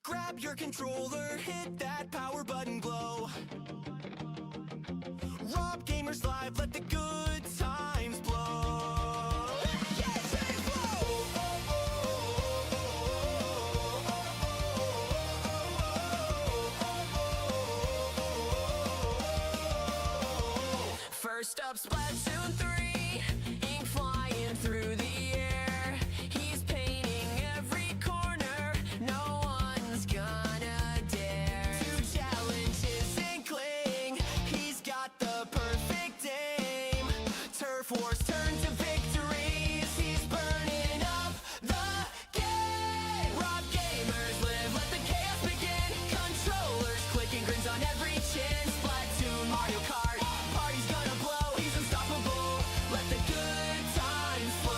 Grab your controller, hit that power button glow. Rob Gamers Live, let the good times blow. Yes, and blow! First up, Splatoon 3, ink flying through the air. He's painting every corner, no one's gonna dare to challenge his inkling. He's got the perfect aim. Turf wars turn to victories. He's burning up the game. Rob Gamers Live, let the chaos begin. Controllers clicking, grins on every chin. Splatoon, Mario Kart, party's gonna blow. He's unstoppable, let the good times flow.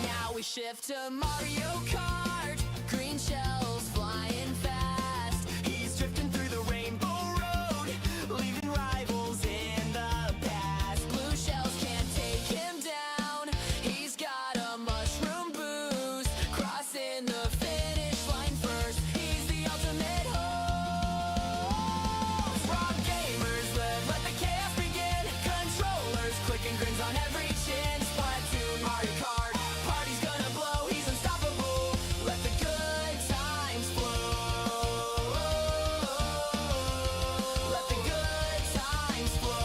Now we shift to Mario Kart. Green shells flying fast. He's drifting through the rainbow road, leaving rivals in the past. Blue shells can't take him down. He's got a mushroom boost, crossing the finish line first. He's the ultimate host. Rob Gamers Live, let the chaos begin. Controllers clicking, grins on every chin. Splatoon, Mario Kart, party's gonna blow. He's unstoppable, let the good times flow. Let the good times flow.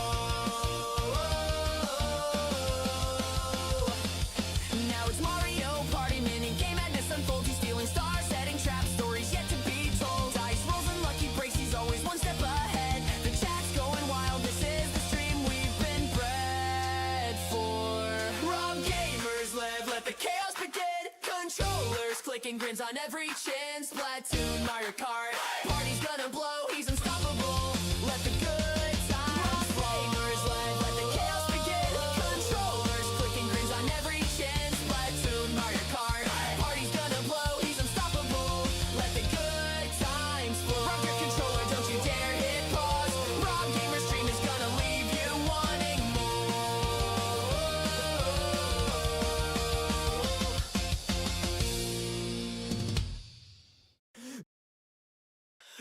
Now it's Mario Party, mini game madness unfolds. He's stealing stars, setting traps, stories yet to be told. Dice rolls and lucky breaks, he's always one step ahead. The chat's going wild, this is the stream we've been bred for. Rob Gamers Live, let the chaos begin. Controllers clicking, grins on every chin. Splatoon, Mario Kart, party's gonna blow. He's unstoppable, let the good times flow. Gamers Live, let the chaos begin. Controllers clicking, grins on every chin. Splatoon, Mario Kart, party's gonna blow. He's unstoppable, let the good times flow. Rob your controller, don't you dare hit pause. Rob Gamer's stream is gonna leave you wanting more.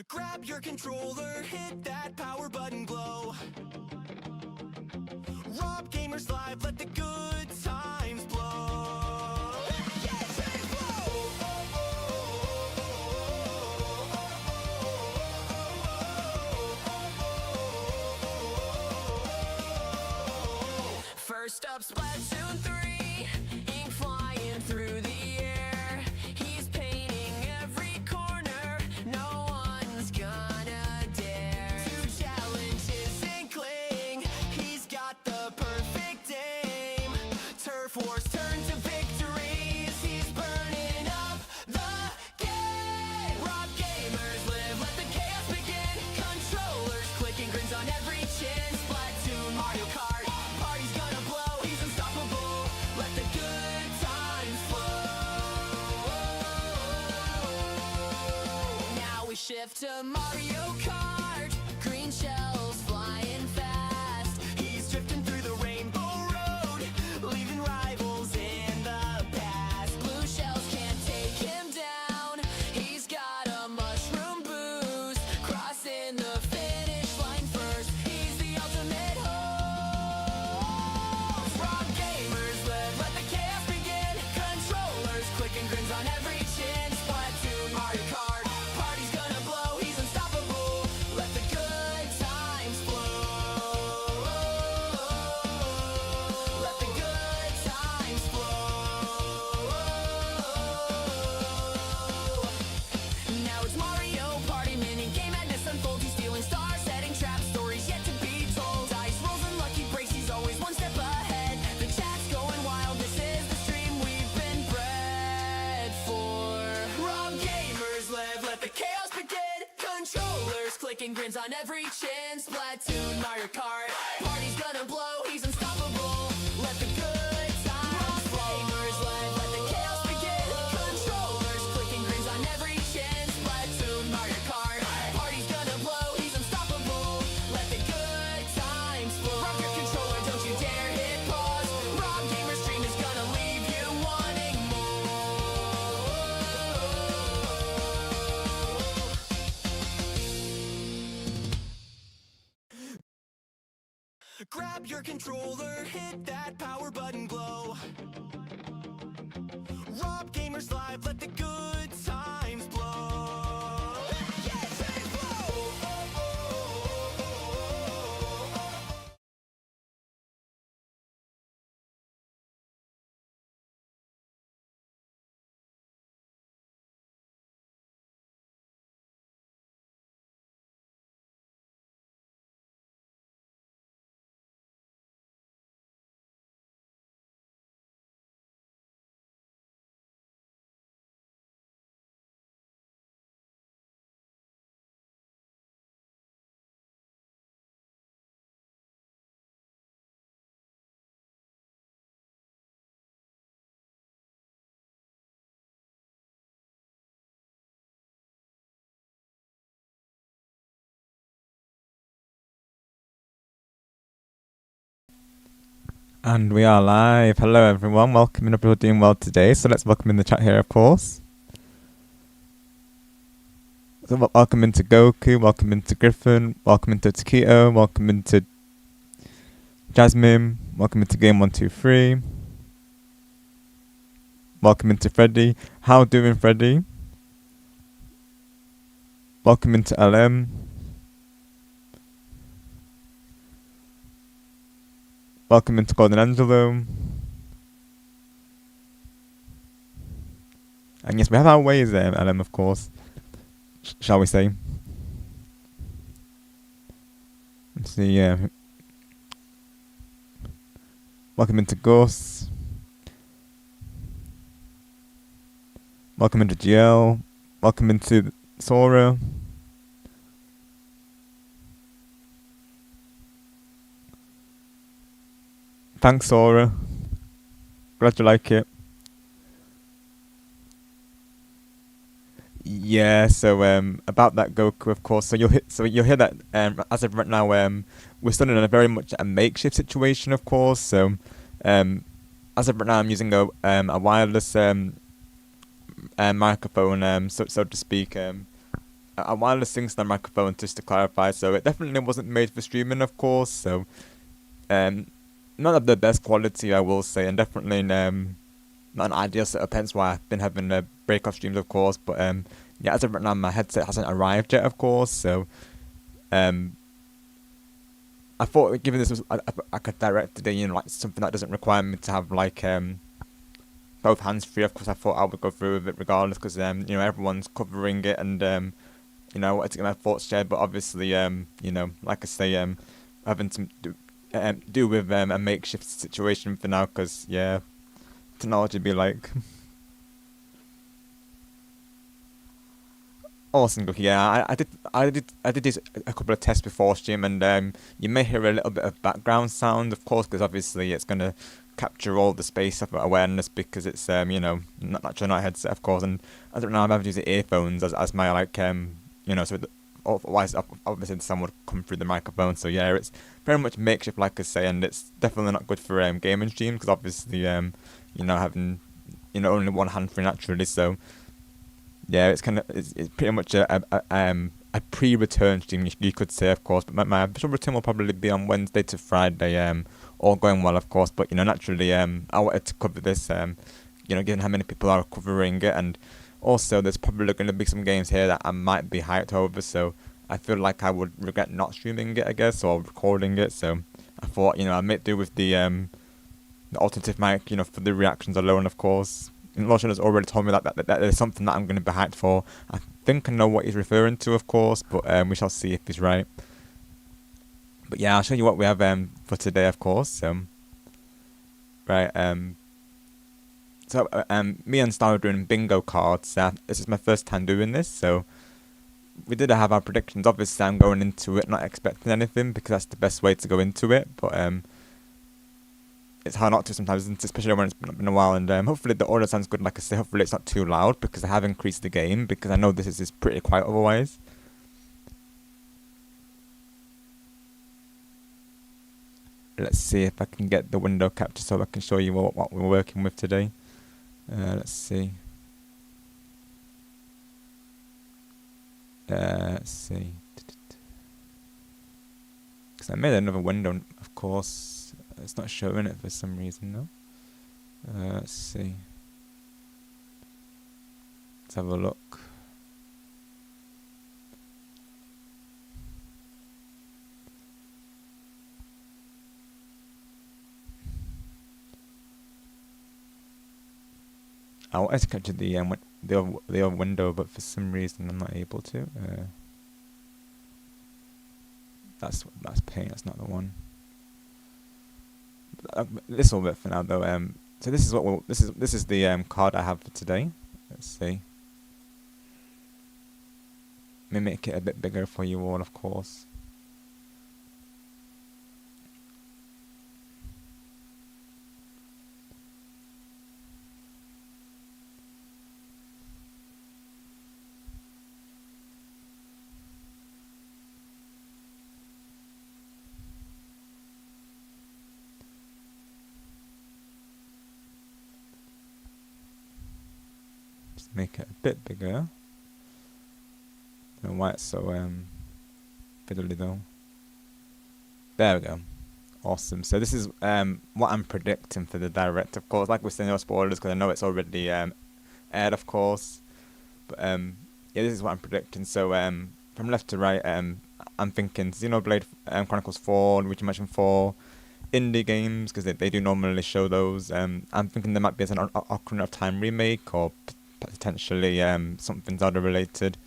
Grab your controller, hit that power button glow. Rob Gamers Live, let the good times blow. Yes, and blow! First up, Splatoon 3, ink flying through the air. He's painting every corner, no one's gonna dare to challenge his inkling. He's got the perfect aim. Turf wars turn to victories. He's burning up the game. Rob Gamers Live, let the chaos begin. Controllers clicking, grins on every chin. Splatoon, Mario Kart, party's gonna blow. He's unstoppable, let the good times flow. Now we shift to Mario Kart. Green shells flying fast. He's drifting through the rainbow road, leaving rivals in the past. Blue shells can't take him down. He's got a mushroom boost, crossing the finish line first. He's the ultimate host. Rob Gamers Live, let the chaos begin. Controllers clicking, grins on every chin. Splatoon, Mario Kart, party's gonna blow. He's unstoppable, grab your controller, hit that power button glow. Rob Gamers Live, let the good times blow. Yeah, trains blow! And we are live. Hello everyone, welcome in. Hope you're doing well today. So let's welcome in the chat here, of course. So welcome into Goku, welcome into Griffin, welcome into Taquito, welcome into Jasmine, welcome into Game 123. Welcome into Freddy. How doing, Freddy? Welcome into LM. Welcome into Golden Angelo. And yes, we have our ways there, LM, of course. Shall we say? Let's see, yeah. Welcome into Gus. Welcome into GL. Welcome into Sora. Thanks, Sora. Glad you like it. Yeah, so about that Goku, of course. So you'll hear that as of right now, we're still in a very much a makeshift situation, of course. So as of right now, I'm using a wireless microphone, so to speak, a wireless SingStar microphone, just to clarify. So it definitely wasn't made for streaming, of course. So not of the best quality, I will say, and definitely not an ideal setup. Hence why I've been having break-off streams, of course. But yeah, as of right now, my headset hasn't arrived yet, of course. So I thought, given this was like a direct today, you know, like something that doesn't require me to have like both hands free. Of course, I thought I would go through with it regardless, because you know, everyone's covering it, and you know, I wanted to get my thoughts shared. But obviously, you know, like I say, having to do with a makeshift situation for now, because yeah, technology be like. Awesome, Cookie. Yeah, I did this a couple of tests before stream, and you may hear a little bit of background sound, of course, because obviously it's gonna capture all the space of awareness, because it's you know, not actually not a headset, of course, and I don't know, I'm having to use the earphones as my like you know, so otherwise obviously the sound would come through the microphone. So yeah, it's very much makeshift, like I say, and it's definitely not good for gaming streams, because obviously you know, having, you know, only one hand free naturally. So yeah, it's kind of it's pretty much a pre-return stream, you could say, of course. But my official return will probably be on Wednesday to Friday. All going well, of course. But you know, naturally, I wanted to cover this. You know, given how many people are covering it, and also there's probably going to be some games here that I might be hyped over. So I feel like I would regret not streaming it, I guess, or recording it. So I thought, you know, I might do with the alternative mic, you know, for the reactions alone, of course. And LordShadow has already told me that there's something that I'm going to be hyped for. I think I know what he's referring to, of course, but we shall see if he's right. But yeah, I'll show you what we have for today, of course. Right, so me and Star are doing bingo cards. This is my first time doing this, so we did have our predictions. Obviously, I'm going into it not expecting anything, because that's the best way to go into it. But it's hard not to sometimes, especially when it's been a while, and hopefully the audio sounds good. Like I say, hopefully it's not too loud, because I have increased the gain, because I know this is pretty quiet otherwise. Let's see if I can get the window capture so I can show you what we're working with today. Let's see. because I made another window, of course. It's not showing it for some reason though. Let's see. Let's have a look. I wanted to capture the other window, but for some reason I'm not able to. That's paint. That's not the one. This will work for now, though. So this is what this is the card I have for today. Let's see. Let me make it a bit bigger for you all, of course. Make it a bit bigger. Don't know why it's so fiddly though. There we go. Awesome. So this is what I'm predicting for the direct, of course. Like we're saying, no spoilers because I know it's already aired, of course. But yeah, this is what I'm predicting. So from left to right, I'm thinking Xenoblade Chronicles 4, Luigi Mansion 4, indie games because they do normally show those. I'm thinking there might be an Ocarina of Time remake or potentially something Zelda related.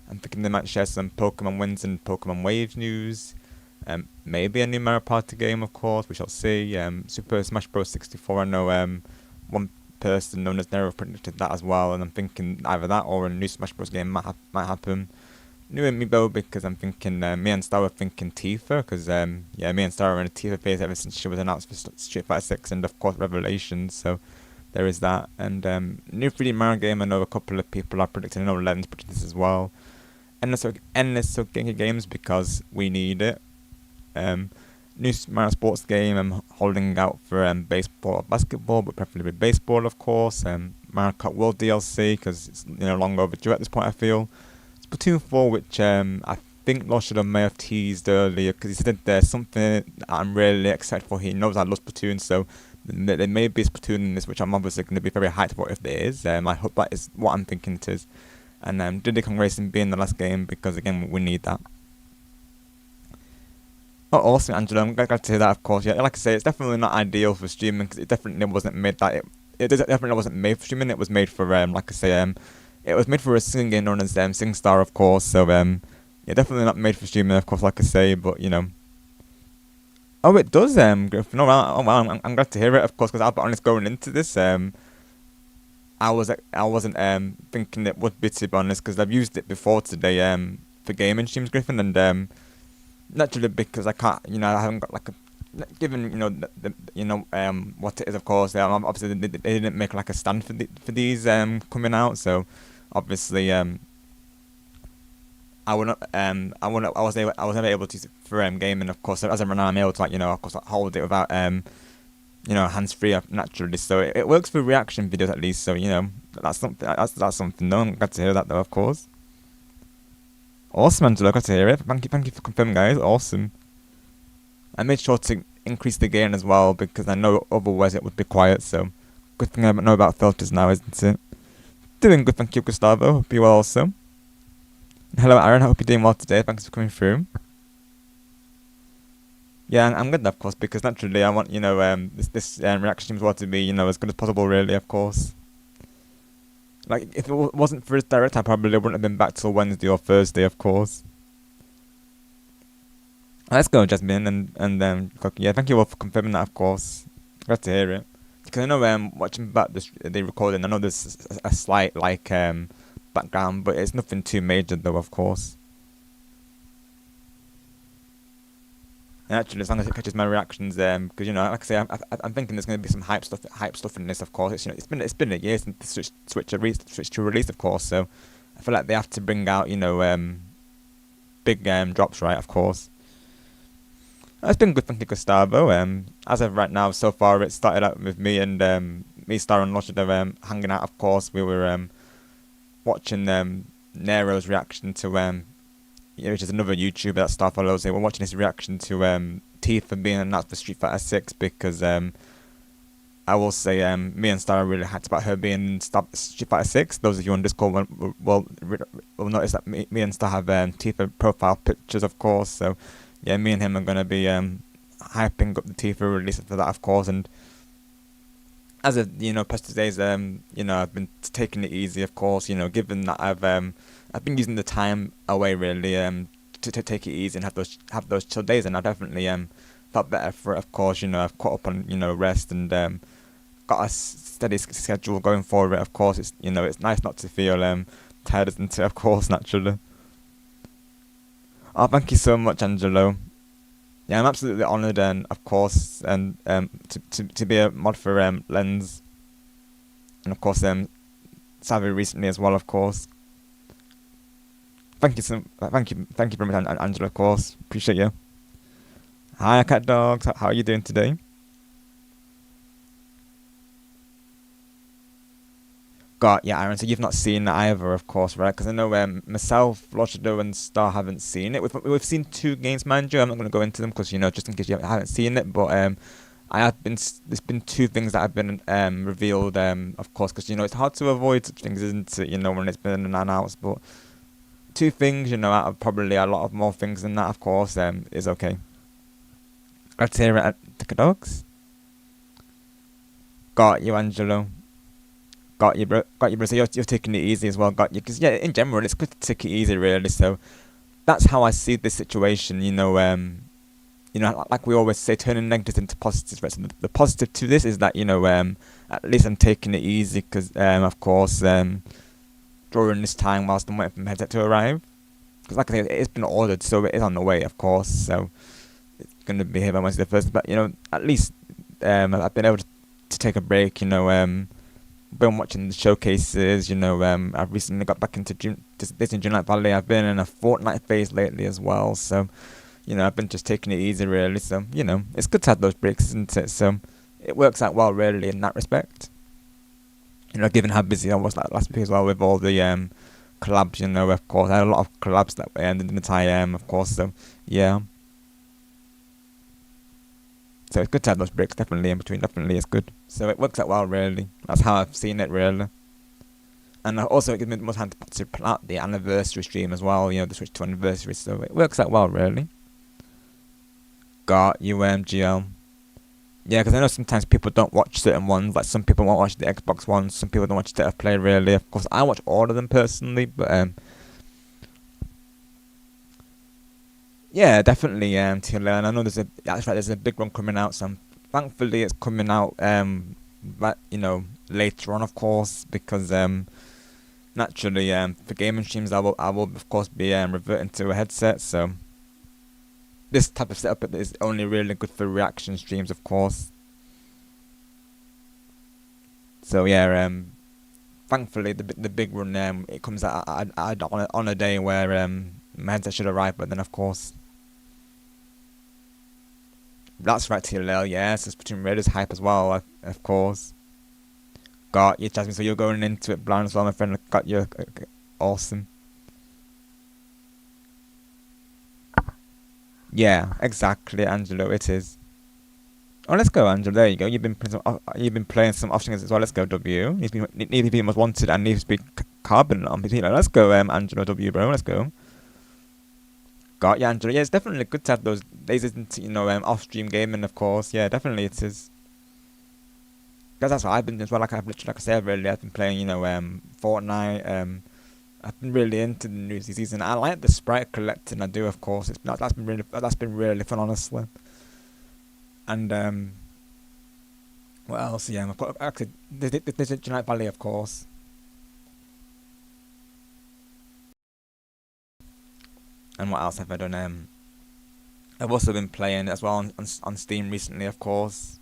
I'm thinking they might share some Pokemon wins and Pokemon Waves news. Maybe a new Mario Party game, of course. We shall see. Super Smash Bros. 64. I know one person known as Nero predicted that as well, and I'm thinking either that or a new Smash Bros. Game might happen. New Amiibo because I'm thinking me and Star were thinking Tifa because yeah, me and Star were in a Tifa phase ever since she was announced for Street Fighter 6 and of course Revelations. So there is that. And new 3D Mario game, I know a couple of people are predicting. I know Len's predicted this as well. Endless games because we need it. New Mario Sports game, I'm holding out for baseball or basketball, but preferably baseball, of course. Mario Kart World DLC because it's long overdue at this point, I feel. Splatoon 4, which I think LordShadow may have teased earlier because he said there's something that I'm really excited for. He knows I love Splatoon, so there may be Splatoon in this, which I'm obviously going to be very hyped for if there is. I hope that is what I'm thinking it is. And Diddy Kong Racing being the last game because, again, we need that. Oh, awesome, Angela. I'm glad to hear that, of course. Yeah, like I say, it's definitely not ideal for streaming because it definitely wasn't made that. It definitely wasn't made for streaming. It was made for, like I say, it was made for a singing game known as SingStar, of course. So, yeah, definitely not made for streaming, of course, like I say, but, Oh, it does, Griffin. Oh, wow, I'm glad to hear it, of course, because I'll be honest, going into this, I wasn't thinking it would be, to be honest, because I've used it before today, for gaming streams, Griffin, and, naturally, because I can't, I haven't got, like, given, what it is, of course, obviously, they didn't make, like, a stand for these, coming out, so, obviously, I was never able to use it for gaming, of course. So as I'm now, I'm able to of course hold it without hands free naturally. So it works for reaction videos at least. So that's something. That's something. No, I'm glad to hear that though, of course. Awesome, Angela. Glad to hear it. Thank you for confirming, guys. Awesome. I made sure to increase the gain as well because I know otherwise it would be quiet. So good thing I know about filters now, isn't it? Doing good, thank you, Gustavo. Hope you well also. Hello, Aaron. I hope you're doing well today. Thanks for coming through. Yeah, I'm good, of course, because naturally I want this reaction as well to be as good as possible, really, of course. Like if it wasn't for his direct, I probably wouldn't have been back till Wednesday or Thursday, of course. Let's go, Jasmine, and yeah, thank you all for confirming that, of course. Glad to hear it. Because I know watching back the recording, I know there's a slight background, but it's nothing too major though, of course. And actually, as long as it catches my reactions, because like I say, I'm thinking there's going to be some hype stuff in this, of course. It's been a year since the Switch to release, of course. So I feel like they have to bring out big drops, right? Of course. It's been good, thank you, Gustavo. As of right now, so far, it started out with me and me, Star, and LordShadow hanging out. Of course, we were watching Nero's reaction to which is another YouTuber that Star follows. They were watching his reaction to Tifa being announced for Street Fighter 6 because I will say me and Star are really hyped about her being in Street Fighter 6. Those of you on Discord will notice that me and Star have Tifa profile pictures, of course. So yeah, me and him are gonna be hyping up the Tifa release for that, of course. And as of past days, I've been taking it easy, of course. Given that I've been using the time away really to take it easy and have those chill days, and I definitely felt better for it, of course. I've caught up on rest and got a steady schedule going forward. Of course, it's it's nice not to feel tired, isn't it? Of course, naturally. Oh, thank you so much, Angelo. Yeah, I'm absolutely honoured, and of course, and to be a mod for Lens, and of course Savvy recently as well, of course. Thank you very much, Angela. Of course, appreciate you. Hi, cat dogs. How are you doing today? Yeah, Aaron. So you've not seen that either, of course, right? Because I know myself, LordShadow, and Star haven't seen it. We've seen 2 games, mind you. I'm not going to go into them because just in case you haven't seen it. But I have been. There's been 2 things that have been revealed. Of course, because it's hard to avoid such things, isn't it? When it's been announced. But 2 things, out of probably a lot of more things than that, of course, is okay. Glad to hear it, dogs. Got you, Angelo. Got you, bro. So you're taking it easy as well. Got you, because in general, it's good to take it easy, really. So that's how I see this situation. Like we always say, turning negatives into positives. Right? So the positive to this is that at least I'm taking it easy because of course during this time whilst I'm waiting for my headset to arrive, because like I say, it's been ordered, so it is on the way, of course. So it's gonna be here by Wednesday the 1st. But at least I've been able to take a break. Been watching the showcases. I've recently got back into Disney Dreamlight Valley. I've been in a Fortnite phase lately as well. So I've been just taking it easy, really. So it's good to have those breaks, isn't it? So it works out well, really, in that respect. Given how busy I was last week as well with all the collabs. Of course, I had a lot of collabs that ended in the time, of course. So yeah. So it's good to have those breaks, definitely, in between, definitely is good. So it works out well, really. That's how I've seen it, really. And also it gives me more time to plan out the anniversary stream as well, the Switch 2 anniversary, so it works out well, really. Got you, MGL. Yeah, because I know sometimes people don't watch certain ones, like some people won't watch the Xbox ones, some people don't watch State of Play, really. Of course, I watch all of them personally, but yeah, definitely, TL, and I know there's a big one coming out, so thankfully it's coming out, but later on, of course, because naturally, for gaming streams, I will of course be reverting to a headset. So this type of setup is only really good for reaction streams, of course. So yeah, thankfully the big run it comes out on a day where my headset should arrive, but then of course. That's right, TLL, yes, it's between Raiders hype as well, of course. Got you, Jasmine, so you're going into it blind as well, my friend. Got you, okay. Awesome. Yeah, exactly, Angelo, it is. Oh, let's go, Angelo, there you go. You've been playing some options as well, let's go, W. Need to be most wanted and needs to be carbon on PT. Let's go, Angelo W, bro, let's go. Got you, Angelo. Yeah, it's definitely good to have those days, isn't it? Off-stream gaming, of course. Yeah, definitely it is. Because that's what I've been doing as well. Like I said, really, I've been playing, Fortnite. I've been really into the new season. I like the sprite collecting. I do, of course. That's been really fun, honestly. And what else? Yeah, I've got actually there's a Giant Valley, of course. And what else have I done? I've also been playing as well on Steam recently, of course.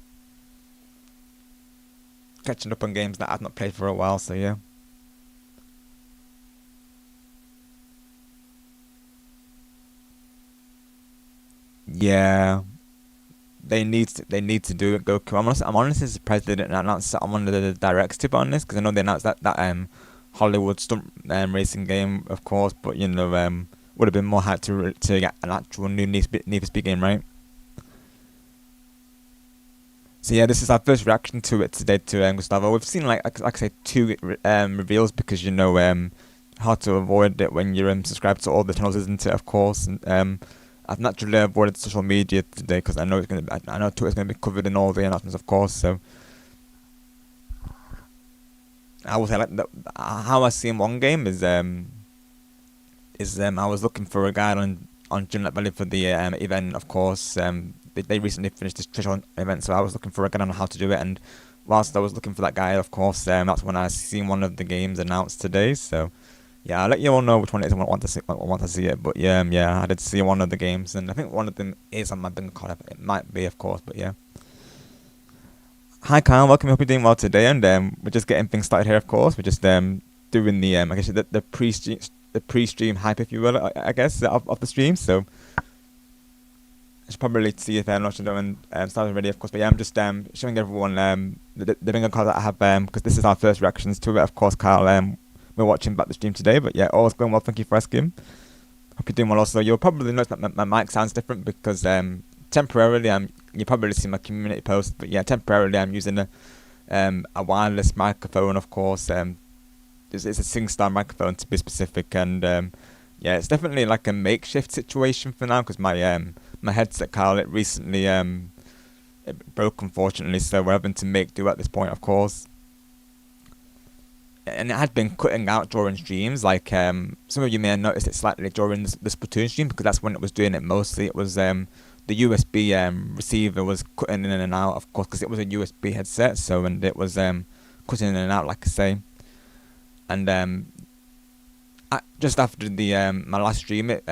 Catching up on games that I've not played for a while, so yeah. Yeah. They need to do it, Goku. I'm honestly surprised they didn't announce that on one of the directs, to be honest, because I know they announced that Hollywood stunt racing game, of course, but would have been more hyped to get an actual new Need for Speed game, right? So yeah, this is our first reaction to it today to Gustavo. We've seen like I say 2 reveals because hard to avoid it when you're subscribed to all the channels, isn't it? Of course, and I've naturally avoided social media today because I know Twitter's gonna be covered in all the announcements, of course. So I will say like how I see in one game is I was looking for a guide on Gimlet Valley for the event, of course. They recently finished this Twitch event, so I was looking for a guide on how to do it. And whilst I was looking for that guide, of course, that's when I seen one of the games announced today. So yeah, I'll let you all know which one it is I want to see it. But yeah, I did see one of the games, and I think one of them is on my bingo card. It might be, of course, but yeah. Hi Kyle, welcome. Hope you're doing well today, and we're just getting things started here. Of course, we're just doing the I guess the pre-stream hype, if you will, I guess, of the stream. So I should probably see if LordShadow and started ready, of course. But yeah, I'm just showing everyone the bingo card that I have because this is our first reactions to it. Of course, Kyle, we're watching back the stream today, but yeah, all's going well. Thank you for asking. Hope you're doing well. Also, you'll probably notice that my mic sounds different because temporarily you probably see my community post, but yeah, temporarily I'm using a wireless microphone, of course. It's a SingStar microphone to be specific, and yeah, it's definitely like a makeshift situation for now because my headset, Carl, it recently it broke, unfortunately, so we're having to make do at this point, of course. And it had been cutting out during streams, like some of you may have noticed it slightly during the Splatoon stream because that's when it was doing it mostly. It was the USB receiver was cutting in and out, of course, because it was a USB headset, so and it was cutting in and out, like I say. And just after the my last stream, it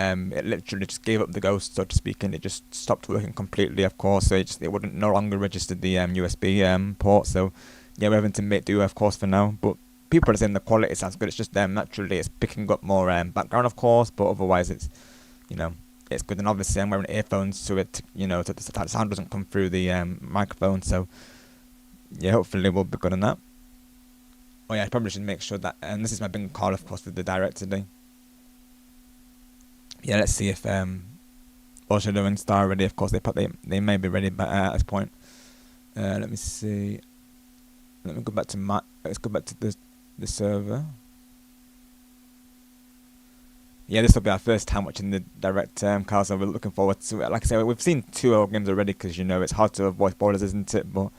literally just gave up the ghost, so to speak, and it just stopped working completely, of course. So it wouldn't no longer register the USB port. So yeah, we're having to make do, of course, for now. But people are saying the quality sounds good. It's just naturally it's picking up more background, of course, but otherwise it's it's good. And obviously I'm wearing earphones to it, so the sound doesn't come through the microphone. So yeah, hopefully we'll be good on that. Oh yeah, I probably should make sure that, and this is my bingo card, of course, with the direct today. Yeah, let's see if LordShadow and Star are ready. Of course, they may be ready, but at this point, let me see. Let me go back to let's go back to the server. Yeah, this will be our first time watching the direct Carl, so we're looking forward to it. Like I say, we've seen 2 old games already because it's hard to avoid spoilers, isn't it? But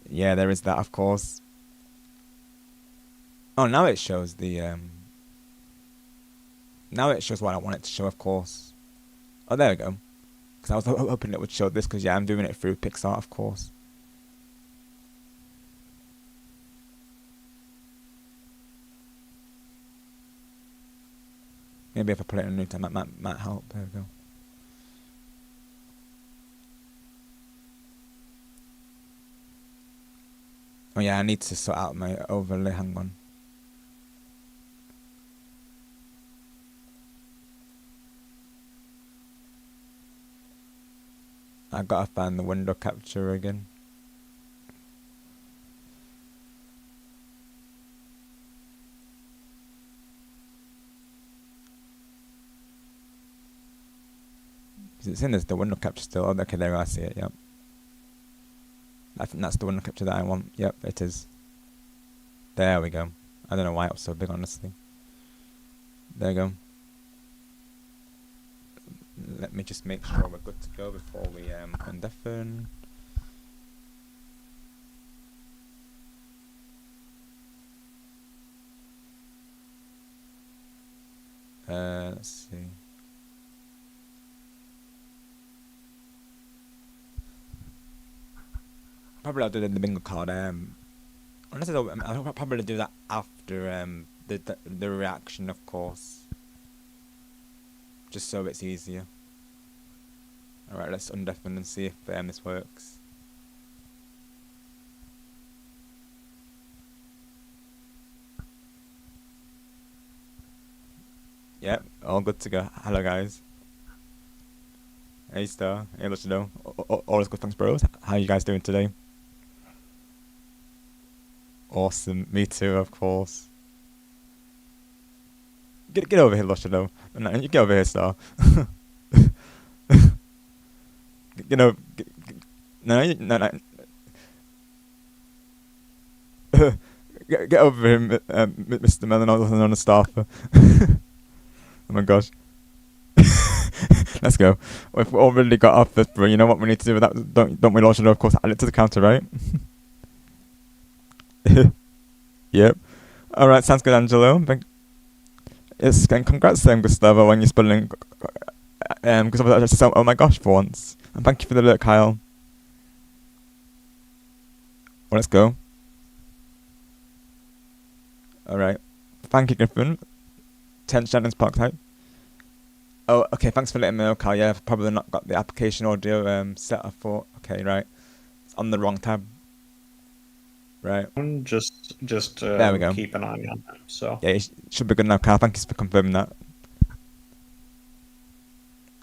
yeah, there is that, of course. Oh, now it shows the now it shows what I want it to show, of course. Oh, there we go. Because I was hoping it would show this, because yeah, I'm doing it through Pixar, of course. Maybe if I put it in a new time, that might help. There we go. Oh yeah, I need to sort out my overlay. Hang on. I gotta find the window capture again. It's in as the window capture still. Oh, okay, there I see it. Yep. I think that's the window capture that I want. Yep, it is. There we go. I don't know why it was so big, honestly. There we go. Let me just make sure we're good to go before we undeafen. Let's see. Probably I'll do the bingo card. Unless I'll probably do that after the reaction, of course. Just so it's easier. Alright, let's undeafen and see if this works. Yep, all good to go. Hello guys. Hey Star, hey LordShadow. All is good, thanks bros. How are you guys doing today? Awesome, me too, of course. Get over here, LordShadow. No, you get over here, Star. No. No. Get over here, Mr. Melon, on a staffer. Oh my gosh. Let's go. We've already got off this, bro. You know what we need to do with that? Don't we, LordShadow? Of course, add it to the counter, right? Yep. Alright, sounds good, Angelo. Yes, and congrats, Gustavo, when you're spelling. Gustavo, I just said, oh my gosh, for once. And thank you for the alert, Kyle. Well, let's go. Alright. Thank you, Griffin. 10 Shannon's Park type. Oh, okay, thanks for letting me know, Kyle. Yeah, I've probably not got the application audio set, I thought. Okay, right. It's on the wrong tab. Right. Just there we go. Keep an eye on that. So yeah, it should be good now, Kyle. Thank you for confirming that.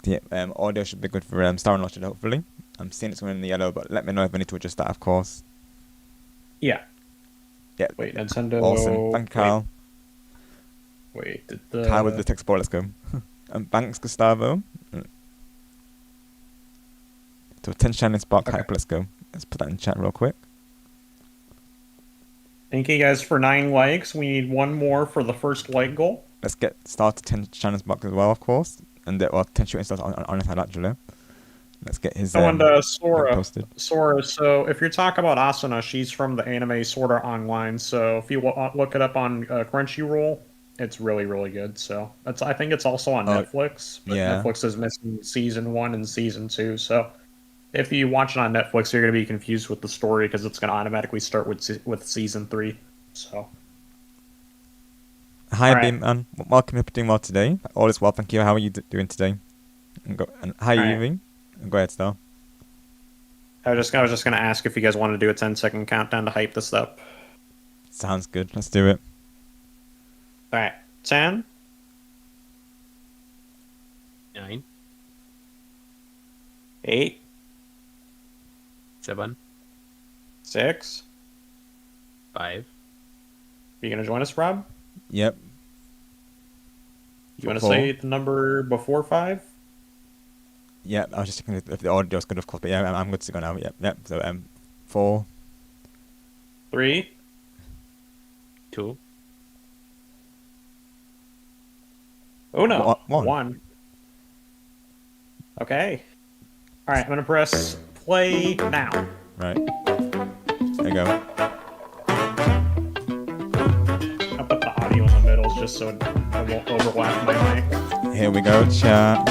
Yeah, audio should be good for Star and LordShadow, hopefully. I'm seeing it's going in the yellow, but let me know if I need to adjust that, of course. Yeah. Yeah. Wait, Nintendo. Awesome. Thank you, Kyle. Wait, did the Kyle with the text board, let's go. And thanks, Gustavo. So 10 Shining Spark hype, let's go. Let's put that in chat real quick. Thank you guys for 9 likes. We need 1 more for the first like goal. Let's get started 10 Shining Spark as well, of course. And 10 shooting stars on his head, actually. Let's get his Sora posted. Sora, so if you're talking about Asuna, she's from the anime Sword Art Online. So if you look it up on Crunchyroll, it's really, really good. So I think it's also on Netflix. But yeah. Netflix is missing season 1 and season 2. So if you watch it on Netflix, you're going to be confused with the story because it's going to automatically start with season 3. So. Hi, right. Beam, welcome to doing well today. All is well, thank you. How are you doing today? And hi, Evie. Go ahead, Star. I was just going to ask if you guys wanted to do a 10-second countdown to hype this up. Sounds good. Let's do it. All right. 10. 9. 8. 7. 6. 5. Are you going to join us, Rob? Yep. You want to say the number before 5? Yeah, I was just checking if the audio's good, of course, but yeah, I'm good to go now. Yep. So 4. 3. 2. Oh no. 1. Okay. All right, I'm gonna press play now. Right. There you go. I'll put the audio in the middle just so it won't overlap my mic. Here we go, chat.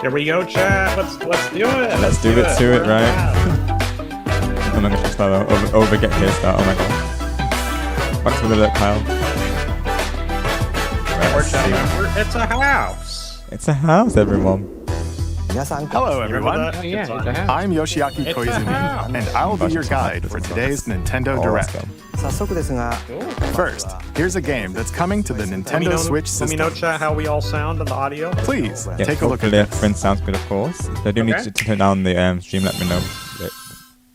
Here we go, chat. Let's do it. Let's do it to it, right? Oh my gosh, Gustavo. Over get here, Star. Oh my god. Thanks for the look, Kyle. Right, it's a house. It's a house, everyone. Hello, everyone. I'm Yoshiaki Koizumi, and I will be your guide for today's Nintendo Direct. First, here's a game that's coming to the Nintendo Switch system. Let me know, chat, how we all sound on the audio. Please, take a look at this. this. Print sounds good, of course. If I do need to turn down the stream, let me know.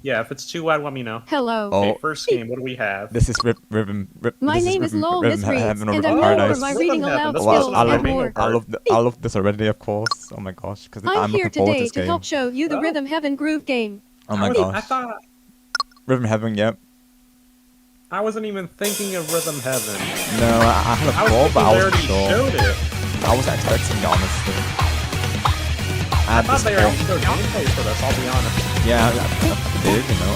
Yeah, if it's too loud, let me know. Hello. Okay, first game, what do we have? This is Rhythm. My name is Lowell Miss Reeds, and I'm known for my reading aloud skills and more. I love this already, of course. Oh my gosh, because I'm here looking forward to today this to game. help show you the Rhythm Heaven Groove game. Oh my gosh. I thought Rhythm Heaven, yep. I wasn't even thinking of Rhythm Heaven. No, I had a thought, but I wasn't sure. Showed it. I wasn't expecting it, honestly. I thought they already showed gameplay for this, I'll be honest. Yeah, I did, you know.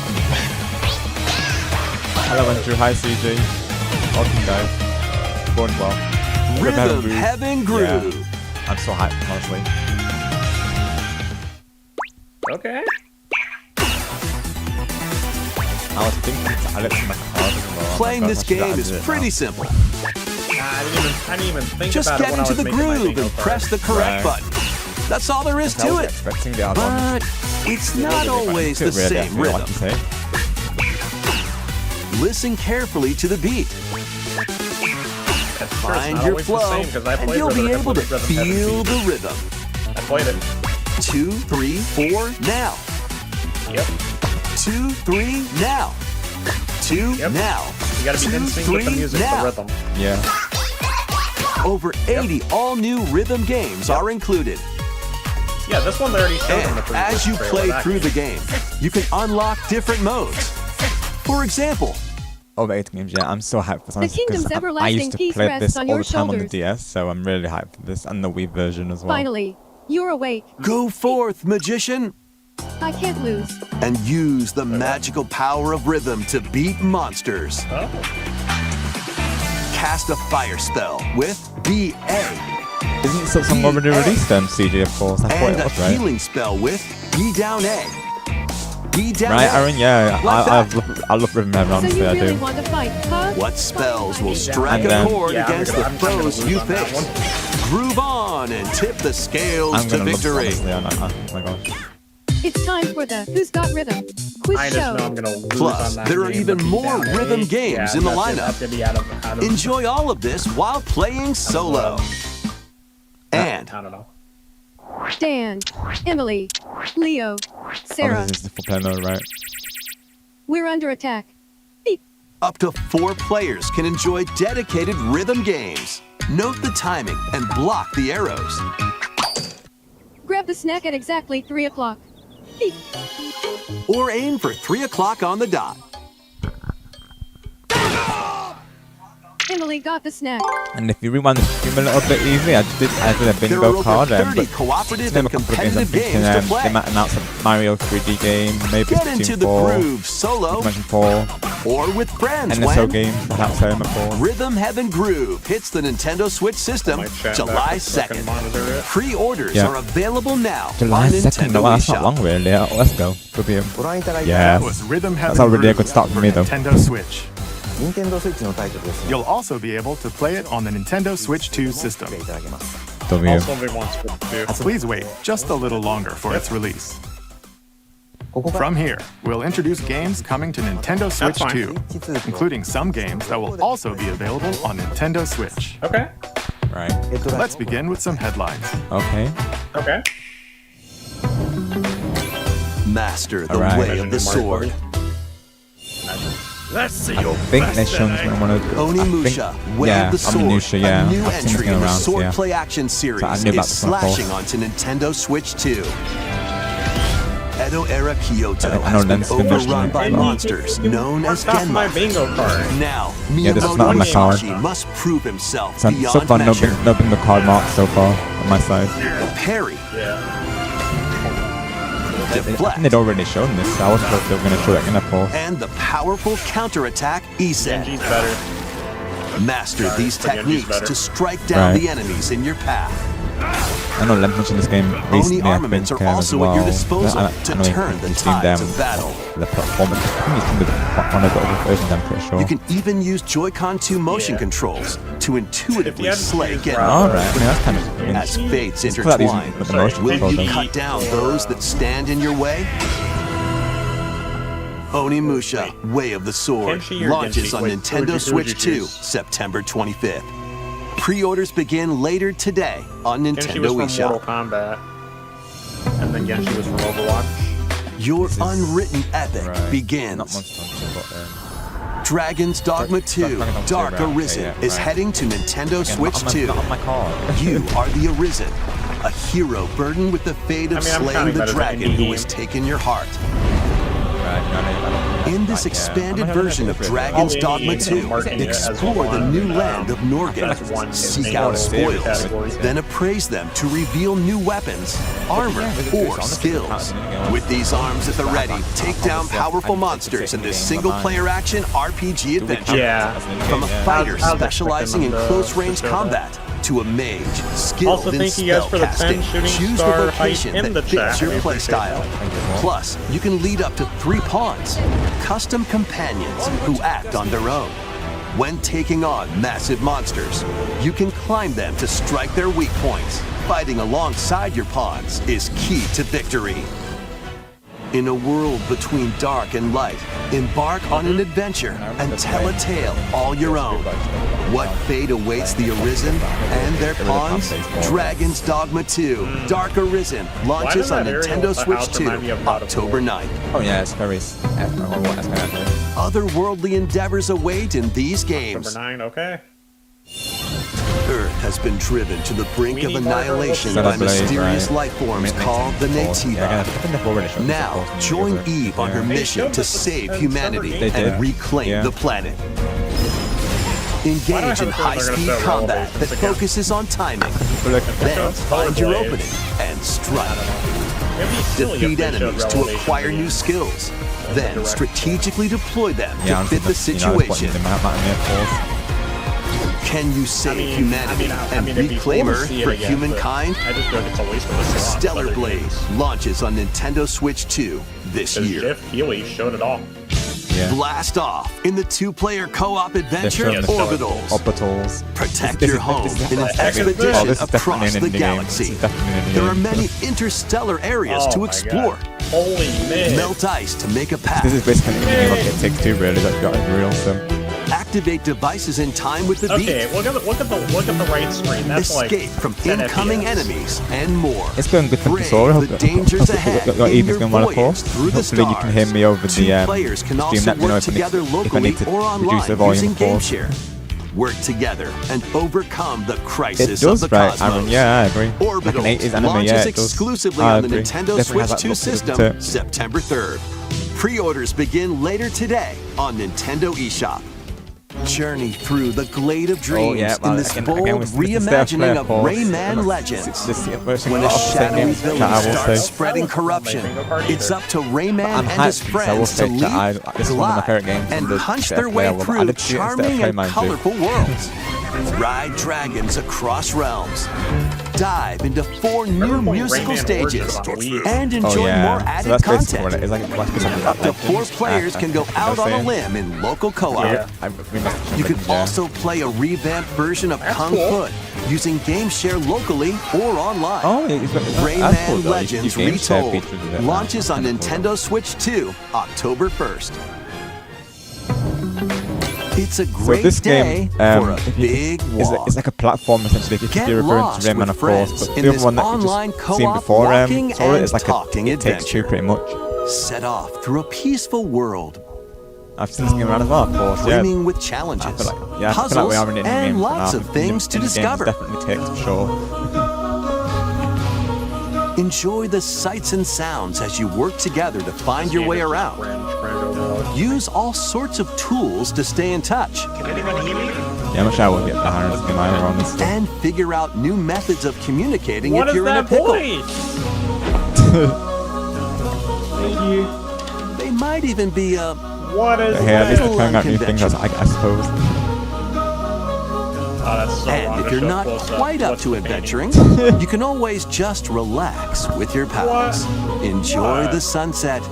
Hello, Andrew. Hi, CJ. Welcome, guys. Going well. Rhythm Heaven Groove. Yeah. I'm so hyped, honestly. Okay. I was thinking to add it to my card as well. Playing this game is pretty simple. I didn't even think Just about it get when I into was the making my groove bingo and card. press the correct button. That's all there is to it. But it's not always the same rhythm. Listen carefully to the beat. Find your flow, and you'll be able to feel the rhythm. I played it. 2, 3, 4, now. Yep. 2, 3, now. 2, Yep. now. You gotta be 2, in sync with the 3, music, now. the rhythm. Yeah. Over 80 all-new rhythm games are included. Yeah, this one they already showed in the And previous as you trailer. play That through the game. game, you can unlock different modes. For example, Overrated games, yeah. I'm so hyped for some The kingdom's because I everlasting used to peace play rests this on all your the time on the shoulders. DS, so I'm really hyped for this, and the Wii version as well. Finally, you're awake. go forth, magician, I can't lose. and use the magical power of rhythm to beat monsters. Oh. Cast a fire spell with BA. Isn't some already released CG, of course? I thought And it a was, right? healing spell with B down A. B down Right, A. Aaron, yeah. Like I love Rhythm Heaven, So honestly, you I really do. want to fight, huh? What spells will Fine. strike And a then- chord Yeah, I'm against gonna- the I'm gonna foes lose you on that face? one. Groove on and tip the scales I'm to gonna love this, victory. honestly. Oh my gosh. It's time for the Who's Got Rhythm quiz I just know show. I'm gonna lose Plus, on that there are game, even but more down rhythm eight. games Yeah, in the that's lineup. gonna be out of Enjoy all of this while playing solo. And I don't know. Dan, Emily, Leo, Oh, Sarah. this is the full player mode, right? We're under attack. Beep. up to 4 players can enjoy dedicated rhythm games. Note the timing and block the arrows. Grab the snack at exactly 3 o'clock. Beep. Or aim for 3 o'clock on the dot. Emily got the snack. And if you rewind the stream a little bit easy, I did a There are bingo over card, 30 but cooperative name and a couple of games I'm competitive thinking, games to play. they might announce a Mario 3D game, maybe Get into Splatoon the 4, groove solo Dimension 4, or with friends NSO when game, that's home, of course. Rhythm Heaven Groove hits the Nintendo Switch system Might chat July back so I can 2nd. monitor it. Pre-orders Yeah. are available now July on 2nd, no, Nintendo that's not eShop. long really. Yeah, let's go. Good be Yeah. That was Rhythm Heaven That's already a Groove good start for me, though. Nintendo Switch. You'll also be able to play it on the Nintendo Switch 2 system. W. Also, they want Switch 2. Please wait just a little longer for its release. From here, we'll introduce games coming to Nintendo Switch fine. 2, including some games that will also be available on Nintendo Switch. Okay. Right. Let's begin with some headlines. Okay. Okay. Master the Alright. way of the sword. I think they're showing one of the... Onimusha, Way yeah, of the Sword, Onimusha, yeah. a new I've seen this entry game in the around, sword yeah. play action series, So I knew about is this one, of course. slashing onto Nintendo Switch 2. Edo-era Kyoto I know has been Len's been overrun mentioning by it. monsters known as Marked off my Genma. bingo card. Now, Yeah, this is Miyamoto not on my card. Miyamoto must prove himself So beyond far, no measure. bingo card mark so far on my side. Parry, Yeah. I think deflect, they'd already shown this, so I wasn't sure if they were going to show it again, of course. and the powerful counterattack Isen. Genji's better. Master Sorry, these but Genji's techniques better. to strike down Right. the enemies in your path. I know Len mentioned this game recently, Oni armaments I are think, as also well. at your disposal I to know turn the you've seen tides them, of battle. The platform, I think it's one of the other versions, I'm pretty sure. You can even use Joy-Con 2 motion Yeah. controls to If intuitively you hadn't slay used Genma. Alright, I mean, that's kind of... As fates It's cool that these- intertwine, with the motion will controls, you though. cut down those that stand in your way? Onimusha, Way of the Sword, Kenshi or launches Genji? on Wait, Nintendo who would you Switch 2, choose? September 25th. Pre-orders begin later today on Genji was Nintendo from Mortal eShop. Kombat. And then Genji was from Overwatch. Your This is- unwritten epic Right. begins. Not Monster Hunter, but... Dragon's Dogma 2, Dragon's Dogma 2, Dark right, okay, Arisen yeah, is right. heading to Nintendo Again, Switch 2. Not on my card. You are the Arisen, a hero burdened with the fate of I mean, I'm slaying counting the that as an dragon indie who game. has taken your heart. Right, no, I don't- In this yeah. expanded I'm not gonna version do of it. Dragon's All the Dogma indie 2, games are marketing it as explore the one, new land of Norgan, that's one seek name out of spoils, category. then appraise them to reveal new weapons, armor, or skills. With these arms at the ready, take down powerful monsters in this single-player action RPG adventure. Yeah. From a fighter I was specializing in expecting them to close-range show that. combat to a mage skilled Also, in thank you guys for the 10 spellcasting. shooting Choose the star vocation hype in that the fits chat. your I appreciate playstyle. that. Plus, you can lead up to 3 pawns, custom companions who act on their own. When taking on massive monsters, you can climb them to strike their weak points. Fighting alongside your pawns is key to victory. In a world between dark and light, embark on an adventure and tell a tale all your own. What fate awaits the Arisen and their pawns? Dragon's Dogma 2, Dark Arisen, launches on Why does that Nintendo area Switch house 2, remind me of God of October War? 9th. Oh yeah, it's very... Otherworldly endeavors await in these games. Number 9, okay. Earth has been driven to the brink of annihilation Set by up blade, mysterious right. life forms Makes called the sense. Yeah, I Nativa. think they've already shown this, of Now, course, in the join other- Eve on her yeah. mission to save humanity They did. and reclaim Yeah. the planet. Why do I Engage have in a feeling they're gonna high-speed show combat revelations that again? focuses on timing. Look, Then find your Blade. opening and strike. It'd be silly if Defeat they showed enemies to revelations acquire again. new skills. Then Direct. strategically deploy them yeah, to I'm fit the situation. Can you save humanity and it'd be reclaim cool to Earth see it for again, humankind? but I just feel like it's a waste of a slot. Stellar Blade launches on Nintendo Switch 2 this Because year. Jeff Healy showed it all. Yeah. Blast off in the two-player co-op adventure They're showing the Orbitals. Orbitals. Protect This your is- home this is in an definitely- expedition oh, this is definitely across an the indie game. galaxy. This is definitely an indie There are game. many interstellar areas Oh to my explore. God. Holy man. Melt ice to make a path. This is basically an indie game like It Takes Two, really. That's got real sim. Activate devices in time with the beat. Okay, look at the right screen. That's Escape like from 10 incoming FPS. enemies and more. It's going good for Brave console. I hope the dangers ahead in Eva's your going well, of voyage course. through the Hopefully you can hear stars. me over Two the players can stream. also Let me know work if I need- together if I locally need to or reduce online the volume, using of course. GameShare. Work together and overcome the It crisis does, of the right, cosmos. Aaron? Yeah, I agree. Like an 80s Orbitals anime, launches yeah, it does. exclusively I on the agree. Nintendo Definitely Switch has that 2 look to it, system too. September 3rd. Pre-orders begin later today on Nintendo eShop. Journey through the glade of dreams in this bold reimagining of Rayman Legends. When a shadowy villain starts spreading corruption, it's up to Rayman I'm and his hyped because I will friends to say leap, that this is one of my favorite games glide, and from the punch State their of way Play. I through did see it in State of charming Play, and mind you. colorful worlds. Ride dragons across realms. Dive into 4 new Remember when musical Rayman stages Origins on Wii U? and Oh, enjoy yeah. more So added that's basically what content. it is. Like, Up to 4 players can go out on a limb in local co-op. Yeah. You can also play a revamped version of Kung cool. Fu using GameShare locally or online. Oh, yeah, that's cool, Rayman though. Legends You game share Retold features of it. launches on That's kinda cool. Nintendo Switch 2 October 1st. It's a So great this day game, for a if you- big it's, walk. it's like a platform essentially. If Get you're referring lost to Rayman, with of course, friends but in the other this one that online you just seen co-op before, walking Sora, and it's like talking It Takes Two, adventure. pretty much. Set off through a peaceful world, I've seen this game around as well, of course. Yeah. brimming with I challenges, feel like, yeah, I feel like puzzles, we are in an indie game and for lots now. of things to Indie games discover. Definitely takes for sure. Enjoy the sights and sounds as you work together to find your way around. Use all sorts of tools to stay in touch Yeah, I'm not sure I will get the harness game either, honestly. and figure out new methods of communicating What if is you're in a that pickle. voice? Thank you. They might even be What is Hey, at least they're little trying out new things, I suppose. Oh, that's so long And if to you're show not close quite up what's to the painting. adventuring, you can always just relax with your pals. Enjoy What? the sunset,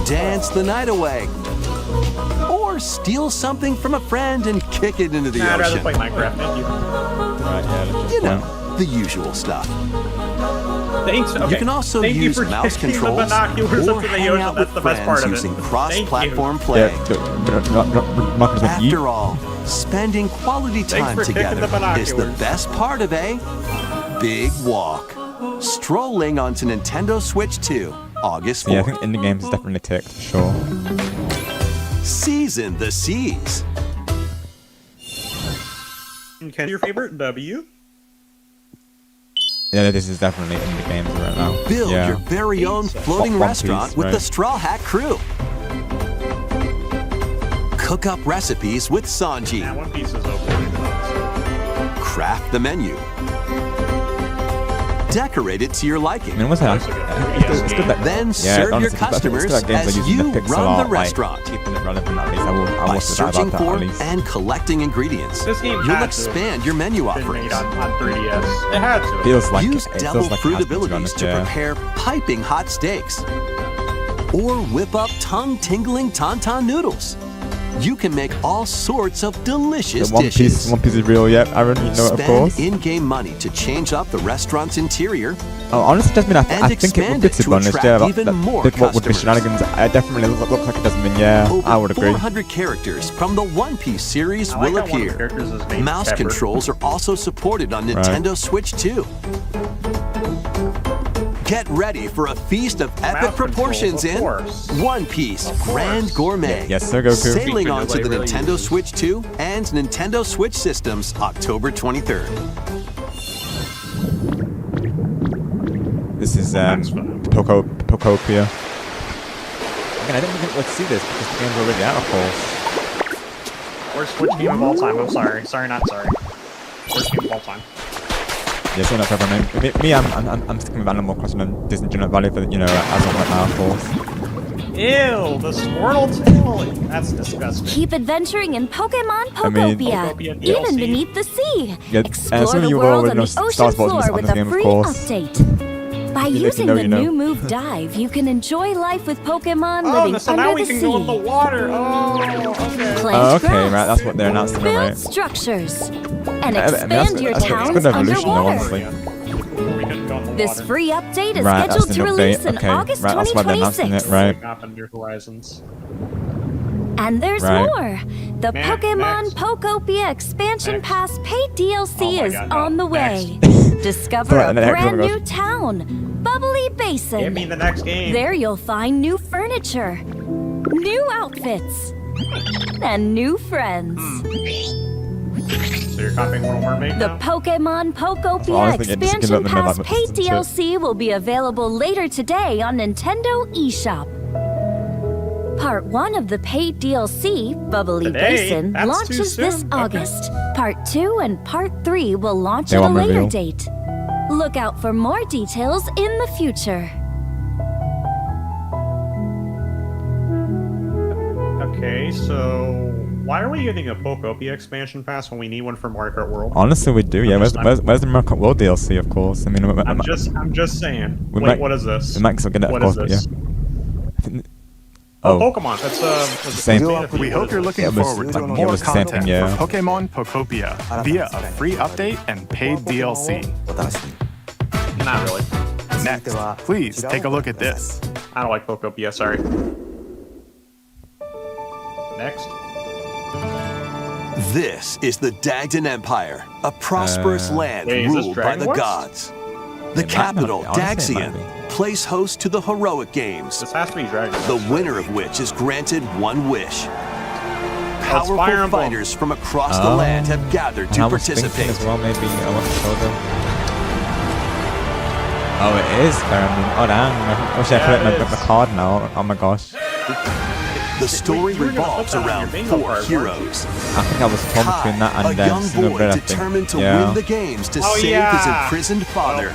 dance the night away, or steal something from a friend and kick it into the Nah, I'd rather ocean. play Minecraft. Thank you. Right, yeah, that's You just know, the usual stuff. Thanks. Okay. You can also Thank you use for mouse taking the controls binoculars or up to the hang ocean. out That's with the best part friends of it. using Thank cross-platform you. play. Yeah, Marcus went, "Yeet." After all, spending quality time for kicking together the is the binoculars. best part of a big walk. Strolling onto Nintendo Switch 2, August 4th. Yeah, I think indie games is definitely ticked, for sure. Season the Seas. Ken, your favorite W? Yeah, this is definitely indie games right now. Build yeah. your very own floating One restaurant Piece, with the right. Straw Hat Crew. Cook up recipes with Sanji. Nah, One Piece is overrated. Craft the menu. Decorate it to your liking. I mean, what's that? It's good that. Then Yeah, serve your honestly, customers it's good that games as are using you the pixel run the art, like, restaurant. keeping it relevant at least. I will By say that searching about that for at least. and collecting ingredients, This game you'll had to expand your menu Been offerings. made on 3DS. It had to. Feels like Use it devil feels like fruit it has been, to be abilities honest, to yeah. prepare piping hot steaks. Or whip up tongue-tingling tauntaun noodles. You can make all sorts of delicious One dishes. Piece is real, yeah. Aaron, you know it, of course. Spend in-game money to change up the restaurant's interior. Oh, honestly, Jasmine, And I think it expand would be, it to be to honest, attract yeah. But even more what would be customers. shenanigans? It definitely looks like it doesn't mean, yeah. Over I would agree. 400 characters from the One Piece series I like will how one of the appear. characters is named Mouse Pepper. controls are also supported on Nintendo Switch 2. Get ready for a feast of epic Mouse proportions controls, of in course. One Piece Grand Gourmet. Yes, sir, Goku. Sailing Feature onto the nobody really Nintendo uses. Switch 2 and Nintendo Switch systems October 23rd. This is Pokopia. Again, I didn't think we'd see this because the game's already out, of course. Worst Switch game of all time. I'm sorry. Sorry, not sorry. Worst game of all time. Yes, no problem. Me, I'm sticking with Animal Crossing and Disney Junior Valley for, you know, as of right now, of course. Ew, the Swirl tail. That's disgusting. Keep adventuring in Pokemon Pokopia, even beneath the sea. Yeah, Explore some of the you will world already on know the ocean floor with a game, of free course. update. By using the new move Dive, you can enjoy life with Pokemon living so under now the we can go in the sea. water. Oh, okay. Plant Okay, grass, right, that's what they're announcing, build right? structures, and That's expand your good towns evolution, though, underwater. honestly. We couldn't go in the This water. free update is Right, that's scheduled an to release update. in Okay, August right, that's why they're announcing 2026. it, right? Up on New Horizons. And there's Right. more. The Pokemon next. Pokopia Expansion Next. Pass paid DLC Oh my is God, no. on the way. Discover Right, a and then brand goes- new town, Bubbly Basin. Give me the next game. There you'll find new furniture, new outfits, and new friends. So you're copying Little Mermaid The now? Pokemon Pokopia Honestly, yeah, just give Expansion up the Pass name, paid that's it. DLC will be available later today on Nintendo eShop. Part 1 of the paid DLC, Bubbly Today? Basin, That's too launches this soon? Okay. August. Part 2 and Part 3 will launch They at a won't later reveal. date. Look out for more details in the future. Okay, so why are we getting a Pokopia expansion pass when we need one for Mario Kart World? Honestly, we do. Yeah, where's the Mario Kart World DLC? Of course. I mean, I'm just saying. we Wait, might- what is this? we might still get it, of What course, is but this? yeah. Oh, Oh. Pokemon. That's Same. We hope you're looking Yeah, it was- forward to like, it more was the same content thing, yeah. for Pokemon Pokopia via a free update and paid DLC. Not really. Next, please take a look at this. I don't like Pokopia. Sorry. Next. This is the Dagdan Empire, a prosperous land Wait, is this ruled by Dragon the Wars? gods. The It might not capital, be. Honestly, it might Daxian, plays host to the heroic games, This has to be Dragon. the winner of which is granted one wish. Fire Powerful Emblem. fighters from across the Oh. land have gathered And to I was thinking participate. as well, maybe I want to show them. Oh, it is Fire Emblem. Oh, damn. I wish I Yeah, put it in it my is. card now. Oh my gosh. The story you were gonna revolves put that on around your bingo 4 card, weren't you? heroes. I think I was torn between that Kai, and a young Xenoblade, boy I think. determined to Yeah. win the games to Oh, save his yeah. imprisoned father.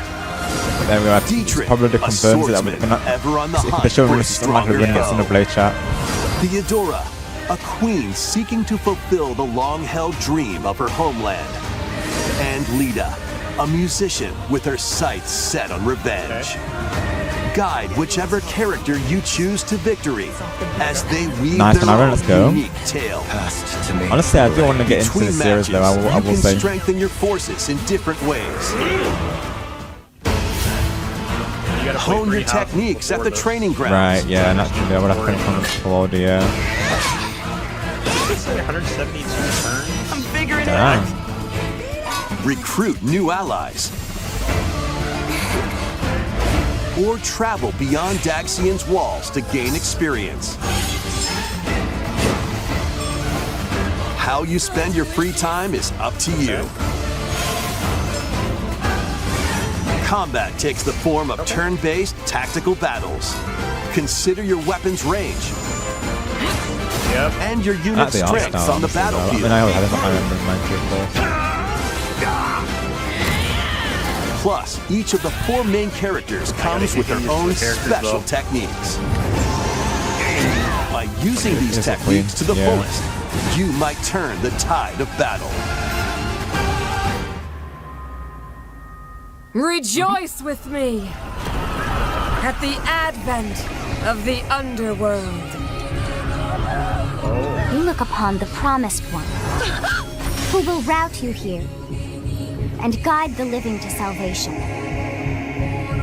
There we go. Dietrich, Probably a confirms it that we're swordsman, gonna. ever on the If hunt they show for me a it's not stronger winning it foe. in a Blade chat. Theodora, a queen seeking to fulfill the long-held dream of her homeland. And Lita, a musician with her sights set on revenge. Guide whichever character you choose to victory as they weave Nice their one, Aaron, own let's go. unique tale. Honestly, I do want to get into Between the series though. matches, I you will can say. strengthen your forces in different ways. You gotta play Hone your 3 houses techniques at before the this. training grounds. Right, yeah, naturally, I would have finished on the Claude, yeah. It's like 172 turns. I'm figuring Damn. Recruit new allies. Or travel beyond Daxian's walls to gain experience. How you spend your free time is up to you. Combat takes the form of turn-based tactical battles. Consider your weapon's range Yep. and your That's unit's the art strengths style, on the honestly, though. I battlefield. mean, I always had it, but I remember in mind too, of course. Plus, each of the 4 main characters comes with their own special techniques. By using these It's a techniques to the queen, yeah. fullest, you might turn the tide of battle. Rejoice with me at the advent of the underworld. You look upon the promised one, who will route you here and guide the living to salvation.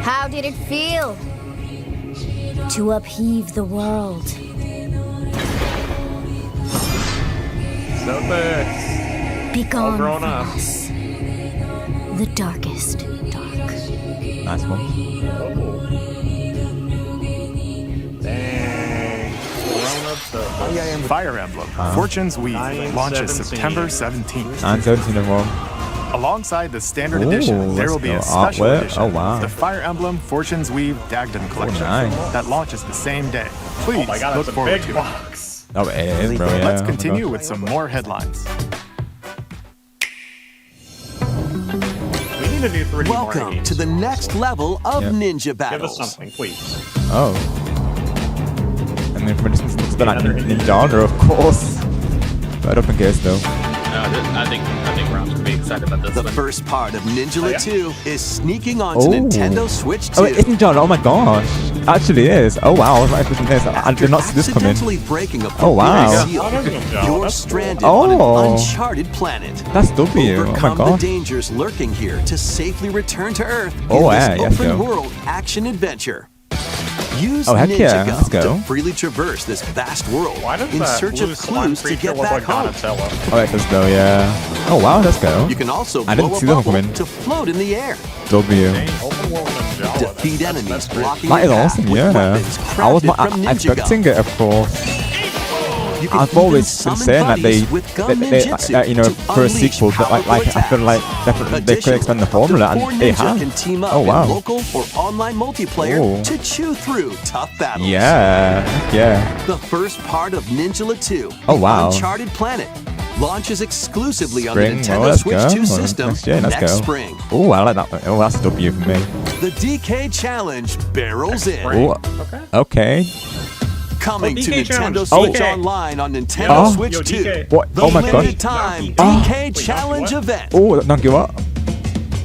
How did it feel to upheave the world? So this. Begone grown from up. us, the darkest dark. Nice one. Dang. Grown-ups up. Fire Emblem Fortune's Weave launches 9/17. September 17th. 9/17 of one. Alongside the standard Ooh, edition, there will be a let's go. special Artwork. edition, Oh, wow. the Fire Emblem Fortune's Weave Dagden collection nice. that launches the same day. Please Oh my god, look that's a forward big to it. box. Oh, it is, bro. Yeah. Let's Oh my continue gosh. with some more headlines. We need to do 3D Welcome games. to the next level of Yep. ninja Give us battles. something, please. Oh. And then for instance, it's the like Another Ninja, of course. But I don't think it is though. I think Rob's gonna be excited about this The one. first part of Ninja yeah? 2 is sneaking onto Oh. Nintendo Switch 2. Oh, it isn't John. Oh my gosh. It actually is. Oh wow. I was not expecting this. I did not see this coming. Accidentally breaking a Oh, wow. seal, Oh, there's no you're that's stranded cool. on Oh. an uncharted planet. That's W. Oh my Overcome the gosh. dangers lurking here to safely return to Earth Oh, in yeah, this let's go. open-world action adventure. Use Oh, heck Ninja yeah, Gum let's go. to freely traverse this vast world Why does in that search blue of slime clues to creature get look back like home. Donatello? Oh, it does though. Yeah. Oh wow. Let's go. You can also I didn't blow a see that bubble coming. to float in the air. W. Dang, open world Ninja. Defeat enemies That's great. blocking That is your path awesome. with Yeah. weapons I was crafted not from Ninja expecting Gum. it, of course. You can I've even always been summon saying that buddies they, with gum you ninjutsu know, to for a unleash sequel, that powerful like I feel like attacks. definitely they could expand the Additionally, formula, up to 4 and they ninja have. can team up Oh wow. in local or online multiplayer Oh. to chew through tough battles. Yeah. Yeah. The first part of Ninja 2, Oh, the wow. Uncharted Planet, launches exclusively on the Spring. Nintendo Oh, let's Switch go. 2 system Next year, let's next go. spring. Oh, I like that. Oh, that's a W for me. The DK Challenge barrels in. Oh, Okay. okay. Coming Oh, to DK Nintendo Challenge. Switch Oh. Online on Nintendo Oh. Switch Yo, 2. DK. What? The Oh my gosh. limited time Donkey. DK Wait, Challenge Donkey event. Oh, donkey what?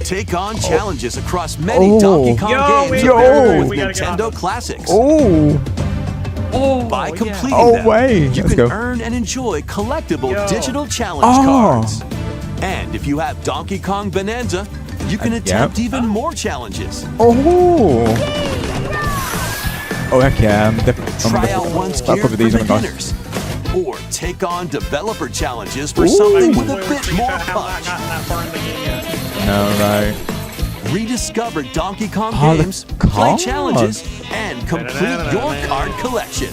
Take on challenges across many Oh. Donkey Kong Yo, games wait, available wait, with we gotta get on Nintendo this. Classics. Oh. By completing Oh, them, way. you Let's can go. earn and enjoy collectible Yo. digital challenge Oh. cards. And if you have Donkey Kong Bonanza, you can attempt even more challenges. Oh. Oh heck yeah. Try out one's I'll gear cover for these. Oh my gosh. beginners. Or take on developer challenges for something with a bit more I have not punch. gotten that far in the game yet. No, right. Rediscover Donkey Kong Oh, the games, play cards. challenges, and complete your card collection.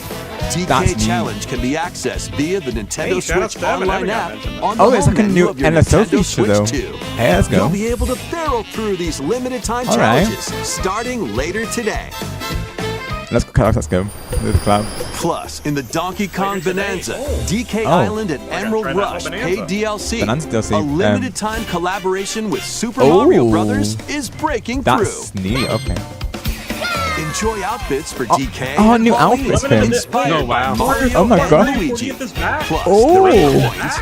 DK That's neat. Challenge can be accessed via the Nintendo Hey, shout out Switch to them, I online never app got mentioned. on the Oh, it's home like a menu new of your NSO Nintendo feature Switch though. 2. Hey, let's You'll go. be able to barrel through these limited time All right. challenges starting later today. Let's go. With the cloud. Plus, in the Donkey Kong Later today. Bonanza, Oh. DK Oh. Island and gotta Emerald try that Rush Bonanza. paid DLC, Bonanza DLC, a limited time collaboration with Super Oh. Mario Brothers is breaking That's through. neat. Okay. Enjoy outfits for DK. oh, and new Pauline, outfits, Limited man. display. Inspired by Mario Oh my and God. Luigi. Get this back. Plus, Oh. the red coins,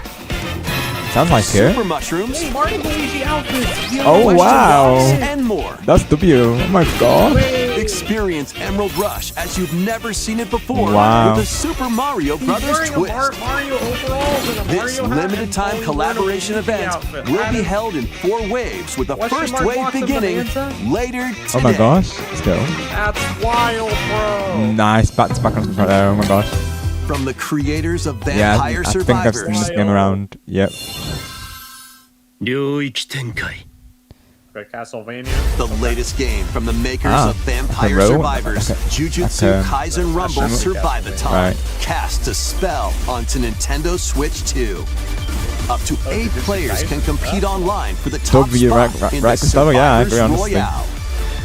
Sounds like super it. mushrooms, Hey, Mario and Luigi outfits. Yo. Oh question wow. marks, and more. That's W. Oh my god. Experience Emerald Rush as you've never seen it before Wow. with the Super Mario He's Brothers wearing a twist. Mario overalls and a This Mario hat limited and time Pauline collaboration Luigi event outfit. will That be is- held in 4 waves with the Question first mark wave box of beginning Bonanza? later today. Oh my gosh. Let's go. That's wild, bro. Nice. Back to back on right there. Oh my gosh. From the creators of Yeah, Vampire I think I've seen this Survivors, game around. Yep. Great Castlevania. the latest game from the makers Ah, of Vampire row? Survivors, Okay. Jujutsu Okay. Kaisen Rumble That's Survivathon, Right. casts a spell onto Nintendo Switch 2. Up to 8 Jujutsu players Kaisen? can compete online for the top W, spot right, in right, the Gustavo? Yeah, I Survivors agree, honestly. Royale.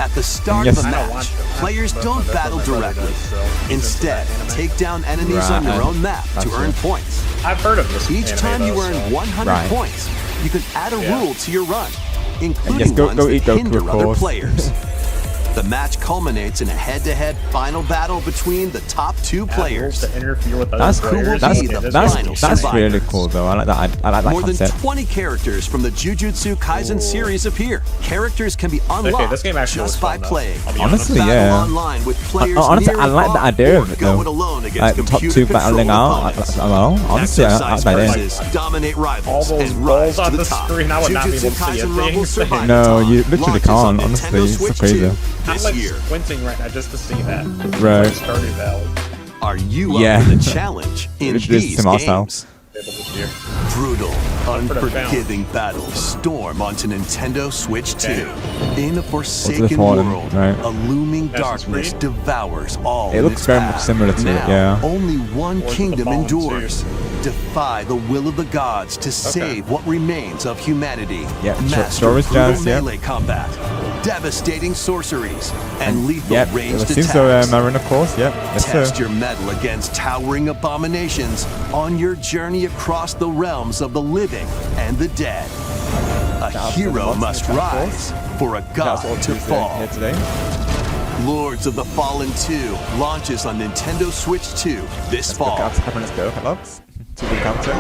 At the start Yes. of a I don't match, watch it, players but don't that's battle what my brother directly. does, so he's into Instead, that anime. take down enemies on your Right. own map to Gotcha. earn points. I've heard of this. Each anime, time you though, earn so- 100 Right. points, you can add a Yeah. rule to your run, including yes, go ones eat that Goku, hinder of other course. players. The match culminates in a head-to-head final battle between the top 2 Add rules players. to interfere with other That's Who players. will That's be the that's final that's really survivors? cool though. I like that. I like that More than concept. 20 characters from the Jujutsu Kaisen series appear. Characters can be unlocked this game actually just looks by fun, though. playing. I'll be Honestly, Battle yeah. online with players Honestly, near I and like the far, idea or of it go though. it alone against Like top two computer-controlled battling out. opponents. Well, honestly, I like Exercise that idea. purposes, dominate rivals, All those and rise rolls to on the the top. screen, I would not be able to see a Jujutsu Kaisen thing. Rumble Survivathon No, you literally launches on can't, Nintendo honestly. It's so Switch crazy. 2 I'm this like year. squinting right now just to see that. Right. Like Stardew Valley. Are you Yeah. up for the challenge in It is these some hostile. games? Able to hear. Brutal, the unforgiving battles storm onto Nintendo Switch 2. In a forsaken Fallen, world, right. a looming Assassin's darkness Creed? devours all It in looks its very much path. similar to it, Now, yeah. only one Or the kingdom Fallen endures. defy the will of the gods to save what remains of humanity. Yeah, Master Stories brutal Jazz, yeah. melee combat, devastating sorceries, and lethal Yep, ranged it seems attacks. so, Marin, of course, yep. Yes, Test sir. your mettle against towering abominations on your journey across the realms of the living and the dead. A hero must rise for a That's god all to Tuesday fall. here today. Lords of the Fallen 2 launches on Nintendo Switch 2 this Let's go, fall. let's go, logs. To the counter.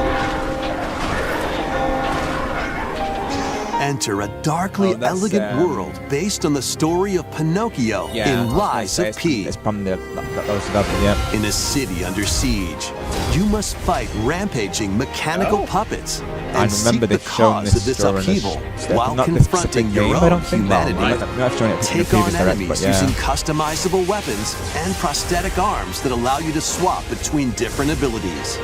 Enter a darkly Oh, that's, elegant world based on the story of Pinocchio Yeah, I in was Lies gonna of say, P. It's from the LordShadow, yeah. In a city under siege, you must fight rampaging mechanical puppets I and seek remember the they've shown cause this of this story in upheaval this- while not this confronting specific your game, I own don't think. humanity. No, I've shown it in the Take previous on direct, enemies but yeah. using customizable weapons and prosthetic arms that allow you to swap between different abilities.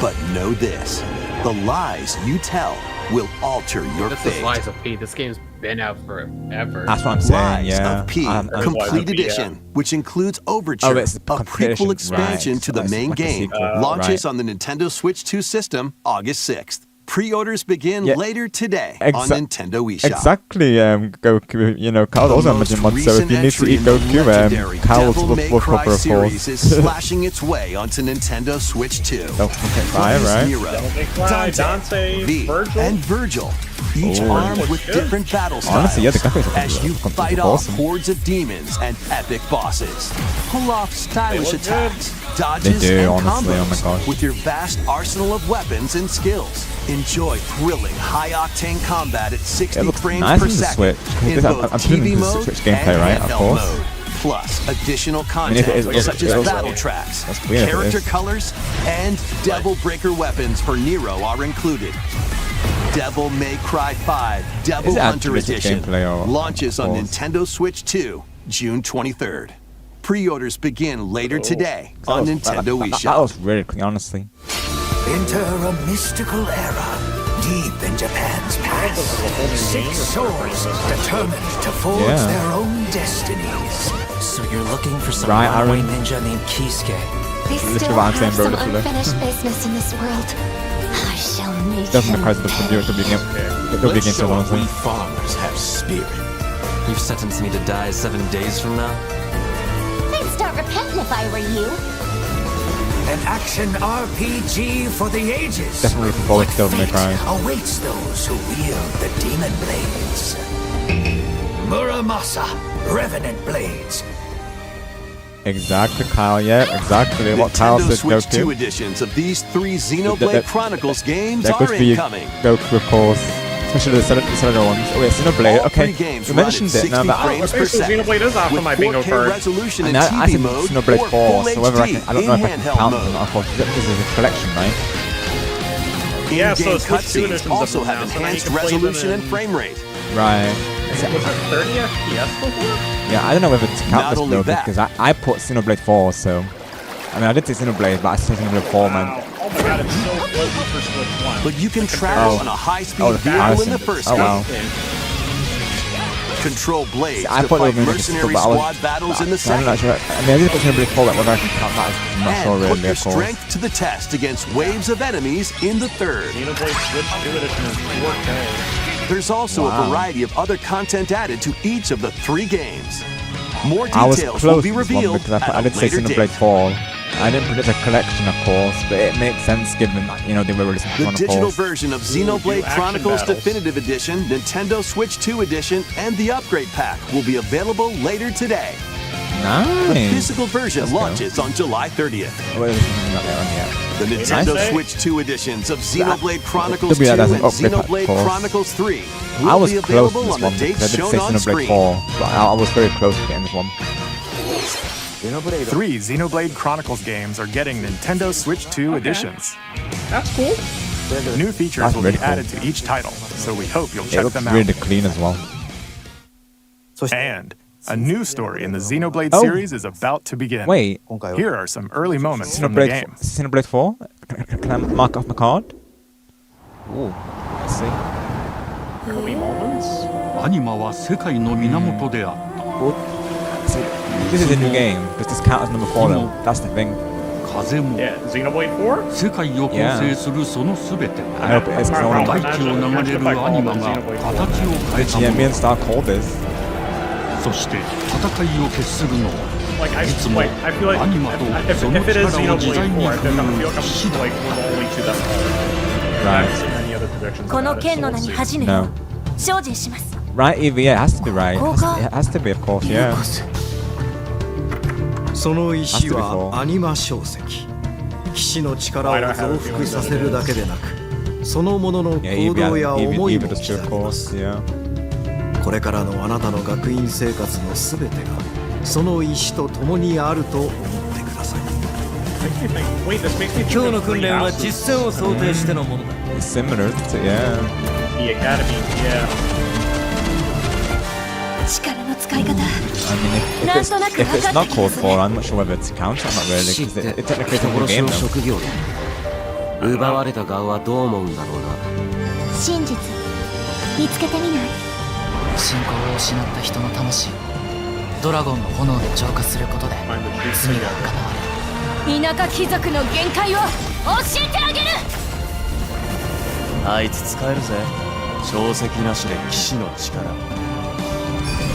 But know this, the lies you tell will alter your This fate. is Lies of P. This game's been out forever. That's what I'm saying, Lies yeah. of P, Complete Edition, which includes Overture, Oh, it's a the complete edition, prequel expansion right. to the So it's main like a game, sequel, launches right. on the Nintendo Switch 2 system August 6th. Pre-orders begin Yeah. later today on Exa- Nintendo eShop. Exactly, Goku, you know, Carl The also most mentioned one, so recent if you need to entry eat in the Goku, legendary Carl Devil will May cover, Cry of series course. is slashing its way onto Nintendo Switch 2. Don't forget Fire, Plays right? Nero, Devil May Cry, Dante, V, Virgil. and Virgil, each Ooh. armed with different battle styles. Honestly, yeah, the graphics are as you completely fight off awesome. hordes of demons and epic bosses. Pull off stylish look good. attacks, dodges, They do, and honestly, combos oh my gosh. with your vast arsenal of weapons and skills. Enjoy thrilling, high-octane combat at 60 It looks frames nice per in the second Switch. in This- I'm both assuming TV this is mode Switch gameplay, and right? Of handheld course. mode. Plus additional mean, if content it is- such it as is- battle tracks, That's weird if it character is. colors, and Devil Breaker weapons for Nero are included. Devil May Cry 5 Devil Is it Hunter actually Edition gameplay or- launches on of course. Nintendo Switch 2 June 23rd. Pre-orders begin later today on That was- Nintendo that eShop. was really clean, honestly. Enter a mystical era deep in Japan's past. 6 souls determined to forge Yeah. their own destinies. So you're looking for some Right, runaway Aaron? ninja named Kisuke. I Literally still what I'm have saying, bro, some literally. unfinished business in this world. I shall make Doesn't him require the pay. W against it, honestly. farmers have spirit. You've sentenced me to die 7 days from now? I'd start repenting if I were you. An action RPG for the ages. Definitely looking forward to Devil May Fate Cry. awaits those who wield the demon blades. Muramasa, Revenant Blades. Exactly, Kyle, yeah, exactly. What Kyle Nintendo said, Switch 2 Goku. editions of these 3 That- Xenoblade Chronicles games They're good are for you, incoming. Goku, of course. Especially the Cellular ones. Oh, yeah, Xenoblade, All okay. 3 games You run mentioned at it, no, 60 but frames per Basically, second. Xenoblade is off with of my bingo 4K card. resolution I in know, I TV said mode Xenoblade or 4, Full so whether I HD can, I don't know in if I can handheld count them, mode. of course, this is a collection, right? Yeah, so In-game Switch 2 cutscenes editions also of them have now, so now you enhanced can play them resolution and in- frame rate. Right. Was it 30 FPS before? Yeah, I don't know whether to count Not this only though, that- because I put Xenoblade 4, so... I mean, I did say Xenoblade, but I said Xenoblade 4, man. Wow. Oh my god, it's so floaty for Switch 1. But you can travel Oh. on a high-speed Oh, the vehicle in the comparison. first Oh, wow. game. Control blades See, I to thought they were fight going to mercenary but I was- squad battles in the I'm not second. sure. I mean, I did put Xenoblade 4, but whether I can count that, I'm not sure And really, put your of course. strength to the test against waves of enemies in the third. Xenoblade Switch 2 edition is 4K. There's also a Wow. variety of other content added to each of the 3 games. More I was details close will be to this one revealed because at I a did say later Xenoblade date. 4. I didn't predict a collection, of course, but it makes sense given, you know, they were releasing The one, of digital course. version of do Xenoblade action Chronicles battles. Definitive Edition, Nintendo Switch 2 Edition, and the Upgrade Pack will be available later today. The Nice. physical version Let's go. launches on July 30th. Oh, wait, there's not there on yet. The Nintendo Nice. Switch 2 editions of Xenoblade Chronicles Could be 2 that as an and upgrade pack, of Xenoblade course. Chronicles 3 I will was be close to available this on the one because dates I did shown say on Xenoblade screen. 4, but I was very close to getting this one. 3 Xenoblade Chronicles games are getting Nintendo Switch 2 editions. That's cool. New features That's will really be cool. added to each title, so we hope you'll It check looks them out. really clean as well. And a new story in the Xenoblade Oh. series is about to begin. Wait, Here are some early moments from the Xenoblade, game. Xenoblade 4? Can I mark off my card? Ooh, let's see. Early moments. アニマは世界の源であった。 See, this is a new game. Does this count as number 4 though? That's the thing. 風も Yeah, Xenoblade 4? 世界を構成するその全て I hope it's 大 not. 地を流れるアニマが形を変えた Yeah, も me の and Star called this. そして戦いを決するのは Like, I いつも like, I feel like アニマと if その it is 力を自在 Xenoblade に 4, I 振 feel る like う I'm 騎士だ like one of the only two that Right. haven't seen any other predictions この about it, 剣 so の we'll 名に see. 恥じぬ No. 精進します Right, Evie, yeah, it has to be right. It has to be, of course, yeah. その Has 石 to be は four. アニマ小石騎士の力を増幅させるだけでなくそのものの Yeah, 行動や Evie, 思い Evie も does 刻 too, of みます course, yeah. これからのあなたの学院生活のすべてがその石と共にあると思ってください Wait, this makes me think 今日 of の訓練は Three 実 Houses. 践を想定してのものだ It's similar to, yeah. The Academy, yeah. 力の使い方 I mean, if it's not called for, I'm not sure whether to count it or not really, because it technically is a new game 人殺しの though. 職業だ奪われた側はどう思うんだろうな真実見つけてみない信仰を失った人の魂をドラゴンの炎で浄化することで罪が田舎貴族の限界を教えてあげるあいつ使えるぜ小石なしで騎士の力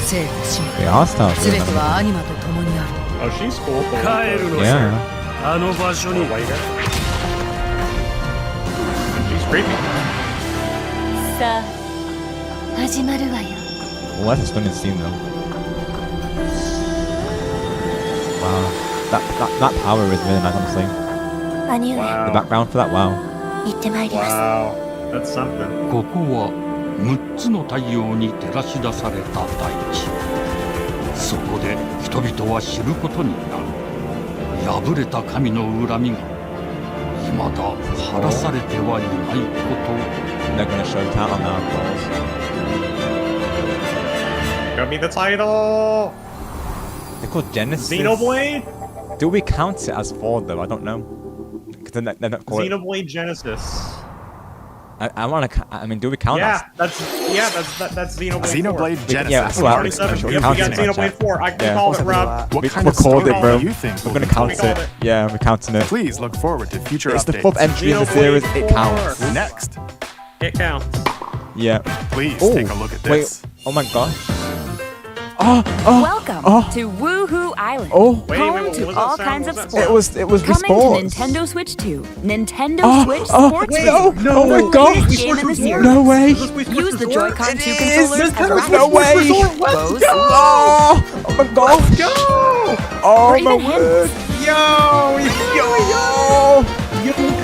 生と死 They are stars, 全てはアニマと共にある Oh, she's cool. 帰るの yeah. さあの場所に She's creepy. さあ始まるわよ Well, that's a stunning scene though. Wow. That power is really nice, honestly. 兄上 The background for that, wow. 行ってまいります Wow, that's something. ここは6つの太陽に照らし出された大地そこで人々は知ることになる破れた神の恨みが未だ晴らされてはいないこと They're gonna show that on now, of course. Show me the title! They're called Genesis. Xenoblade? Do we count it as 4 though? I don't know. Because they're not called. Xenoblade Genesis. I want to. I mean, do we count Yeah, that? that's Xenoblade 4. Xenoblade Genesis. Yeah, well, Already said it. we We count got it. Xenoblade 4. I can call it, Rob. What We kind of called story it, bro. do you think We're will gonna be count told? it. Yeah, we're counting it. Please look forward to future It's the updates. 4th entry in the series. It counts. Next, It counts. Yeah. please Oh, take a look at wait. this. Oh my gosh. Welcome oh. to Woohoo Island. Oh. Home what to was that all sound? kinds What of was that sports. It was Coming Respawn. to Nintendo Switch 2. Nintendo Oh, Switch oh, Sports wait, Resort. oh my The gosh. latest game in the series. No way. Use the Joy-Con 2 It controllers is. as There's rapid no way. bows, Oh, oh my gosh. Let's go! Oh or my even word. hints. Yo.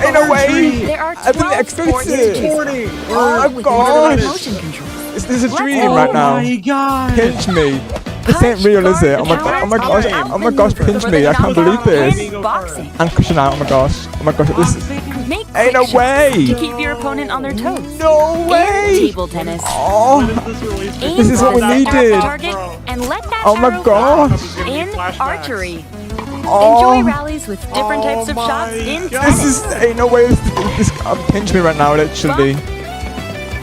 Ain't no way. There are I didn't 12 expect sports it. to choose from. Oh my With gosh. motion controls. This is a Let's dream go. right now. God! Pinch me. This ain't real, is it? Oh my god. Oh my gosh. Oh my gosh. Pinch me. I can't believe this. Boxing. I'm crushing out. Oh my gosh. Oh my gosh. This is. Make Ain't no quick shots way. to keep your opponent on their toes. No way. Table tennis. Oh. Aim This is what we balls at needed. the target and let that Oh my arrow fly. gosh. In archery. Oh. Enjoy rallies with different types of shots in This tennis. is. Ain't no way. This. Pinch me right now. Literally.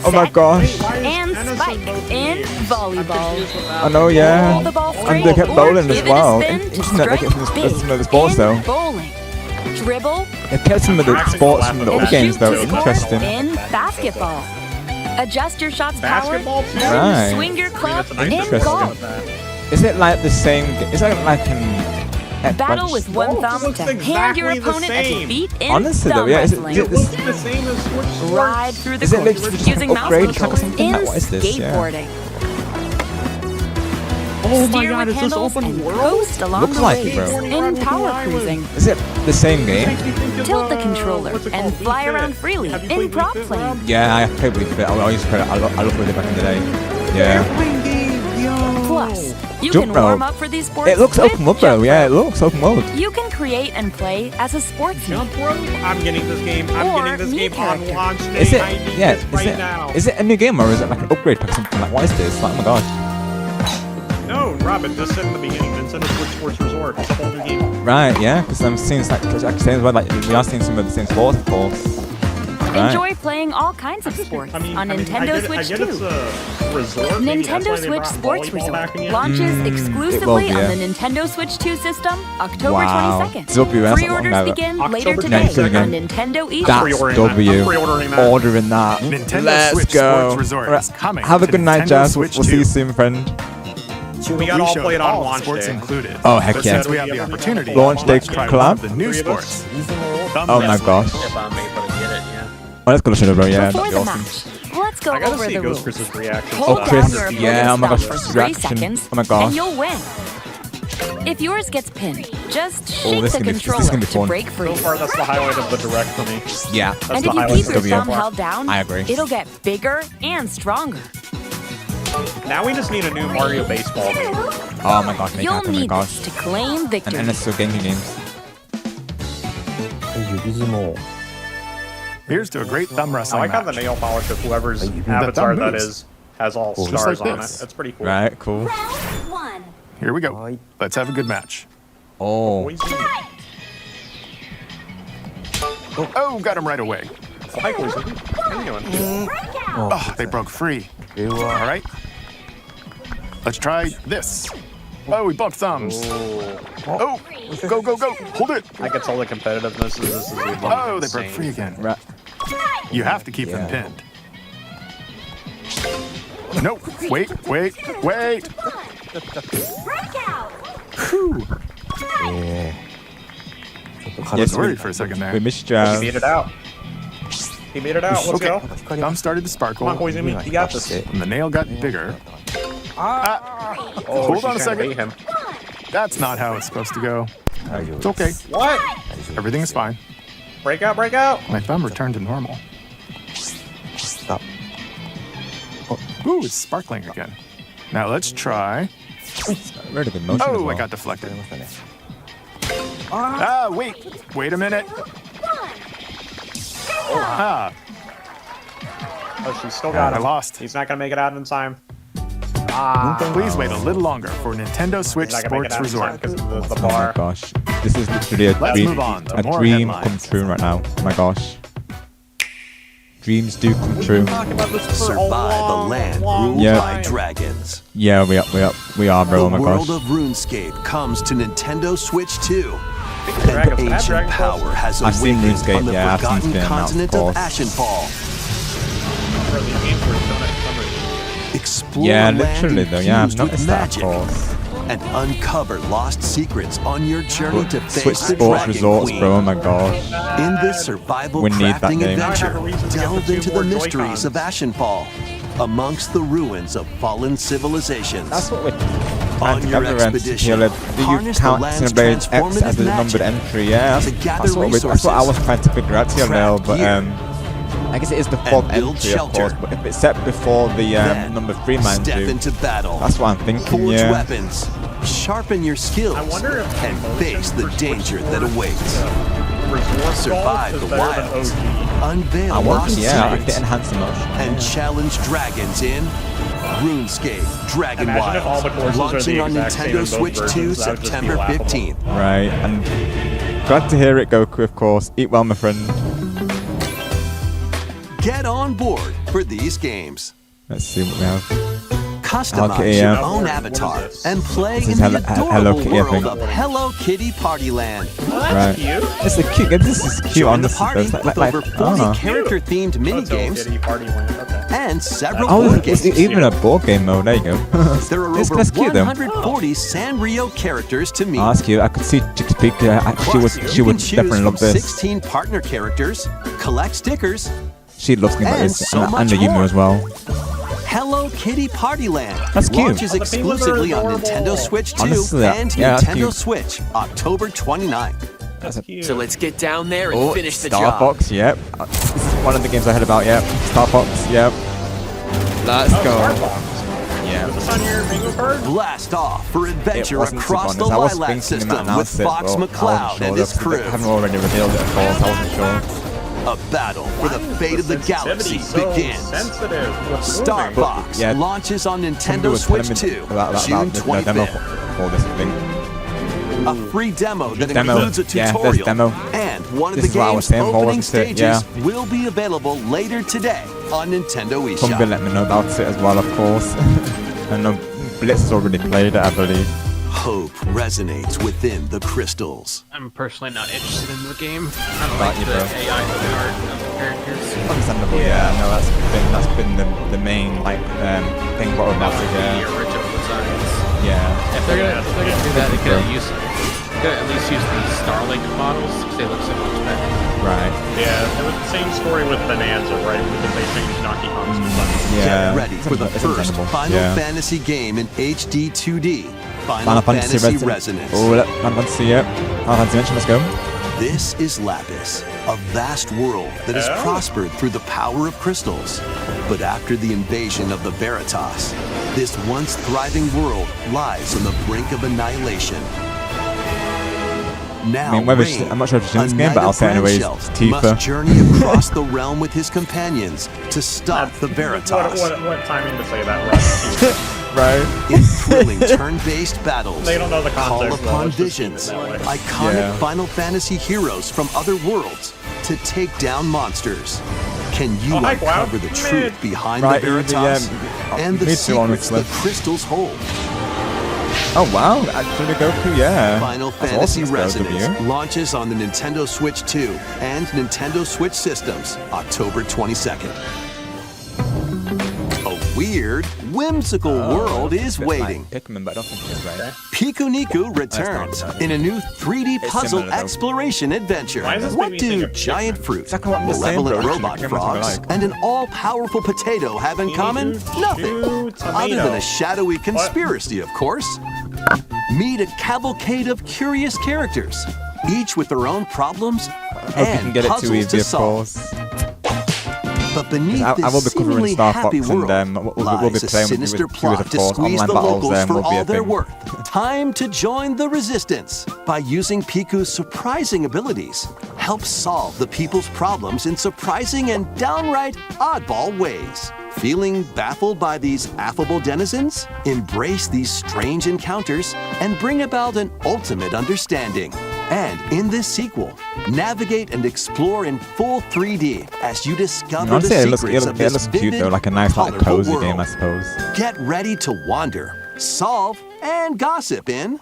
Oh my gosh. And spike in volleyball. I know, yeah. Roll the ball straight And they kept or bowling as give it a well. spin to Interesting that they kept strike some of the big sports in though. bowling. Dribble They kept some of the sports from the other and games shoot though. to score Interesting. in basketball. Adjust your shot's power Basketball too? Right. and swing your club in Interesting. golf. Is it like the same? Is it like Battle with one thumb looks to hand your exactly the opponent a same. defeat in Honestly thumb though, yeah. Is it, wrestling. is it this, The same as Switch Sports. Ride through the is it course literally just like using an mouse upgrade track or controls something? in Like, what is this? Yeah. skateboarding. Oh my Steer god, with is this handles open and world? coast along Looks the like it, waves bro. in power cruising. Is it the same game? Tilt the controller and fly around freely in prop plane. Yeah, I played with it. I used to play it. I love it back in the day. Yeah. Plus, you Jump can warm rope. up for these sports. It looks with open world jump though. Yeah, it rope. looks open world. You can create and play as a sportsman. Jump rope? I'm getting this game. I'm Or getting this me game on character. launch day. Is it? I need Yeah. this Is right it? now. Is it a new game or is it like an upgrade or something? Like what is this? Like oh my gosh. No, Robin, just said in the beginning, Nintendo Switch Sports Resort. It's a whole new game. Right. Yeah. Because I'm seeing like saying well, like we are seeing some of the same sports of course. Right. Enjoy playing all kinds of sports on Nintendo Switch 2. It's a resort. Maybe that's Nintendo why they Switch brought Sports volleyball Resort back again. launches exclusively yeah. on the Nintendo Switch 2 system October Wow. 22nd. W, that's not long Pre-orders now. begin later October today 22nd. on Nintendo eShop. That's pre-ordering W. that. I'm pre-ordering that. Ordering that. Nintendo Let's Switch go. Sports Resort Right. is coming Have a to good night, Nintendo Jazz. We'll Switch see you 2. soon, friend. We got all showed played on all the launch sports day. included. Oh, heck But yeah. since we have the opportunity, Launch day let's try collab? one of the new sports. Thumb Oh my wrestling. gosh. If I'm able to get it, yeah. Oh, let's go to Shadow, bro. Yeah, Before that'd be the awesome. match, let's go I gotta over see the Ghost rules. Chris's reaction. Hold Oh, down Chris. your Yeah, oh my opponent's gosh, thumb for 3 reaction. seconds, Oh my gosh. and you'll win. If yours gets pinned, just Oh, shake this the is gonna be controller to fun. break free. So far, that's the highlight of the direct for me. Yeah. That's And the if you highlight keep of your the thumb far. held down, I agree. it'll get bigger and stronger. Now we just need a new Mario baseball game. Oh my gosh, make it You'll happen, oh my need gosh. this to claim victory. And NSO Gaming Games. Here's to a great thumb I wrestling like how the match. nail polish of whoever's that avatar thumb that moves. is has all Just stars like on it. this. That's pretty cool. Right, cool. Here we go. Let's have a good match. Oh. Oh, got him right away. Hi, Poison. How you doing? Oh, they broke free. All right. Let's try this. Oh, we bumped thumbs. Oh, go, go, go. Hold it. I can tell the competitiveness of this is Oh, they broke free again. Right. You have to keep them pinned. No, wait. Whew. Yeah. I was worried for a second there. We missed Jazz. He made it out. He made it out. Let's go. Thumb started to sparkle. Come on, Poison. You got this. And the nail got bigger. Oh, Hold on a she's trying to bait second. him. That's not how it's supposed to go. It's okay. What? Everything is fine. Break out, break out. My thumb returned to normal. Stop. Ooh, it's sparkling again. Now let's try. Really good motion as Oh, well. I got deflected. Wait a minute. Ah, Oh, she's still got I him. lost. He's not gonna make it out in time. Please wait a little longer for Nintendo Switch He's not gonna make it Sports out in time Resort. because of the Oh my bar. gosh. This is literally a Let's dream, move on to a more dream headlines. come true right now. Oh my gosh. Dreams do come true. Survive a land ruled Yeah. by dragons. Yeah, we are, bro. Oh my The world gosh. of RuneScape comes to Nintendo Switch 2. Dragons, An bad ancient dragon power balls. has I've seen awakened RuneScape, on the yeah, I've seen forgotten it announced, continent of of course. Ashenfall. Bro, these games were done at summer. Explore Yeah, land literally though. Yeah, I've infused with noticed that, of magic course. and uncover lost secrets on your journey to Switch face the Sports Dragon Resorts, Queen. bro. Oh my gosh. In this survival We need that crafting game. adventure, delve into the more mysteries of Ashenfall, amongst the ruins of fallen civilizations. That's what we're On trying to your gather around expedition, here. Do you harness the count land's Xenoblade X transformative as the numbered magic entry? Yeah, to gather that's what I was trying to figure out here, Lil. craft But gear, I guess it is the fourth build entry, of shelter. course. But if it's set before the Then number 3 mind step do, into battle. that's what I'm thinking. Forge Yeah. weapons, sharpen your skills, wonder if and the face the motion for danger Switch that awaits. Resort Survive golf is the better than wilds, OG. unveil I want lost to, yeah, I like the secrets, enhanced emotion. and challenge dragons in RuneScape Dragon Imagine if all the Wilds, courses are the launching on exact same in Nintendo both Switch 2 versions. That would just be September laughable. 15th. Right, and glad to hear it, Goku, of course. Eat well, my friend. Get on board for these games. Let's see what we have. Customize Okay, your yeah. own avatar and play This in is the Hello adorable Kitty, I world think. of Hello Kitty Partyland. Right. It's a cute. This is cute. Join the Honestly, party though. It's with over 40 oh. character-themed minigames Kitty Party Land. Okay. and several Oh, board it's games. even a board game mode. There you go. There are It's over that's cute, though. 140 Sanrio characters to meet. Oh, that's cute. I could see Chick-Speak. She You would can choose definitely from love this. 16 partner characters, collect stickers, She loves things like and this, so and much the humor more. as well. Hello Kitty Partyland That's cute. launches Oh, the penguins are exclusively on adorable. Nintendo Switch 2 Honestly, and yeah, that's Nintendo cute. Switch October 29th. That's cute. So let's get down there and Oh, finish the Star job. Fox. Yep. This is one of the games I heard about. Yep. Star Fox. Yep. Let's Oh, go. Star Fox. Yeah. Is this on your bingo card? Blast off for adventure wasn't, to be across the honest. I was Lilac thinking system about with announcing it, Fox but I wasn't McCloud sure. and his They crew. haven't already revealed it, of course. I wasn't sure. A battle for the fate of the galaxy begins. Sensitive. What's Star moving? Fox Yeah. launches on Somebody Nintendo was telling Switch me 2, about June the demo 25th. for this thing. a free demo that Demo. includes a Yeah, tutorial. there's demo. And one of This the is what I was game's saying before, opening wasn't it? stages Yeah. will be available later today on Nintendo Come eShop. let me know about it as well, of course. I know Blitz has already played it, I believe. Hope resonates within the crystals. I'm personally not interested in the game. I don't Right, like you the bro. AI art of the characters. Understandable, yeah. No, that's been the main thing brought about it. The Yeah. original designs. Yeah. If they're gonna do that, they could at least use the Starlink models because they look so much better. Right. Yeah, it was the same story with Bonanza, right? With they changed Donkey Kong's design. Yeah. Get ready for the It's first understandable. Final Yeah. Fantasy game in HD 2D. Final Fantasy Resonance. Oh, Final Fantasy, yeah. Final Fantasy Mansion, let's go. This is Lapis, a vast world that has prospered through the power of crystals. But after the invasion of the Veritas, this once thriving world lies on the brink of annihilation. Now, I mean, whether Rain, I'm not sure if it's in this a game, but knight I'll of say it anyways. Branchels, Tifa. must journey across the realm with his companions to stop the Veritas. What timing to say that, right? Right. In thrilling turn-based battles, They don't know the call context, though. upon Let's just keep it visions, that way. iconic Yeah. Final Fantasy heroes from other worlds to take down monsters. Can you Oh, hi, Cloud. uncover the truth behind Right, the Veritas and the me too, secrets honestly. the crystals hold? Oh wow, actually Goku, yeah. Final That's Fantasy awesome, Resonance Goku. launches on the Nintendo Switch 2 and Nintendo Switch systems October 22nd. A weird, whimsical world is waiting. Like Pikmin, but I don't think it's right. Piku Niku returns not- in a new 3D It's puzzle similar, though. exploration adventure. Why does this What make me think do of giant fruit, Exactly what I'm saying, malevolent bro. robot Pikmin frogs, like. and an all-powerful potato have in common? Nothing. Other than a shadowy conspiracy, of course. Meet a cavalcade of curious characters, each with their own problems Hope you can and get it too puzzles easy, to of solve. course. But beneath I this will be covering seemingly Star happy Fox world and we'll be lies a playing with sinister viewers, plot of to course. squeeze Online the battles locals for will be all a they're thing. worth. Time to join the resistance by using Piku's surprising abilities. Help solve the people's problems in surprising and downright oddball ways. Feeling baffled by these affable denizens? Embrace these strange encounters and bring about an ultimate understanding. And in this sequel, navigate and explore in full 3D as you discover the Honestly, it looks secrets of this cute though, vivid, like a nice, like colorful cozy world. game, I suppose. Get ready to wander, solve, and gossip in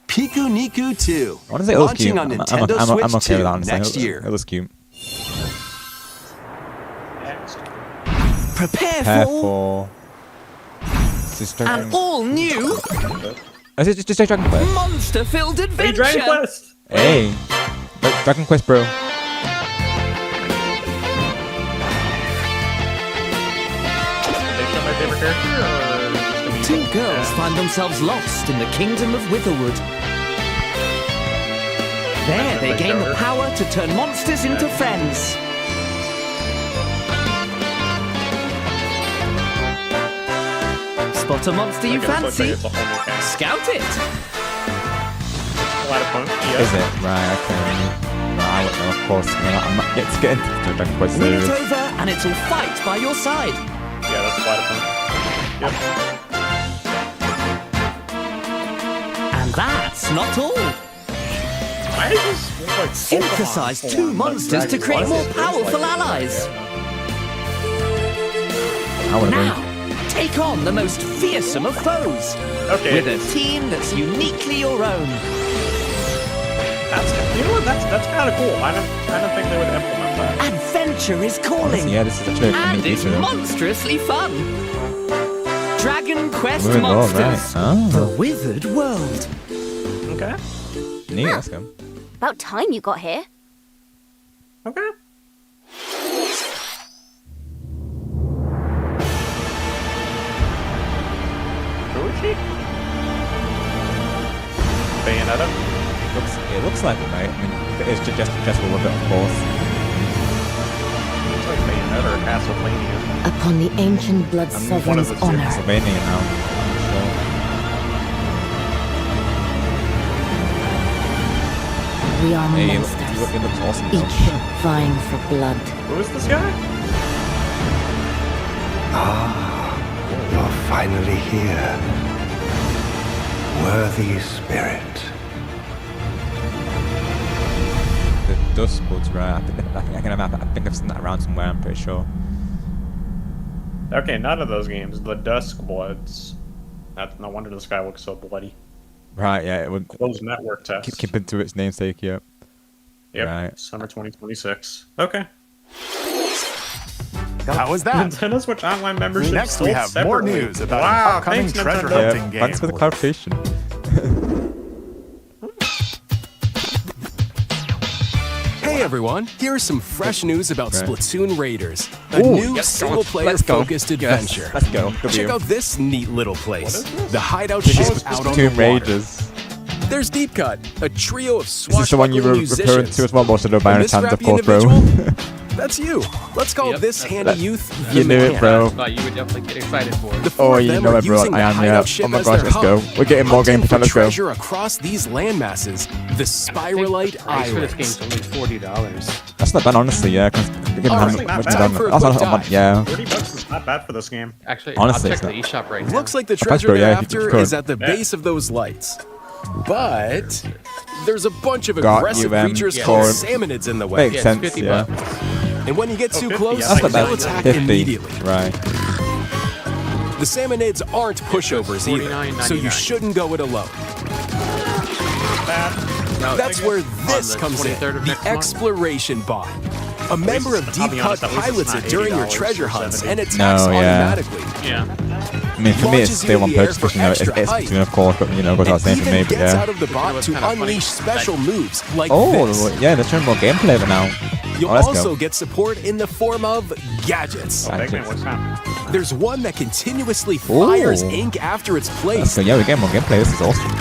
Piku Niku 2, Honestly, it looks launching cute. on I'm Nintendo Switch okay 2 with that, honestly. next year. It looks cute. Prepare Careful. Sister an all-new Is it just Dragon Quest? monster-filled Hey, adventure. Dragon Quest! Hey, Dragon Quest, bro. They show my favorite character, or just gonna be Two girls find themselves lost in the kingdom of Witherwood. There, they gain the power to turn monsters into friends. Spot a monster you Okay, this looks like fancy? it's a whole new cast. Scout it! A lot of fun. Is it? Right, okay. No, I wouldn't know, of course. I'm not yet to get into the Dragon Quest Win it series. over and it'll fight by your side. Yeah, that's a lot of fun. Yep. And that's not all. Why is this like Synthesize Pokemon two form, like monsters to Dragon create Quest? more It feels powerful like- allies. I wanna Now, take on the most fearsome of foes. Okay. With a team that's uniquely your own. You know what? That's kind of cool. I don't think they would implement that. Adventure is calling. Yeah, this is actually a And neat it's feature, though. monstrously fun. Dragon Quest Withered World, Monsters. right. Oh. The Withered World. Okay. Neat, let's go. About time you got here. Okay. Who is she? Bayonetta? It looks like it, right? I mean, it's just a little bit, of course. Looks like Bayonetta or Castlevania. Upon the ancient blood I'm one of sovereign's the two. honor. Pennsylvania now. I'm sure. We are Hey, it monsters, looks awesome. though. each vying for blood. Who is this guy? You're finally here. Worthy spirit. Duskbloods, right? I think I've seen that around somewhere. I'm pretty sure. Okay, none of those games. The Duskbloods. That's no wonder this guy looks so bloody. Right, yeah, it would closed network test. Keep it to its namesake, yep. Yep. Right. Summer 2026. Okay. How was that? Nintendo Switch Online membership. Next, we have more news about an upcoming treasure Yeah, hunting game. thanks for the clarification. Hey everyone, here's some fresh news about Right. Splatoon Raiders, a Ooh, new yes, single-player focused adventure. Let's go. Check out this neat little place, the hideout This ship is out on the Splatoon water. Raiders. There's Deep Cut, a trio of Is this the one you were swashbuckling referring musicians. to as well, LordShadow, by And any this chance, of scrappy course, bro? individual, that's you. Let's call this handy youth the You knew it, man. bro. Thought you would definitely get excited for it. The four Oh, of you them know are it, bro. using I the am, yeah. hideout ship Oh my as gosh, their let's go. hub, We're getting more hunting gameplay, for let's go. treasure across these land masses, the Spiralite Price for this game's Islands. only $40. That's not bad, honestly, yeah. Cause Honestly, not bad. Time for a quick dive. Yeah. $30 is not bad for this game. Actually, Honestly, I'll check it's the eShop right now. Looks like the That's treasure great, they're yeah, after good. is at the base of those lights. But there's a bunch of Got aggressive you, creatures yeah. called Corn. salmonids in the way. Makes sense, yeah. And when you get too 50, close, yeah, that's they'll not attack 50. immediately. Right. The salmonids aren't pushovers either, so you $49.99. shouldn't go it alone. No, That's where this the comes in, 23rd of the next month? Exploration Bot. A member of I'll Deep be Cut honest, at least it's pilots not it during your $80 treasure or hunts $70. and attacks No, yeah. automatically. Yeah. I mean, for me, it's Launches still you in one the air purchase, for because, you know, extra it's height. Splatoon, of course, but, you know, goes without It saying for even me, but gets yeah. out of the bot to kinda funny. unleash special moves like Oh, this. yeah, they're showing more gameplay of it now. You'll Oh, let's also go. get support in the form of gadgets. Eggman, what's that? There's one that continuously fires Ooh. ink after it's Let's placed. go. Yeah, we're getting more gameplay. This is awesome.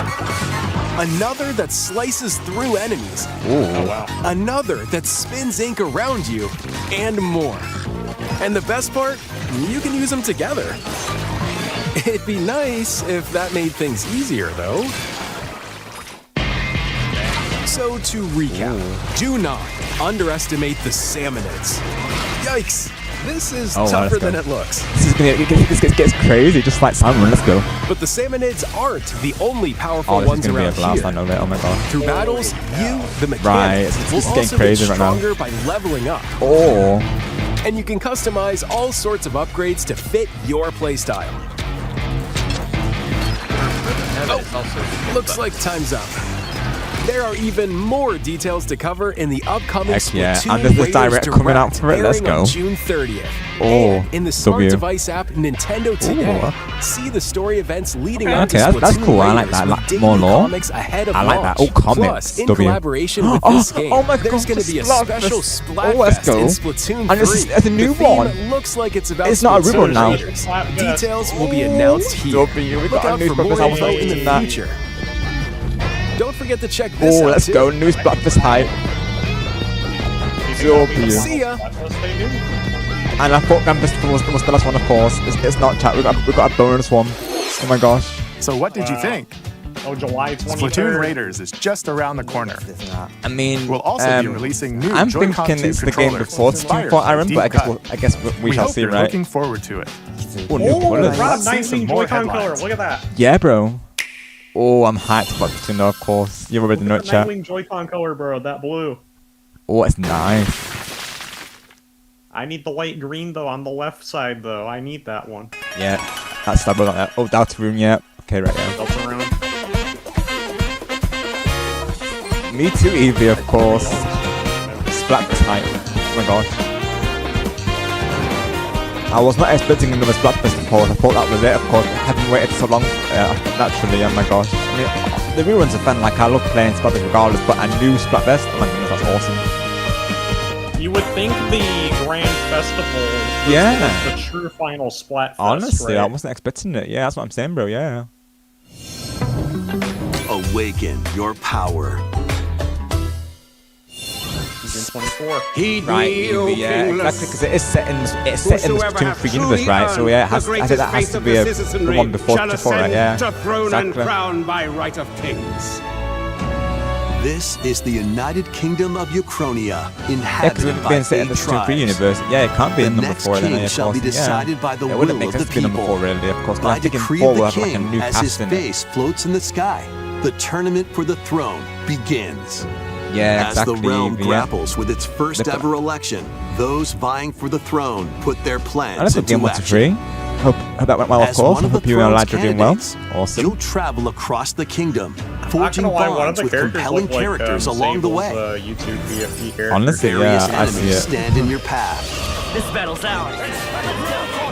Another that slices through enemies. Ooh. Oh, wow. Another that spins ink around you, and more. And the best part, you can use them together. It'd be nice if that made things easier, though. So to recap, do not underestimate the salmonids. Yikes, this is Oh, tougher let's go. than it looks. This gets crazy, just like salmon. Let's go. But the salmonids aren't the only powerful Oh, this is ones gonna be a around blast. here. I know that. Oh my god. Through battles, you, the mechanic, Right, it's will getting also crazy get right now. stronger by leveling up. Oh. And you can customize all sorts of upgrades to fit your playstyle. Oh, looks like time's up. There are even more details to cover in the upcoming Heck yeah, Splatoon and there's this Raiders direct coming out Direct for it, let's airing on go. June 30th. Oh, And in the smart W. device app Nintendo Today, see the story events leading up to Okay, that's Splatoon cool. I like Raiders that. with Like, daily more lore. comics ahead of I like launch. that. Oh, comics. Plus, in W. collaboration with Oh, this game, oh my there's God, going to be a Splatfest. special Oh, let's Splatfest go. in Splatoon 3. And it's a new the theme one. looks like it's about It's not a Splatoon reboot now. Raiders. Details will be announced here. W, we Look got a out new for more Splatfest. I was info not in the expecting that. future. Don't forget to check this Oh, out let's too. go. New Splatfest hype. W. See ya. And I thought Grand Festival was the last one, of course. It's not chat. We got a bonus one. Oh my gosh. So what did you Wow. think? Oh, July 23rd. Splatoon Raiders is just around the corner. I mean, We'll also be releasing new I'm Joy-Con thinking 2 it's the game controllers before inspired Splatoon 4 by Iron, Deep but Cut. I guess we shall hope see, you're right? looking forward to it. Oh, new colours. Rob Let's see some Nightwing more Joy-Con color. headlines. Look at that. Yeah, bro. Oh, I'm hyped about Splatoon, of course. You already know it, chat. Nightwing Joy-Con color, bro. That blue. Oh, it's nice. I need the light green though on the left side though. I need that one. Yeah, that's stable like that. Oh, Deltarune, yeah. Okay, right, yeah. Deltarune. Me too, Eevee, of course. Splatfest hype. Oh my gosh. I was not expecting another Splatfest, of course. I thought that was it, of course. Having waited so long, naturally, oh my goch. I mean, the reruns are fun. Like, I love playing Splatfest regardless, but a new Splatfest, oh my goodness, that's awesome. You would think the Grand Festival was the true final Splatfest. Honestly, right? I wasn't expecting it. Yeah, that's what I'm saying, bro, yeah. Awaken your power. Season 24. Right, Eevee, yeah, exactly, because it is set in the Splatoon 3 universe, right? So yeah, I think that has to be the one before Splatoon 4, right? Yeah, exactly. by right of kings. This is the United Kingdom of Uchronia, Yeah, because inhabited we've by been set in 8 the Splatoon 3 tribes. universe. Yeah, it can't be The in number next 4 then, king of shall be course. decided by the It wouldn't will make of sense the to be number people. 4, really, of course. But By I think in decree 4 of we'll the have like a king, new as his cast in it. face floats in the sky, the tournament for the throne begins. Yeah, As the exactly. realm yeah. grapples with its first ever election, those vying for the throne put their I plans just put game into 1 to action. 3. Hope that went well, of As course. one I of the hope you and throne's lads are doing well. candidates, Awesome. you'll travel across the kingdom, Not forging gonna lie, one of bonds the with characters compelling look like, characters along the way. YouTube BFP character. Honestly, Various yeah, I see enemies it. stand in your path. This battle's ours.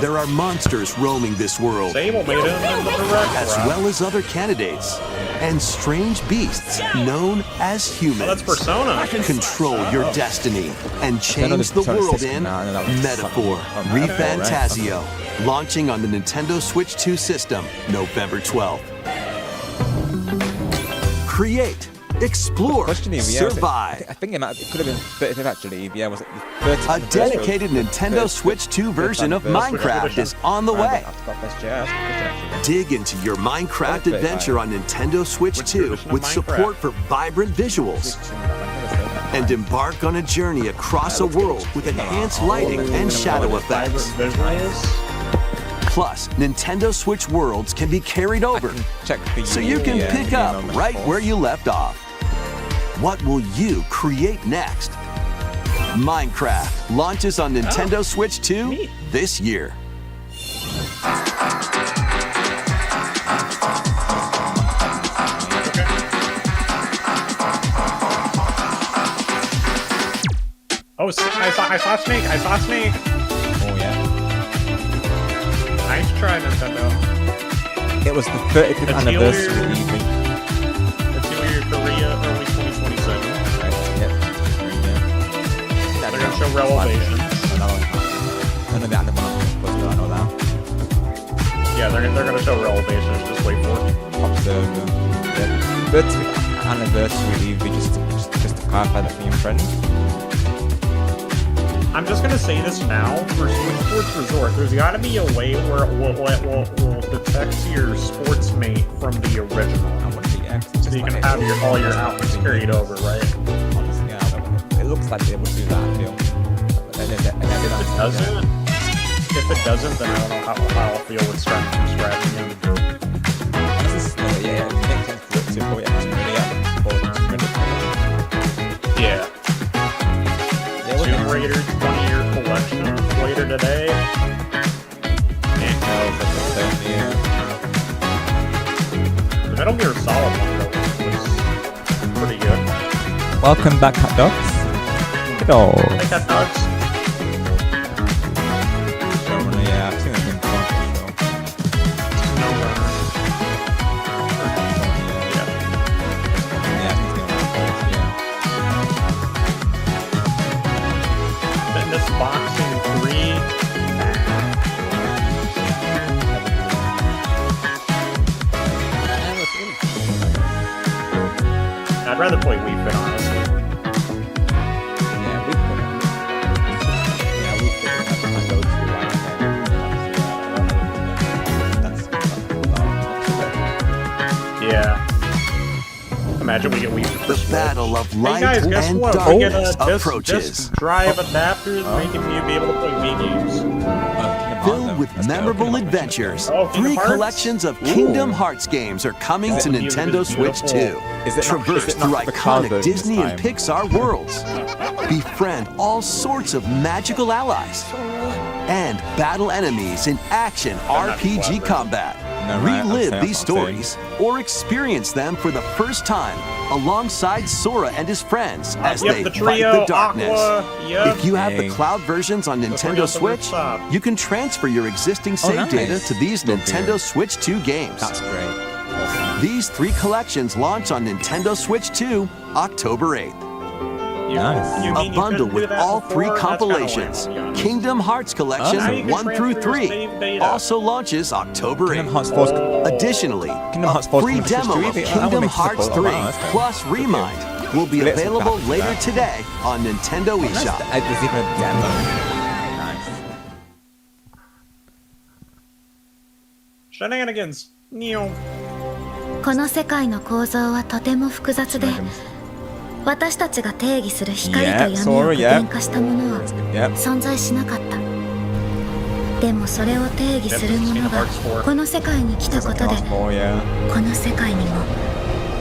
There are monsters roaming this world, Sable made him in the direct as route. well as other candidates, and strange beasts known as humans. Oh, that's Persona. Control your destiny and Persona change the Persona world 6 in now, I know that was Metaphor something. Oh, Metaphor, ReFantazio, launching on the Nintendo Switch 2 system November 12th. Create, explore, Question is, yeah, survive. I think it could have been 35 actually. Yeah, was it the 30th? A dedicated Nintendo Switch 2 version of Minecraft is on the way. Dig into your Minecraft adventure on Nintendo Switch 2 with support for vibrant visuals. And embark on a journey across a world with enhanced lighting and shadow effects. Plus, Nintendo Switch worlds can be carried over, so you can pick up right where you left off. What will you create next? Minecraft launches on Nintendo Switch 2 this year. Oh, I saw Snake. I saw Snake. Oh yeah. Nice try, Nintendo. It was the 35th anniversary. It's your Korea early 2027. Right. Yep. They're gonna show revelations. I know the anime was I know that. Yeah, they're gonna show revelations. Just wait for it. Observer. Yeah. 35th anniversary just to clarify that for your friend. I'm just gonna say this now. For Switch Sports Resort, there's gotta be a way where it will detect your sports mate from the original. So you can have all your outfits carried over, right? Honestly, yeah, it looks like they would do that, I feel. If it doesn't, then I don't know how I'll feel with starting from scratch again. Yeah, it makes sense for it to go Yeah. Tomb Raider 20-year collection later today. The Metal Gear Solid one was pretty good. Welcome back, Cat Dogs. Good old. Hey, Cat Dogs. Yeah, I've seen it in Fitness Boxing 3. I'd rather play Wii Fit, honestly. Yeah, Wii Fit. Yeah, Wii Fit. That's my go-to right. Yeah. Imagine we get Wii Fit. The battle of light hey guys, guess and what? We get darkness approaches. disc drive adapters, making you be able to play Wii games. Filled with memorable adventures, Oh, Kingdom 3 Hearts? collections of Kingdom Hearts games are coming to Nintendo Switch 2. Traverse through iconic Disney and Pixar worlds. Befriend all sorts of magical allies. And battle enemies in action RPG combat. No, right, Relive I'm these saying. stories or experience them for the first time alongside Sora and his friends as Yep, they the fight trio, the darkness. Aqua, yep. If you have the Dang. cloud versions on Nintendo on the Switch, rooftop. you can transfer your existing save nice. data to these Nintendo Switch 2 games. That's great. These 3 collections launch on Nintendo Switch 2 October 8th. Nice. You A mean you bundle couldn't do with that all before? 3 That's kinda compilations. lame, to be honest. Kingdom Hearts Collection Now you can 1 through transfer your 3 save data. also launches October 8th. Kingdom Hearts 4. Additionally, Kingdom Hearts 4 free coming to demo Switch of 2. Kingdom Hearts 3 That's great. plus Remind will be Let's available adapt later that. today on Nintendo eShop. There's even a demo. Nice. Shenanigans. Neo. この世界の構造はとても複雑で、私たちが定義する光と闇を具現化したものは存在しなかった。でもそれを定義するものがこの世界に来たことで、この世界にも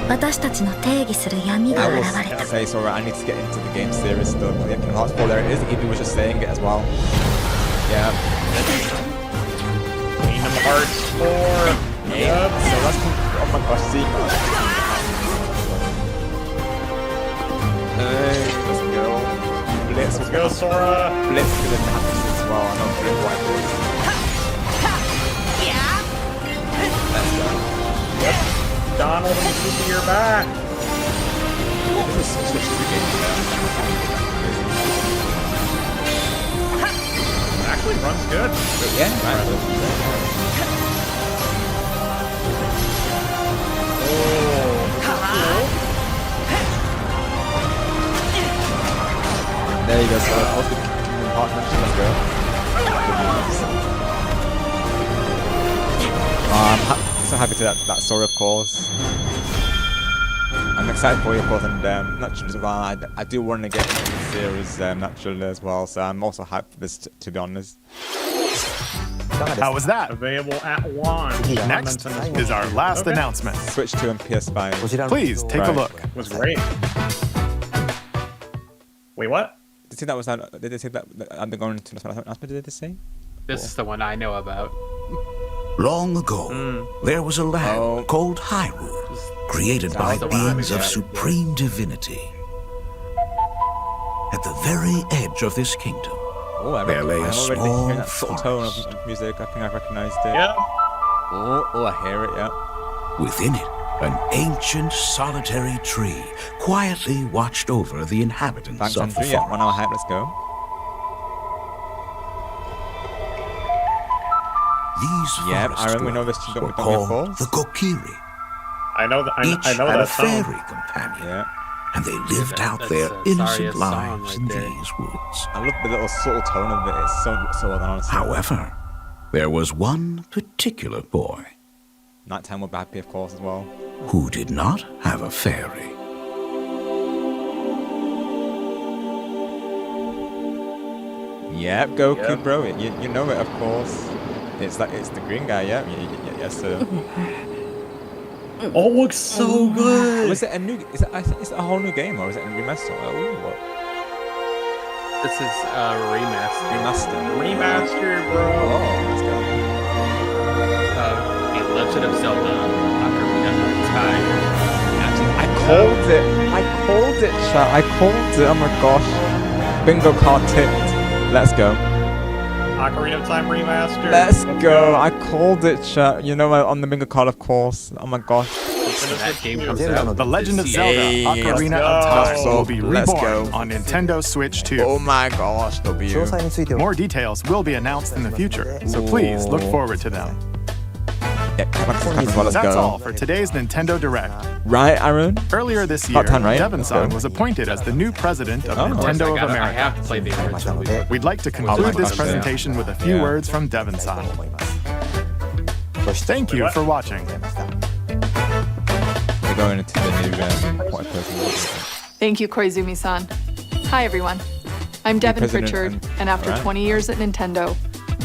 私たちの定義する闇が I 現 will れた。 say, so I need to get into the game series stuff. Yeah, Kingdom Hearts 4, there it is. Evie was just saying it as well. Yeah. Kingdom Hearts 4. Yep. So that's, oh my gosh, see. Let's go. Blitz. Let's go, Sora. Blitz is gonna happen as well. I know Blitz what it is. Let's go. Yep. Donald and Goofy, you're back. This is switch to the game now. Actually runs good. Yeah, right. There you go, so off the Kingdom Hearts match, let's go. I'm so happy to that Sora, of course. I'm excited for you, of course, and naturally as well, I do want to get into the series naturally as well, so I'm also hyped for this, to be honest. How was that? Available at launch. Next is our last announcement. Switch 2 and PS5. Please take a look. It was great. Wait, what? Did they say that was that? Did they say that? They're going to the announcement? Did they say? This is the one I know about. Long ago, there was a land called Hyrule, created by beings of supreme divinity. At the very edge of this kingdom, there lay a small that subtle tone of music. I think I recognized it. Yeah. Oh, I hear it. Yeah. Within it, an ancient solitary tree quietly watched over the inhabitants Thanks, of Andrew. the Yeah, forest. 1 hour hype. Let's go. These Yeah, forest Aaron, we know this. dwellers Don't were we called call? the Kokiri. I know that. Each I know had a that song. fairy companion, Yeah. and they lived out their innocent lives in these woods. I love the little subtle tone of it. It's so well done, honestly. However, there was one particular boy Nighttime will be happy, of course, as well. who did not have a fairy. Yep, Goku, bro. You know it, of course. It's the green guy. Yeah. Yes, sir. Oh, it looks so good. Was it a new? Is it a whole new game or is it a remaster? Oh, what? This is remaster. Remaster, bro. Oh, let's go. The Legend of Zelda Ocarina of Time. I called it, chat. I called it. Oh my gosh. Bingo card tipped. Let's go. Ocarina of Time remaster. Let's go. I called it, chat. You know, on the bingo card, of course. Oh my gosh. That game comes out. The Legend of Zelda Ocarina of Time will be reborn on Nintendo Switch 2. Oh my gosh, W. More details will be announced in the future, so please look forward to them. Yeah, let's That's go. all for today's Nintendo Direct. Right, Aaron? Earlier this year, Part 10, right? Devon-san Okay. was appointed as the new president of Nintendo of I America. have to play the original. We'd like to conclude this gosh, presentation with a few words from Devon-san. Thank you for watching. We're going into the new point person. Thank you, Koizumi-san. Hi, everyone. I'm Devon President Pritchard, and after Alright. 20 years at Nintendo,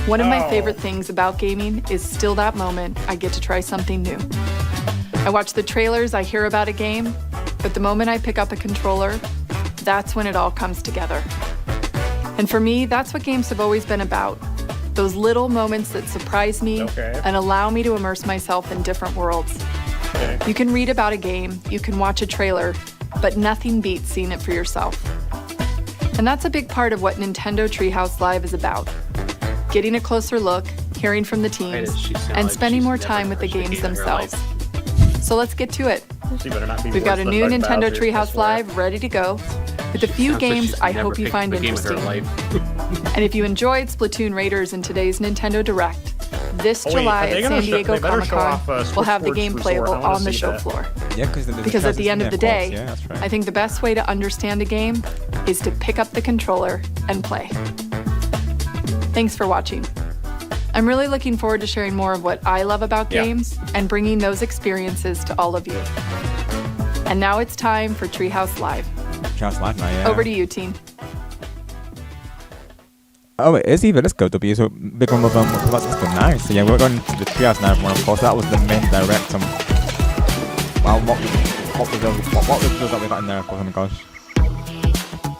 one of my favorite things about gaming is still that moment I get to try something new. I watch the trailers, I hear about a game, but the moment I pick up a controller, that's when it all comes together. And for me, that's what games have always been about. Those little moments that surprise me and allow me to immerse myself in different worlds. You can read about a game, you can watch a trailer, but nothing beats seeing it for yourself. And that's a big part of what Nintendo Treehouse Live is about. Getting a closer look, hearing from the teams, and spending more time with the games themselves. So let's get to it. We've got a new Nintendo Treehouse Live ready to go, with a few games I hope you find interesting. And if you enjoyed Splatoon Raiders in today's Nintendo Direct, this July at San Diego Comic-Con, we'll have the game playable on the show floor. Yeah, Because at the end of the day, yeah, that's right. I think the best way to understand a game is to pick up the controller and play. Thanks for watching. I'm really looking forward to sharing more of what I love about games and bringing those experiences to all of you. And now it's time for Treehouse Live. Treehouse Live now, yeah. Over to you, team. Oh, it is even. Let's go, W. So, big one of them. Let's go. Nice. So, yeah, we're going to the Treehouse now, everyone, of course. That was the main direct. Well, what reveals that we got in there, of course. Oh my gosh.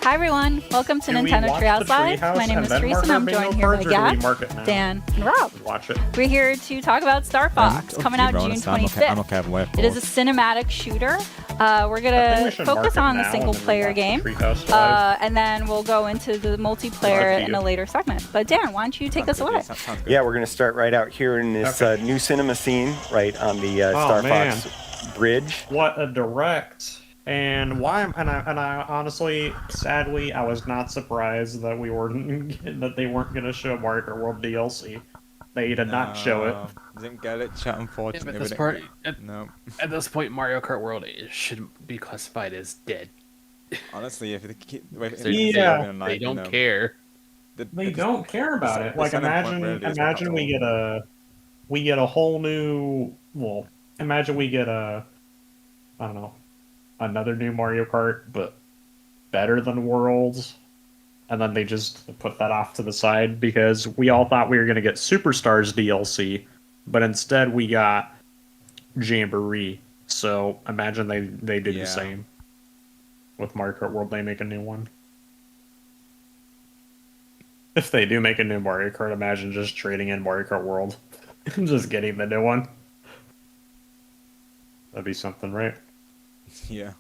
Hi everyone, welcome to Do we Nintendo watch Treehouse the Live. Treehouse My name and is then Teresa mark and our I'm bingo joined here by cards, or do we Gab, mark it now? Dan, and Rob. Watch it. We're here to talk about Star Fox, coming out June 25th. I'm okay either way, of It is a course. cinematic shooter. We're I think gonna we should focus mark on it the now single and then player watch game, Treehouse Live. and then we'll go into the multiplayer Up to in a you. later segment. But Dan, why don't you take us away? Yeah, we're going to start right out here in this new cinema scene, right on the Star Fox bridge. What a direct! And why? And I honestly, sadly, I was not surprised that that they weren't going to show Mario Kart World DLC. They did not show it. Didn't get it, chat. Unfortunately, Yeah, but this part, at this point, Mario Kart World should be classified as dead. Honestly, if they keep the way they don't care. They don't care about it. Like imagine we get a whole new. Well, imagine we get I don't know, another new Mario Kart, but better than Worlds. And then they just put that off to the side because we all thought we were going to get Superstars DLC, but instead we got Jamboree. So imagine they do the same with Mario Kart World. They make a new one. If they do make a new Mario Kart, imagine just trading in Mario Kart World and just getting the new one. That'd be something, right? Yeah.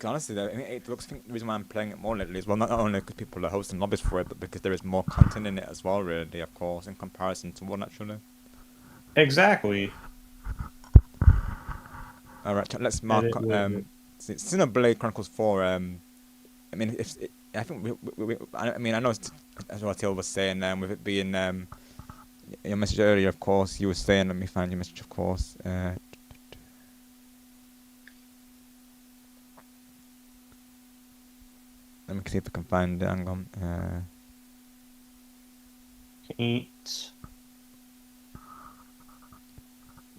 Honestly, though, I mean, the reason why I'm playing it more lately is, well, not only because people are hosting lobbies for it, but because there is more content in it as well, really, of course, in comparison to one, actually. Exactly. Alright, let's mark, Xenoblade Chronicles 4, I mean, I think I mean, I know it's, as what Till was saying, with it being, your message earlier, of course, you were saying, let me find your message, of course, let me see if I can find it. Hang on. Can't. I'm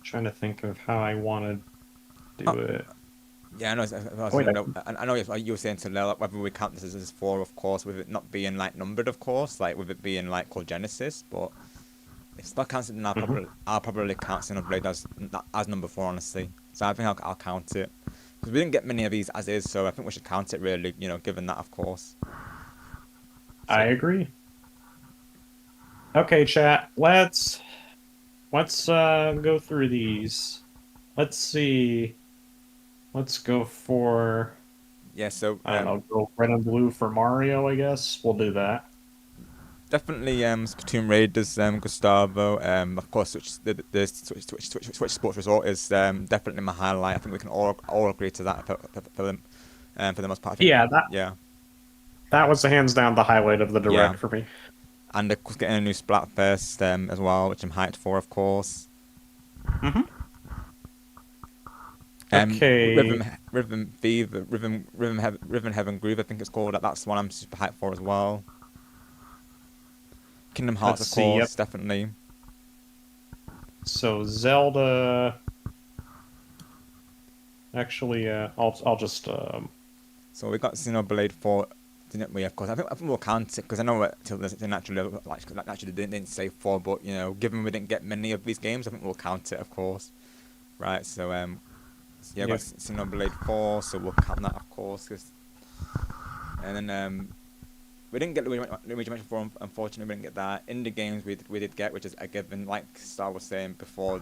trying to think of how I want to do it. Yeah, I know. I know you were saying to Lel, whether we count this as 4, of course, with it not being like numbered, of course, like with it being like called Genesis. But if it's not counted, then I'll probably count Xenoblade as number 4, honestly. So I think I'll count it. Because we didn't get many of these as is, so I think we should count it really, given that, of course. I agree. Okay, chat. Let's go through these. Let's see. Let's go for... Yeah, so... I don't know, go red and blue for Mario, I guess. We'll do that. Definitely Splatoon Raiders, Gustavo. Of course, the Switch Sports Resort is definitely my highlight. I think we can all agree to that for the most part. That was hands down the highlight of the direct for me. And of course, getting a new Splatfest as well, which I'm hyped for, of course. Okay. Rhythm Heaven Groove, I think it's called. That's one I'm super hyped for as well. Kingdom Hearts, of course, definitely. So Zelda. Actually, I'll just. So we got Xenoblade 4, didn't we? Of course, I think we'll count it because I know it naturally didn't say 4, but given we didn't get many of these games, I think we'll count it, of course. Right. So we got Xenoblade 4, so we'll count that, of course. And then we didn't get Luigi Mansion 4, unfortunately. We didn't get that. Indie games we did get, which is a given. Like Star was saying before,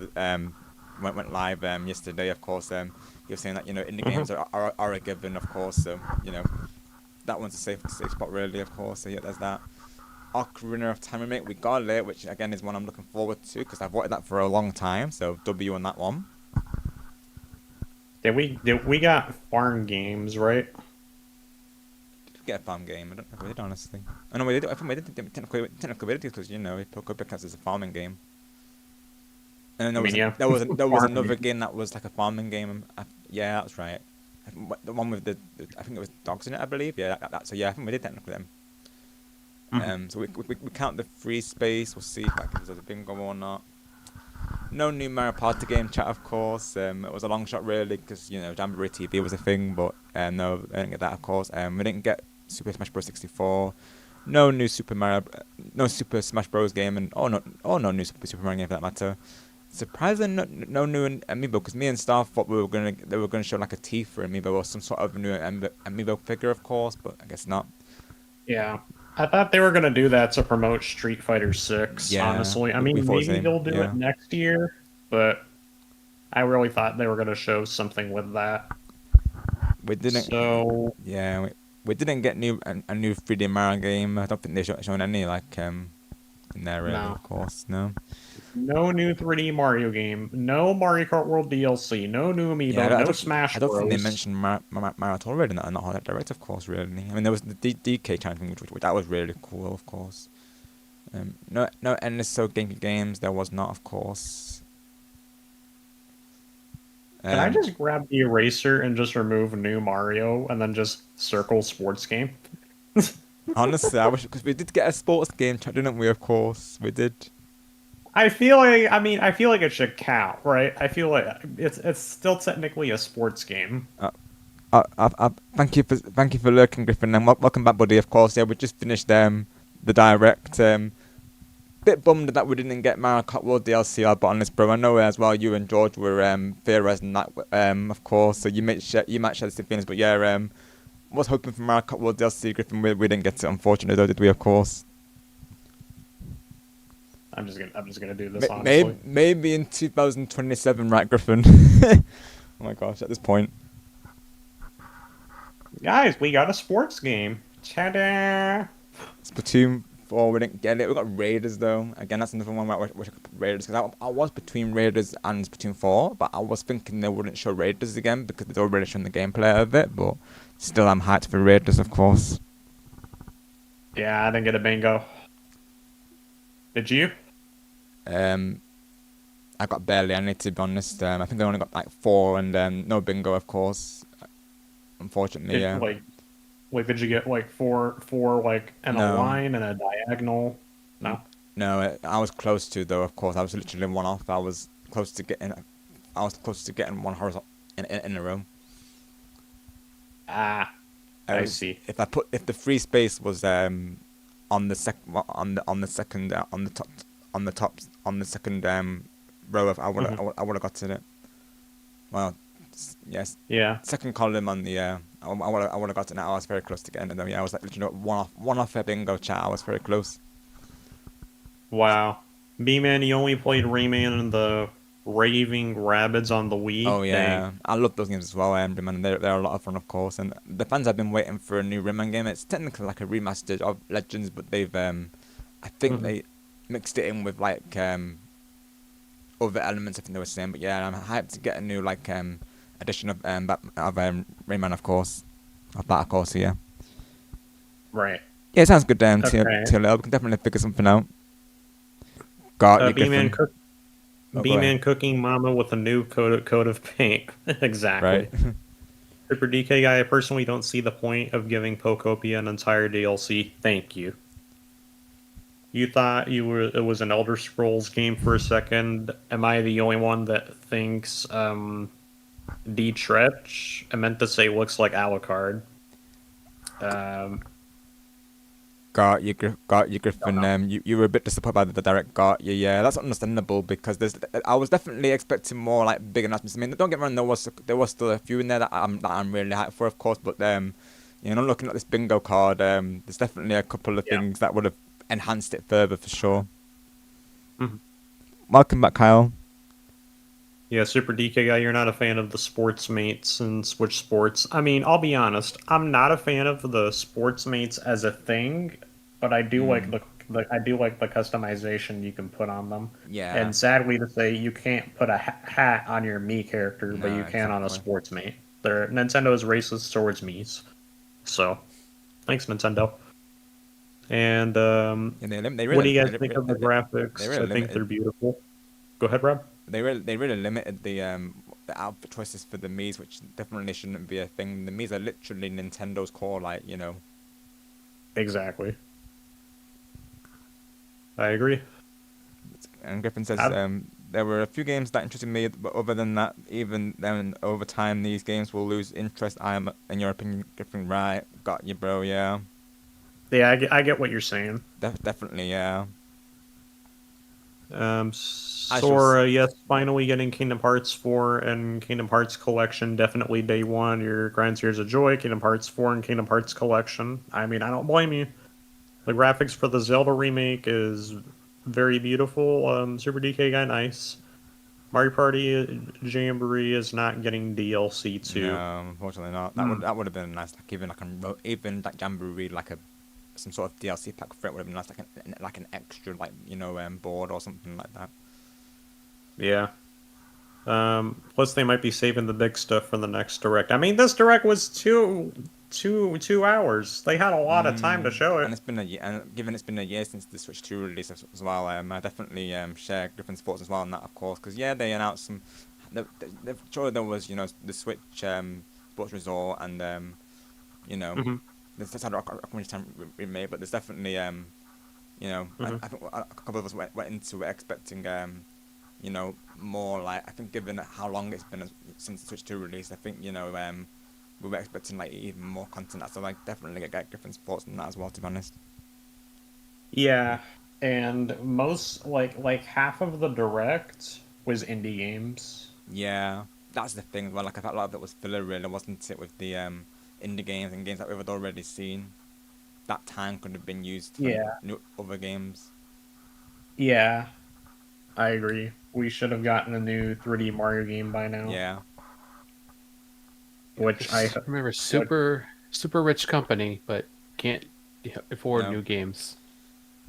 went live yesterday. Of course, he was saying that indie games are a given, of course. So that one's a safe spot, really. Of course. So yeah, there's that. Ocarina of Time remake, we got it, which again is one I'm looking forward to because I've wanted that for a long time. So W on that one. We got farm games, right? Get a farm game. I don't know if we did, honestly. I know we did. I think we did technically we did because Pokemon counts as a farming game. And there was another game that was like a farming game. Yeah, that's right. The one with I think it was dogs in it, I believe. Yeah, I think we did technically them. So we count the free space. We'll see if there's a bingo or not. No new Mario Party game, chat, of course. It was a long shot, really, because Jamboree TV was a thing, but no, I didn't get that, of course. We didn't get Super Smash Bros. 64. No new Super Smash Bros. Game, and no new Super Mario game for that matter. Surprisingly, no new amiibo, because me and Star thought they were gonna show like a Tifa amiibo or some sort of new amiibo figure, of course, but I guess not. Yeah. I thought they were going to do that to promote Street Fighter 6, Yeah, honestly. I we mean, thought the maybe same, they'll do yeah. it next year, but I really thought they were going to show something with that. We didn't. So yeah, we didn't get a new 3D Mario game. I don't think they've shown any like in there really, No. of course. No. No new 3D Mario game. No Mario Kart World DLC. No new amiibo. Yeah, no Smash I don't Bros. think they mentioned Mario at all already in that direct, of course. Really, I mean there was the DK kind of thing, which that was really cool, of course. No endless so GameCube games. There was not, of course. Can I just grab the eraser and just remove new Mario and then just circle sports game? Honestly, I wish, because we did get a sports game, didn't we? Of course, we did. I feel like it should count, right? I feel like it's still technically a sports game. Thank you for lurking, Griffin, and welcome back, buddy. Of course, yeah, we just finished the direct. Bit bummed that we didn't get Mario Kart World DLC. I'll be honest, bro. I know as well you and George were theorizing that, of course. So you might share the same feelings, but yeah, was hoping for Mario Kart World DLC, Griffin. We didn't get it, unfortunately, though, did we? Of course. I'm just gonna do this. Honestly, maybe in 2027, right, Griffin? Oh my gosh, at this point. Guys, we got a sports game. Ta-da! Splatoon 4, we didn't get it. We got Raiders though. Again, that's another one where I wish I could put Raiders, because I was between Raiders and Splatoon 4, but I was thinking they wouldn't show Raiders again because they'd already shown the gameplay of it. But still, I'm hyped for Raiders, of course. Yeah, I didn't get a bingo. Did you? I got barely any, to be honest. I think I only got like 4 and no bingo, of course. Unfortunately, yeah. Like, did you get like four like in a line and a diagonal? No. No, I was close to, though. Of course, I was literally one off. I was close to getting one horizontal in a row. Ah, I see. If the free space was on the second row of, I would have gotten it. Well, yes. Yeah. Second column on the I would have gotten it. I was very close to getting it though. Yeah, I was like literally one off a bingo chat. I was very close. Wow. B-Man, you only played Rayman and the Raving Rabbids on the Wii? Oh yeah, Dang. I love those games as well. Rayman, they're a lot of fun, of course. And the fans have been waiting for a new Rayman game. It's technically like a remaster of Legends, but they've I think they mixed it in with like other elements, I think they were saying. But yeah, I'm hyped to get a new like edition of Rayman, of course. Of that, of course, yeah. Right. Yeah, it sounds good. Okay. TLL, we can definitely figure something out. Got you, B-Man Griffin. B-Man cooking mama with a new coat of paint. Exactly. Right. Super DK guy, I personally don't see the point of giving Pokopia an entire DLC. Thank you. You thought it was an Elder Scrolls game for a second. Am I the only one that thinks D-Tretch? I meant to say looks like Alucard. Got you, Griffin. You were a bit disappointed by the direct. Got you, yeah. That's understandable because I was definitely expecting more like big announcements. I mean, don't get me wrong, there was still a few in there that I'm really hyped for, of course. But you know, looking at this bingo card, there's definitely a couple of things that would have enhanced it further for sure. Welcome back, Kyle. Yeah, Super DK guy, you're not a fan of the sports mates and Switch Sports. I mean, I'll be honest, I'm not a fan of the sports mates as a thing, but I do like the customization you can put on them. Yeah. And sadly to say, you can't put a hat on your Mii character, but you can on a sports mate. Nintendo's racist towards Mii's. So, thanks Nintendo. And what do you guys think of the graphics? I think they're beautiful. Go ahead, Rob. They really limited the outfit choices for the Mii's, which definitely shouldn't be a thing. The Mii's are literally Nintendo's core, like, you know. Exactly. I agree. And Griffin says there were a few games that interested me, but other than that, even then, over time, these games will lose interest. I'm, in your opinion, Griffin, right? Got you, bro, yeah. Yeah, I get what you're saying. Definitely, yeah. Sora, yes, finally getting Kingdom Hearts 4 and Kingdom Hearts Collection. Definitely day one. Your Grind Tears of Joy, Kingdom Hearts 4, and Kingdom Hearts Collection. I mean, I don't blame you. The graphics for the Zelda remake is very beautiful. Super DK guy, nice. Mario Party Jamboree is not getting DLC too. No, unfortunately not. That would have been nice. Like even like Jamboree, like some sort of DLC pack for it would have been nice, like an extra board or something like that. Yeah. Plus they might be saving the big stuff for the next direct. I mean, this direct was two hours. They had a lot of time to show it. And it's been a year, and given it's been a year since the Switch 2 release as well, I definitely share Griffin's thoughts as well on that, of course, because yeah, they announced some. Sure, there was the Switch Sports Resort and there's had a time remade, but there's definitely I think a couple of us went into it expecting more, like, I think given how long it's been since the Switch 2 release, I think we were expecting like even more content. So like definitely get different thoughts on that as well, to be honest. Yeah, and most like half of the direct was indie games. Yeah, that's the thing. Well, like I felt a lot of it was filler, really, wasn't it? With the indie games and games that we've already seen, that time could have been used for new other games. Yeah, I agree. We should have gotten a new 3D Mario game by now. Yeah. Which I remember, super rich company, but can't afford new games.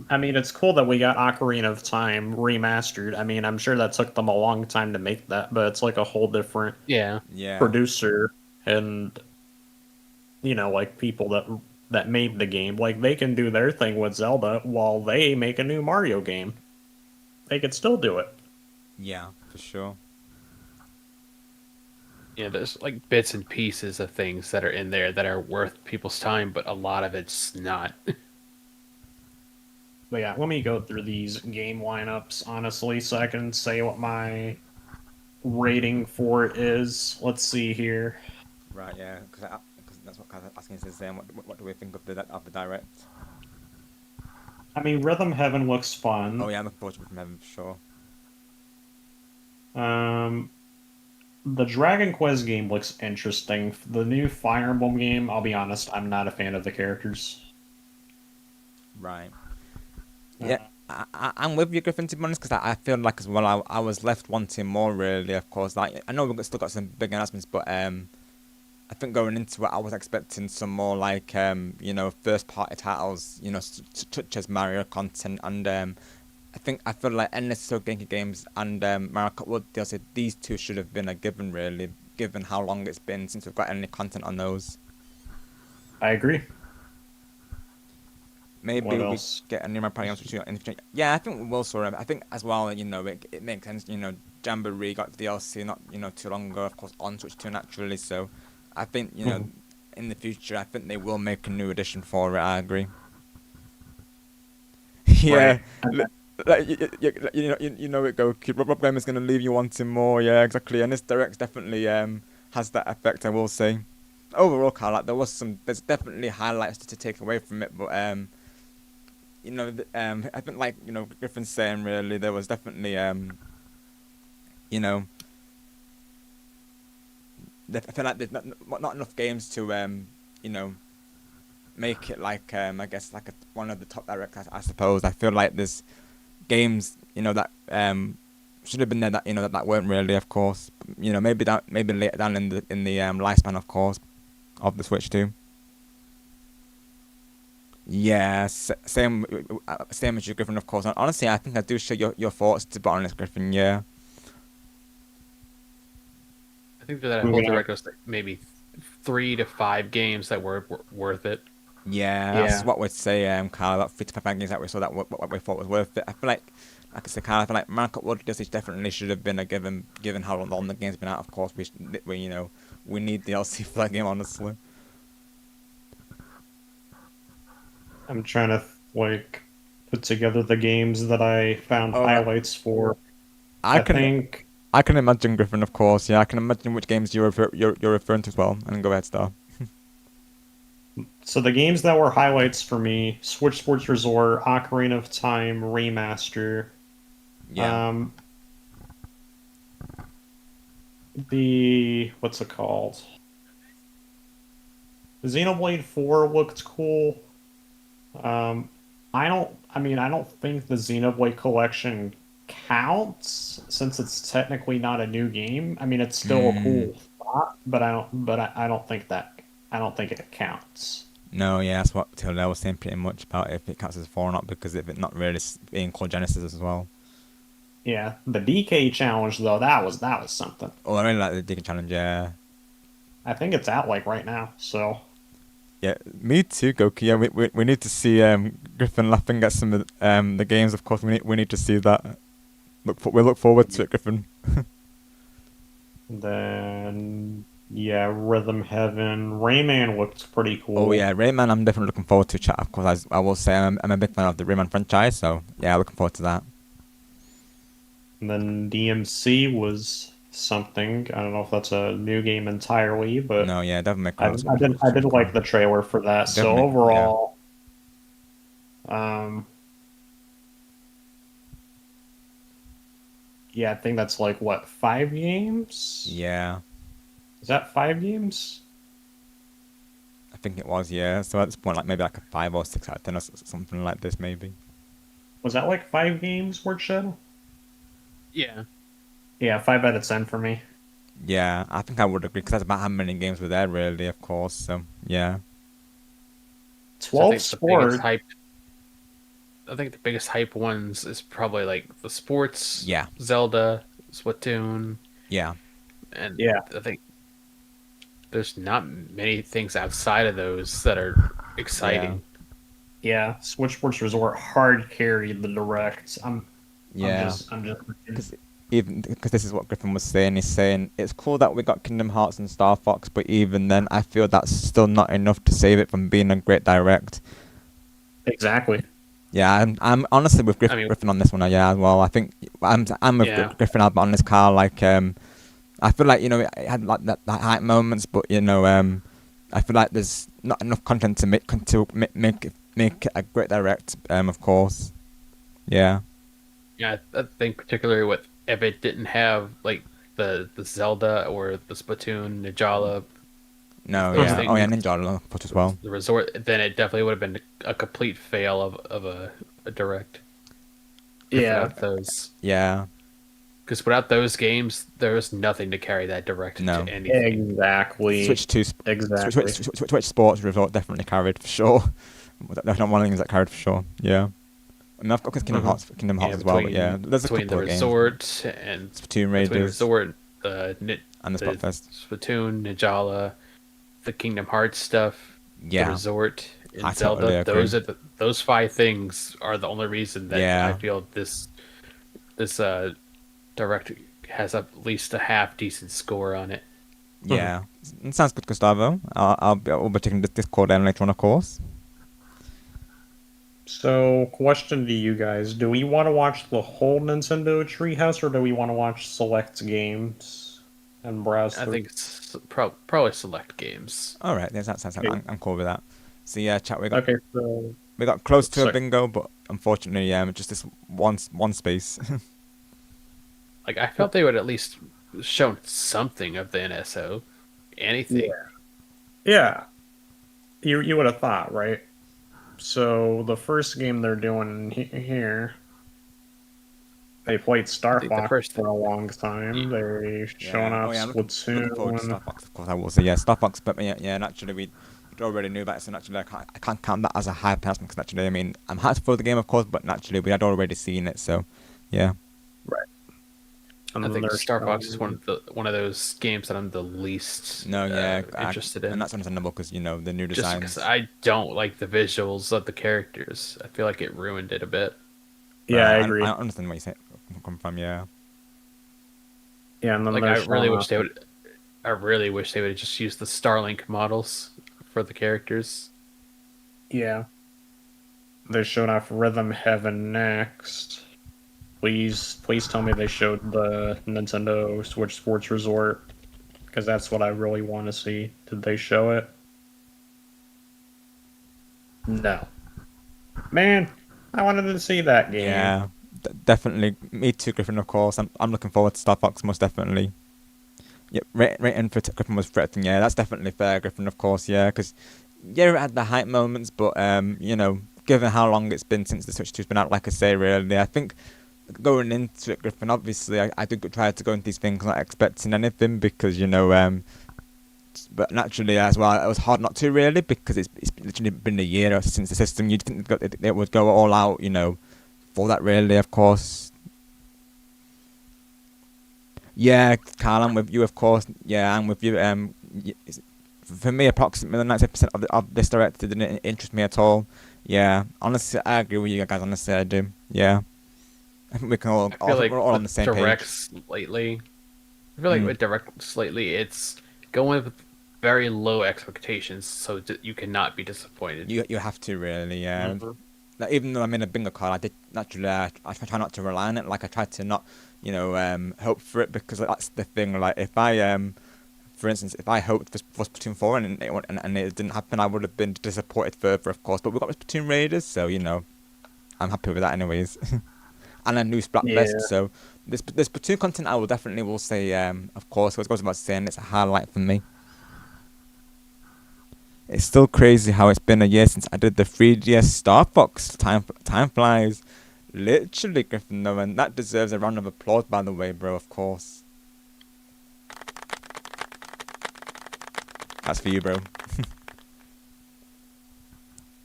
I mean, it's cool that we got Ocarina of Time remastered. I mean, I'm sure that took them a long time to make that, but it's like a whole different producer and like people that made the game. Like, they can do their thing with Zelda while they make a new Mario game. They could still do it. Yeah, for sure. Yeah, there's like bits and pieces of things that are in there that are worth people's time, but a lot of it's not. But yeah, let me go through these game lineups, honestly, so I can say what my rating for it is. Let's see here. Right, yeah, because that's what I was asking, is what do we think of the direct? I mean, Rhythm Heaven looks fun. Oh yeah, I'm looking forward to Rhythm Heaven for sure. The Dragon Quest game looks interesting. The new Fire Emblem game, I'll be honest, I'm not a fan of the characters. Right. Yeah, I'm with you, Griffin, to be honest, because I feel like as well I was left wanting more, really, of course. Like, I know we've still got some big announcements, but I think going into it I was expecting some more like first-party titles, such as Mario content, and I feel like Endless Soul Genki games and Mario Kart World DLC, these two should have been a given, really, given how long it's been since we've got any content on those. I agree. Maybe we get a new Mario Party in the future. Yeah, I think we will, sort of. I think as well, it makes sense. Jamboree got DLC not too long ago, of course, on Switch 2 naturally. So I think in the future, I think they will make a new edition for it. I agree. Yeah. Like, it go. Rob Gamer's gonna leave you wanting more. Yeah, exactly. And this direct definitely has that effect, I will say. Overall, Carl, like, there's definitely highlights to take away from it, but I think, like, Griffin's saying, really, there was definitely I feel like there's not enough games to make it like I guess like one of the top directs, I suppose. I feel like there's games that should have been there that weren't really, of course. Maybe later down in the lifespan, of course, of the Switch 2. Yeah, same as you, Griffin, of course. And honestly, I think I do share your thoughts, to be honest, Griffin. Yeah. I think that whole direct was maybe 3 to 5 games that were worth it. Yeah, that's what we'd say, Carl, about 3 to 5 games that we saw that what we thought was worth it. I feel like I said, Carl, I feel like Mario Kart World DLC definitely should have been a given how long the game's been out. Of course, we need DLC for that game, honestly. I'm trying to put together the games that I found highlights for. I can imagine, Griffin, of course. Yeah, I can imagine which games you're referring to as well. And go ahead, Star. So the games that were highlights for me: Switch Sports Resort, Ocarina of Time Remaster. Yeah. the what's it called? Xenoblade 4 looked cool. I don't think the Xenoblade collection counts since it's technically not a new game. I mean, it's still a cool thought, but I don't think it counts. No, yeah, that's what Tilda was saying pretty much about if it counts as 4 or not, because if it not really being called Genesis as well. Yeah, the DK challenge though, that was something. Oh, I really like the DK challenge, yeah. I think it's out like right now, so. Yeah, me too, Goku. Yeah, we need to see Griffin laughing at some of the games. Of course, we need to see that. We look forward to it, Griffin. Then yeah, Rhythm Heaven, Rayman looked pretty cool. Oh yeah, Rayman. I'm definitely looking forward to chat. Of course, I will say I'm a big fan of the Rayman franchise. So yeah, looking forward to that. And then DMC was something. I don't know if that's a new game entirely, but no, yeah, definitely. I did like the trailer for that. Definitely, so overall, yeah, I think that's like what, 5 games? Yeah. Is that 5 games? I think it was, yeah. So at this point, like maybe like a 5 or 6 out of 10 or something like this, maybe. Was that like 5 games, LordShadow? Yeah. Yeah, 5 out of 10 for me. Yeah, I think I would agree, because that's about how many games were there, really, of course. So, yeah. 12 sports. I think the biggest hype ones is probably like the sports. Yeah. Zelda, Splatoon. Yeah. And yeah, I think there's not many things outside of those that are exciting. Yeah, Switch Sports Resort hard carried the direct. I'm just because this is what Griffin was saying. He's saying it's cool that we got Kingdom Hearts and Star Fox, but even then, I feel that's still not enough to save it from being a great direct. Exactly. Yeah, I'm honestly with Griffin on this one. Yeah, as well. I think I'm with Griffin on this car. Like, I feel like it had like that hype moments, but I feel like there's not enough content to make it a great direct. Of course. Yeah. Yeah, I think particularly if it didn't have like the Zelda or the Splatoon, Ninjala. No, yeah. Oh yeah, Ninjala put as well. The resort, then it definitely would have been a complete fail of a direct. Yeah. Those. Yeah. Because without those games, there's nothing to carry that direct into anything. Exactly. Switch Sports Resort definitely carried for sure. That's not one of the things that carried for sure. Yeah. I mean, I've got Kingdom Hearts as well, but yeah, there's a couple the of games. resort and Splatoon Raiders, Resort, and the Splatfest, Splatoon, Ninjala, the Kingdom Hearts stuff, the resort, and Zelda. Totally Those 5 things are the only reason that I feel this direct has at least a half decent score on it. Yeah, it sounds good, Gustavo. I'll be checking the Discord later on, of course. So, question to you guys. Do we want to watch the whole Nintendo Treehouse, or do we want to watch select games and browse through? I think it's probably select games. Alright, that sounds I'm cool with that. So yeah, chat, we got close to a bingo, but unfortunately, just this one space. Like, I felt they would at least shown something of the NSO. Anything. Yeah. You would have thought, right? So the first game they're doing here, they played Star Fox for a long time. They're showing off Splatoon. Looking Star Fox, of course, I will say. Yeah, Star Fox, but naturally we already knew about it, so naturally I can't count that as a hype announcement, because naturally, I mean, I'm hyped for the game, of course, but naturally we had already seen it, so yeah. Right. I think Star Fox is one of those games that I'm the least interested in. And that's understandable, because, the new designs. Just because I don't like the visuals of the characters. I feel like it ruined it a bit. Yeah, I agree. I understand where you come from, yeah. Yeah, and then like, I really wish they would have just used the Starlink models for the characters. Yeah. They showed off Rhythm Heaven next. Please tell me they showed the Nintendo Switch Sports Resort, because that's what I really want to see. Did they show it? No. Man, I wanted to see that game. Yeah, definitely. Me too, Griffin, of course. I'm looking forward to Star Fox, most definitely. Yep, rating for Griffin was threatening. Yeah, that's definitely fair, Griffin. Of course, yeah, because yeah, it had the hype moments, but you know, given how long it's been since the Switch 2's been out, like I say, really, I think going into it, Griffin, obviously, I did try to go into these things not expecting anything because, you know, but naturally as well, it was hard not to really because it's literally been a year since the system. You'd think it would go all out, you know, for that really, of course. Yeah, Carl, I'm with you, of course. Yeah, I'm with you. For me, approximately 90% of this director didn't interest me at all. Yeah, honestly, I agree with you guys. Honestly, I do. Yeah. I think we can all. I feel like we're all on the same directs page. lately. I feel like with directs lately, it's going with very low expectations, so you cannot be disappointed. You have to really, yeah. Like, even though I'm in a bingo card, I did naturally. I try not to rely on it. Like I try to not, you know, hope for it because that's the thing. Like if I for instance, if I hoped for Splatoon 4 and it didn't happen, I would have been disappointed further, of course. But we got Splatoon Raiders, so you know, I'm happy with that anyways. And a new Splatfest, so this Splatoon content I will say, of course, what I was about to say, and it's a highlight for me. It's still crazy how it's been a year since I did the 3DS Star Fox. Time flies. Literally, Griffin, though, and that deserves a round of applause, by the way, bro, of course. That's for you, bro.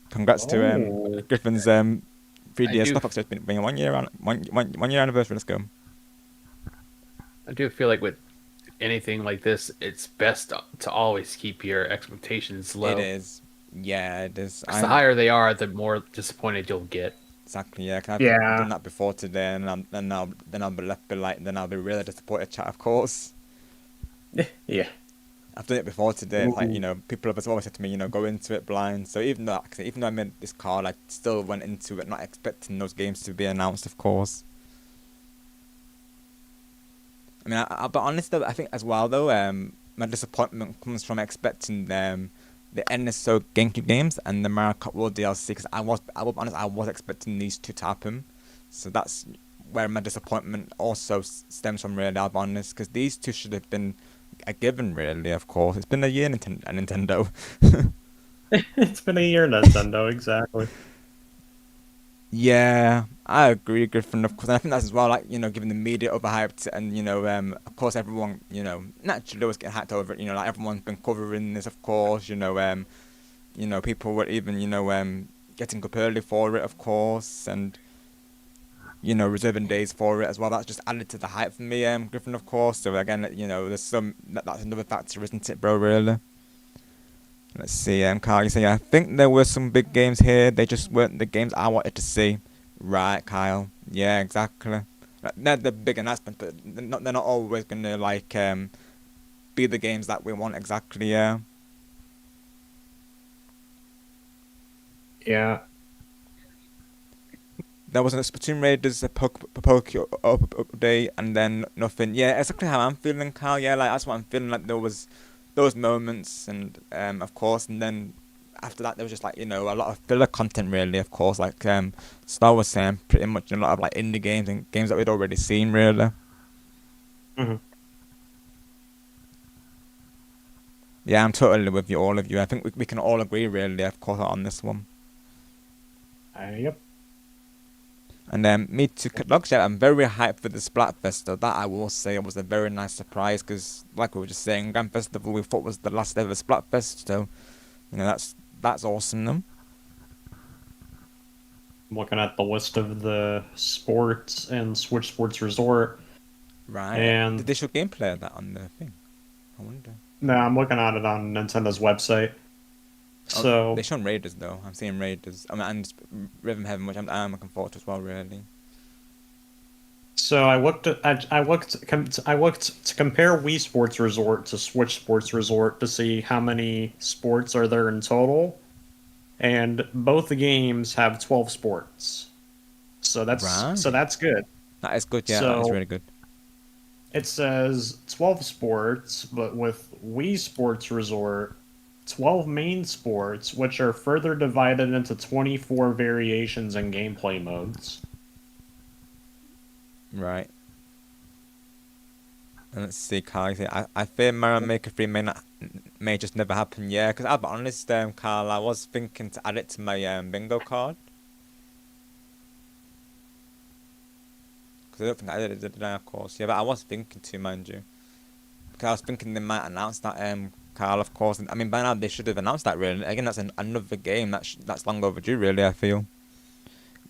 Congrats to Griffin's 3DS Star Fox. It's been 1 year one year anniversary. Let's go. I do feel like with anything like this, it's best to always keep your expectations low. It is. Yeah, it is. The higher they are, the more disappointed you'll get. Exactly. Yeah. I've done that before today, and then I'll be left then I'll be really disappointed. Chat, of course. Yeah. I've done it before today. Like, you know, people have always said to me, you know, go into it blind. So even though I made this card, I still went into it not expecting those games to be announced, of course. I mean, but honestly, though, I think as well, though, my disappointment comes from expecting the NSO GameCube games and the Mario Kart World DLC, because I will be honest, I was expecting these two to happen. So that's where my disappointment also stems from, really, I'll be honest, because these two should have been a given, really, of course. It's been a year, Nintendo. It's been a year, Nintendo, exactly. Yeah, I agree, Griffin, of course. And I think that's as well, like, you know, given the media overhyped and, you know, of course everyone, you know, naturally was getting hyped over it, you know, like everyone's been covering this, of course, you know, people were even, you know, getting up early for it, of course, and, you know, reserving days for it as well. That's just added to the hype for me, Griffin, of course. So again, you know, that's another factor, isn't it, bro, really? Let's see, Kyle, you say, I think there were some big games here, they just weren't the games I wanted to see. Right, Kyle. Yeah, exactly. They're the big announcements, but they're not always going to, like, be the games that we want exactly, yeah. Yeah. There was a Splatoon Raiders, a Poke update, and then nothing. Yeah, exactly how I'm feeling, Kyle. Yeah, like, that's what I'm feeling, like, there was those moments, and of course, and then after that there was just, like, you know, a lot of filler content, really, of course, like Star was saying, pretty much a lot of, like, indie games and games that we'd already seen, really. Yeah, I'm totally with you, all of you. I think we can all agree, really, of course, on this one. Yep. And me too, LordShadow, I'm very hyped for the Splatfest, though. That I will say was a very nice surprise, because, like we were just saying, Grand Festival we thought was the last ever Splatfest, so, you know, that's awesome, though. I'm looking at the list of the sports and Switch Sports Resort. Right. And did they show gameplay of that on the thing? I wonder. No, I'm looking at it on Nintendo's website. So they're showing Raiders, though. I'm seeing Raiders. I mean, and Rhythm Heaven, which I'm looking forward to as well, really. So I looked to compare Wii Sports Resort to Switch Sports Resort to see how many sports are there in total, and both the games have 12 sports. So that's good. That is good. Yeah, that is really good. It says 12 sports, but with Wii Sports Resort, 12 main sports, which are further divided into 24 variations and gameplay modes. Right. Let's see, Carl. I fear Mario Maker 3 may just never happen. Yeah, because I'll be honest, Carl, I was thinking to add it to my bingo card. Because I don't think I did it, did I, of course. Yeah, but I was thinking to, mind you. Because I was thinking they might announce that, Carl, of course. I mean, by now they should have announced that, really. Again, that's another game that's long overdue, really, I feel.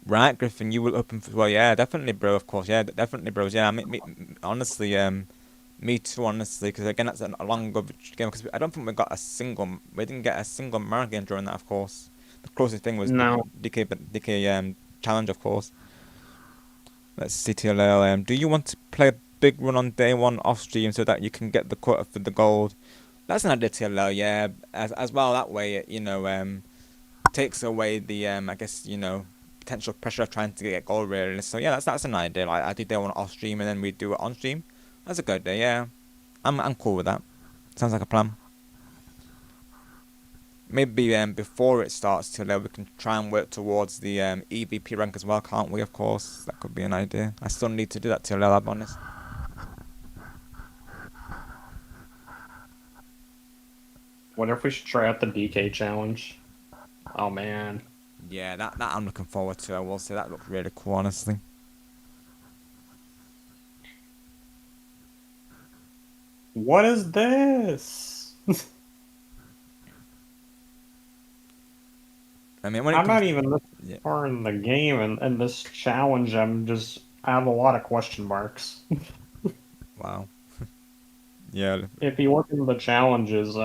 Right, Griffin, you will open for... Well, yeah, definitely, bro, of course. Yeah, definitely, bros. Yeah, honestly, me too, honestly, because again, that's a long overdue game. Because I don't think we didn't get a single Mario game during that, of course. The closest thing was no. DK Challenge, of course. Let's see, TLL. Do you want to play a big run on day one off stream so that you can get the quota for the gold? That's an idea, TLL. Yeah, as well. That way, it takes away the I guess potential pressure of trying to get gold, really. So yeah, that's an idea. Like I do day one off stream and then we do it on stream. That's a good idea. Yeah, I'm cool with that. Sounds like a plan. Maybe before it starts, till we can try and work towards the EVP rank as well, can't we? Of course, that could be an idea. I still need to do that till I'll be honest. Wonder if we should try out the DK challenge. Oh man. Yeah, that I'm looking forward to. I will say that looks really cool, honestly. What is this? I mean, when I'm not even this far in the game, and this challenge, I have a lot of question marks. Wow. Yeah. If you look into the challenges,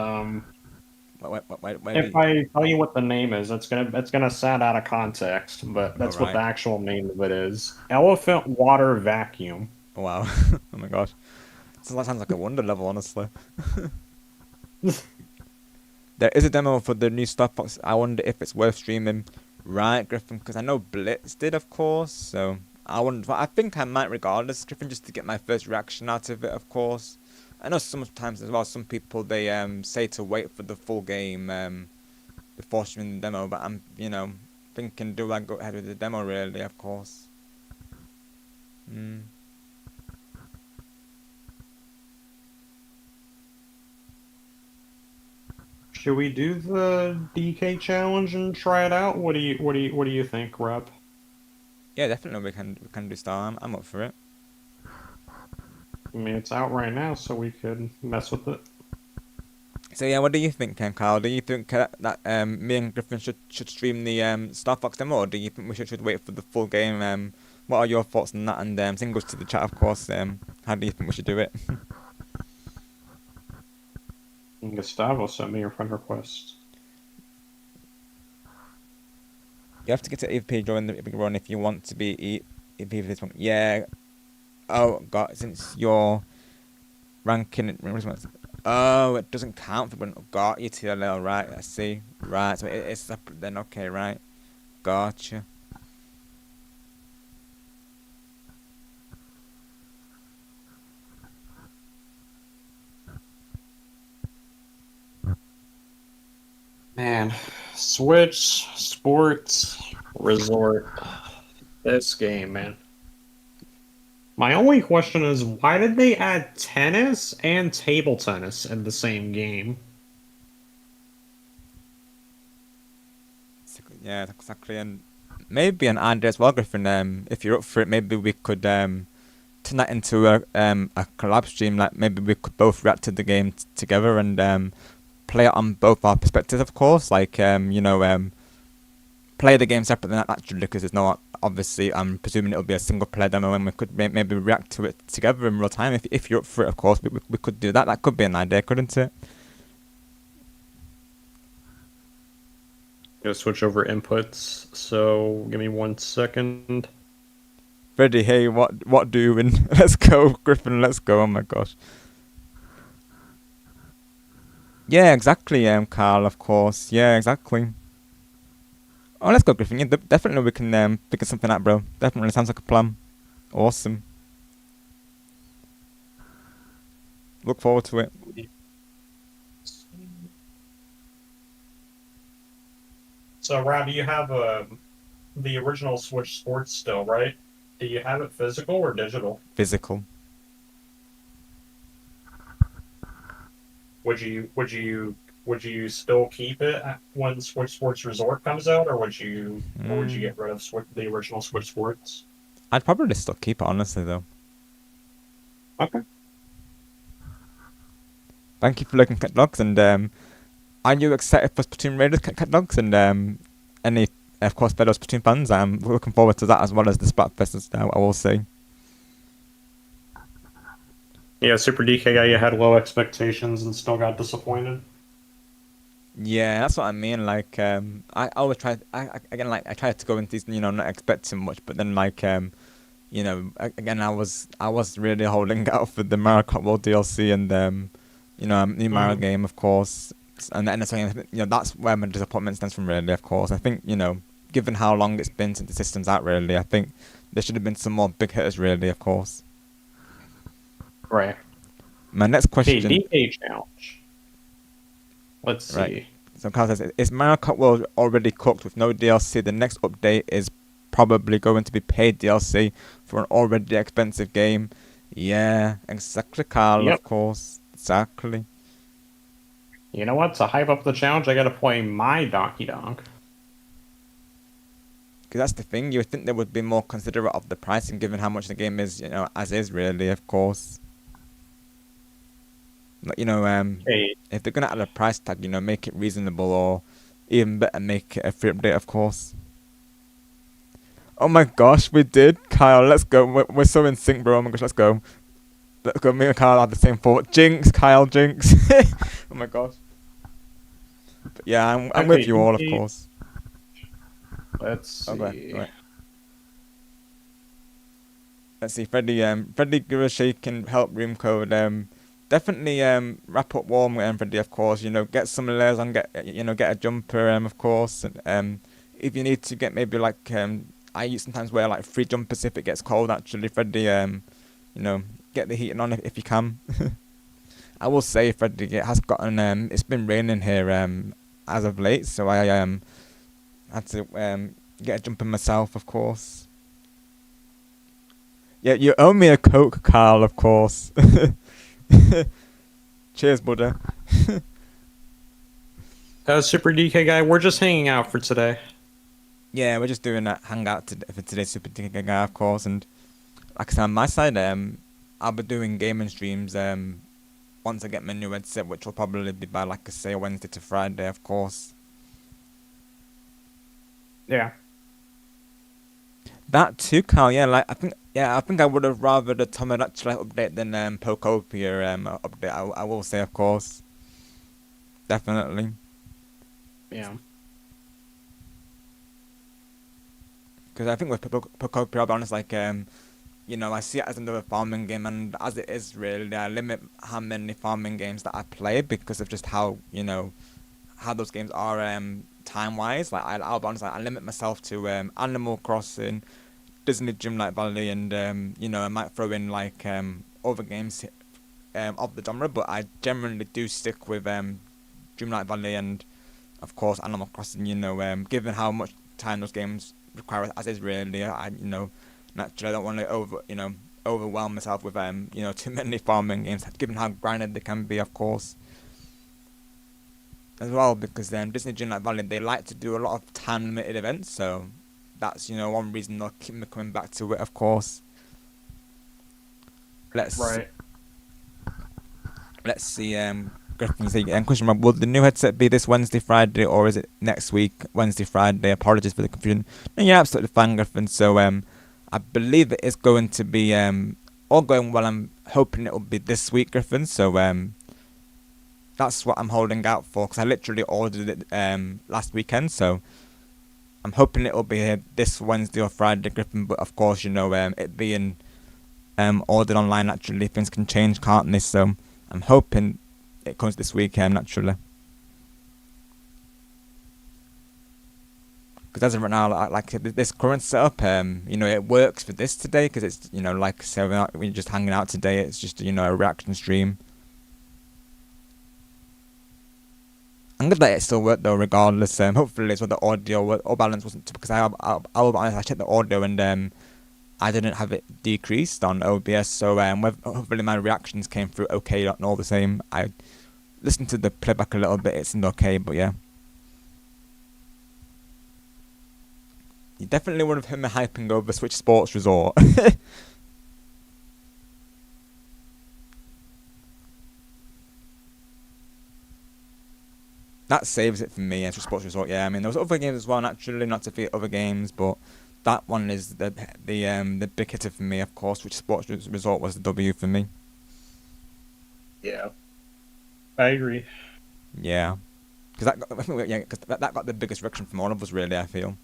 wait, if I tell you what the name is, it's gonna sound out of context, but that's what the actual name of it is. Elephant Water Vacuum. Oh, wow. Oh my gosh. That sounds like a wonder level, honestly. There is a demo for the new Star Fox. I wonder if it's worth streaming. Right, Griffin? Because I know Blitz did, of course. So I think I might regardless, Griffin, just to get my first reaction out of it, of course. I know sometimes as well, some people, they say to wait for the full game before streaming the demo. But I'm, thinking, do I go ahead with the demo, really, of course. Should we do the DK challenge and try it out? What do you think, Rep? Yeah, definitely we can do Star. I'm up for it. I mean, it's out right now, so we could mess with it. So yeah, what do you think, Carl? Do you think that me and Griffin should stream the Star Fox demo, or do you think we should wait for the full game? What are your thoughts on that? And singles to the chat, of course. How do you think we should do it? Gustavo sent me a friend request. You have to get to EVP during the big run if you want to be EVP for this one. Yeah. Oh god, since you're ranking, oh, it doesn't count for when got you to the level, right? I see. Right, so it's separate then. Okay, right. Gotcha. Man, Switch, Sports, Resort. This game, man. My only question is, why did they add tennis and table tennis in the same game? Yeah, exactly. And maybe an idea as well, Griffin. If you're up for it, maybe we could turn that into a collab stream. Like maybe we could both react to the game together and play it on both our perspectives, of course. Like play the game separately, naturally, because there's no, obviously, I'm presuming it'll be a single player demo, and we could maybe react to it together in real time. If you're up for it, of course, we could do that. That could be an idea, couldn't it? Gonna switch over inputs, so give me 1 second. Ready? Hey, what doing? Let's go, Griffin. Let's go. Oh my gosh. Yeah, exactly. Carl, of course. Yeah, exactly. Oh, let's go, Griffin. Yeah, definitely we can figure something out, bro. Definitely sounds like a plan. Awesome. Look forward to it. So, Rob, do you have the original Switch Sports still, right? Do you have it physical or digital? Physical. would you still keep it when Switch Sports Resort comes out, or would you get rid of the original Switch Sports? I'd probably still keep it, honestly, though. Okay. Thank you for looking at dogs, and are you excited for Splatoon Raiders cat dogs, and any, of course, fellow Splatoon fans? I'm looking forward to that as well as the Splatfest, I will say. Yeah, Super DK guy, you had low expectations and still got disappointed. Yeah, that's what I mean. Like, I always try. I try to go into these, not expecting much, but then again, I was really holding out for the Mario Kart World DLC and new Mario game, of course, and that's where my disappointment stems from. Really, of course, I think given how long it's been since the system's out, really, I think there should have been some more big hitters, really, of course. Right. My next question. DK challenge. Let's see. Right. So Carl says, is Mario Kart World already cooked with no DLC? The next update is probably going to be paid DLC for an already expensive game. Yeah, exactly, Carl, Yep. of course. Exactly. You know what? To hype up the challenge, I gotta play my Donkey Donk. Because that's the thing, you would think they would be more considerate of the pricing given how much the game is, as is, really, of course. Like, if they're going to add a price tag, make it reasonable, or even better, make it a free update, of course. Oh my gosh, we did! Kyle, let's go. We're so in sync, bro. Oh my gosh, let's go. Let's go. Me and Kyle have the same thought. Jinx, Kyle, Jinx. Oh my gosh. But yeah, I'm with you all, of course. Let's see. Okay, right. Let's see, Freddy Gurushay can help room code. Definitely wrap up warm with Freddy, of course. Get some layers on, get a jumper, of course. And if you need to get maybe like I sometimes wear like 3 jumpers if it gets cold. Actually, Freddy, get the heating on if you can. I will say, Freddy, it has gotten it's been raining here as of late, so I had to get a jumper myself, of course. Yeah, you owe me a Coke, Carl, of course. Cheers, Buddha. Super DK guy, we're just hanging out for today. Yeah, we're just doing that hangout for today's Super DK guy, of course. And like I said, on my side, I'll be doing gaming streams once I get my new headset, which will probably be by, like I say, Wednesday to Friday, of course. Yeah. That too, Carl. Yeah, I think I would have rather the Tomodachi update than Pokopia update. I will say, of course. Definitely. Yeah. Because I think with Pokopia, I'll be honest, like I see it as another farming game, and as it is, really, I limit how many farming games that I play because of just how how those games are time-wise. Like I'll be honest, I limit myself to Animal Crossing, Disney Dreamlight Valley, and I might throw in like other games of the genre, but I generally do stick with Dreamlight Valley and of course Animal Crossing. Given how much time those games require as is, really, naturally I don't want to overwhelm myself with too many farming games, given how grinded they can be, of course. As well, because Disney Dreamlight Valley, they like to do a lot of time limited events, so that's one reason they'll keep me coming back to it, of course. Let's see. Griffin saying, question mark, will the new headset be this Wednesday, Friday, or is it next week, Wednesday, Friday? Apologies for the confusion. No, you're absolutely fine, Griffin. So I believe it is going to be all going well. I'm hoping it will be this week, Griffin. So that's what I'm holding out for, because I literally ordered it last weekend, so I'm hoping it will be here this Wednesday or Friday, Griffin. But of course, it being ordered online, naturally things can change, can't they? So I'm hoping it comes this weekend, naturally. Because as of right now, like this current setup, it works for this today, because it's like I said, we're just hanging out today. It's just a reaction stream. I'm glad that it still worked though, regardless. Hopefully it's what the audio or balance wasn't, because I'll be honest, I checked the audio and I didn't have it decreased on OBS, so hopefully my reactions came through okay and all the same. listen to the playback a little bit, it seemed okay, but yeah. You definitely would have heard me hyping over Switch Sports Resort. That saves it for me, Switch Sports Resort, yeah. I mean, there was other games as well, naturally, not to forget other games, but that one is the big hitter for me, of course. Switch Sports Resort was the W for me. Yeah. I agree. Yeah. Because that got the biggest reaction from all of us, really, I feel.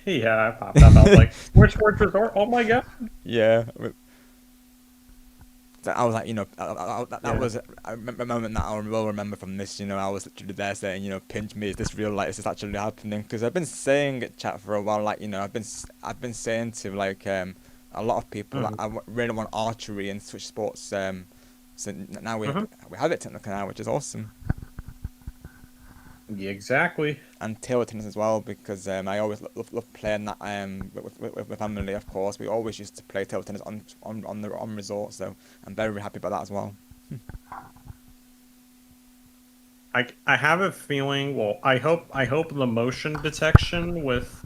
Yeah, I popped up. I was like, Switch Sports Resort? Oh my god. Yeah. I was like, that was a moment that I will remember from this. I was literally there saying, pinch me, is this real? Like, is this actually happening? Because I've been saying it, chat, for a while. Like, I've been saying to like a lot of people that I really want archery and Switch Sports. So now we have it technically now, which is awesome. Yeah, exactly. And table tennis as well, because I always love playing that with family. Of course, we always used to play table tennis on resort, so I'm very happy about that as well. I have a feeling. Well, I hope the motion detection with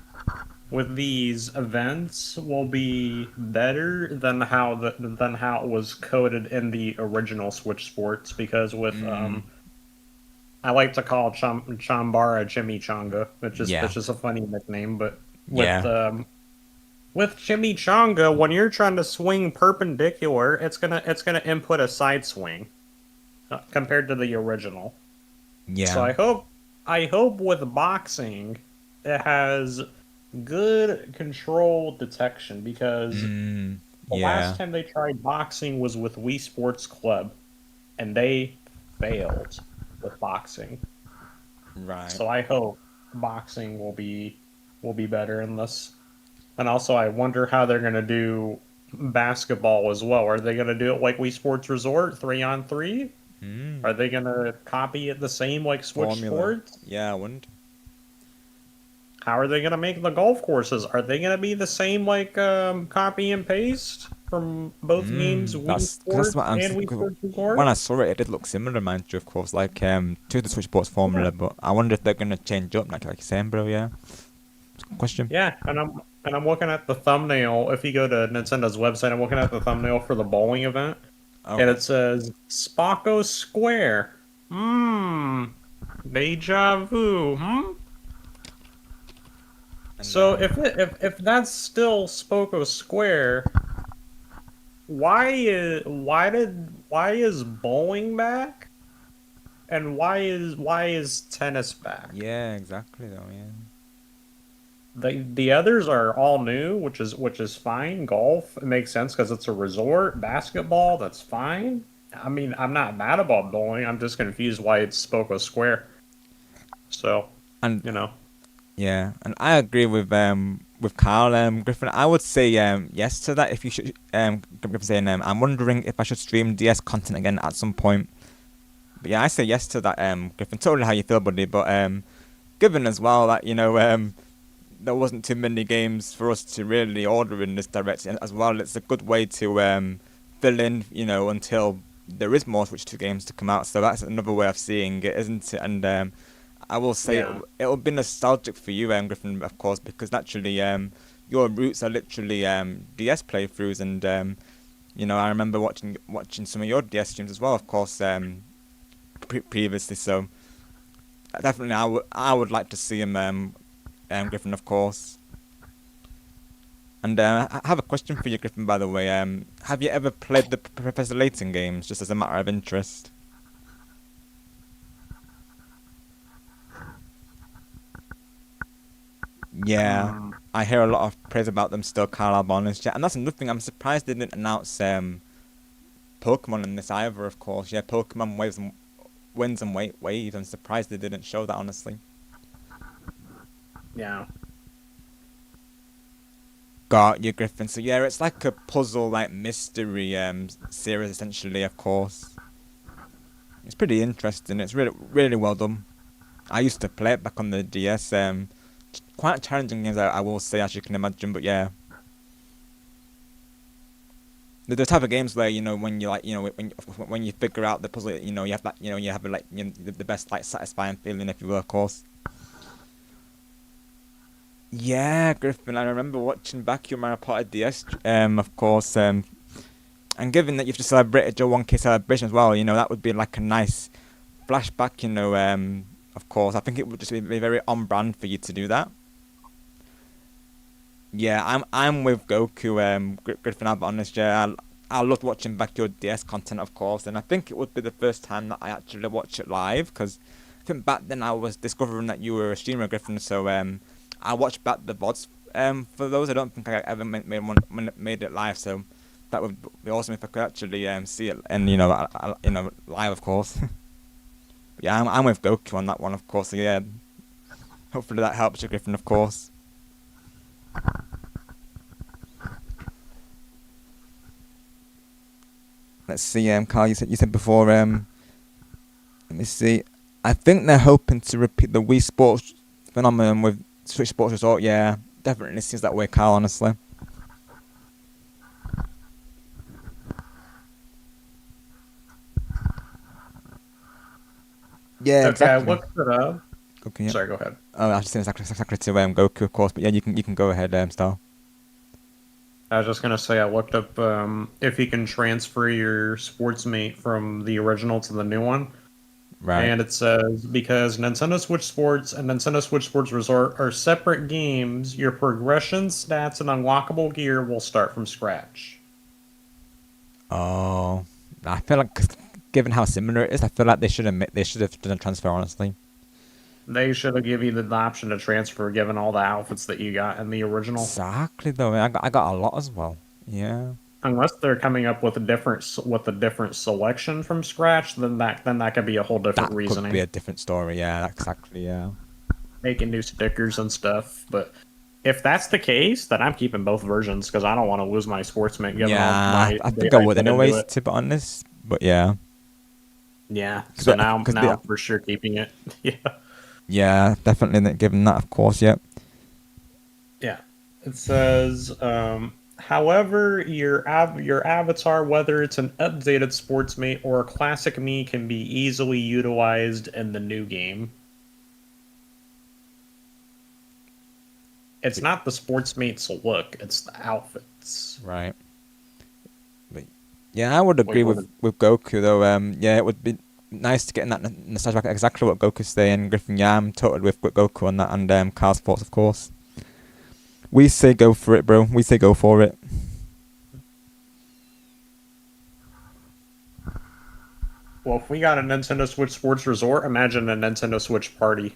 these events will be better than how it was coded in the original Switch Sports, because with I like to call Chambara Chimichanga, which is a funny nickname, but with Chimichanga, when you're trying to swing perpendicular, it's gonna input a side swing compared to the original. Yeah. So I hope with boxing it has good control detection, because the last time they tried boxing was with Wii Sports Club, and they failed with boxing. Right. So I hope boxing will be better in this. And also I wonder how they're gonna do basketball as well. Are they gonna do it like Wii Sports Resort, 3-on-3? Are they gonna copy it the same like Switch Sports? Yeah, I wouldn't. How are they gonna make the golf courses? Are they gonna be the same like copy and paste from both games, Wii Sports and Wii Sports Resort? When I saw it, it did look similar, mind you, of course, like to the Switch Sports formula. But I wonder if they're gonna change up, like you're saying, bro. Yeah. Question. Yeah, and I'm looking at the thumbnail. If you go to Nintendo's website, I'm looking at the thumbnail for the bowling event, and it says Spocko Square. Deja vu. So if that's still Spocko Square, why is bowling back, and why is tennis back? Yeah, exactly though. Yeah. The others are all new, which is fine. Golf, it makes sense because it's a resort. Basketball, that's fine. I mean, I'm not mad about bowling. I'm just confused why it's Spocko Square. So, Yeah, and I agree with Carl, Griffin. I would say yes to that. If you should, Griffin saying I'm wondering if I should stream DS content again at some point. But yeah, I say yes to that, Griffin. Totally how you feel, buddy. But given as well that there wasn't too many games for us to really order in this direction as well, it's a good way to fill in, until there is more Switch 2 games to come out. So that's another way of seeing it, isn't it? And I will say it'll be nostalgic for you, Griffin, of course, because naturally your roots are literally DS playthroughs, and I remember watching some of your DS streams as well, of course, previously. So definitely, I would like to see him, Griffin, of course. And I have a question for you, Griffin, by the way. Have you ever played the Professor Layton games, just as a matter of interest? Yeah, I hear a lot of praise about them still, Carl Albonus. Yeah, and that's another thing. I'm surprised they didn't announce Pokemon in this either, of course. Yeah, Pokemon Winds and Waves. I'm surprised they didn't show that, honestly. Yeah. Got you, Griffin. So yeah, it's like a puzzle, like mystery series, essentially, of course. It's pretty interesting. It's really, really well done. I used to play it back on the DS. Quite challenging games, I will say, as you can imagine, but yeah. the type of games where, you know, when you like, you know, when you figure out the puzzle, you know, you have that, you know, you have like, you know, the best like satisfying feeling, if you will, of course. Yeah, Griffin, I remember watching back your Mario Party DS, of course, and given that you've just celebrated your 1K celebration as well, you know, that would be like a nice flashback, you know, of course. I think it would just be very on brand for you to do that. Yeah, I'm with Goku, Griffin, I'll be honest, yeah. I loved watching back your DS content, of course, and I think it would be the first time that I actually watched it live, because I think back then I was discovering that you were a streamer, Griffin, so I watched back the VODs. For those, I don't think I ever made it live, so that would be awesome if I could actually see it, and you know, live, of course. Yeah, I'm with Goku on that one, of course. So yeah, hopefully that helps you, Griffin, of course. Let's see, Carl, you said before, let me see. I think they're hoping to repeat the Wii Sports phenomenon with Switch Sports Resort. Yeah, definitely seems that way, Carl, honestly. Yeah, okay, exactly. I looked it up. Okay, yeah. Sorry, go ahead. Oh, I was just saying exactly to Goku, of course, but yeah, you can go ahead, Star. I was just gonna say I looked up if you can transfer your Sportsmate from the original to the new one. Right. And it says, because Nintendo Switch Sports and Nintendo Switch Sports Resort are separate games, your progression, stats, and unlockable gear will start from scratch. Oh, I feel like, given how similar it is, I feel like they should have done a transfer, honestly. They should have given you the option to transfer, given all the outfits that you got in the original. Exactly, though. I got a lot as well. Yeah. Unless they're coming up with a different selection from scratch, then that could be a whole different reasoning. That could be a different story. Yeah, exactly. Yeah. Making new stickers and stuff, but if that's the case, then I'm keeping both versions because I don't want to lose my Sportsmate. Yeah, I think I would anyways, to be honest. But yeah. Yeah. So now I'm for sure keeping it. Yeah. Yeah, definitely given that, of course, yeah. Yeah. It says, however, your avatar, whether it's an updated Sportsmate or a classic me, can be easily utilized in the new game. It's not the Sportsmate's look, it's the outfits. Right. But yeah, I would agree with Goku, though. Yeah, it would be nice to get in that nostalgia back. Exactly what Goku's saying, Griffin. Yeah, I'm totally with Goku on that, and Carl's thoughts, of course. We say go for it, bro. We say go for it. Well, if we got a Nintendo Switch Sports Resort, imagine a Nintendo Switch Party.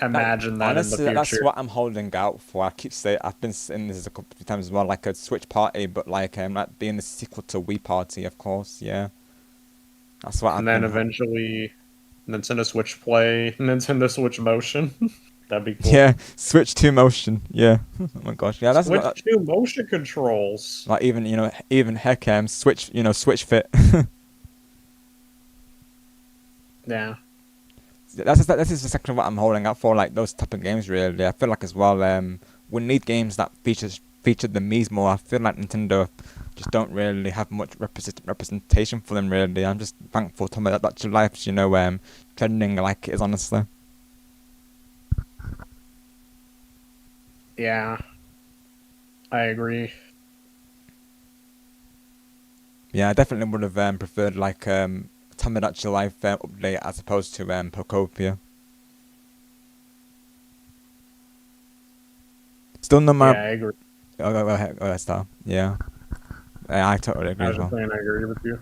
Imagine that honestly, in the future. That's what I'm holding out for. I keep saying, I've been saying this a couple of times as well, like a Switch Party, but like being the sequel to Wii Party, of course. Yeah. That's what. And then eventually, Nintendo Switch Play, Nintendo Switch Motion. That'd be cool. Yeah, Switch 2 Motion. Yeah. Oh my gosh. Yeah, that's Switch 2 motion controls. Like even heck, Switch. Switch Fit. Yeah. This is exactly what I'm holding out for. Like those type of games, really. I feel like as well, we need games that feature the Mii's more. I feel like Nintendo just don't really have much representation for them, really. I'm just thankful to that your life's, trending like it is, honestly. Yeah, I agree. Yeah, I definitely would have preferred like Tomodachi Life update as opposed to Pokopia. Still no more. Yeah, I agree. Go ahead, Star. Yeah. I totally agree as well. I agree with you.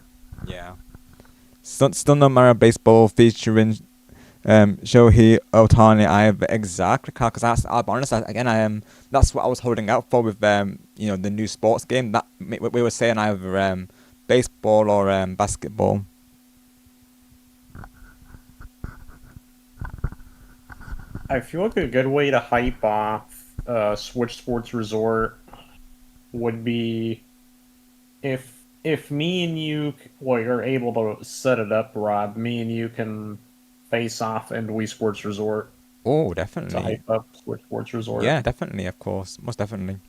Yeah. Still no Mario Baseball featuring Shohei Ohtani either. Exactly, because I'll be honest, again, that's what I was holding out for with the new sports game. That we were saying either baseball or basketball. I feel like a good way to hype off Switch Sports Resort would be if me and you are able to set it up, Rob. Me and you can face off in Wii Sports Resort. Oh, definitely. To hype up Switch Sports Resort. Yeah, definitely, of course, most definitely.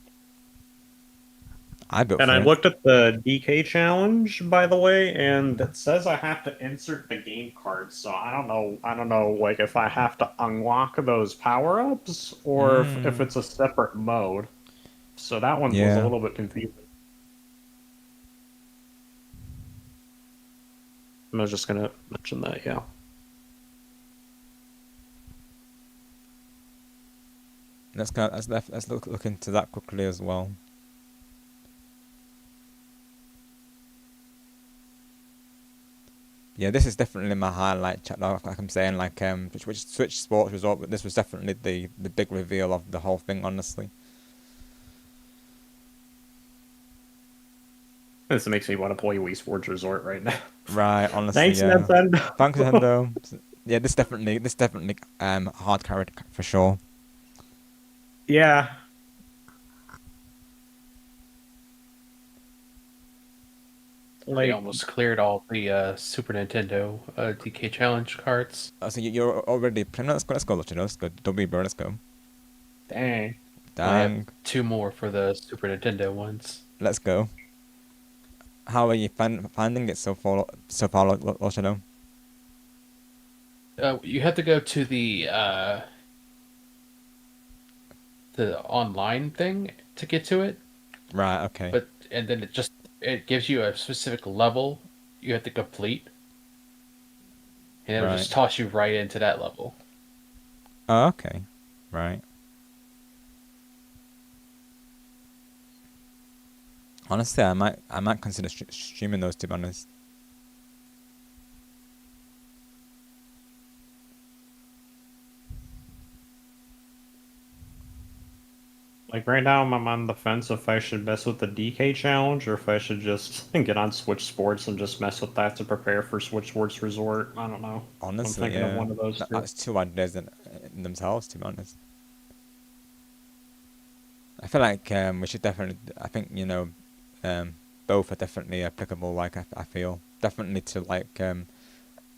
And I looked at the DK challenge, by the way, and it says I have to insert the game card. So I don't know, like if I have to unlock those power-ups or if it's a separate mode. So that one was a little bit confusing. I was just gonna mention that, yeah. Let's look into that quickly as well. Yeah, this is definitely my highlight chat. Like I'm saying, like which Switch Sports Resort, but this was definitely the big reveal of the whole thing, honestly. This makes me want to play Wii Sports Resort right now. Right, honestly. Thanks, Nintendo. Thanks, Nintendo. Yeah, this definitely hard carried for sure. Yeah. They almost cleared all the Super Nintendo DK Challenge cards. So you're already playing. Let's go, LordShadow. Let's go. W, bro. Let's go. Dang. I have 2 more for the Super Nintendo ones. Let's go. How are you finding it so far, LordShadow? You have to go to the online thing to get to it. Right. Okay. And then it gives you a specific level you have to complete, and it'll just toss you right into that level. Oh, okay. Right. Honestly, I might consider streaming those, to be honest. Like right now, I'm on the fence if I should mess with the DK challenge or if I should just get on Switch Sports and just mess with that to prepare for Switch Sports Resort. I don't know. Honestly, I'm thinking of one of those. That's 2 ideas in themselves, to be honest. I feel like we should definitely. I think both are definitely applicable. Like I feel definitely to like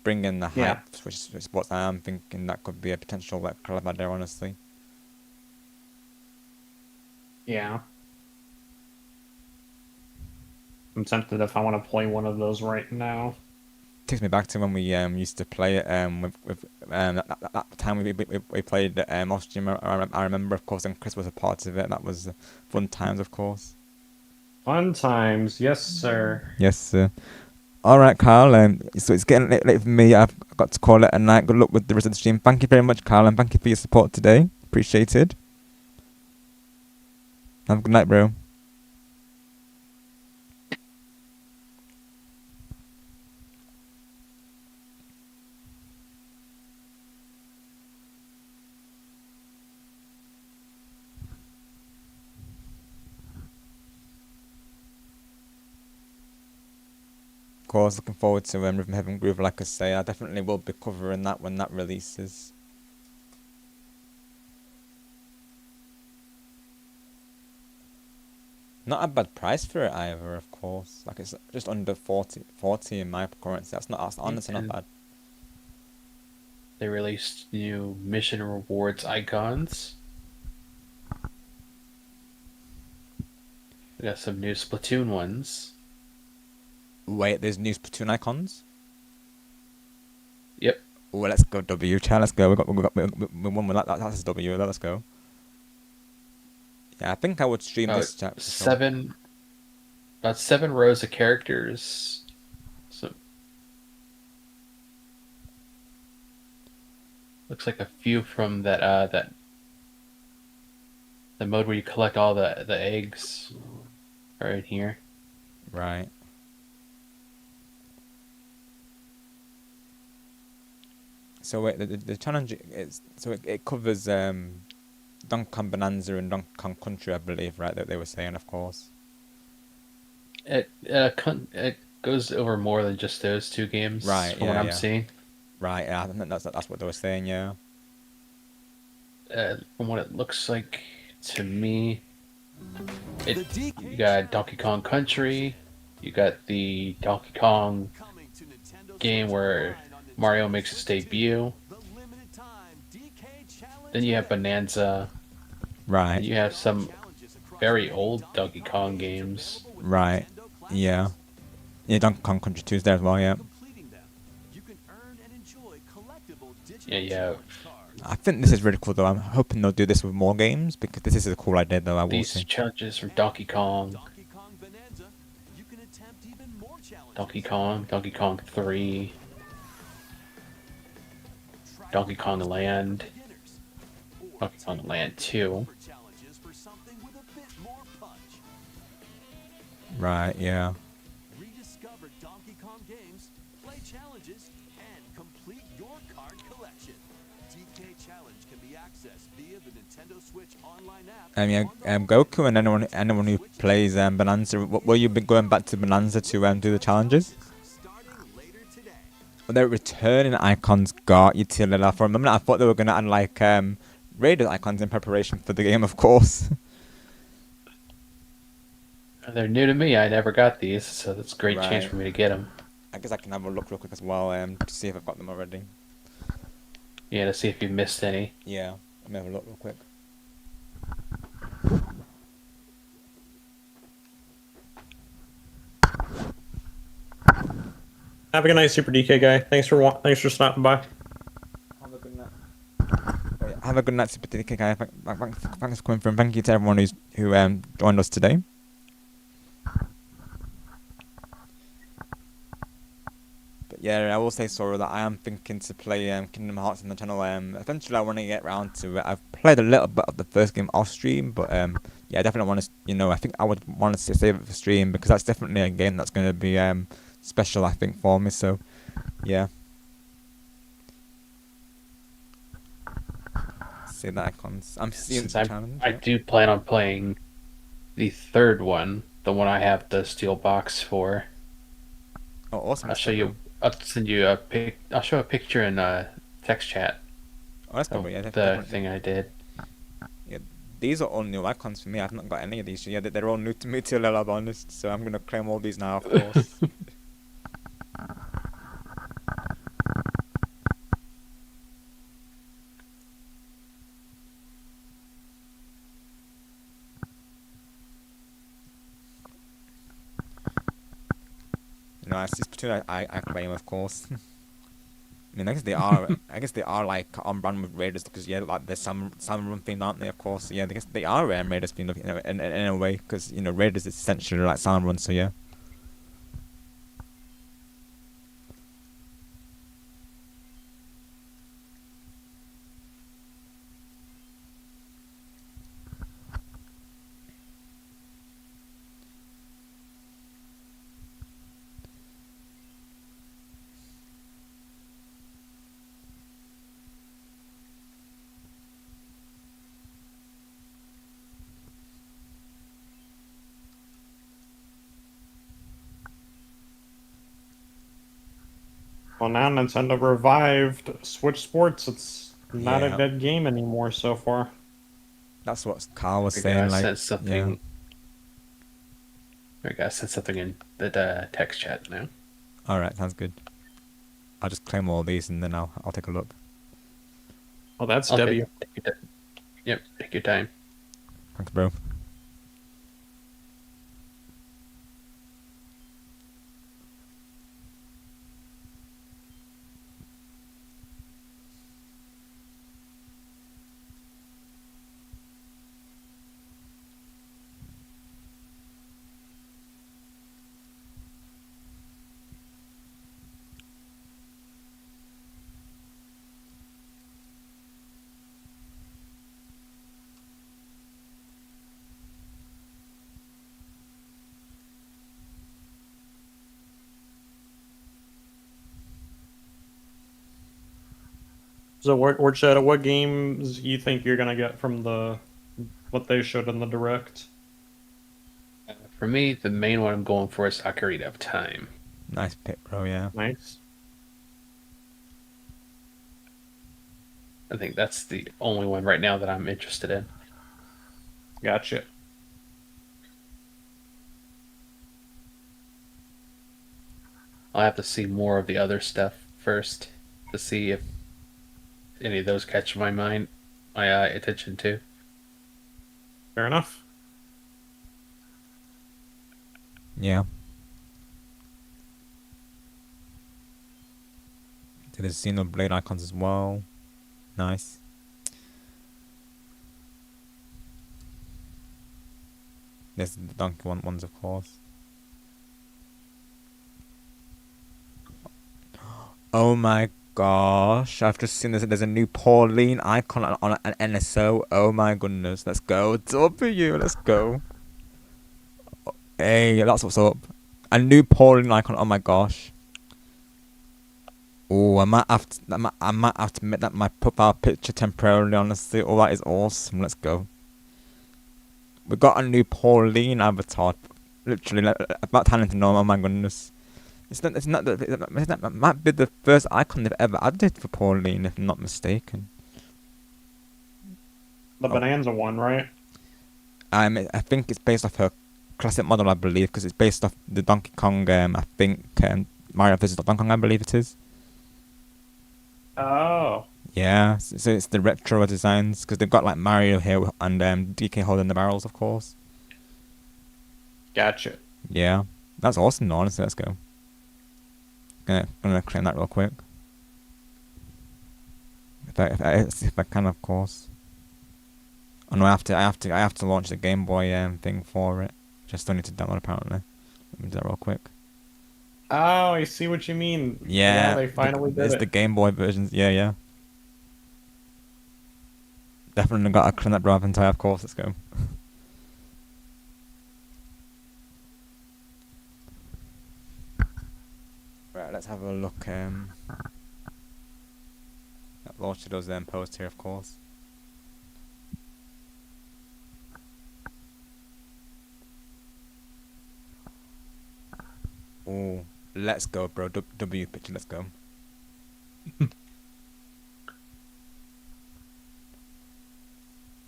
bring in the hype, which is what I am thinking that could be a potential like collab idea, honestly. Yeah. I'm tempted if I want to play one of those right now. Takes me back to when we used to play it with that time we played off stream. I remember, of course, and Chris was a part of it. That was fun times, of course. Fun times, yes, sir. Yes, sir. All right, Carl. So it's getting late for me. I've got to call it a night. Good luck with the rest of the stream. Thank you very much, Carl, and thank you for your support today. Appreciated. Have a good night, bro. Of course, looking forward to Rhythm Heaven Groove. Like I say, I definitely will be covering that when that releases. Not a bad price for it either, of course. Like it's just under 40 in my currency. That's honestly not bad. They released new mission rewards icons. We got some new Splatoon ones. Wait, there's new Splatoon icons? Yep. Oh, let's go W, chat. Let's go. We got one with that. That's W. Let's go. Yeah, I think I would stream this chat. About 7 rows of characters. So looks like a few from that the mode where you collect all the eggs are in here. Right. So wait, the challenge is it covers Donkey Kong Bonanza and Donkey Kong Country, I believe, right? That they were saying, of course. It goes over more than just those 2 games, right? From what I'm seeing. Right. Yeah, I think that's what they were saying. Yeah. From what it looks like to me, you got Donkey Kong Country, you got the Donkey Kong game where Mario makes his debut. Then you have Bonanza. Right. And you have some very old Donkey Kong games. Right. Yeah. Yeah, Donkey Kong Country 2 is there as well, yeah. Yeah. I think this is really cool though. I'm hoping they'll do this with more games because this is a cool idea though, I will These say. challenges from Donkey Kong. Donkey Kong 3. Donkey Kong Land. Donkey Kong Land 2. Right, yeah. Rediscover Donkey Kong games, play challenges, and complete your card collection. DK Challenge can be accessed via the Nintendo Switch online app. Goku and anyone who plays Bonanza, will you be going back to Bonanza to do the challenges? Well, they're returning icons got you till for a moment. I thought they were gonna add like Raiders icons in preparation for the game, of course. They're new to me. I never got these, so that's a great chance for me to get them. I guess I can have a look real quick as well to see if I've got them already. Yeah, to see if you missed any. Yeah, let me have a look real quick. Have a good night, Super DK guy. Thanks for stopping by. Have a good night. Have a good night, Super DK guy. Thanks for coming through. Thank you to everyone who joined us today. But yeah, I will say, Sora, that I am thinking to play Kingdom Hearts on the channel. Eventually, I want to get around to it. I've played a little bit of the first game off stream, but yeah, I definitely want to. I think I would want to save it for stream because that's definitely a game that's going to be special, I think, for me. So, yeah. See the icons. I'm seeing the challenge. I do plan on playing the third one, the one I have the steel box for. Oh, awesome! I'll send you a pic. I'll show a picture in text chat. Oh, that's cool. Yeah, the thing I did. Yeah, these are all new icons for me. I've not got any of these. Yeah, they're all new to me, to be honest. So I'm gonna claim all these now, of course. I see Splatoon. I claim, of course. I mean, I guess they are. I guess they are like on brand with Raiders because like there's some run themed, aren't they? Of course, yeah. I guess they are Raiders themed, in a way, because Raiders is essentially like Sound Run. So yeah. Well, now Nintendo revived Switch Sports. It's not a dead game anymore so far. That's what Carl was saying. Like, said something. I gotta send something in the text chat now. All right, sounds good. I'll just claim all these and then I'll take a look. Oh, that's W. Yep, take your time. Thanks, bro. So, LordShadow, what games you think you're gonna get from what they showed in the direct? For me, the main one I'm going for is Ocarina of Time. Nice pick, bro. Yeah. Nice. I think that's the only one right now that I'm interested in. Gotcha. I'll have to see more of the other stuff first to see if any of those catch my attention too. Fair enough. Yeah. There's Xenoblade icons as well. Nice. There's the Donkey ones, of course. Oh my gosh, I've just seen there's a new Pauline icon on an NSO. Oh my goodness, let's go. W, let's go. Hey, that's what's up. A new Pauline icon, oh my gosh. Oh, I might have to make that my profile picture temporarily, honestly. Oh, that is awesome. Let's go. We got a new Pauline avatar. Literally, about time to know. Oh my goodness. That might be the first icon they've ever added for Pauline, if I'm not mistaken. The Bonanza one, right? I think it's based off her classic model, I believe, because it's based off the Donkey Kong. I think Mario vs. Donkey Kong, I believe it is. Oh. Yeah, so it's the retro designs, because they've got like Mario here and DK holding the barrels, of course. Gotcha. Yeah, that's awesome. Honestly, let's go. Gonna claim that real quick. If I can, of course. Oh no, I have to launch the Game Boy thing for it. Just don't need to download apparently. Let me do that real quick. Oh, I see what you mean. Yeah, they finally did it's it. the Game Boy versions. Yeah. Definitely got to claim that drive entire, of course. Let's go. Right, let's have a look at LordShadow's post here, of course. Oh, let's go, bro. W picture, let's go.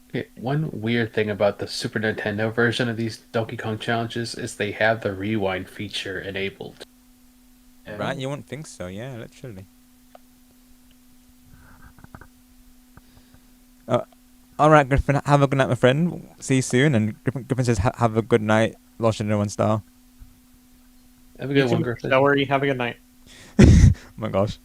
Okay, one weird thing about the Super Nintendo version of these Donkey Kong challenges is they have the rewind feature enabled. Right, you wouldn't think so, yeah, literally. Alright, Griffin, have a good night, my friend. See you soon. And Griffin says, have a good night, LordShadow and Star. Have a good one, Griffin. Don't worry, have a good night. Oh my gosh.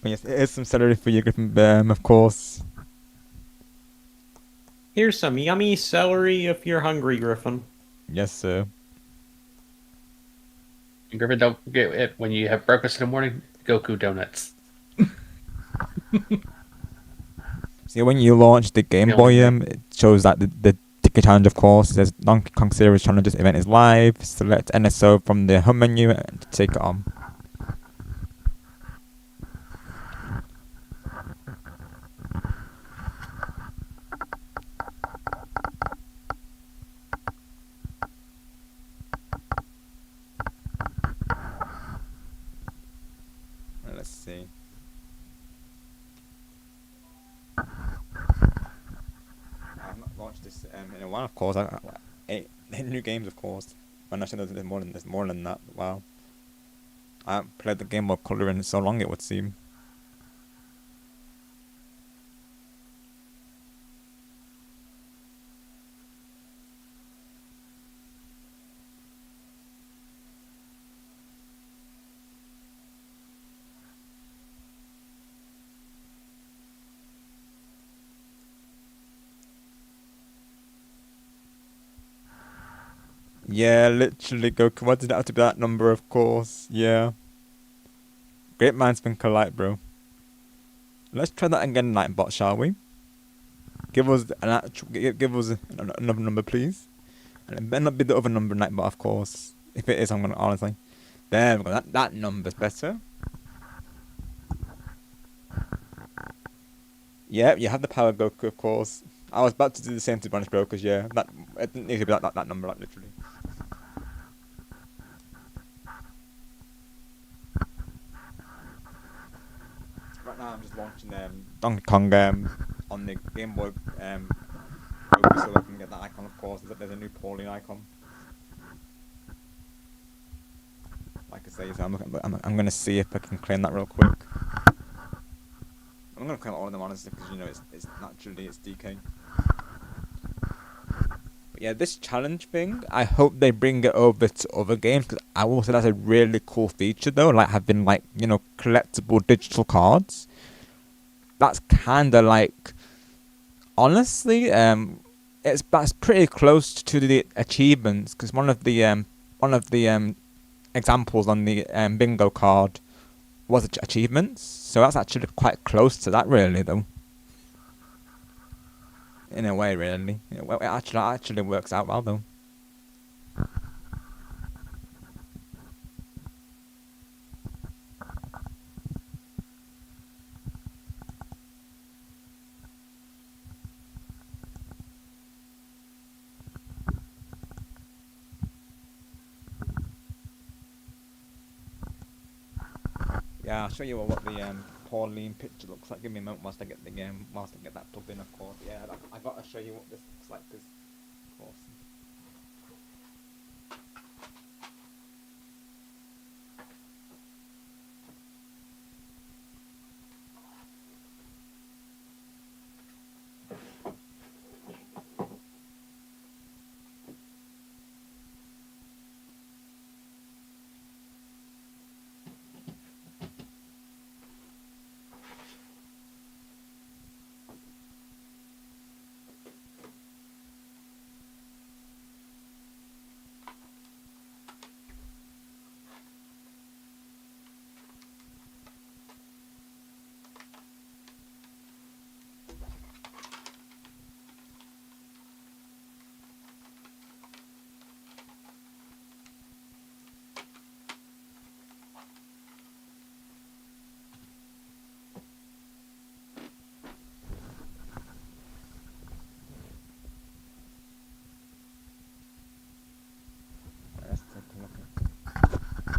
Yes, it is some celery for you, Griffin, of course. Here's some yummy celery if you're hungry, Griffin. Yes, sir. Griffin, don't forget it when you have breakfast in the morning. Goku donuts. See, when you launch the Game Boy, it shows that the ticket challenge, of course. It says Donkey Kong Series Challenges event is live. Select NSO from the home menu and take it on. Let's see. I've not launched this in a while, of course. 8 new games, of course. I'm not sure there's more than that. Wow. I haven't played the Game Boy Color in so long, it would seem. Yeah, literally, Goku. Why did it have to be that number, of course? Yeah. Great minds think alike, bro. Let's try that again, Nightbot, shall we? Give us an actual, give us another number, please. And it better not be the other number, Nightbot, of course. If it is, I'm gonna honestly. There we go. That number's better. Yeah, you have the power, Goku, of course. I was about to do the same to Spanish Brokers, yeah. It didn't need to be that number, like, literally. Right now I'm just launching Donkey Kong on the Game Boy Broker so I can get that icon, of course. There's a new Pauline icon. Like I say, so I'm gonna see if I can claim that real quick. I'm gonna kill all of them honestly because you know it's naturally it's DK. But yeah, this challenge thing, I hope they bring it over to other games because I will say that's a really cool feature though. Like having like collectible digital cards. That's kind of like honestly that's pretty close to the achievements because one of the examples on the bingo card was achievements, so that's actually quite close to that really though. In a way, really, it actually works out well though. Yeah, I'll show you what the Pauline picture looks like. Give me a moment whilst I get the game, whilst I get that plugged in, of course. Yeah, I gotta show you what this looks like, because, of course.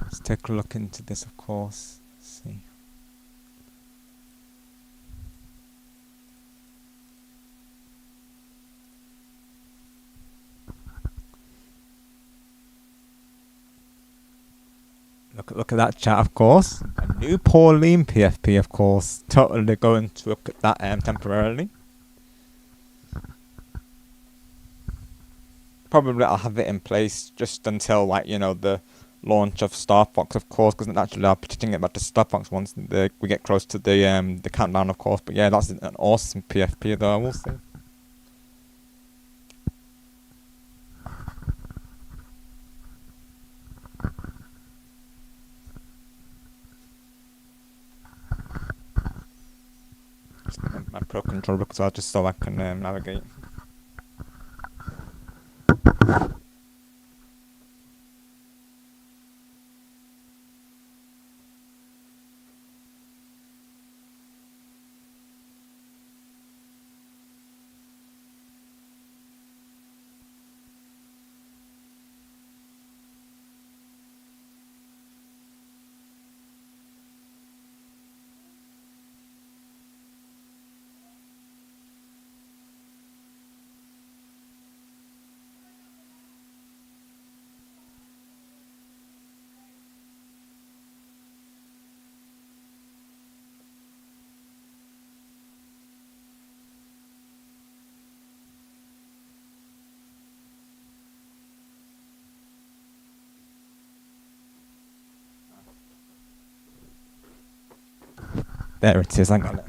Let's take a look into this, of course. Let's see. Look at that chat, of course. A new Pauline PFP, of course. Totally going to look at that temporarily. Probably I'll have it in place just until, like, the launch of Star Fox, of course, because naturally I'll be teaching it about the Star Fox once we get close to the countdown, of course. But yeah, that's an awesome PFP, though, I will say. My Pro Controller, because just so I can navigate. There it is, I got it.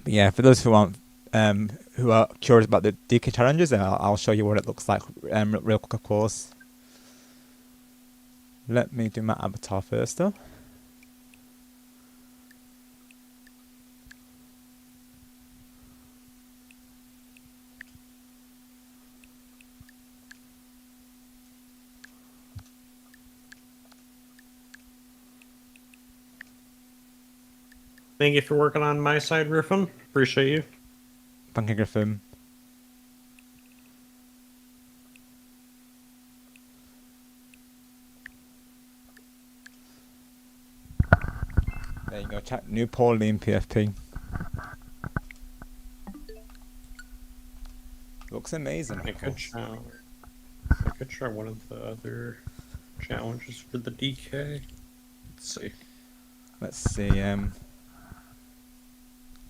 But yeah, for those who aren't who are curious about the DK challenges, I'll show you what it looks like real quick, of course. Let me do my avatar first, though. Thank you for working on my side, Griffin. Appreciate you. Thank you, Griffin. There you go, chat. New Pauline PFP. Looks amazing. I could try one of the other challenges for the DK. Let's see.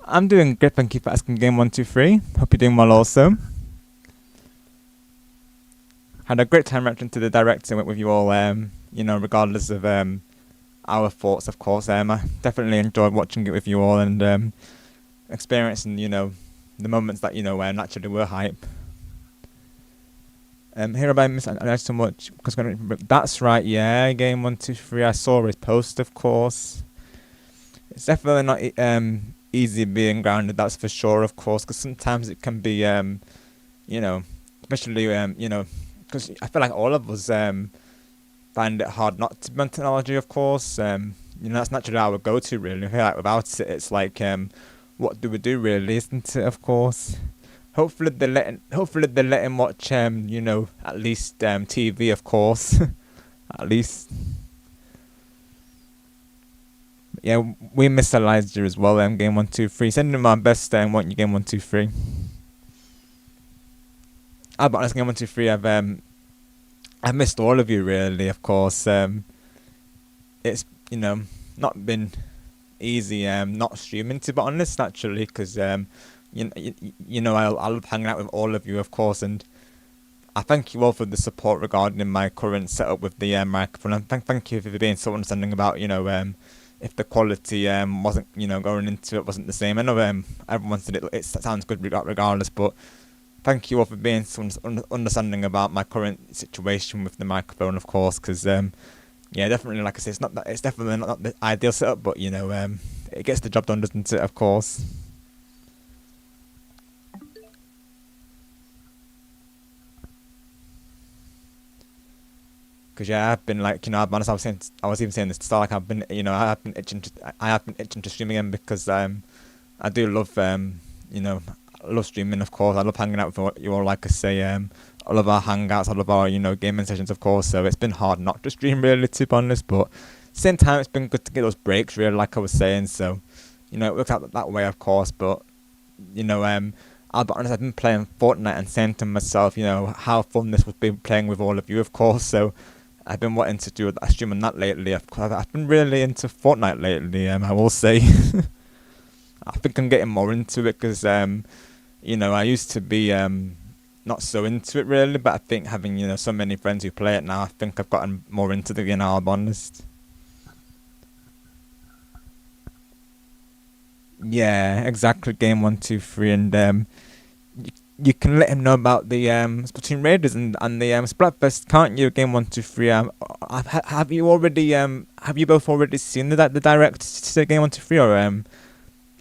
I'm doing good. Thank you for asking. Game 123. Hope you're doing well also. Had a great time reacting to the direct and went with you all. You know, regardless of our thoughts, of course. I definitely enjoyed watching it with you all and experiencing, you know, the moments that, you know, naturally were hype. Here about Miss I so much because that's right, yeah. Game 123. I saw his post, of course. It's definitely not easy being grounded. That's for sure, of course. Because sometimes it can be, you know, especially you know, because I feel like all of us find it hard not to be on technology, of course. You know, that's naturally our go-to, really. I feel like without it, it's like, what do we do, really? Isn't it? Of course. Hopefully they let him watch you know, at least TV, of course. At least. Yeah, we miss Elijah as well. Game 123. Send him our best. Want you game 123. I'll be honest, game 123. I've missed all of you, really. Of course. It's, you know, not been easy. Not streaming, to be honest, naturally, because you know, I love hanging out with all of you, of course, and I thank you all for the support regarding my current setup with the microphone, and thank you for being so understanding about, you know, if the quality wasn't, you know, going into it wasn't the same. I know everyone said it sounds good regardless, but thank you all for being so understanding about my current situation with the microphone, of course, because yeah, definitely, like I say, it's definitely not the ideal setup, but you know, it gets the job done, doesn't it? Of course. Because yeah, I've been like, you know, I'll be honest, I was even saying this to start, like I've been, you know, I have been itching to stream again because I do love, you know, I love streaming, of course. I love hanging out with you all, like I say. I love our hangouts, I love our, you know, gaming sessions, of course. So it's been hard not to stream, really, to be honest. But at the same time, it's been good to get those breaks, really, like I was saying. So, you know, it works out that way, of course. But, you know, I'll be honest, I've been playing Fortnite and saying to myself, you know, how fun this would be playing with all of you, of course. So I've been wanting to do a stream on that lately. I've been really into Fortnite lately, I will say. I think I'm getting more into it because, you know, I used to be not so into it really, but I think having, you know, so many friends who play it now, I think I've gotten more into the game, I'll be honest. Yeah, exactly, game 1, 2, 3, and you can let him know about the Splatoon Raiders and the Splatfest, can't you? Game 1, 2, 3. Have you both already seen the direct to Game 1, 2, 3, or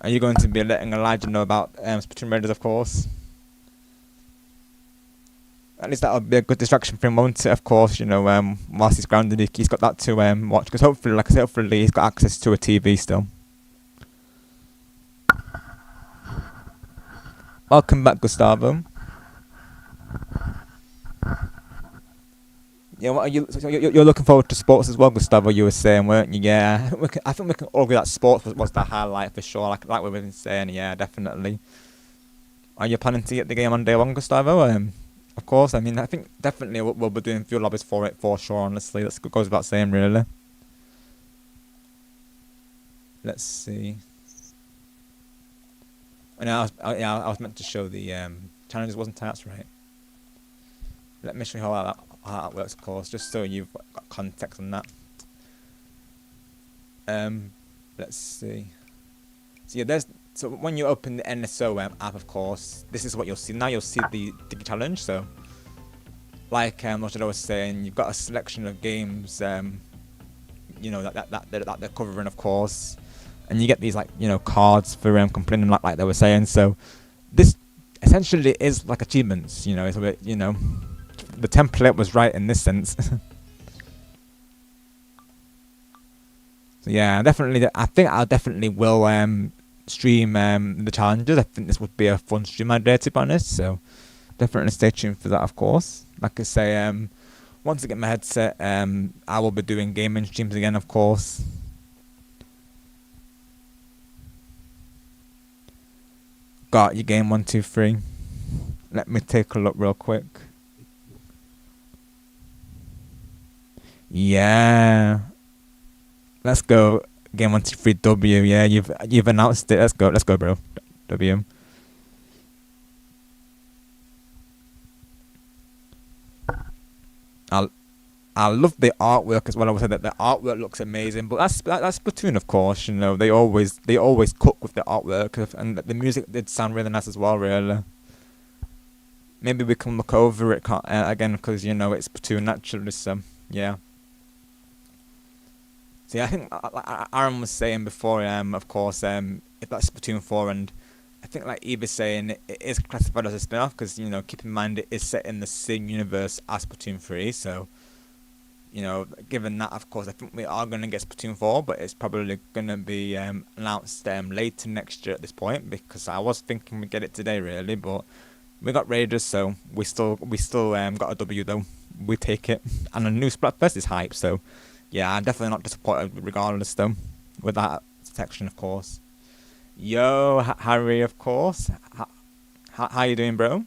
are you going to be letting Elijah know about Splatoon Raiders, of course? At least that'll be a good distraction for him, won't it? Of course, you know, whilst he's grounded, he's got that to watch, because hopefully, like I said, hopefully he's got access to a TV still. Welcome back, Gustavo. Yeah, what are you? So you're looking forward to sports as well, Gustavo. You were saying, weren't you? Yeah, I think we can all agree that sports was the highlight for sure. Like we've been saying, yeah, definitely. Are you planning to get the game on day one, Gustavo? Of course. I mean, I think definitely we'll be doing field lobbies for it for sure. Honestly, that goes without saying, really. Let's see. And I was meant to show the challenges, wasn't I? That's right. Let me show you how that works, of course, just so you've got context on that. Let's see. So yeah, so when you open the NSO app, of course, this is what you'll see. Now you'll see the Digi Challenge. So, like what I was saying, you've got a selection of games, you know, that they're covering, of course. And you get these, like, you know, cards for completing, like they were saying. So this essentially is like achievements, you know. It's a bit, you know, the template was right in this sense. So yeah, definitely. I think I definitely will stream the challenges. I think this would be a fun stream idea, to be honest. So definitely stay tuned for that, of course. Like I say, once I get my headset, I will be doing gaming streams again, of course. Got your game 1, 2, 3. Let me take a look real quick. Yeah. Let's go. Game 1, 2, 3 W. Yeah, you've announced it. Let's go, bro. W. I love the artwork as well. I would say that the artwork looks amazing, but that's Splatoon, of course. You know, they always cook with the artwork, and the music did sound really nice as well. Really. Maybe we can look over it again, because you know it's Splatoon naturally. So yeah. See, I think like Aaron was saying before, of course, if that's Splatoon 4, and I think like Eva's saying it is classified as a spin-off, because you know, keep in mind it is set in the same universe as Splatoon 3, so you know, given that, of course, I think we are gonna get Splatoon 4, but it's probably gonna be announced later next year at this point, because I was thinking we'd get it today really, but we got Raiders, so we still got a W though. We take it, and a new Splatfest is hype, so. Yeah, I'm definitely not disappointed regardless though, with that section, of course. Yo, Harry, of course. How you doing, bro?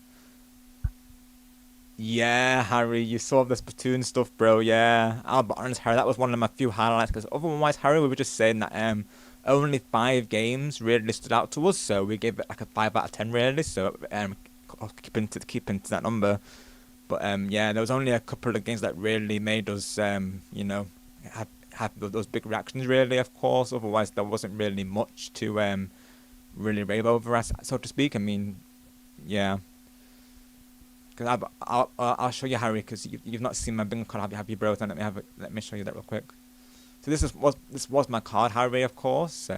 Yeah, Harry, you saw the Splatoon stuff, bro, yeah. I'll be honest, Harry, that was one of my few highlights, because otherwise, Harry, we were just saying that only 5 games really stood out to us, so we gave it like a 5 out of 10 really, so keeping to that number. But yeah, there was only a couple of games that really made us, you know, have those big reactions really, of course. Otherwise there wasn't really much to really rave over, so to speak. I mean, yeah, because I'll show you, Harry, because you've not seen my bingo card, have you, bro? And let me show you that real quick. So this was my card, Harry, of course.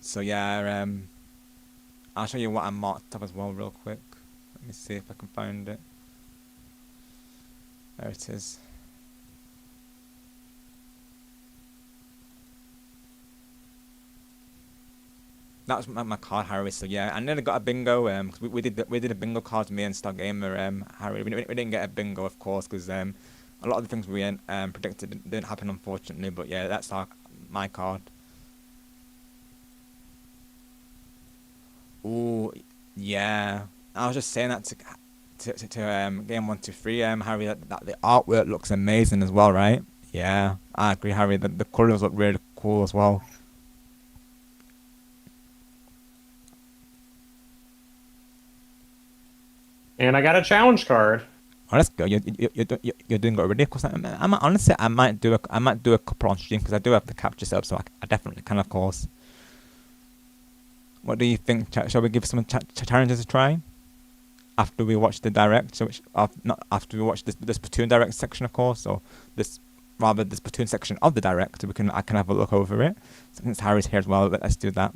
So yeah, I'll show you what I marked up as well real quick. Let me see if I can find it. There it is. That was my card, Harry. So yeah, I nearly got a bingo. Cause we did a bingo card, me and StarGamer, Harry. We didn't get a bingo, of course, because a lot of the things we predicted didn't happen, unfortunately. But yeah, that's my card. Ooh, yeah. I was just saying that to game 1, 2, 3, Harry. That the artwork looks amazing as well, right? Yeah, I agree, Harry. The colours look really cool as well. And I got a challenge card. Oh, let's go. You're doing it already. Of course, honestly, I might do a couple on stream, because I do have the capture set up, so I definitely can, of course. What do you think? Shall we give some challenges a try after we watch the direct? So not after we watch this Splatoon direct section, of course, or this Splatoon section of the direct, so I can have a look over it. Since Harry's here as well, let's do that.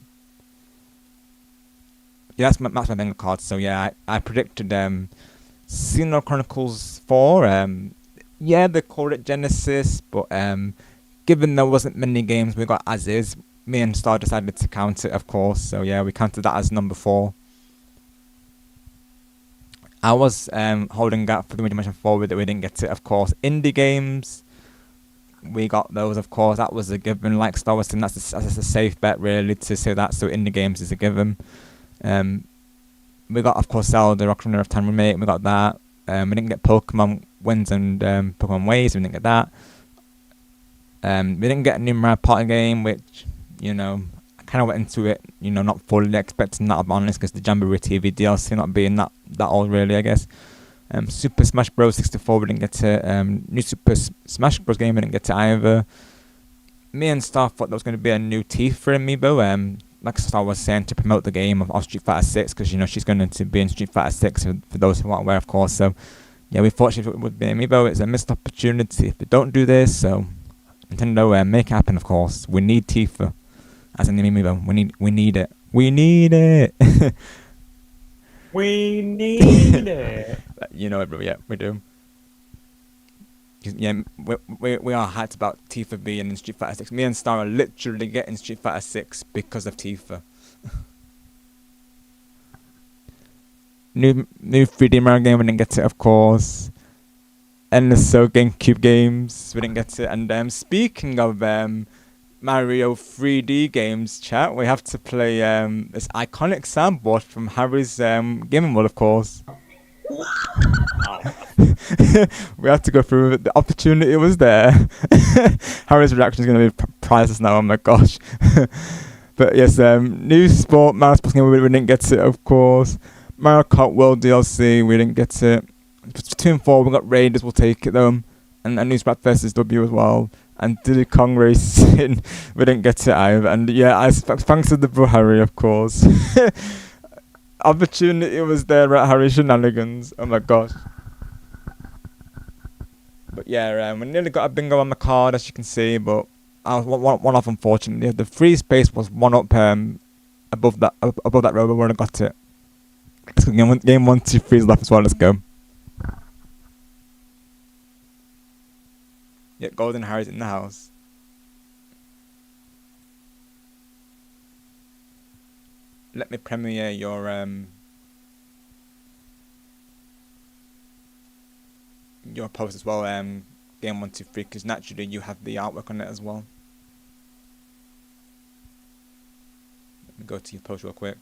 Yeah, that's my bingo card. So yeah, I predicted Xeno Chronicles 4. Yeah, they called it Genesis, but given there wasn't many games, we got as is. Me and Star decided to count it, of course. So yeah, we counted that as number 4. I was holding out for the Dimension 4, that we didn't get it, of course. Indie games, we got those, of course. That was a given. Like Star was saying, that's a safe bet really to say that. So indie games is a given. We got, of course, Zelda Ocarina of Time remake. We got that. We didn't get Pokemon Winds and Pokemon Waves. We didn't get that. We didn't get a new Mario Party game, which, you know, I kind of went into it, you know, not fully expecting that, I'll be honest, because the Jamboree TV DLC not being that old really, I guess. Super Smash Bros. 64, we didn't get to. New Super Smash Bros. Game, we didn't get to either. Me and Star thought there was going to be a new Tifa amiibo. Like Star was saying, to promote the game of Street Fighter 6, because you know she's going to be in Street Fighter 6 for those who aren't aware, of course. So yeah, we thought she would be an amiibo. It's a missed opportunity if we don't do this. So Nintendo, make it happen, of course. We need Tifa as an amiibo. We need it. We need it. We need it. You know it, bro. Yeah, we do. yeah, we are hyped about Tifa being in Street Fighter 6. Me and Star are literally getting Street Fighter 6 because of Tifa. New 3D Mario game, we didn't get it, of course. Endless So GameCube games, we didn't get it. And speaking of Mario 3D games, chat, we have to play this iconic soundboard from Harry's gaming world, of course. We have to go through it. The opportunity was there. Harry's reaction is going to be priceless now. Oh my gosh. But yes, new sport Mario Sports game, we didn't get it, of course. Mario Kart World DLC, we didn't get it. Splatoon 4, we got Raiders, we'll take it though. And new Splat vs W as well. And Diddy Kong Racing, we didn't get it either. And yeah, thanks to the bro Harry, of course. Opportunity was there at Harry Shenanigans. Oh my gosh. But yeah, we nearly got a bingo on the card, as you can see, but I was one off, unfortunately. The free space was one up above that row, but we already got it. So game 1, 2, 3 is left as well. Let's go. Yeah, Golden Harry's in the house. Let me premiere your post as well, game 1, 2, 3, because naturally you have the artwork on it as well. Let me go to your post real quick.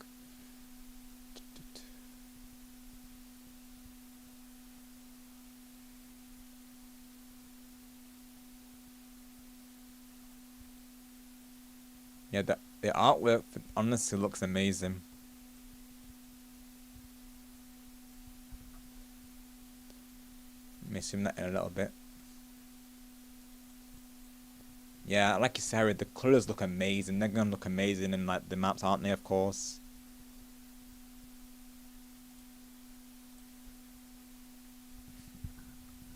Yeah, the artwork honestly looks amazing. Let me zoom that in a little bit. Yeah, like you said, Harry, the colours look amazing. They're gonna look amazing in like the maps, aren't they? Of course.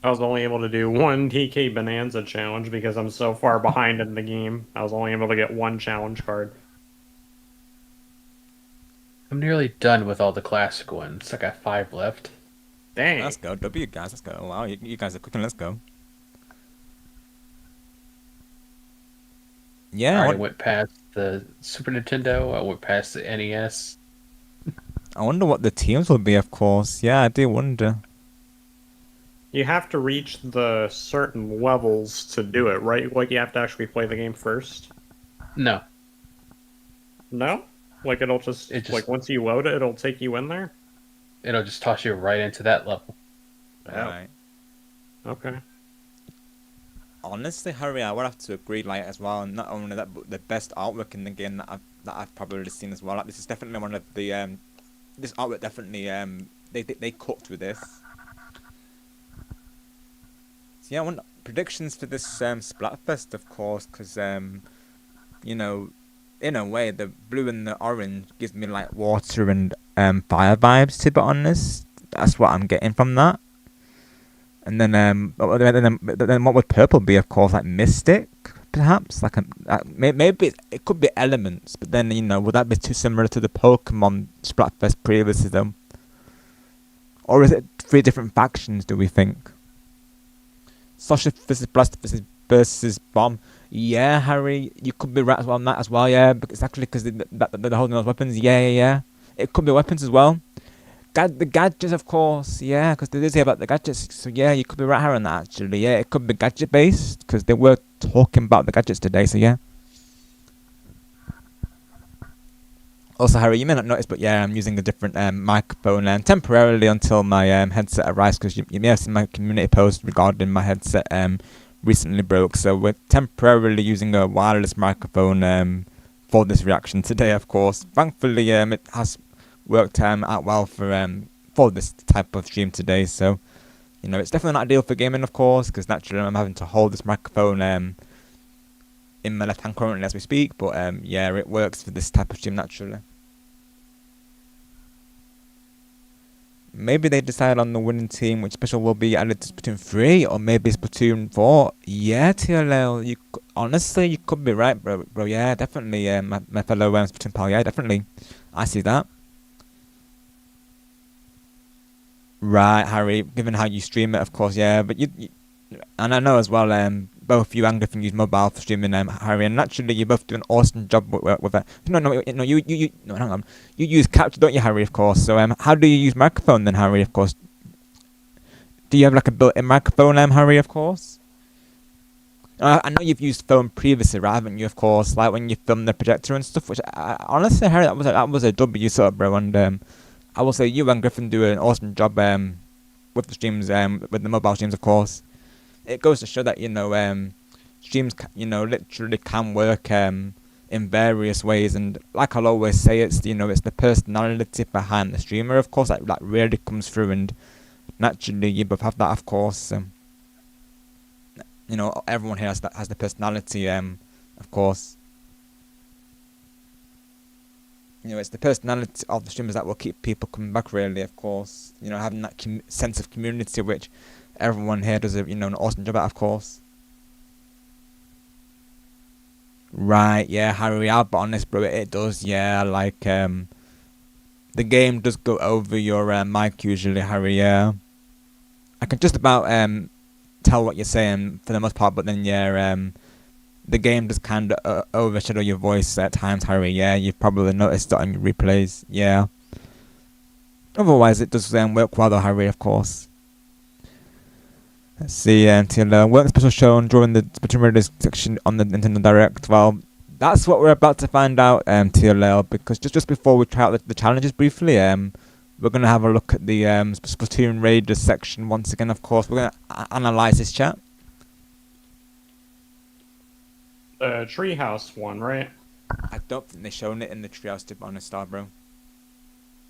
I was only able to do one TK Bonanza challenge because I'm so far behind in the game. I was only able to get one challenge card. I'm nearly done with all the classic ones. I got 5 left. Dang. Let's go. W guys, let's go. Wow, you guys are cooking. Let's go. Yeah. I already went past the Super Nintendo. I went past the NES. I wonder what the teams will be, of course. Yeah, I do wonder. You have to reach the certain levels to do it, right? Like, you have to actually play the game first? No. No? Like, it'll just like, once you load it, it'll take you in there? It'll just toss you right into that level. Right. Okay. Honestly, Harry, I would have to agree, like, as well. And not only that, but the best artwork in the game that I've probably seen as well. Like, this is definitely one of the this artwork definitely they cooked with this. So yeah, I want predictions for this Splatfest, of course, because you know, in a way, the blue and the orange gives me like water and fire vibes. To be honest, that's what I'm getting from that. And then what would purple be? Of course, like Mystic, perhaps. Like maybe it could be elements, but then you know, would that be too similar to the Pokemon Splatfest previously, though? Or is it 3 different factions? Do we think? Sasha versus Blast versus Bomb. Yeah, Harry, you could be right as well on that as well. Yeah, exactly, because they're holding those weapons. Yeah. It could be weapons as well. The gadgets, of course. Yeah, because they did say about the gadgets. So yeah, you could be right, Harry, on that actually. Yeah, it could be gadget based because they were talking about the gadgets today. So yeah. Also, Harry, you may not notice, but yeah, I'm using a different microphone temporarily until my headset arrives, because you may have seen my community post regarding my headset recently broke. So we're temporarily using a wireless microphone for this reaction today, of course. Thankfully, it has worked out well for this type of stream today. So, you know, it's definitely not ideal for gaming, of course, because naturally I'm having to hold this microphone in my left hand currently as we speak. But yeah, it works for this type of stream naturally. Maybe they decide on the winning team, which special will be added to Splatoon 3, or maybe Splatoon 4. Yeah, TLL, honestly, you could be right, bro. Yeah, definitely, my fellow Splatoon pal, yeah, definitely. I see that. Right, Harry, given how you stream it, of course, yeah, but And I know as well, both you and Griffin use mobile for streaming, Harry, and naturally you both do an awesome job with that. No, hang on. You use capture, don't you, Harry? Of course. So, how do you use microphone then, Harry? Of course. Do you have like a built-in microphone, Harry? Of course. I know you've used phone previously, right, haven't you? Of course, like when you film the projector and stuff. Which, honestly, Harry, that was a job you sort of, bro. And I will say you and Griffin do an awesome job with the streams, with the mobile streams, of course. It goes to show that streams literally can work in various ways, and like I'll always say, it's it's the personality behind the streamer, of course, that really comes through, and naturally you both have that, of course. Everyone here has the personality, of course. It's the personality of the streamers that will keep people coming back, really, of course. Having that sense of community, which everyone here does an awesome job at, of course. Right, yeah, Harry, I'll be honest, bro, it does, yeah, like, the game does go over your mic usually, Harry, yeah. I can just about tell what you're saying for the most part, but then, yeah, the game does kind of overshadow your voice at times, Harry, yeah, you've probably noticed that on your replays, yeah. Otherwise, it does work well though, Harry, of course. Let's see, until work special shown during the Splatoon Raiders section on the Nintendo Direct. Well, that's what we're about to find out, TLL, because just before we try out the challenges briefly, we're going to have a look at the Splatoon Raiders section once again, of course. We're going to analyse this chat. The treehouse one, right? I don't think they've shown it in the treehouse, to be honest, bro.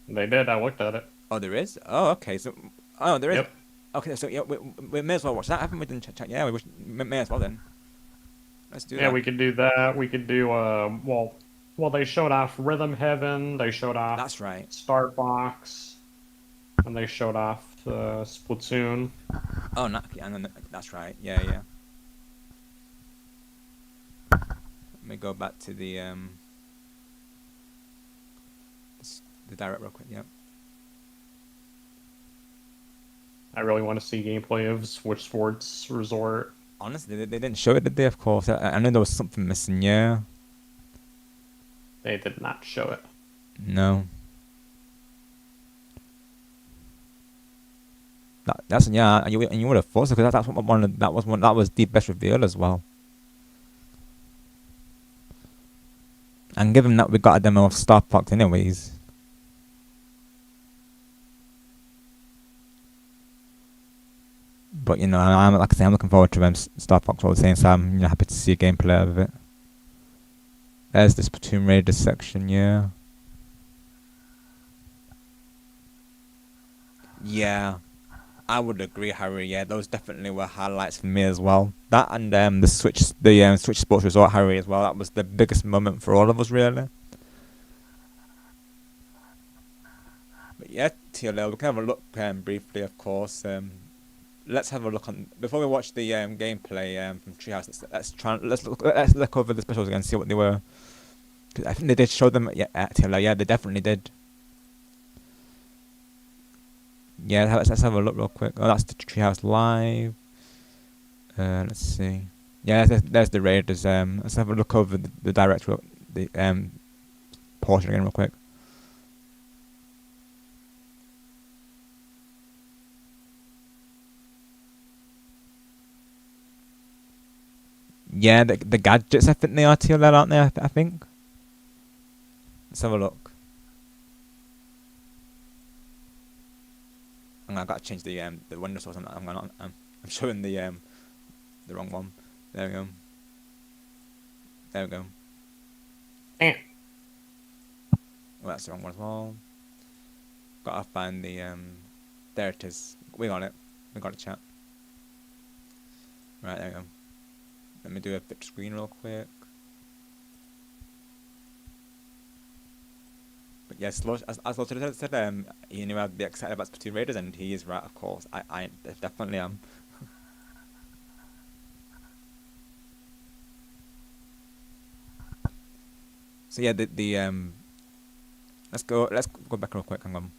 They did, I looked at it. Oh, there is? Oh, okay, so... Oh, there is? Yep. Okay, so yeah, we may as well watch that, haven't we? Didn't check. Yeah, we may as well then. Let's do that. Yeah, we could do that. We could do well, they showed off Rhythm Heaven. They showed off. That's right. Star Fox, and they showed off Splatoon. Oh, that's right. Yeah, yeah. Let me go back to the direct real quick. Yep. I really want to see gameplay of Switch Sports Resort. Honestly, they didn't show it, did they? Of course. I know there was something missing, yeah. They did not show it. No. That's yeah, and you would have thought so, because that was the best reveal as well. And given that we got a demo of Star Fox anyways. But I'm like I say, I'm looking forward to Star Fox all the same, so I'm happy to see a gameplay of it. There's the Splatoon Raiders section, yeah. Yeah, I would agree, Harry. Yeah, those definitely were highlights for me as well. That and the Switch Sports Resort, Harry, as well. That was the biggest moment for all of us, really. But yeah, TLL, we can have a look briefly, of course. Let's have a look on before we watch the gameplay from Treehouse. Let's look over the specials again and see what they were. 'Cause I think they did show them. Yeah, at TLL. Yeah, they definitely did. Yeah, let's have a look real quick. Oh, that's the Treehouse Live. Let's see. Yeah, there's the Raiders. Let's have a look over the direct portion again real quick. Yeah, the gadgets, I think they are TLL, aren't they? I think. Let's have a look. I gotta change the window source. I'm showing the wrong one. There we go. There we go. Well, that's the wrong one as well. Gotta find the there it is. We got it. We got it, chat. Right, there we go. Let me do a bit screen real quick. But yes, as LordShadow said, he knew I'd be excited about Splatoon Raiders, and he is right, of course. I definitely am. So yeah, let's go back real quick. Hang on.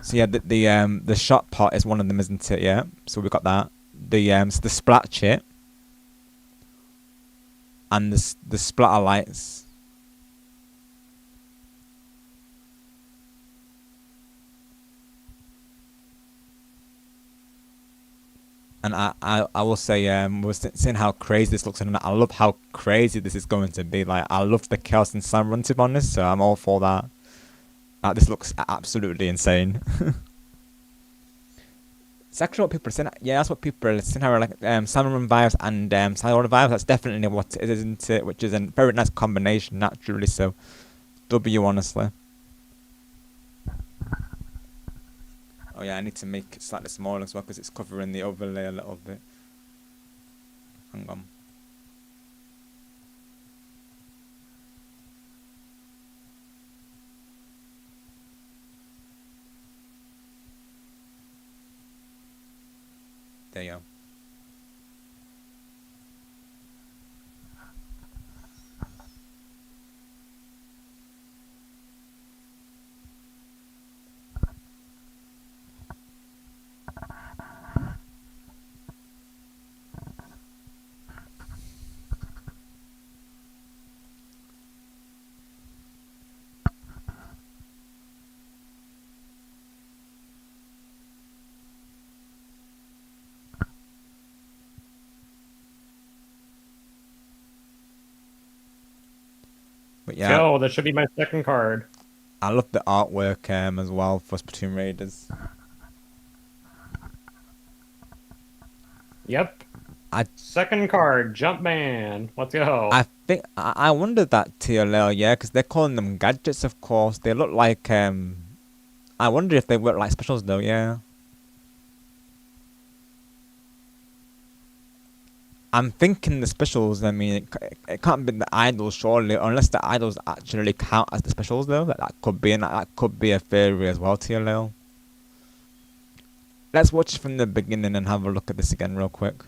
So yeah, the shot pot is one of them, isn't it? Yeah. So we got that. So the splat chip. And the splatter lights. And I will say, we're seeing how crazy this looks, and I love how crazy this is going to be. Like, I love the Chaos and Sam run tip on this, so I'm all for that. This looks absolutely insane. It's actually what people are saying. Yeah, that's what people are saying. How like Salmon vibes and Salmon vibes. That's definitely what it is, isn't it? Which is a very nice combination, naturally. So, W honestly. Oh yeah, I need to make it slightly smaller as well because it's covering the overlay a little bit. Hang on. There you go. But yeah, Yo, that should be my second card. I love the artwork as well for Splatoon Raiders. Yep. Second card, Jumpman. Let's go. I think I wondered that TLL, yeah, because they're calling them gadgets, of course. They look like I wonder if they work like specials though, yeah. I'm thinking the specials, I mean, it can't be the idols, surely, unless the idols actually count as the specials, though. That could be, and that could be a theory as well, TLL. Let's watch it from the beginning and have a look at this again real quick.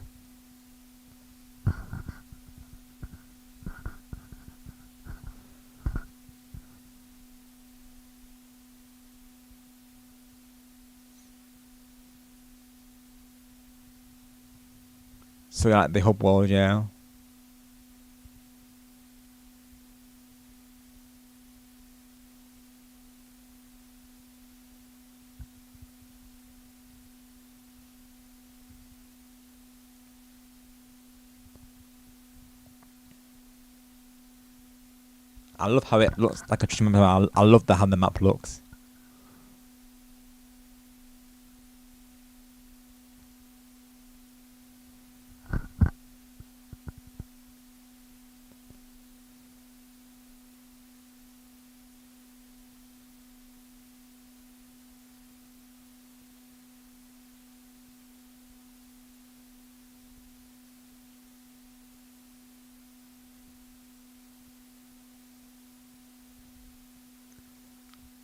So yeah, the hub wall, yeah. I love how it looks. Like I just remember, I love how the map looks.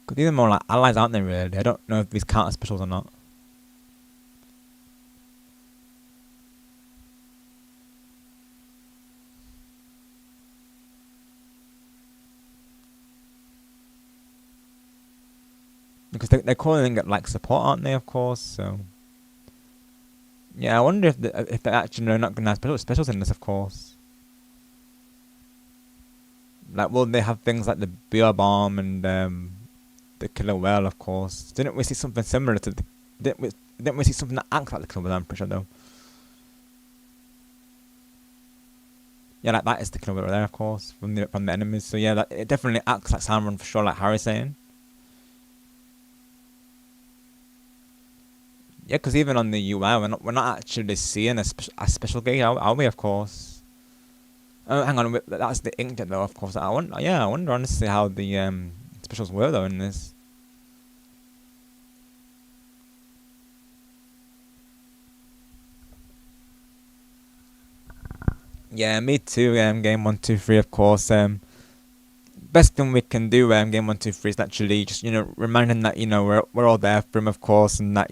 Because these are more like allies, aren't they, really? I don't know if these count as specials or not. Because they're calling it like support, aren't they, of course, so... Yeah, I wonder if they're actually not going to have specials in this, of course. Like, will they have things like the beer bomb and the killer whale, of course? Didn't we see something similar to the... Didn't we see something that acts like the killer whale, I'm pretty sure, though. Yeah, like that is the killer whale there, of course, from the enemies. So yeah, it definitely acts like Salmon for sure, like Harry's saying. Yeah, because even on the UI, we're not actually seeing a special gate, are we? Of course. Oh, hang on, that's the inkjet though. Of course, I wonder honestly how the specials were though in this. Yeah, me too. Game 1, 2, 3, of course. Best thing we can do, game 1, 2, 3 is actually just reminding that we're all there for him, of course, and that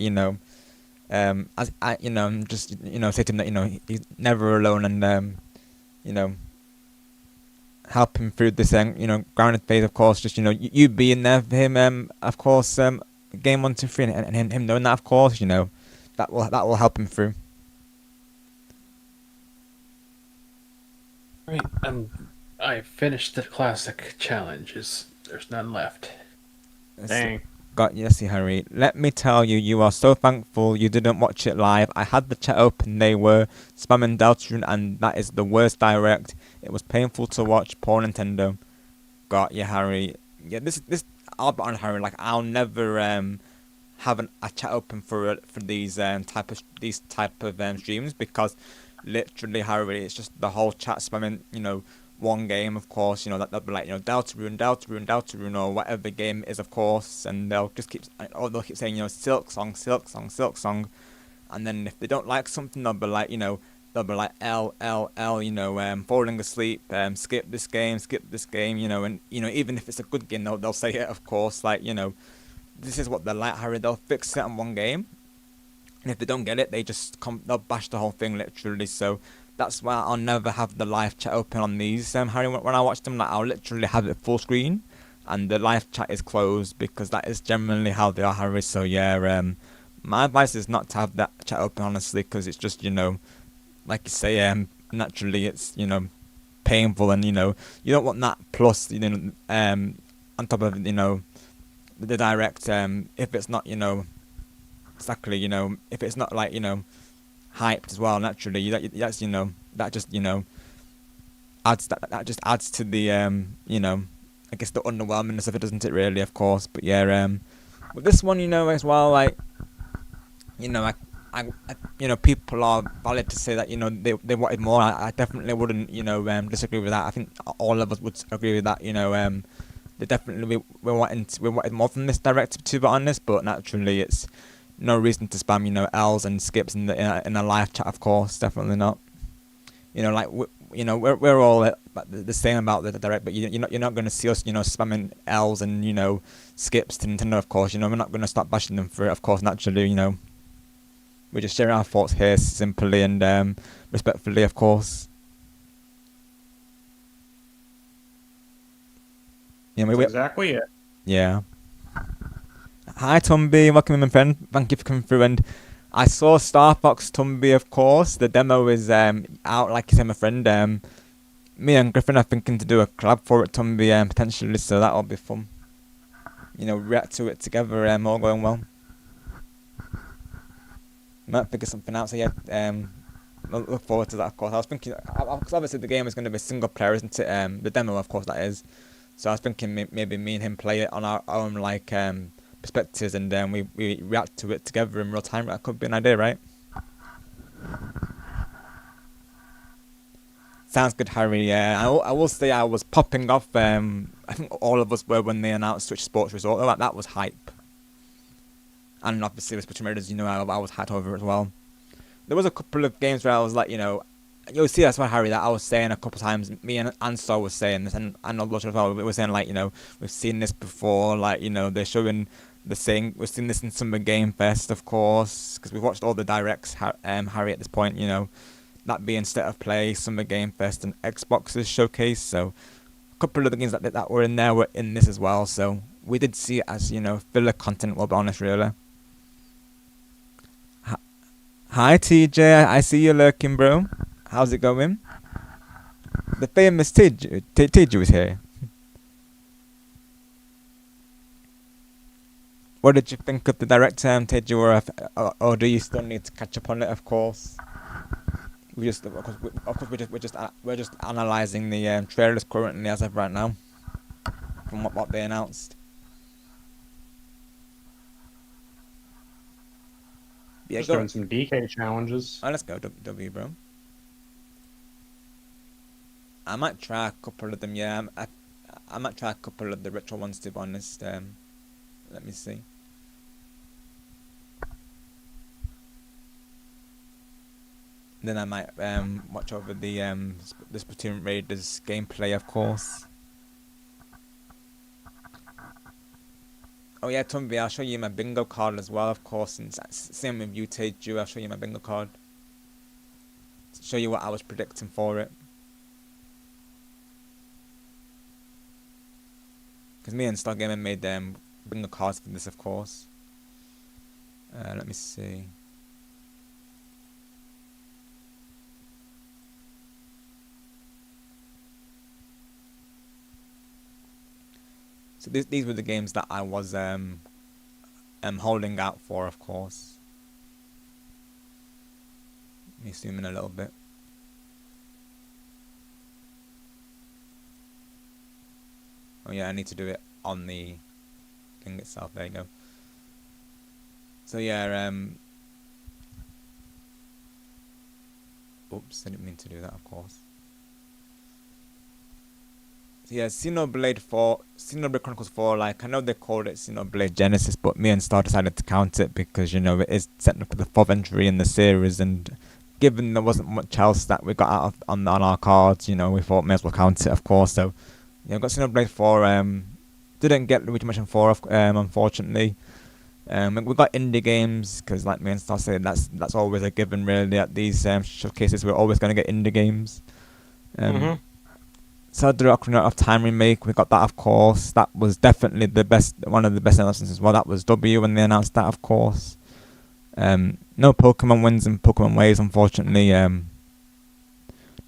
as I just say to him that he's never alone, and help him through this grounded phase, of course. Just you being there for him, of course, game 1, 2, 3, and him knowing that, of course, you know, that will help him through. Right, I finished the classic challenges. There's none left. Dang. Yes, Harry. Let me tell you, you are so thankful you didn't watch it live. I had the chat open. They were spamming Deltarune, and that is the worst direct. It was painful to watch. Poor Nintendo. Got you, Harry. Yeah, this. I'll be honest, Harry. Like, I'll never have a chat open for these type of streams, because literally, Harry, it's just the whole chat spamming. You know, one game, of course, you know, that'll be like, you know, Deltarune, or whatever game it is, of course, and they'll keep saying, you know, Silk Song, and then if they don't like something, they'll be like, you know, L, you know, falling asleep, skip this game, you know, and, you know, even if it's a good game, they'll say it, of course, like, you know, this is what they're like, Harry, they'll fix it on one game, and if they don't get it, they'll bash the whole thing, literally. So that's why I'll never have the live chat open on these, Harry. When I watch them, like, I'll literally have it full screen, and the live chat is closed, because that is generally how they are, Harry. So yeah, my advice is not to have that chat open, honestly, because it's just, you know, like you say, naturally it's, you know, painful, and, you know, you don't want that plus, you know, on top of, you know, the direct, if it's not, you know, exactly, you know, if it's not, like, you know, hyped as well, naturally, that's, you know, that just, you know, that just adds to the, you know, I guess the underwhelmingness of it, doesn't it, really, of course. But yeah, with this one, you know, as well, like, you know, I you know, people are valid to say that, you know, they wanted more. I definitely wouldn't, you know, disagree with that. I think all of us would agree with that, you know. They definitely we wanted more from this director, to be honest. But naturally, it's no reason to spam, you know, L's and skips in a live chat, of course. Definitely not. You know, like you know, we're all the same about the direct, but you're not going to see us, you know, spamming L's and, you know, skips to Nintendo, of course. You know, we're not going to start bashing them for it, of course. Naturally, you know. We're just sharing our thoughts here simply and respectfully, of course. Yeah, That's exactly it. Yeah. Hi, Tumby. Welcome in, my friend. Thank you for coming through. And I saw Star Fox, Tumby, of course. The demo is out, like you said, my friend. Me and Griffin are thinking to do a collab for it, Tumby, potentially, so that'll be fun. You know, react to it together, all going well. Might figure something out, so yeah, look forward to that, of course. I was thinking, because obviously the game is going to be single player, isn't it? The demo, of course, that is. So I was thinking maybe me and him play it on our own, like, perspectives, and we react to it together in real time. That could be an idea, right? Sounds good, Harry. I will say I was popping off. I think all of us were when they announced Switch Sports Resort. Like, that was hype. And obviously with Splatoon Raiders, you know, I was hyped over it as well. There was a couple of games where I was like, you know, you'll see that's why, Harry, that I was saying a couple of times, me and Ansar was saying this, and LordShadow as well, we were saying, like, you know, we've seen this before, like, you know, they're showing the thing, we've seen this in Summer Game Fest, of course, because we've watched all the directs, Harry, at this point, you know, that being State of Play, Summer Game Fest, and Xbox's showcase, so a couple of the games that were in there were in this as well, so we did see it as, you know, filler content, we'll be honest, really. Hi TJ, I see you lurking, bro. How's it going? The famous Teju is here. What did you think of the direct Teju, or do you still need to catch up on it? Of course. We're just analysing the trailers currently as of right now, from what they announced. Yeah, just doing some DK challenges. Oh, let's go, W, bro. I might try a couple of them, yeah. I might try a couple of the retro ones, to be honest. Let me see. Then I might watch over the Splatoon Raiders gameplay, of course. Oh yeah, Tumby, I'll show you my bingo card as well, of course, and same with you, Teju, I'll show you my bingo card. Show you what I was predicting for it. Because me and StarGamer made bingo cards for this, of course. Let me see. So these were the games that I was holding out for, of course. Let me zoom in a little bit. Oh yeah, I need to do it on the thing itself. There you go. So yeah, oops, I didn't mean to do that, of course. So yeah, Xenoblade Chronicles 4, like, I know they called it Xenoblade Genesis, but me and Star decided to count it because, you know, it is technically the 4th entry in the series, and given there wasn't much else that we got out of on our cards, you know, we thought may as well count it, of course. So yeah, got Xenoblade 4, didn't get really much in 4, unfortunately. We got indie games, because like me and Star said, that's always a given really at these showcases. We're always going to get indie games. Zelda Ocarina of Time remake, we got that, of course. That was definitely one of the best announcements as well. That was W when they announced that, of course. No Pokemon wins in Pokemon Waves, unfortunately.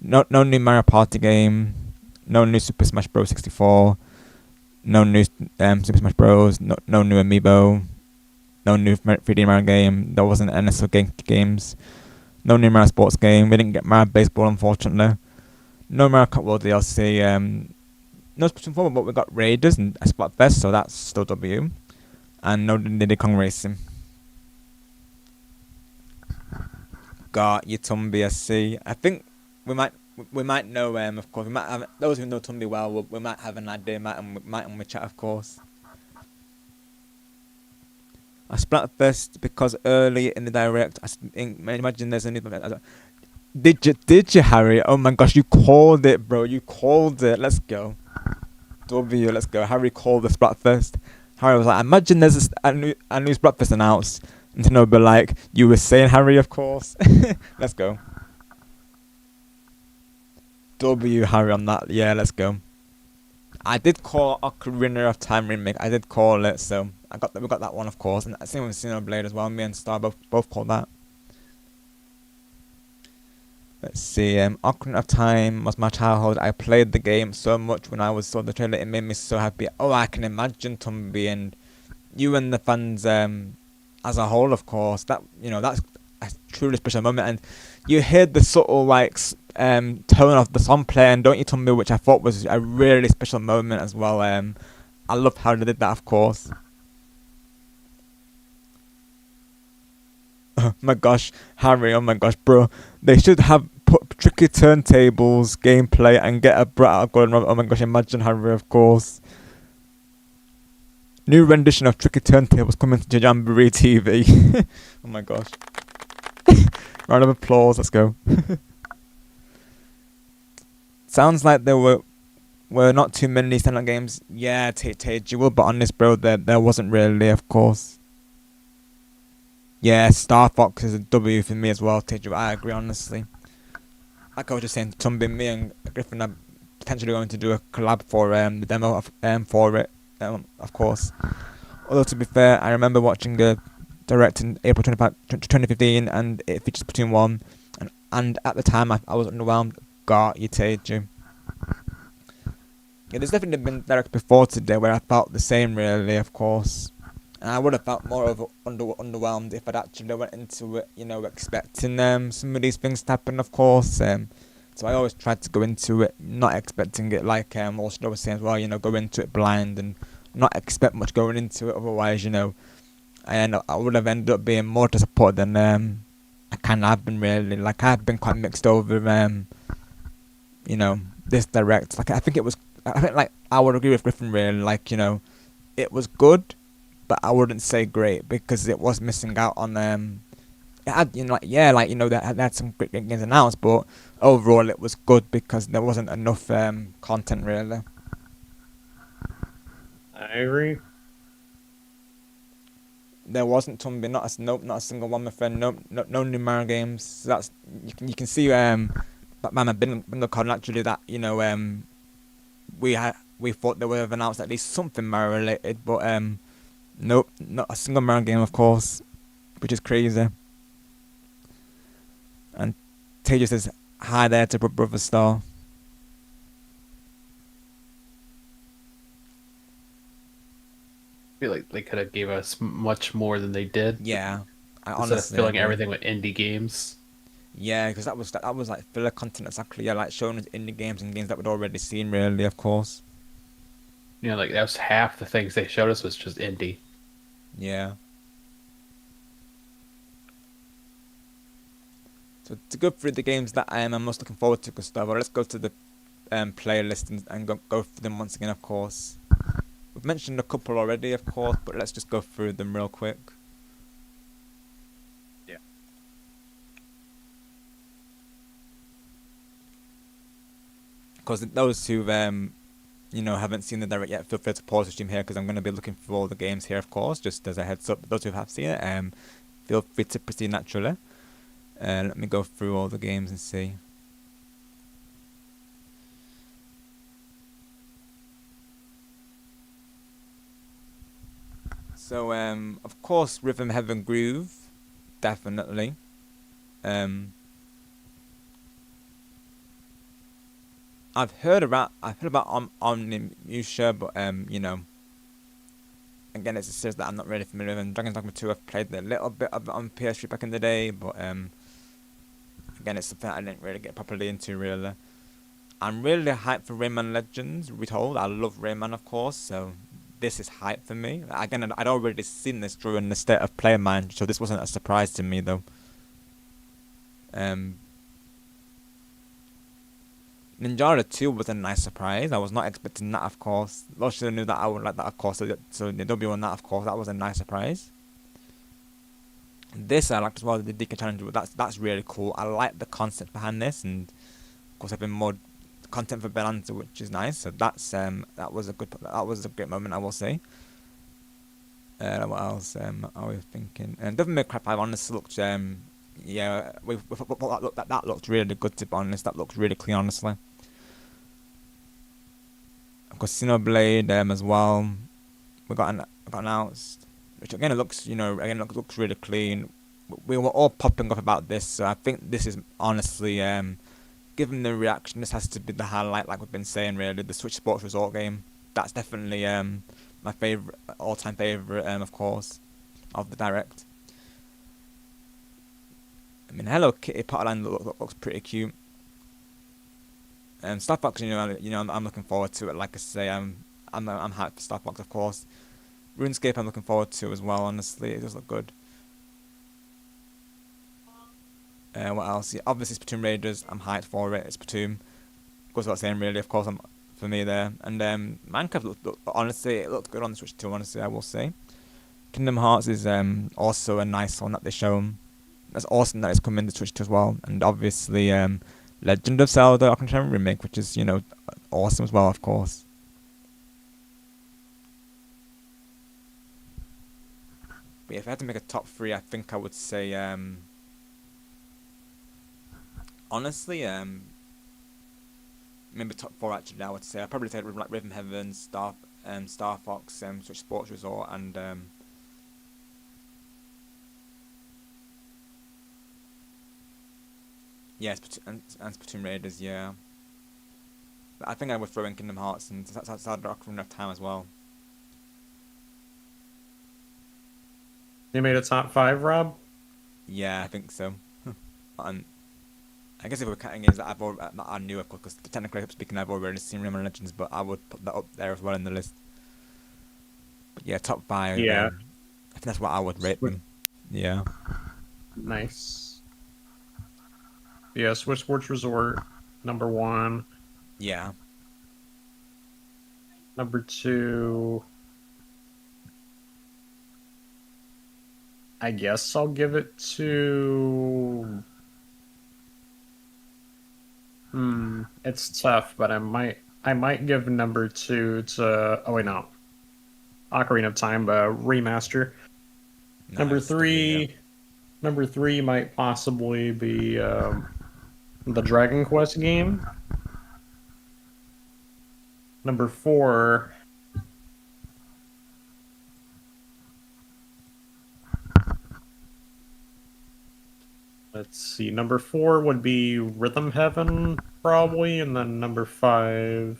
No new Mario Party game. No new Super Smash Bros. 64. No new Super Smash Bros. No new Amiibo. No new 3D Mario game. There wasn't NSO games. No new Mario Sports game. We didn't get Mario Baseball, unfortunately. No Mario Kart World DLC. No Splatoon 4, but we got Raiders and Splatfest, so that's still W. And no Diddy Kong Racing. Got you, Tumby, I see. I think we might know, of course. We might have, those who know Tumby well, we might have an idea, might on the chat, of course. I Splatfest because early in the direct, I imagine there's a new. Did you, Harry? Oh my gosh, you called it, bro. You called it. Let's go. W, let's go. Harry called the Splatfest. Harry was like, imagine there's a new Splatfest announced. And to know, but like, you were saying, Harry, of course. Let's go. W, Harry, on that. Yeah, let's go. I did call Ocarina of Time remake. I did call it, so we got that one, of course. And same with Xenoblade as well. Me and Star both called that. Let's see, Ocarina of Time was my childhood. I played the game so much when I saw the trailer, it made me so happy. Oh, I can imagine, Tumby, and you and the fans as a whole, of course. That, you know, that's a truly special moment. And you hear the subtle, like, tone of the song playing, don't you, Tumby, which I thought was a really special moment as well. I loved how they did that, of course. Oh my gosh, Harry, oh my gosh, bro. They should have put Tricky Turntables gameplay and get a brat out of Golden Robot. Oh my gosh, imagine Harry, of course. New rendition of Tricky Turntables coming to Jamboree TV. Oh my gosh. Round of applause, let's go. Sounds like there were not too many standalone games. Yeah, Tage, you will, but on this, bro, there wasn't really, of course. Yeah, Star Fox is a W for me as well, Teju. I agree, honestly. Like I was just saying, Tumby, me and Griffin are potentially going to do a collab for the demo for it, of course. Although, to be fair, I remember watching the direct in April 2015, and it features Splatoon 1, and at the time I was underwhelmed. Got you, Teju. Yeah, there's definitely been directs before today where I felt the same, really, of course. And I would have felt more of underwhelmed if I'd actually went into it, you know, expecting some of these things to happen, of course. So I always tried to go into it not expecting it, like LordShadow was saying as well, you know, go into it blind and not expect much going into it. Otherwise, you know, I would have ended up being more disappointed than I kind of have been, really. Like, I've been quite mixed over, you know, this direct. Like, I think like I would agree with Griffin, really. Like, you know, it was good, but I wouldn't say great because it was missing out on it had, you know, like, you know, they had some great games announced, but overall it was good because there wasn't enough content, really. I agree. There wasn't, Tumby, not a single one, my friend. No new Mario games. So that's you can see Batman Bingo Card naturally that, you know, we thought they would have announced at least something Mario related, but nope, not a single Mario game, of course. which is crazy. And Teja says hi there to Brother Star. I feel like they could have gave us much more than they did. Yeah, I instead honestly of filling agree. everything with indie games. Yeah, because that was like filler content exactly. Yeah, like showing us indie games and games that we'd already seen. Really, of course. You know, like that was half the things they showed us was just indie. Yeah. So to go through the games that I'm most looking forward to, Gustavo, let's go to the playlist and go through them once again, of course. We've mentioned a couple already, of course, but let's just go through them real quick. Yeah. Because those who haven't seen the direct yet, feel free to pause the stream here because I'm going to be looking through all the games here, of course, just as a heads up. Those who have seen it, feel free to proceed naturally. Let me go through all the games and see. So, of course, Rhythm Heaven Groove, definitely. I've heard about Omnimusha, but again, it's a series that I'm not really familiar with. And Dragon's Dogma 2, I've played a little bit of it on PS3 back in the day, but again, it's something I didn't really get properly into, really. I'm really hyped for Rayman Legends Retold. I love Rayman, of course, so this is hype for me. Again, I'd already seen this during the State of Play of mine, so this wasn't a surprise to me, though. Ninjara 2 was a nice surprise. I was not expecting that, of course. LordShadow knew that I would like that, of course, so the W on that, of course, that was a nice surprise. This I liked as well, the DK challenge, but that's really cool. I like the concept behind this, and of course having more content for Bonanza, which is nice. So that was a great moment, I will say. What else are we thinking? And Devil May Cry 5 honestly looked that looked really good, to be honest. That looks really clean, honestly. Of course, Xenoblade as well. We got announced, which again looks really clean. We were all popping up about this, so I think this is honestly given the reaction, this has to be the highlight, like we've been saying, really. The Switch Sports Resort game. That's definitely my all-time favourite, of course, of the Direct. I mean, Hello Kitty Potline looks pretty cute. Star Fox, I'm looking forward to it. Like I say, I'm hyped for Star Fox, of course. RuneScape, I'm looking forward to as well. Honestly, it does look good. What else? Yeah, obviously Splatoon Raiders. I'm hyped for it. It's Splatoon. Goes without saying, really. Of course, for me there. And Minecraft, honestly, it looks good on the Switch too. Honestly, I will say. Kingdom Hearts is also a nice one that they show. That's awesome that it's coming to Switch too as well. And obviously, Legend of Zelda Ocarina of Time remake, which is awesome as well, of course. But yeah, if I had to make a top 3, I think I would say honestly, maybe top 4 actually. I would say I'd probably say like Rhythm Heaven, Star Fox, Switch Sports Resort, and yeah, and Splatoon Raiders. Yeah, but I think I would throw in Kingdom Hearts and Zelda Ocarina of Time as well. You made a top 5, Rob? Yeah, I think so. And I guess if we're counting games that I knew, of course, because technically speaking, I've already seen Rayman Legends, but I would put that up there as well in the list. But yeah, top 5. Yeah. I think that's what I would rate them. Yeah. Nice. Yeah, Switch Sports Resort, number 1. Yeah. Number 2. I guess I'll give it to... It's tough, but I might give number 2 to... Oh, wait, no. Ocarina of Time, remaster. Nice. Number 3 might possibly be the Dragon Quest game. Number 4... let's see. Number 4 would be Rhythm Heaven, probably, and then number 5.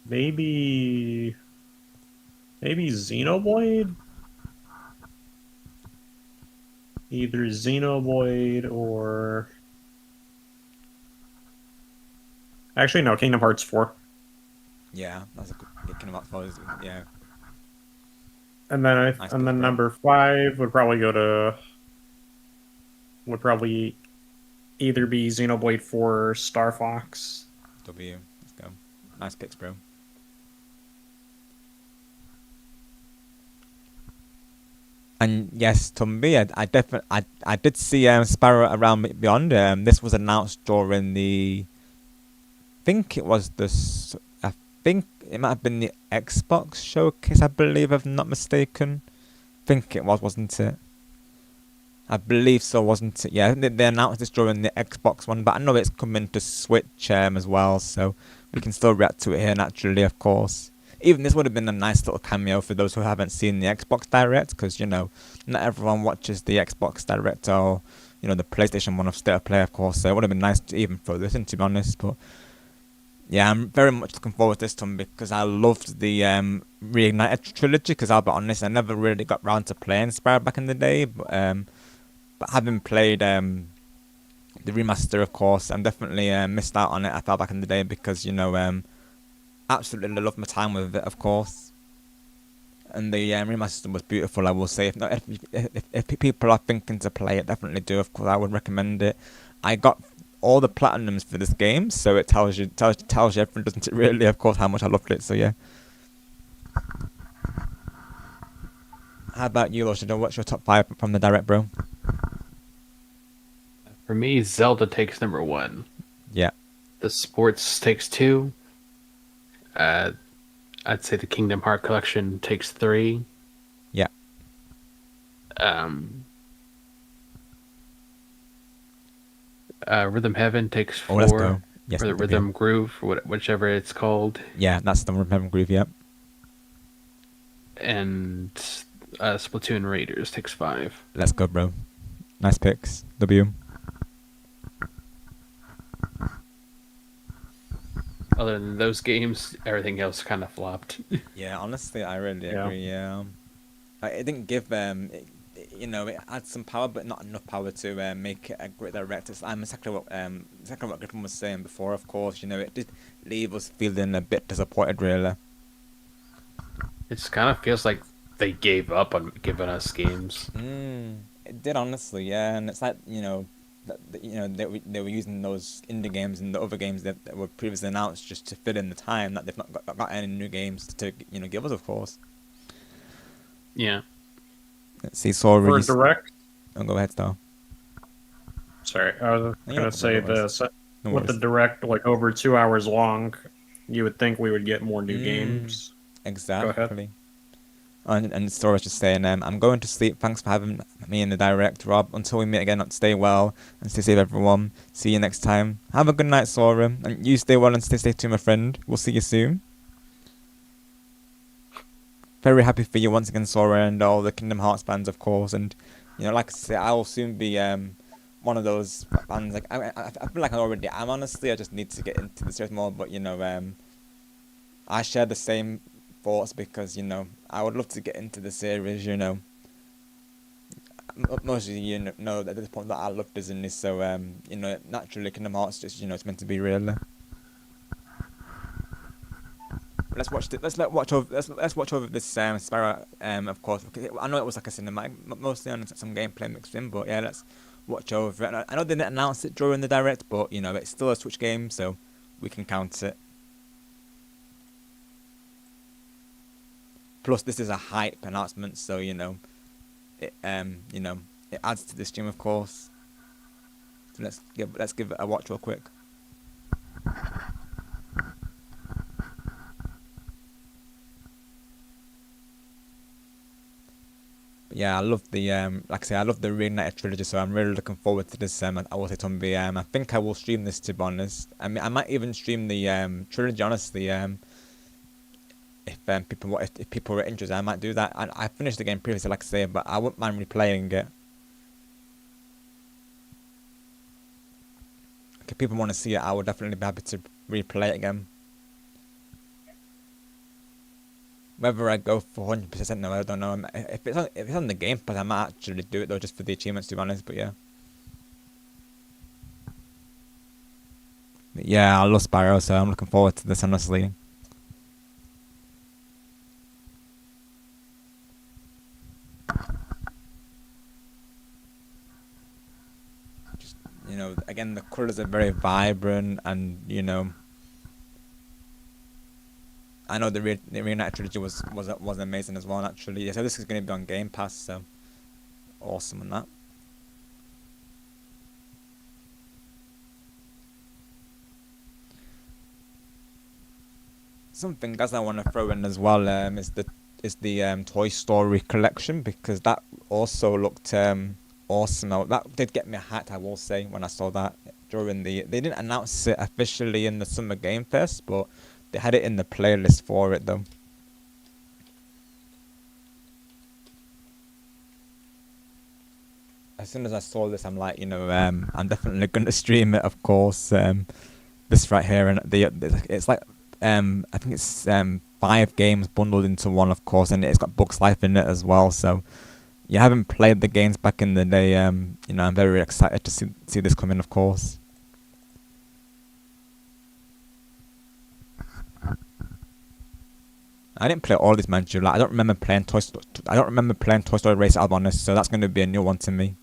Maybe Xenoblade? Either Xenoblade or... Actually, no, Kingdom Hearts 4. Yeah, that's a good Kingdom Hearts 4. Yeah. And then number 5 would probably go to... Would probably either be Xenoblade 4 or Star Fox. W. Let's go. Nice picks, bro. And yes, Tumby, I did see Sparrow Around Beyond. This was announced during the... I think it might have been the Xbox showcase, I believe, if I'm not mistaken. I think it was, wasn't it? I believe so, wasn't it? Yeah, they announced this during the Xbox one, but I know it's coming to Switch as well, so we can still react to it here naturally, of course. Even this would have been a nice little cameo for those who haven't seen the Xbox Direct, because, you know, not everyone watches the Xbox Direct or, you know, the PlayStation 1 of State of Play, of course, so it would have been nice to even throw this in, to be honest, but... Yeah, I'm very much looking forward to this one because I loved the Reignited trilogy, because I'll be honest, I never really got round to playing Spyro back in the day, but having played the remaster, of course, I'm definitely missed out on it, I felt, back in the day, because, you know, absolutely loved my time with it, of course. And the remaster was beautiful, I will say. If people are thinking to play it, definitely do, of course, I would recommend it. I got all the platinums for this game, so it tells you everything, doesn't it, really, of course, how much I loved it, so yeah. How about you, LordShadow? What's your top 5 from the Direct, bro? For me, Zelda takes number 1. Yeah. The sports takes 2. I'd say the Kingdom Heart collection takes 3. Yeah. Rhythm Heaven takes 4. Let's go. Yes, or the Rhythm Groove, whichever it's called. Yeah, that's the Rhythm Groove, yep. And Splatoon Raiders takes 5. Let's go, bro. Nice picks. W. Other than those games, everything else kind of flopped. Yeah, honestly, I really agree, yeah. It didn't give... you know, it had some power, but not enough power to make it a great direct. I'm exactly what Griffin was saying before. Of course, you know, it did leave us feeling a bit disappointed, really. It just kind of feels like they gave up on giving us games. It did, honestly, yeah. And it's like, you know, they were using those indie games and the other games that were previously announced just to fill in the time that they've not got any new games to, you know, give us, of course. Yeah. Let's see, sorry. For Direct? Oh, go ahead, Star. Sorry, I was going to say this. With the Direct, like, over 2 hours long, you would think we would get more new games. Exactly. Go ahead. And Star was just saying, I'm going to sleep. Thanks for having me in the Direct, Rob. Until we meet again, stay well and stay safe, everyone. See you next time. Have a good night, Sora. And you stay well and stay safe too, my friend. We'll see you soon. Very happy for you once again, Sora, and all the Kingdom Hearts fans, of course. And, you know, like I say, I will soon be one of those fans. Like I feel like I already am, honestly. I just need to get into the series more. But, you know, I share the same thoughts because, you know, I would love to get into the series, you know. Most of you know at this point that I love Disney, so, you know, naturally Kingdom Hearts just, you know, it's meant to be real. Let's watch over this Sparrow, of course. I know it was like a cinematic, mostly on some gameplay mixed in, but yeah, let's watch over it. I know they didn't announce it during the Direct, but, you know, it's still a Switch game, so we can count it. Plus, this is a hype announcement, so, you know, it adds to the stream, of course. So let's give it a watch real quick. But yeah, I love the like I say, I love the Reignited trilogy, so I'm really looking forward to this. I will say Tumby. I think I will stream this, to be honest. I mean, I might even stream the trilogy, honestly. If people are interested, I might do that. I finished the game previously, like I say, but I wouldn't mind replaying it. If people want to see it, I would definitely be happy to replay it again. Whether I go for 100%, no, I don't know. If it's on the Game Pass, I might actually do it though, just for the achievements, to be honest. But yeah. But yeah, I love Spyro, so I'm looking forward to this, honestly. Just, you know, again, the colours are very vibrant, and you know, I know the Reignited trilogy was amazing as well, actually. Yeah, so this is going to be on Game Pass, so awesome on that. Something else I want to throw in as well is the Toy Story collection, because that also looked awesome. That did get me hyped, I will say, when I saw that during the. They didn't announce it officially in the Summer Game Fest, but they had it in the playlist for it though. As soon as I saw this, I'm like, you know, I'm definitely gonna stream it, of course. This right here, and it's like I think it's 5 games bundled into one, of course, and it's got Bugs Life in it as well. So you haven't played the games back in the day, you know, I'm very excited to see this come in, of course. I didn't play all these, man. Like, I don't remember playing Toy Story Race, I'll be honest. So that's going to be a new one to me.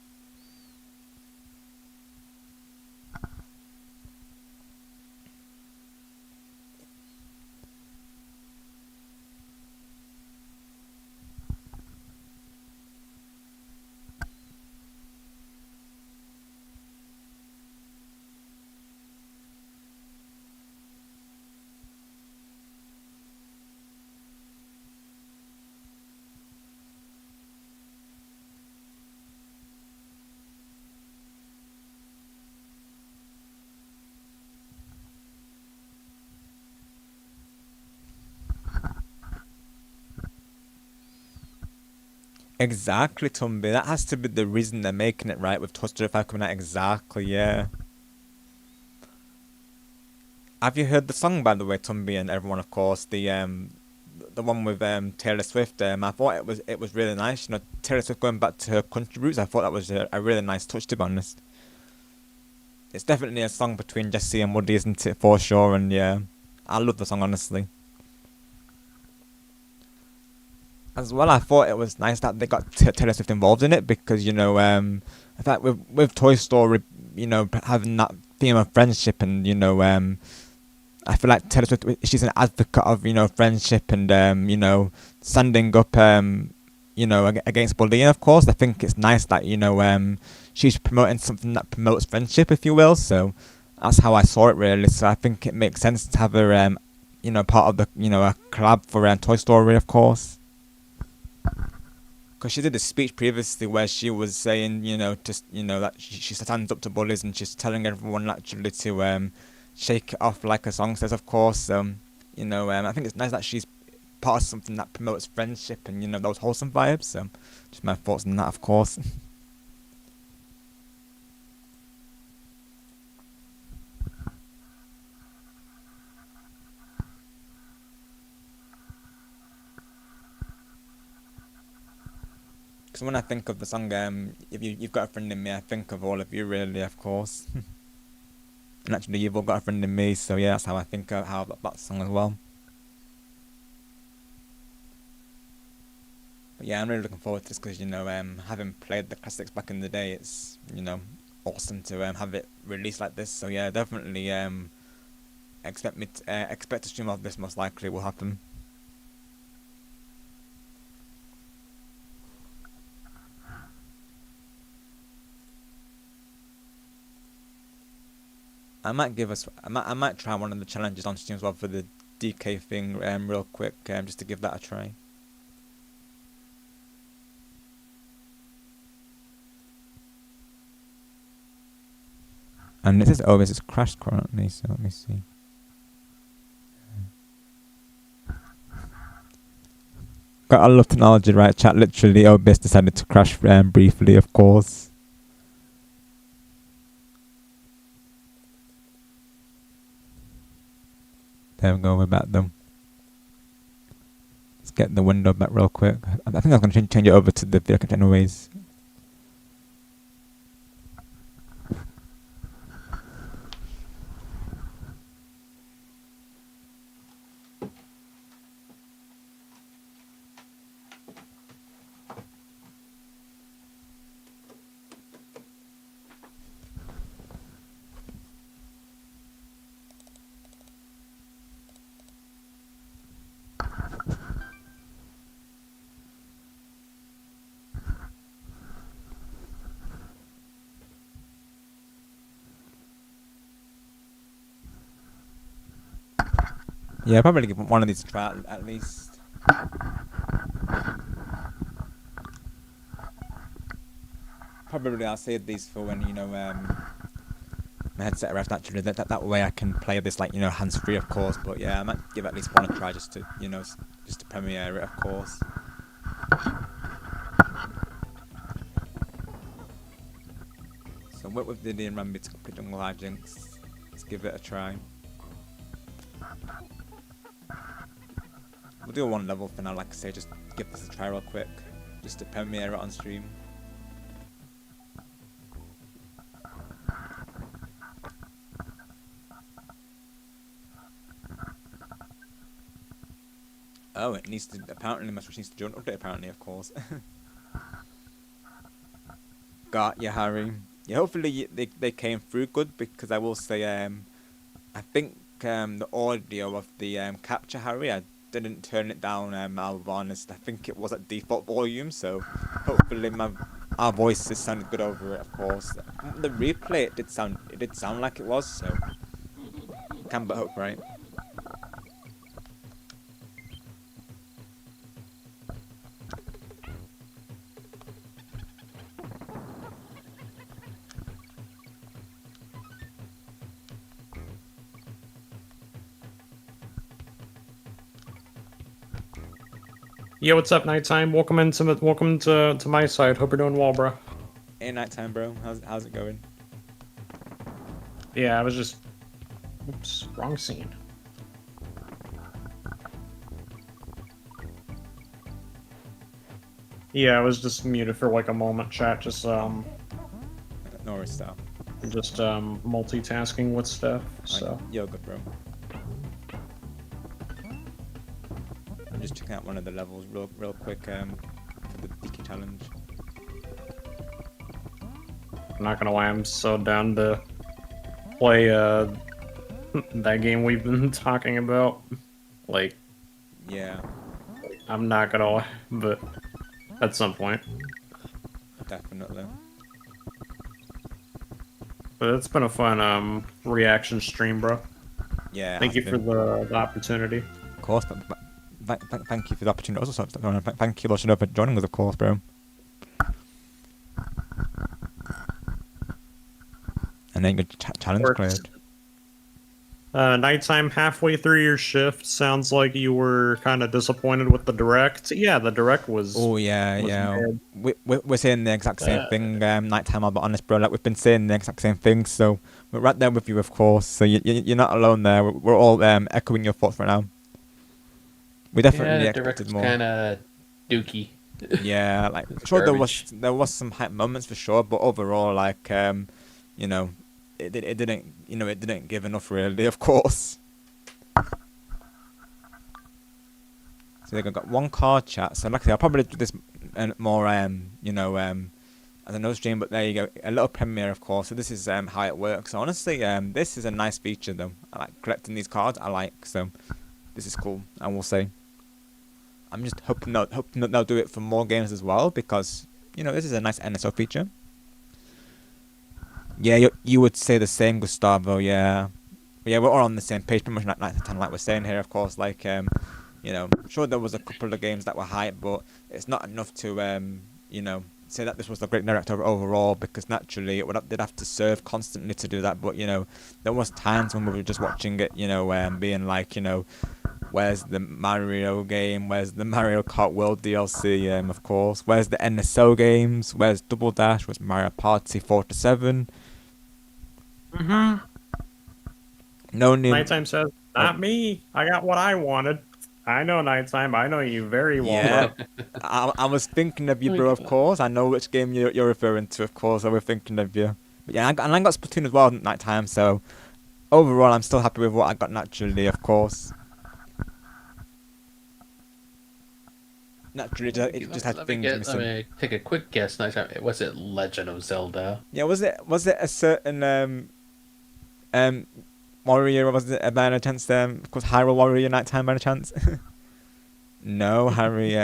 Exactly, Tumby. That has to be the reason they're making it, right? With Toy Story 5 coming out. Exactly, yeah. Have you heard the song, by the way, Tumby and everyone, of course? The one with Taylor Swift. I thought it was really nice. You know, Taylor Swift going back to her country roots. I thought that was a really nice touch, to be honest. It's definitely a song between Jesse and Woody, isn't it? For sure. And yeah, I love the song, honestly. As well, I thought it was nice that they got Taylor Swift involved in it, because, you know, I thought with Toy Story, you know, having that theme of friendship, and, you know, I feel like Taylor Swift, she's an advocate of, you know, friendship, and, you know, standing up, you know, against bullying, of course. I think it's nice that, you know, she's promoting something that promotes friendship, if you will. So that's how I saw it, really. So I think it makes sense to have her, you know, part of the, you know, a collab for Toy Story, of course. Because she did a speech previously where she was saying, you know, just, you know, that she stands up to bullies, and she's telling everyone actually to shake it off, like a song says, of course. You know, I think it's nice that she's part of something that promotes friendship and, you know, those wholesome vibes. So just my thoughts on that, of course. Because when I think of the song, if you've got a friend in me, I think of all of you, really, of course. And actually, you've all got a friend in me, so yeah, that's how I think of that song as well. But yeah, I'm really looking forward to this, because, you know, having played the classics back in the day, it's, you know, awesome to have it released like this. So yeah, definitely expect to stream off this, most likely will happen. I might try one of the challenges on stream as well for the DK thing real quick, just to give that a try. And this is OBS is crashed currently, so let me see. Got a lot of technology, right? Chat, literally OBS decided to crash briefly, of course. There we go, we're back though. Let's get the window back real quick. I think I'm going to change it over to the video content anyways. Yeah, probably give one of these a try at least. Probably I'll save these for when, you know, my headset arrives naturally. That way I can play this, like, you know, hands-free, of course. But yeah, I might give at least one a try just to, you know, just to premiere it, of course. So with the Indian Rambi to complete Jungle Hijinks, let's give it a try. We'll do one level for now, like I say, just give this a try real quick, just to premiere it on stream. Oh, it needs to, apparently my Switch needs to do an update, apparently, of course. Got you, Harry. Yeah, hopefully they came through good, because I will say, I think the audio of the capture, Harry, I didn't turn it down, I'll be honest. I think it was at default volume, so hopefully our voices sounded good over it, of course. The replay, it did sound like it was, so can but hope, right? Yo, what's up, Nighttime? Welcome to my side. Hope you're doing well, bro. Hey, Nighttime, bro. How's it going? Yeah, I was just... Oops, wrong scene. Yeah, I was just muted for like a moment, chat. Just No worries, stuff. Just multitasking with stuff. So. You're good, bro. I'm just checking out one of the levels real quick for the Diki challenge. I'm not gonna lie, I'm so down to play that game we've been talking about. Like, yeah, I'm not gonna lie, but at some point. Definitely. But it's been a fun reaction stream, bro. Yeah. Thank you for the opportunity. Of course, but thank you for the opportunity. Also, thank you, LordShadow, for joining us, of course, bro. And then your challenge cleared. Nighttime, halfway through your shift, sounds like you were kind of disappointed with the direct. Yeah, the direct was. Oh yeah. We're saying the exact same thing. Nighttime, I'll be honest, bro. Like, we've been saying the exact same thing, so we're right there with you, of course. So you're not alone there. We're all echoing your thoughts right now. We definitely expected more. Kind of dookie. Yeah, like sure there was some hype moments for sure, but overall, like you know, it didn't give enough really, of course. So they got one card chat. So like I said, I'll probably do this more you know, as another stream. But there you go, a little premiere, of course. So this is how it works. So honestly, this is a nice feature though. I like collecting these cards. I like, so this is cool, I will say. I'm just hoping they'll do it for more games as well, because, you know, this is a nice NSO feature. Yeah, you would say the same, Gustavo, yeah. But yeah, we're all on the same page, pretty much like we're saying here, of course. Like, you know, sure there was a couple of games that were hype, but it's not enough to, you know, say that this was a great director overall, because naturally they'd have to serve constantly to do that. But you know, there was times when we were just watching it, you know, being like, you know, where's the Mario game? Where's the Mario Kart World DLC? Of course, where's the NSO games? Where's Double Dash? Where's Mario Party 4 to 7? No new. Nighttime says, "Not me. I got what I wanted." I know, Nighttime. I know you very well. Yeah, I was thinking of you, bro. Of course, I know which game you're referring to. Of course, I was thinking of you. But yeah, I got Splatoon as well at Nighttime. So overall, I'm still happy with what I got naturally. Of course, naturally, it just had things. Let me take a quick guess. Nighttime. Was it Legend of Zelda? Yeah, was it a certain Warrior, or was it by any chance? Of course, Hyrule Warrior Nighttime by any chance? No, Harry.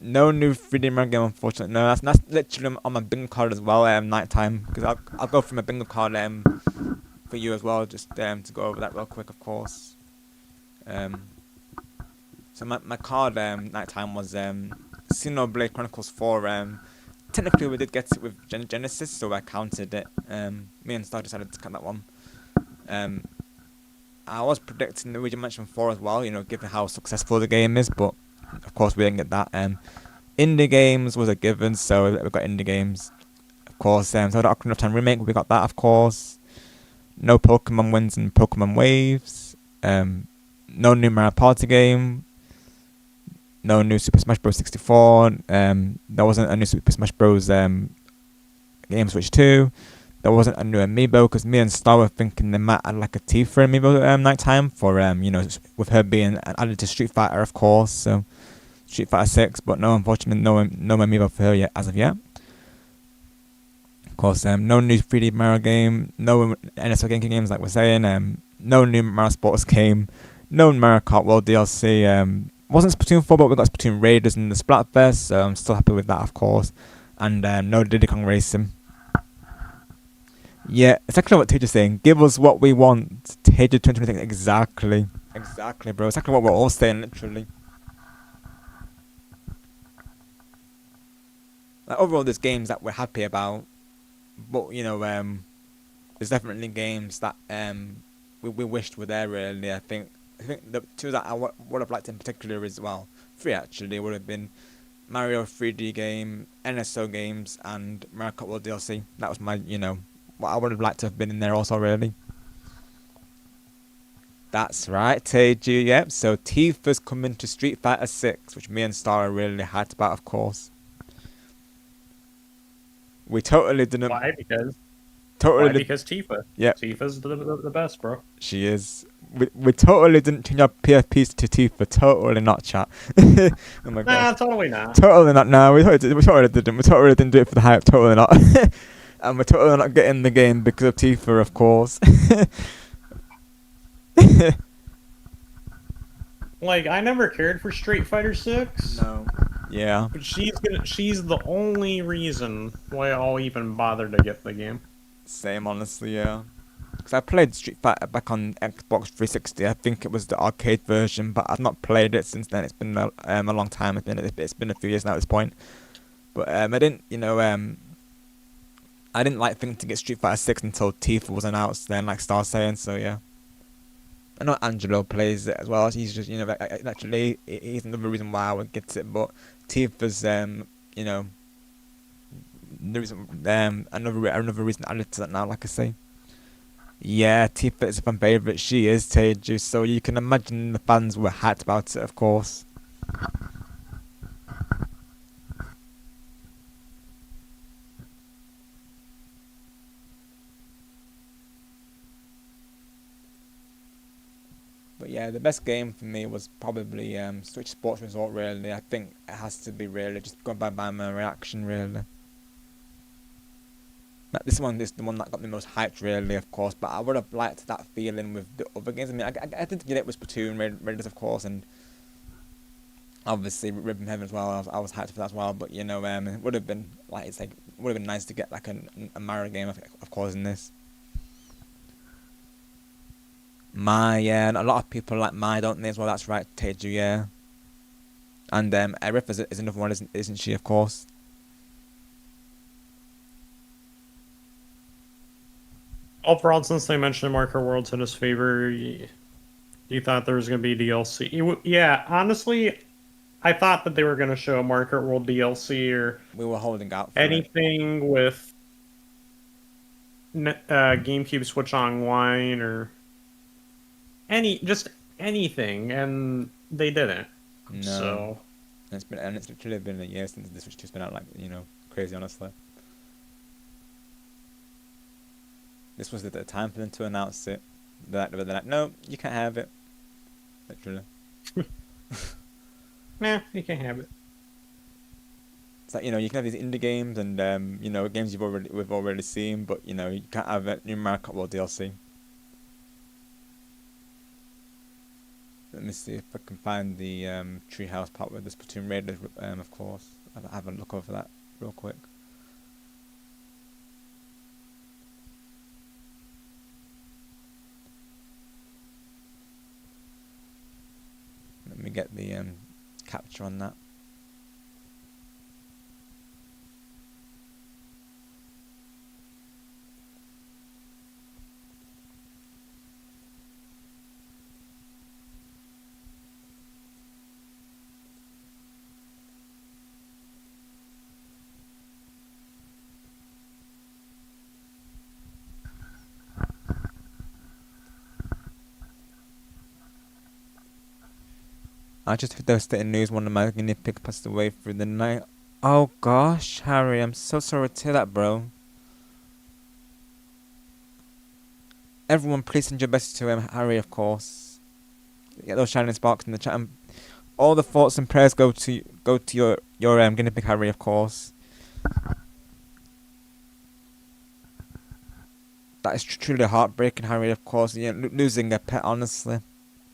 No new 3D Mario game, unfortunately. No, that's literally on my bingo card as well. Nighttime, because I'll go through my bingo card for you as well, just to go over that real quick, of course. So my card Nighttime was Xenoblade Chronicles 4. Technically, we did get it with Genesis, so I counted it. Me and Star decided to count that one. I was predicting Luigi Mansion 4 as well, you know, given how successful the game is, but of course we didn't get that. Indie games was a given, so we got indie games. Of course, so the Ocarina of Time remake, we got that, of course. No Pokemon wins and Pokemon Waves. No new Mario Party game. No new Super Smash Bros. 64. There wasn't a new Super Smash Bros. Game Switch 2. There wasn't a new amiibo, because me and Star were thinking they might add like a Tifa amiibo Nighttime for you know, with her being added to Street Fighter, of course. So Street Fighter 6, but no, unfortunately, no amiibo for her yet as of yet. Of course, no new 3D Mario game, no NSO games like we're saying. No new Mario Sports game, no Mario Kart World DLC. Wasn't Splatoon 4, but we got Splatoon Raiders in the Splatfest, so I'm still happy with that, of course. And no Diddy Kong Racing. Yeah, exactly what Taja's saying. Give us what we want. Taja 2026. Exactly, bro. Exactly what we're all saying, literally. Like, overall, there's games that we're happy about, but you know, there's definitely games that we wished were there. Really, I think the two that I would have liked in particular as well, 3 actually, would have been Mario 3D game, NSO games, and Mario Kart World DLC. That was my, you know, what I would have liked to have been in there also, really. That's right, Teju, yep. So Tifa's coming to Street Fighter 6, which me and Star are really hyped about, of course. We totally didn't... Why? Because Tifa. Yeah. Tifa's the best, bro. She is. We totally didn't change our PFPs to Tifa. Totally not, chat. Oh my god. Nah, totally not. Totally not. No, we totally didn't. We totally didn't do it for the hype. Totally not. And we're totally not getting the game because of Tifa, of course. Like, I never cared for Street Fighter 6. No. Yeah. But she's the only reason why I'll even bother to get the game. Same, honestly, yeah. Because I played Street Fighter back on Xbox 360. I think it was the arcade version, but I've not played it since then. It's been a long time. It's been a few years now at this point. But I didn't, you know, I didn't like thinking to get Street Fighter 6 until Tifa was announced. Then, like Star saying, so yeah. I know Angelo plays it as well. He's just, you know, actually he's another reason why I would get it. But Tifa's, you know, the reason, another reason added to that now, like I say. Yeah, Tifa is a fan favourite. She is, Teju. So you can imagine the fans were hyped about it, of course. But yeah, the best game for me was probably Switch Sports Resort, really. I think it has to be, really, just going by my reaction, really. This one is the one that got me most hyped, really, of course. But I would have liked that feeling with the other games. I mean, I did get it with Splatoon, Raiders, of course, and obviously Ribbon Heaven as well. I was hyped for that as well. But you know, it would have been would have been nice to get like a Mario game, of course, in this. Yeah, and a lot of people like Mai, don't they, as well? That's right, Teju, yeah. And Aerith is another one, isn't she, of course? overall, since they mentioned Marker Worlds in his favor, you thought there was going to be DLC. Yeah, honestly, I thought that they were going to show a Marker World DLC or we were holding out for anything with GameCube Switch Online or just anything, and they didn't. No. So it's literally been a year since the Switch 2's been out, like, crazy, honestly. This was the time for them to announce it. They're like, no, you can't have it. Literally. Nah, you can't have it. It's like, you can have these indie games and games we've already seen, but you can't have a new Mario Kart World DLC. Let me see if I can find the treehouse part with the Splatoon Raiders, of course. I'll have a look over that real quick. Let me get the capture on that. I just heard devastating news. One of my guinea pigs passed away through the night. Oh gosh, Harry, I'm so sorry to hear that, bro. Everyone, please send your best to Harry, of course. Get those shining sparks in the chat. All the thoughts and prayers go to your guinea pig, Harry, of course. That is truly heartbreaking, Harry, of course. Losing a pet, honestly,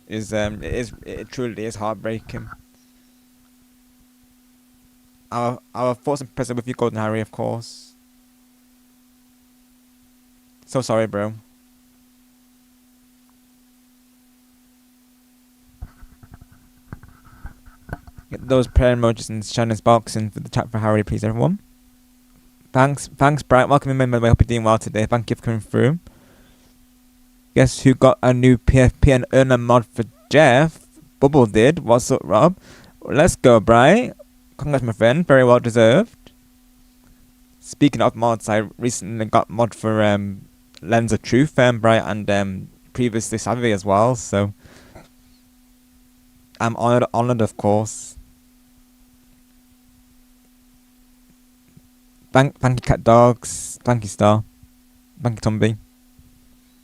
it truly is heartbreaking. Our thoughts and prayers are with you, Golden Harry, of course. So sorry, bro. Get those prayer emojis and shining sparks in for the chat for Harry, please, everyone. Thanks, Bright. Welcome in, by the way. Hope you're doing well today. Thank you for coming through. Guess who got a new PFP and earner mod for Jeff? Bubble did. What's up, Rob? Let's go, Bright. Congrats, my friend. Very well deserved. Speaking of mods, I recently got mod for Lens of Truth, Bright, and previously Savvy as well. So I'm honored, of course. Thank you, Cat Dogs. Thank you, Star. Thank you, Tumby.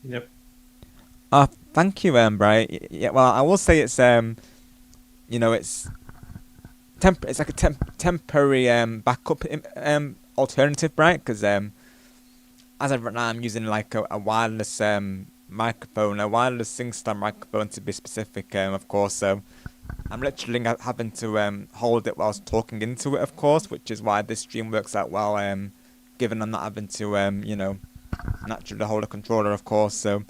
Yep. Thank you, Bright. Yeah, well, I will say it's it's it's like a temporary backup alternative, Bright, because as of right now, I'm using like a wireless microphone, a wireless SingStar microphone to be specific, of course. So I'm literally having to hold it whilst talking into it, of course, which is why this stream works out well, given I'm not having to naturally hold a controller, of course. So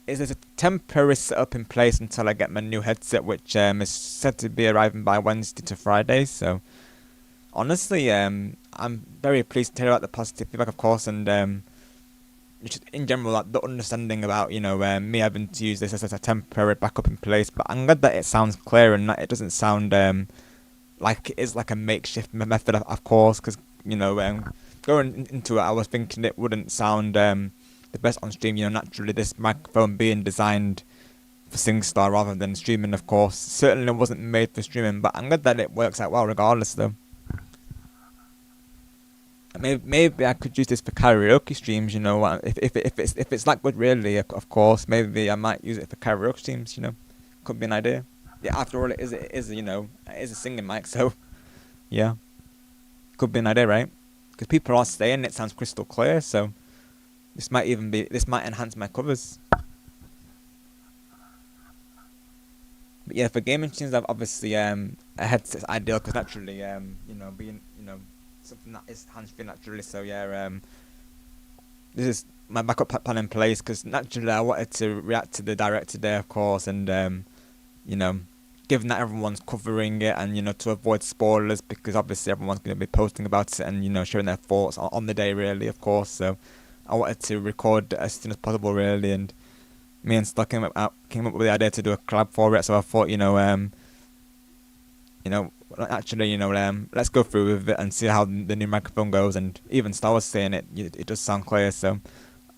it's a temporary setup in place until I get my new headset, which is said to be arriving by Wednesday to Friday. So honestly, I'm very pleased to hear about the positive feedback, of course, and just in general, like, the understanding about me having to use this as a temporary backup in place. But I'm glad that it sounds clear and that it doesn't sound like it is like a makeshift method, of course, because going into it, I was thinking it wouldn't sound the best on stream. Naturally, this microphone being designed for SingStar rather than streaming, of course, certainly wasn't made for streaming. But I'm glad that it works out well, regardless, though. Maybe I could use this for karaoke streams. If it's that good, really, of course. Maybe I might use it for karaoke streams. Could be an idea. Yeah, after all, it is a singing mic, so yeah, could be an idea, right? Because people are saying it sounds crystal clear, so this might enhance my covers. But yeah, for gaming streams, obviously a headset's ideal because naturally, being something that is hands-free naturally. So yeah, this is my backup plan in place because naturally I wanted to react to the direct today, of course, and given that everyone's covering it and to avoid spoilers because obviously everyone's going to be posting about it and sharing their thoughts on the day, really, of course. So I wanted to record as soon as possible, really, and me and Stock came up with the idea to do a collab for it. So I thought, actually, let's go through with it and see how the new microphone goes. And even Star was saying it does sound clear, so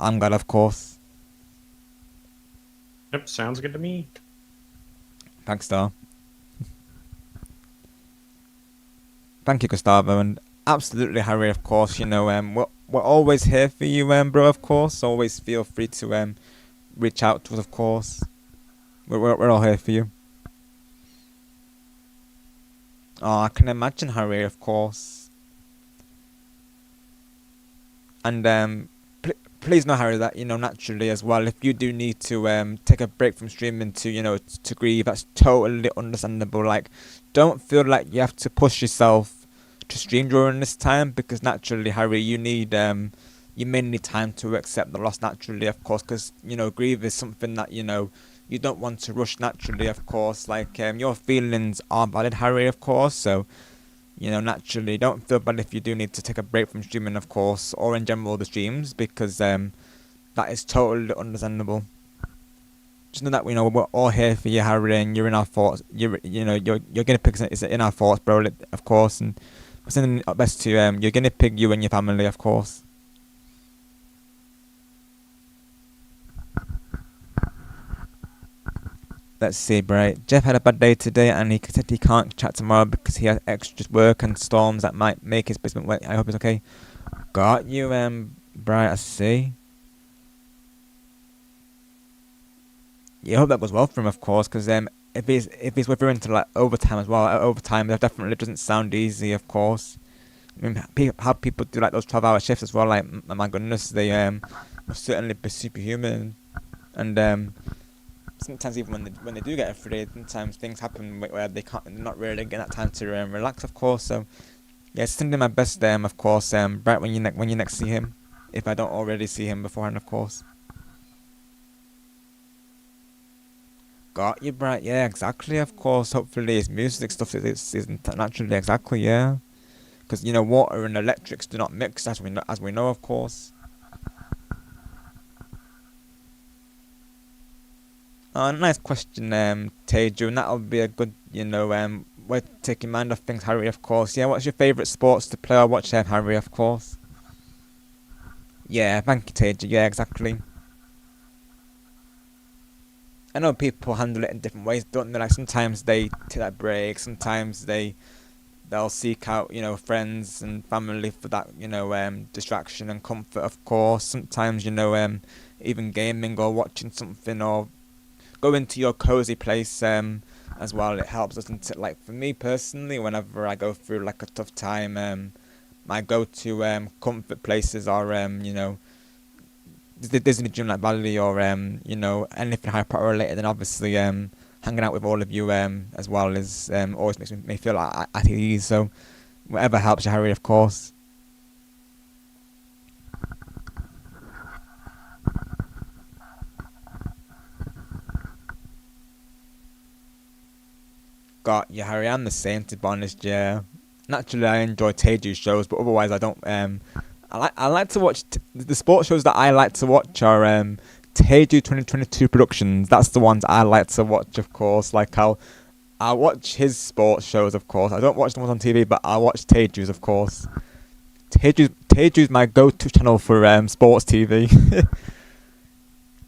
I'm glad, of course. Yep, sounds good to me. Thanks, Star. Thank you, Gustavo, and absolutely, Harry, of course. We're always here for you, bro, of course. Always feel free to reach out to us, of course. We're all here for you. Oh, I can imagine, Harry, of course. And please know, Harry, that naturally as well, if you do need to take a break from streaming to to grieve, that's totally understandable. Like, don't feel like you have to push yourself to stream during this time, because naturally, Harry, you may need time to accept the loss naturally, of course, because grief is something that you don't want to rush naturally, of course. Like, your feelings are valid, Harry, of course. So naturally, don't feel bad if you do need to take a break from streaming, of course, or in general the streams, because that is totally understandable. Just know that we're all here for you, Harry, and you're in our thoughts. Your guinea pig is in our thoughts, bro, of course, and we're sending our best to your guinea pig, you and your family, of course. Let's see, Bright. Jeff had a bad day today, and he said he can't chat tomorrow because he has extra work and storms that might make his basement wet. I hope it's okay. Got you, Bright. I see. Yeah, I hope that goes well for him, of course, because if he's referring to like overtime as well, overtime that definitely doesn't sound easy, of course. I mean, how people do like those 12-hour shifts as well. Like, my goodness, they must certainly be superhuman, and sometimes even when they do get a free day, sometimes things happen where they're not really getting that time to relax, of course. So yeah, sending my best of course, Brett, when you next see him, if I don't already see him beforehand, of course. Got you, Brett. Yeah, exactly, of course. Hopefully his music stuff is naturally, exactly, yeah, because water and electrics do not mix, as we know, of course. Nice question, Teju, and that'll be a good, way to take your mind off things, Harry, of course. Yeah, what's your favourite sports to play or watch, Harry, of course? Yeah, thank you, Teju, yeah, exactly. I know people handle it in different ways, don't they? Like, sometimes they take that break, sometimes they'll seek out, friends and family for that, distraction and comfort, of course. Sometimes, even gaming or watching something, or go into your cozy place as well. It helps, doesn't it? Like, for me personally, whenever I go through like a tough time, my go-to comfort places are the Disney Dreamlight Valley, or anything Harry Potter related. And obviously hanging out with all of you as well is always makes me feel like at ease. So whatever helps you, Harry, of course. Got you, Harry. I'm the same, to be honest. Yeah, naturally I enjoy Teju's shows, but otherwise I don't. I like to watch the sports shows that I like to watch are Teju 2022 Productions. That's the ones I like to watch, of course. Like, I'll watch his sports shows, of course. I don't watch the ones on TV, but I watch Teju's, of course. Teju's my go-to channel for sports TV.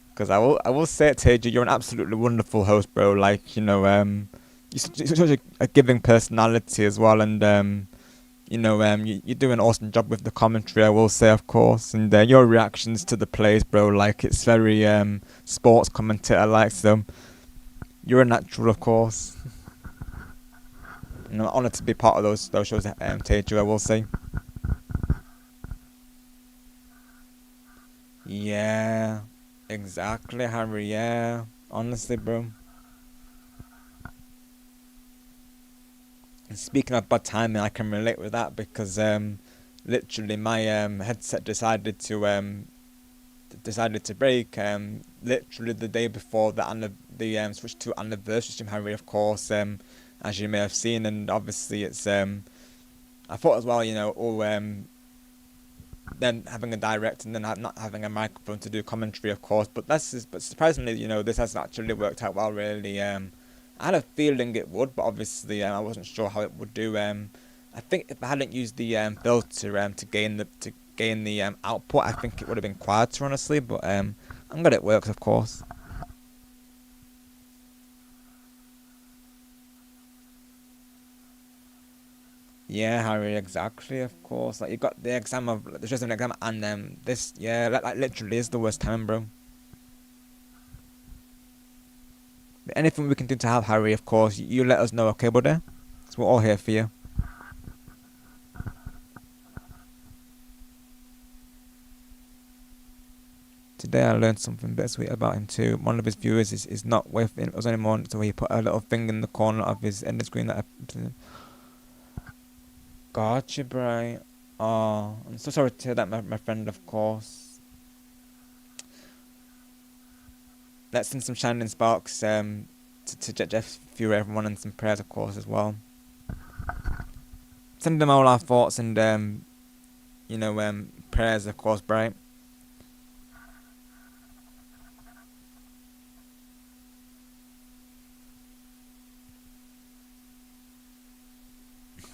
Because I will say it, Teju, you're an absolutely wonderful host, bro. Like, you're such a giving personality as well, and you do an awesome job with the commentary, I will say, of course, and your reactions to the plays, bro, like, it's very sports commentator like, so you're a natural, of course. And I'm honoured to be part of those shows, Teju, I will say. Yeah, exactly, Harry, yeah, honestly, bro. And speaking of bad timing, I can relate with that, because literally my headset decided to break literally the day before the switch to anniversary stream, Harry, of course, as you may have seen. And obviously it's I thought as well, then having a direct and then not having a microphone to do commentary, of course. But but surprisingly, this has actually worked out well, really. I had a feeling it would, but obviously I wasn't sure how it would do. I think if I hadn't used the filter to gain the output, I think it would have been quieter, honestly. But I'm glad it works, of course. Yeah, Harry, exactly, of course. Like, you got the exam there's just an exam, and this, yeah, like literally is the worst time, bro. Anything we can do to help Harry, of course, you let us know, okay, buddy? So we're all here for you. Today I learned something bittersweet about him too. One of his viewers is not with us anymore, so he put a little thing in the corner of his end screen that Gotcha, Bri. Oh, I'm so sorry to hear that, my friend, of course. Let's send some shining sparks to Jeff Fury, everyone, and some prayers, of course, as well. Send them all our thoughts and, prayers, of course, Bri.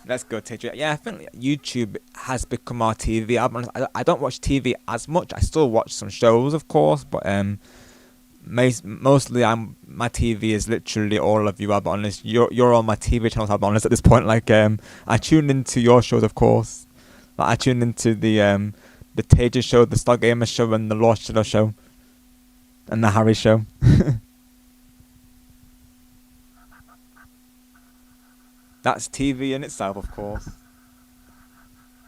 Let's go, Teja. Yeah, I think YouTube has become our TV. I don't watch TV as much. I still watch some shows, of course, but mostly my TV is literally all of you. I'll be honest. You're on my TV channels. I'll be honest at this point. Like I tune into your shows, of course. Like I tune into the Teja show, the StarGamer show, and the LordShadow show, and the Harry show. That's TV in itself, of course.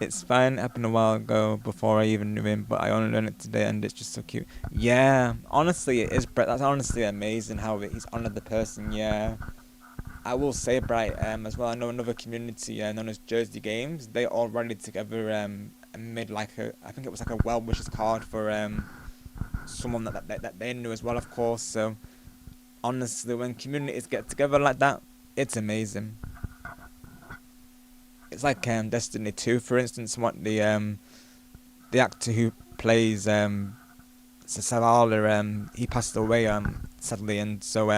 It's fine. It happened a while ago before I even knew him, but I only learned it today, and it's just so cute. Yeah, honestly, it is. That's honestly amazing how he's honoured the person. Yeah, I will say, Bright, as well. I know another community known as Jersey Games. They all rallied together and made I think it was like a well wishes card for someone that they knew as well, of course. So honestly, when communities get together like that, it's amazing. It's like Destiny 2, for instance. What the actor who plays Savala, he passed away sadly, and so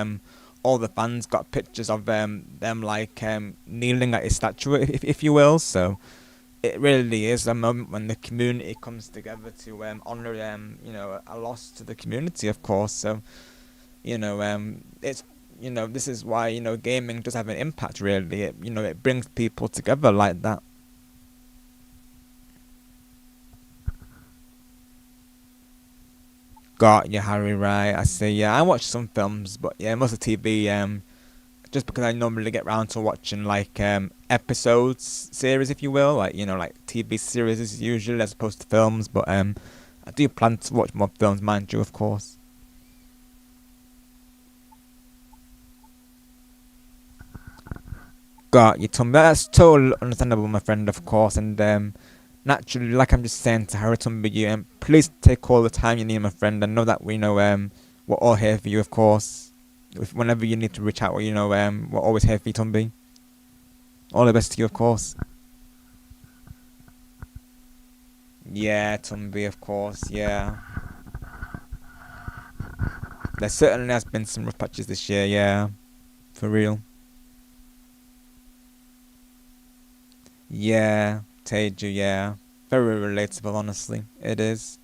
all the fans got pictures of them like kneeling at his statue, if you will. So it really is a moment when the community comes together to honour a loss to the community, of course. So it's. This is why, gaming does have an impact, really. It brings people together like that. Got you, Harry, right. I see, yeah. I watch some films, but yeah, most of TV, just because I normally get round to watching, like, episodes, series, if you will. Like, like TV series usually, as opposed to films. But, I do plan to watch more films, mind you, of course. Got you, Tumby. That's totally understandable, my friend, of course. And naturally, like I'm just saying to Harry Tumby, you please take all the time you need, my friend. I know that we're all here for you, of course. Whenever you need to reach out, we're always here for you, Tumby. All the best to you, of course. Yeah, Tumby, of course. Yeah. There certainly has been some rough patches this year. Yeah, for real. Yeah, Teju, yeah. Very relatable, honestly. It is.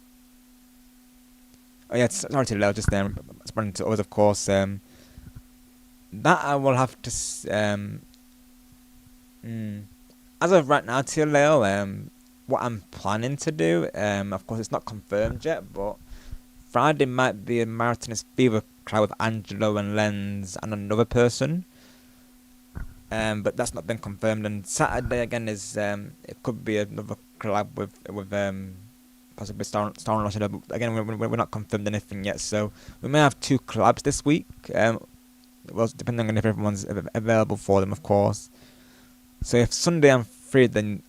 Oh yeah, sorry to loud just then. Responding to others, of course. That I will have to... As of right now, TLL, what I'm planning to do, of course it's not confirmed yet, but Friday might be a Marathonist Fever crowd with Angelo and Lenz and another person. But that's not been confirmed. And Saturday again is it could be another collab with possibly Star and LordShadow. But again, we're not confirmed anything yet, so we may have 2 collabs this week. Well, depending on if everyone's available for them, of course. So if Sunday I'm free, then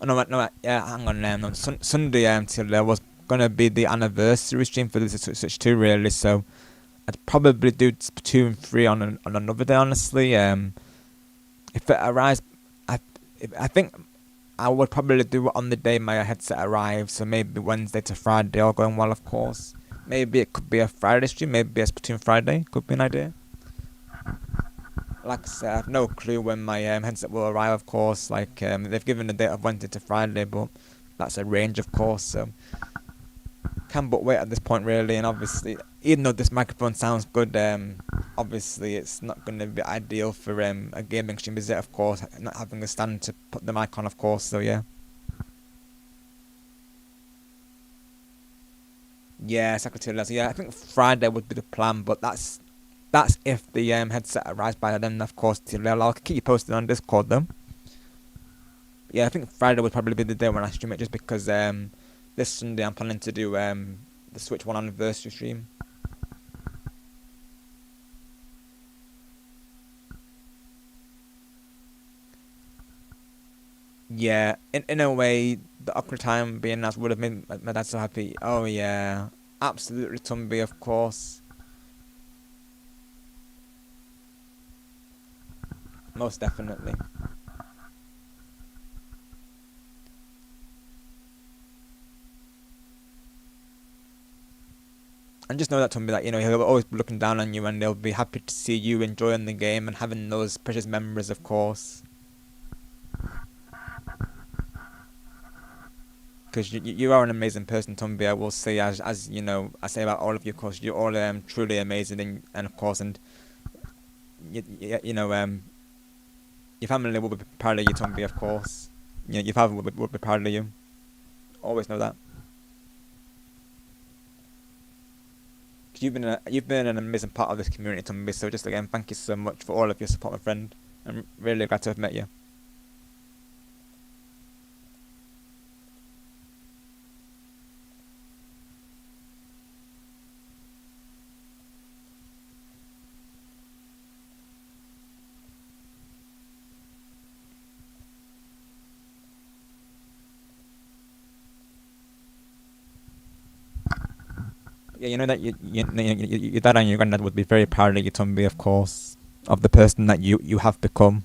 hang on, no, Sunday until there was gonna be the anniversary stream for this such 2 really. So I'd probably do 2 and 3 on another day, honestly. If it arrives, I think I would probably do it on the day my headset arrives, so maybe Wednesday to Friday, all going well, of course. Maybe it could be a Friday stream, maybe a Splatoon Friday, could be an idea. Like I said, I have no clue when my headset will arrive, of course. Like, they've given the date of Wednesday to Friday, but that's a range, of course, so can but wait at this point, really. And obviously, even though this microphone sounds good, obviously it's not going to be ideal for a gaming stream, is it? Of course, not having a stand to put the mic on, of course, so yeah. Yeah, Secretary Leslie. Yeah, I think Friday would be the plan, but that's if the headset arrives by then, of course. I'll keep you posted on Discord, though. Yeah, I think Friday would probably be the day when I stream it, just because this Sunday I'm planning to do the Switch 1 anniversary stream. Yeah, in a way, the Ocarina Time being announced would have made my dad so happy. Oh yeah, absolutely, Tumby, of course. Most definitely. And just know that, Tumby, that, you know, he'll always be looking down on you, and they'll be happy to see you enjoying the game and having those precious memories, of course. Because you are an amazing person, Tumby, I will say, as you know, I say about all of you, of course, you're all truly amazing, and of course, and you know, your family will be proud of you, Tumby, of course. You know, your father will be proud of you. Always know that. You've been an amazing part of this community, Tumby. So just again, thank you so much for all of your support, my friend. I'm really glad to have met you. Yeah, you know that your dad and your granddad would be very proud of you, Tumby, of course, of the person that you have become.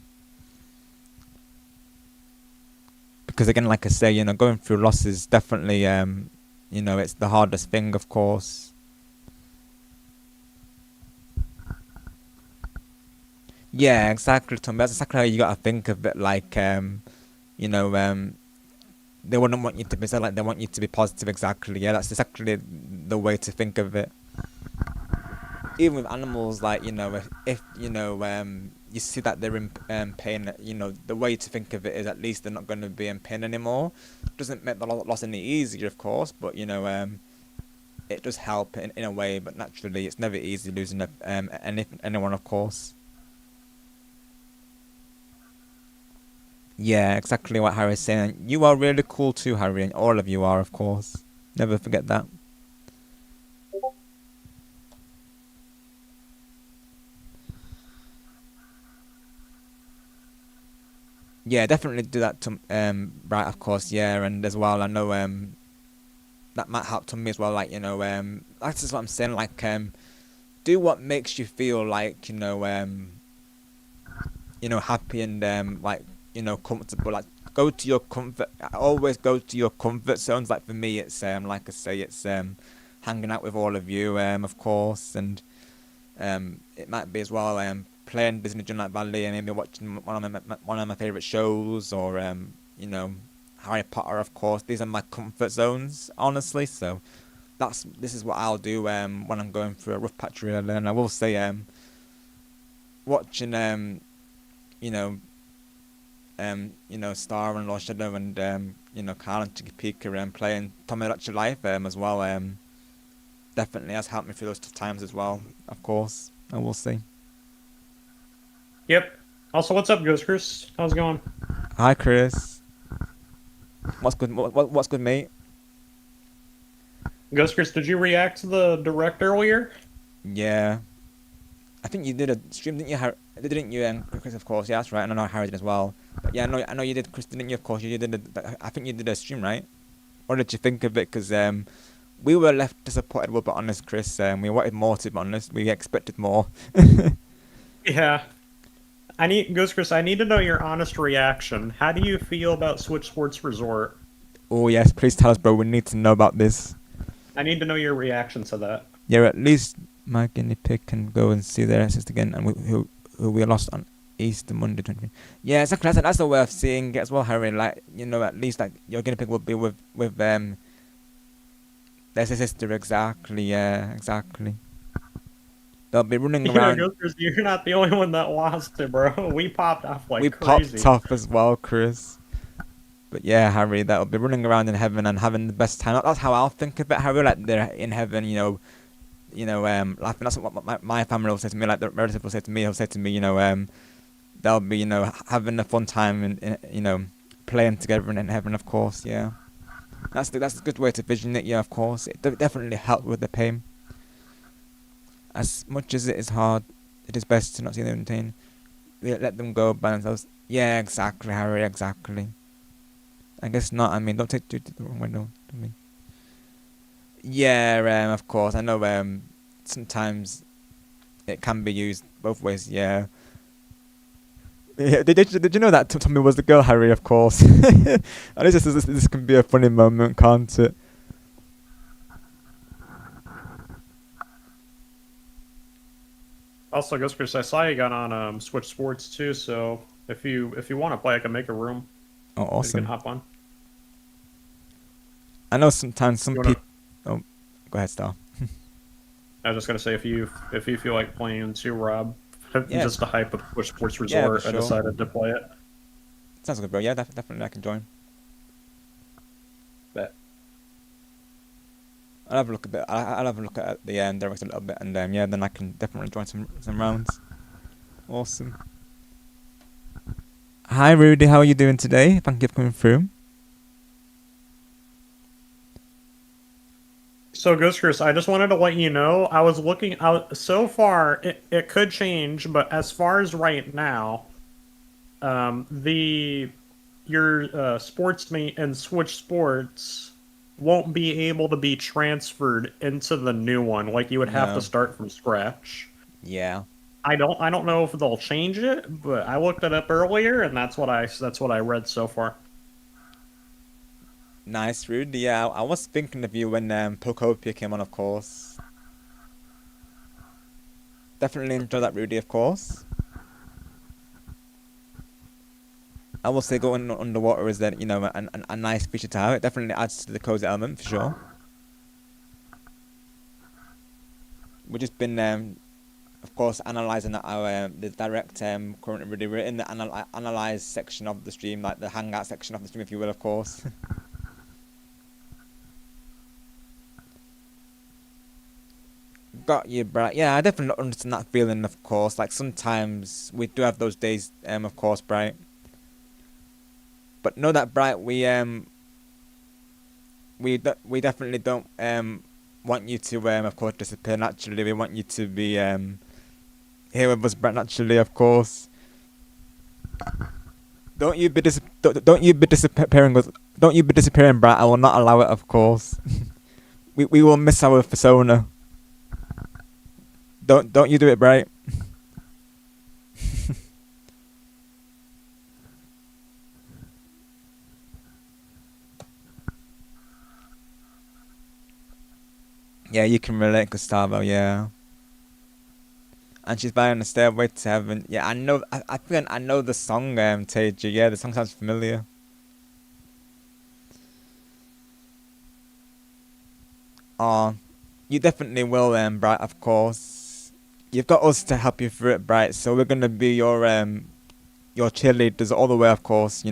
Because again, like I say, you know, going through loss is definitely, you know, it's the hardest thing, of course. Yeah, exactly, Tumby. That's exactly how you gotta think of it. Like, you know, they wouldn't want you to be sad, like they want you to be positive. Exactly. Yeah, that's exactly the way to think of it. Even with animals, like, you know, if you know, you see that they're in pain, you know, the way to think of it is at least they're not going to be in pain anymore. Doesn't make the loss any easier, of course, but you know, it does help in a way. But naturally, it's never easy losing anyone, of course. Yeah, exactly what Harry's saying. You are really cool too, Harry, and all of you are, of course. Never forget that. Yeah, definitely do that to right, of course, yeah, and as well, I know that might help to me as well, like, you know, that's just what I'm saying, like, do what makes you feel like, you know, happy and like, you know, comfortable. Like, go to your comfort. Always go to your comfort zones. Like for me, it's like I say, it's hanging out with all of you, of course, and it might be as well playing Disney Dreamlight Valley and maybe watching one of my favorite shows, or you know, Harry Potter, of course. These are my comfort zones, honestly. So this is what I'll do when I'm going through a rough patch, really. And I will say, watching you know, Star and LordShadow and you know, Carl and Chicky Pika playing Tommy Electric Life as well, definitely has helped me through those tough times as well, of course. I will see. Yep. Also, what's up, Ghost Chris? How's it going? Hi, Chris. What's good? What's good, mate? Ghost Chris, did you react to the direct earlier? Yeah. I think you did a stream, didn't you, didn't you, Chris? Of course, yeah, that's right. And I know Harry did as well. But yeah, I know you did, Chris, didn't you? Of course, you did. I think you did a stream, right? What did you think of it? Because we were left disappointed. We'll be honest, Chris. We wanted more, to be honest. We expected more. Yeah. Ghost Chris, I need to know your honest reaction. How do you feel about Switch Sports Resort? Oh yes, please tell us, bro. We need to know about this. I need to know your reaction to that. Yeah, at least my guinea pig can go and see their assist again, and who we lost on Easter Monday 20. Yeah, exactly. That's the way of seeing it as well, Harry. Like, you know, at least like your guinea pig will be with their sister. Exactly. Yeah, exactly. They'll be running around. Yeah, Chris, you're not the only one that lost it, bro. We popped off like crazy. We popped off as well, Chris. But yeah, Harry, that'll be running around in heaven and having the best time. That's how I'll think of it, Harry. Like they're in heaven, laughing. That's what my family will say to me. Like the relative will say to me. He'll say to me, they'll be, having a fun time and playing together in heaven. Of course, yeah. That's a good way to vision it. Yeah, of course, it definitely helps with the pain. As much as it is hard, it is best to not see them in pain. Let them go by themselves. Yeah, exactly, Harry. Exactly. I guess not. I mean, don't take it the wrong way, no. I mean, yeah, of course. I know. Sometimes it can be used both ways. Yeah. Yeah. Did you know that Tommy was the girl, Harry? Of course. At least this can be a funny moment, can't it? Also, Ghost Chris, I saw you got on Switch Sports too. So if you want to play, I can make a room. Oh, awesome! You can hop on. I know sometimes some people. Oh, go ahead, Star. I was just gonna say if you feel like playing too, Rob, Yeah. just to hype up Switch Sports Yeah, Resort, for I sure. decided to play it. Sounds good, bro. Yeah, definitely I can join. Bet. I'll have a look a bit. I'll have a look at the director a little bit, and yeah, then I can definitely join some rounds. Awesome. Hi, Rudy. How are you doing today? Thank you for coming through. So, Ghost Chris, I just wanted to let you know, I was looking out, so far, it could change, but as far as right now, your Sportsmate and Switch Sports won't be able to be transferred into the new one, like you would have No. to start from scratch. Yeah. I don't know if they'll change it, but I looked it up earlier, and that's what I read so far. Nice, Rudy. Yeah, I was thinking of you when Pokopia came on, of course. Definitely enjoy that, Rudy, of course. I will say going underwater is that, a nice feature to have. It definitely adds to the cozy element, for sure. We've just been, of course, analysing our the direct currently really. We're in the analyze section of the stream, like the hangout section of the stream, if you will, of course. Got you, Bright. Yeah, I definitely understand that feeling, of course. Like, sometimes we do have those days, of course, Bright. But know that, Bright, we definitely don't want you to of course disappear naturally. We want you to be here with us, Bright, naturally, of course. Don't you be disappearing, Bright. I will not allow it, of course. we will miss our persona. Don't you do it, Bright. Yeah, you can relate, Gustavo, yeah. And she's by on the stairway to heaven. Yeah, I know. I think I know the song, Teju. Yeah, the song sounds familiar. Oh, you definitely will, Bright, of course. You've got us to help you through it, Bright, so we're gonna be your cheerleaders all the way, of course,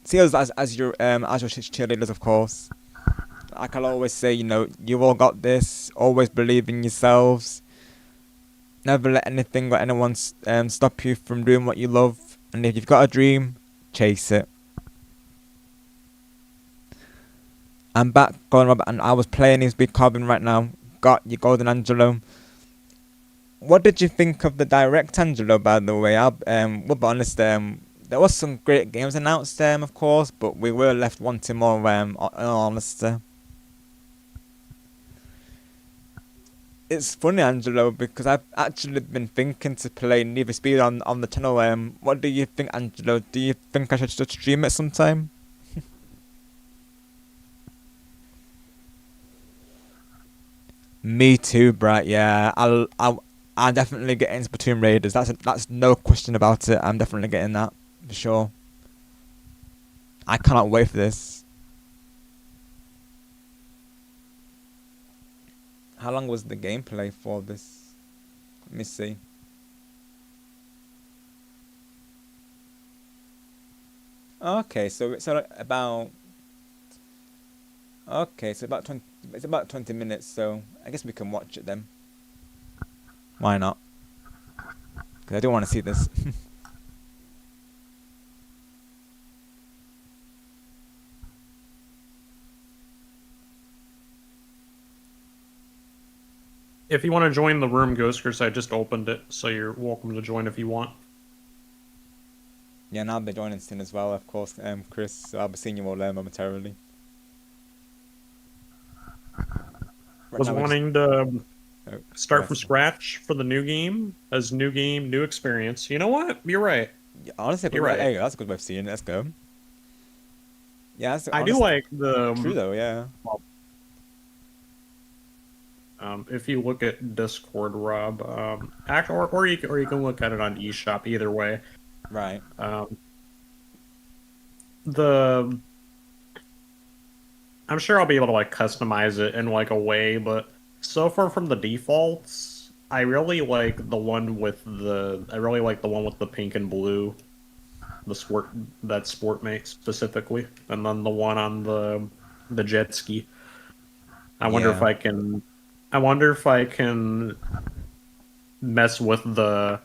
See us as your cheerleaders, of course. Like I'll always say, you've all got this. Always believe in yourselves. Never let anything or anyone stop you from doing what you love. And if you've got a dream, chase it. I'm back, Golden Robert, and I was playing his big carbon right now. Got you, Golden Angelo. What did you think of the direct, Angelo, by the way? We'll be honest, there was some great games announced, of course, but we were left wanting more, in all honesty. It's funny, Angelo, because I've actually been thinking to play Need for Speed on the channel. What do you think, Angelo? Do you think I should just stream it sometime? Me too, Bright. Yeah, I'll definitely get into Platoon Raiders. That's no question about it. I'm definitely getting that for sure. I cannot wait for this. How long was the gameplay for this? Let me see. Okay, so it's about. Okay, so about 20. It's about 20 minutes, so I guess we can watch it then. Why not? Because I don't want to see this. If you want to join the room, Ghostgirls, I just opened it, so you're welcome to join if you want. Yeah, and I'll be joining soon as well, of course, Chris. So I'll be seeing you all there momentarily. Was wanting to start from scratch for the new game, as new game, new experience. You know what? You're right. Yeah, honestly, you're right. Hey, that's a good way of seeing it. Let's go. Yeah, I do like the. True though, yeah. If you look at Discord, Rob, or you can look at it on eShop. Either way, right. I'm sure I'll be able to like customize it in like a way, but so far from the defaults, I really like the one with the pink and blue, that sport mate specifically, and then the one on the jet ski. I wonder if I can mess with the,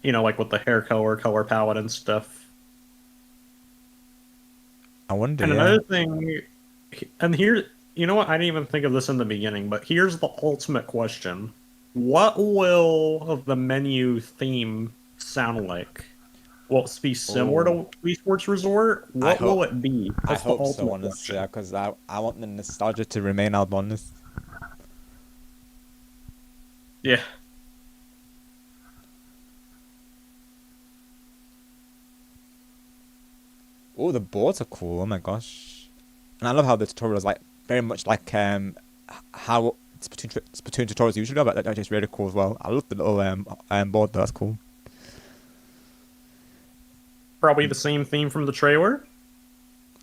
like with the hair color palette and stuff. I wonder. And another thing, and here, you know what? I didn't even think of this in the beginning, but here's the ultimate question: what will the menu theme sound like? Will it be similar to Wii Sports Resort? What will it be? I hope so, honestly, because I want the nostalgia to remain, I'll be honest. Yeah. Oh, the boards are cool. Oh my gosh. And I love how the tutorial is like very much like how Splatoon tutorials usually are, but that's just really cool as well. I love the little board though. That's cool. Probably the same theme from the trailer.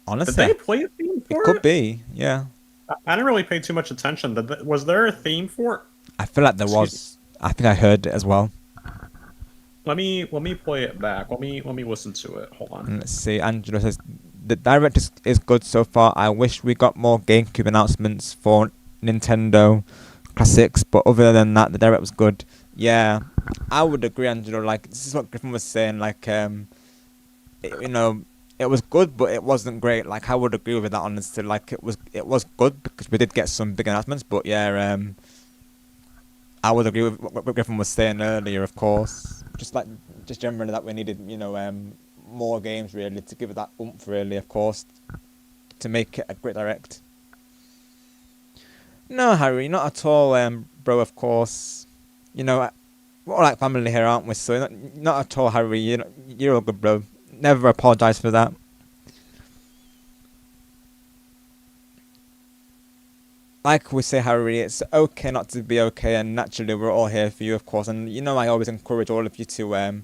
Honestly, did they play a theme for it? It could be, yeah. I didn't really pay too much attention. Was there a theme for it? I feel like there was. I think I heard it as well. Let me play it back. Let me listen to it. Hold on. Let's see. Angelo says the direct is good so far. I wish we got more GameCube announcements for Nintendo Classics, but other than that, the direct was good. Yeah, I would agree, Angelo. Like, this is what Griffin was saying. Like, it was good, but it wasn't great. Like, I would agree with that, honestly. Like, it was good because we did get some big announcements, but yeah, I would agree with what Griffin was saying earlier, of course. Just generally that we needed, more games, really, to give it that oomph, really, of course, to make it a great direct. No, Harry, not at all, bro, of course. We're all like family here, aren't we? So, not at all, Harry. You're all good, bro. Never apologise for that. Like we say, Harry, it's okay not to be okay, and naturally we're all here for you, of course. And I always encourage all of you to,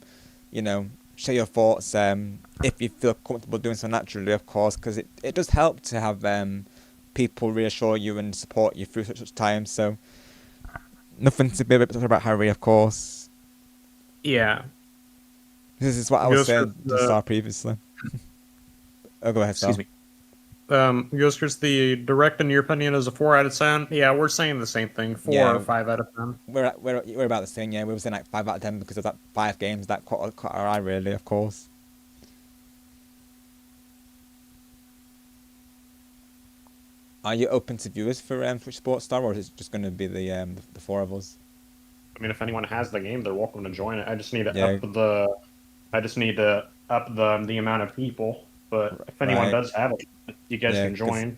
share your thoughts if you feel comfortable doing so naturally, of course, because it does help to have people reassure you and support you through such times. So nothing to be a bit about, Harry, of course. Yeah. This is what I was saying to Star previously. Oh, go ahead, Star. Excuse me. Yoskers, the direct, in your opinion, is a 4 out of 10. Yeah, we're saying the same thing. 4 or 5 out of 10. We're about the same. Yeah, we were saying like 5 out of 10 because of that 5 games that caught our eye, really, of course. Are you open to viewers for Switch Sports Star, or is it just going to be the 4 of us? I mean, if anyone has the game, they're welcome to join it. I just need to up the amount of people. But if anyone does have it, you guys can join.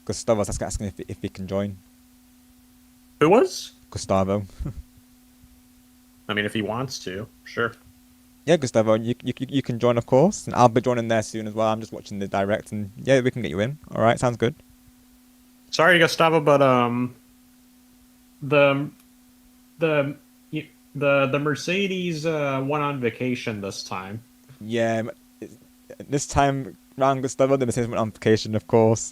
Gustavus asking if he can join. Who was? Gustavo. I mean, if he wants to, sure. Yeah, Gustavo, you can join, of course, and I'll be joining there soon as well. I'm just watching the direct, and yeah, we can get you in. All right, sounds good. Sorry, Gustavo, but the Mercedes went on vacation this time. Yeah, this time round, Gustavo, the Mercedes went on vacation, of course.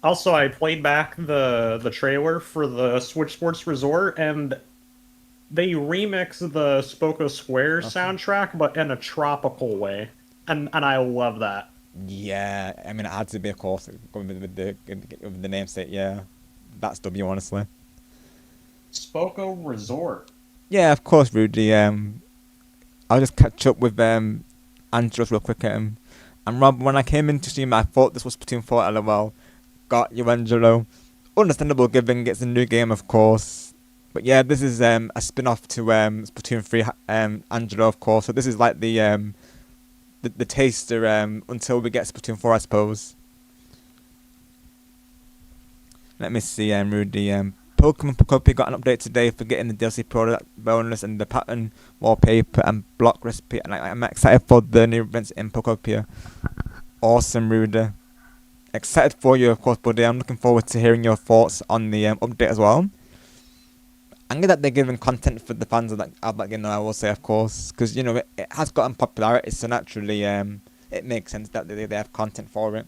Also, I played back the trailer for the Switch Sports Resort, and they remixed the Spoko Square soundtrack, but in a tropical way, and I love that. Yeah, I mean, it had to be, of course, going with the namesake. Yeah, that's W, honestly. Spoko Resort. Yeah, of course, Rudy. I'll just catch up with Angelos real quick. And Rob, when I came into stream, I thought this was Splatoon 4. LOL. Got you, Angelo. Understandable, given it's a new game, of course. But yeah, this is a spin-off to Splatoon 3, Angelo, of course. So this is like the taster until we get Splatoon 4, I suppose. Let me see, Rudy. Pokemon Pokopia got an update today for getting the DLC product bonus and the pattern, wallpaper, and block recipe. And I'm excited for the new events in Pokopia. Awesome, Rudy. Excited for you, of course, buddy. I'm looking forward to hearing your thoughts on the update as well. I'm glad that they're giving content for the fans of that game, I will say, of course, because you know it has gotten popularity, so naturally it makes sense that they have content for it.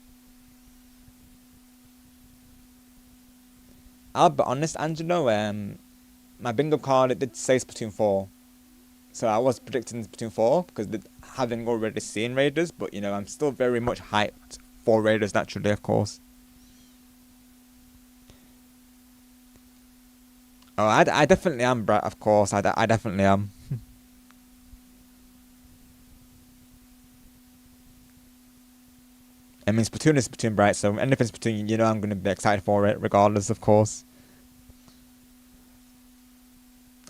I'll be honest, Angelo, my bingo card, it did say Splatoon 4. So I was predicting Splatoon 4 because having already seen Raiders, but you know, I'm still very much hyped for Raiders naturally, of course. Oh, I definitely am, Brett, of course. I definitely am. I mean, Splatoon is Splatoon, Bright, so anything Splatoon, you know I'm going to be excited for it, regardless, of course.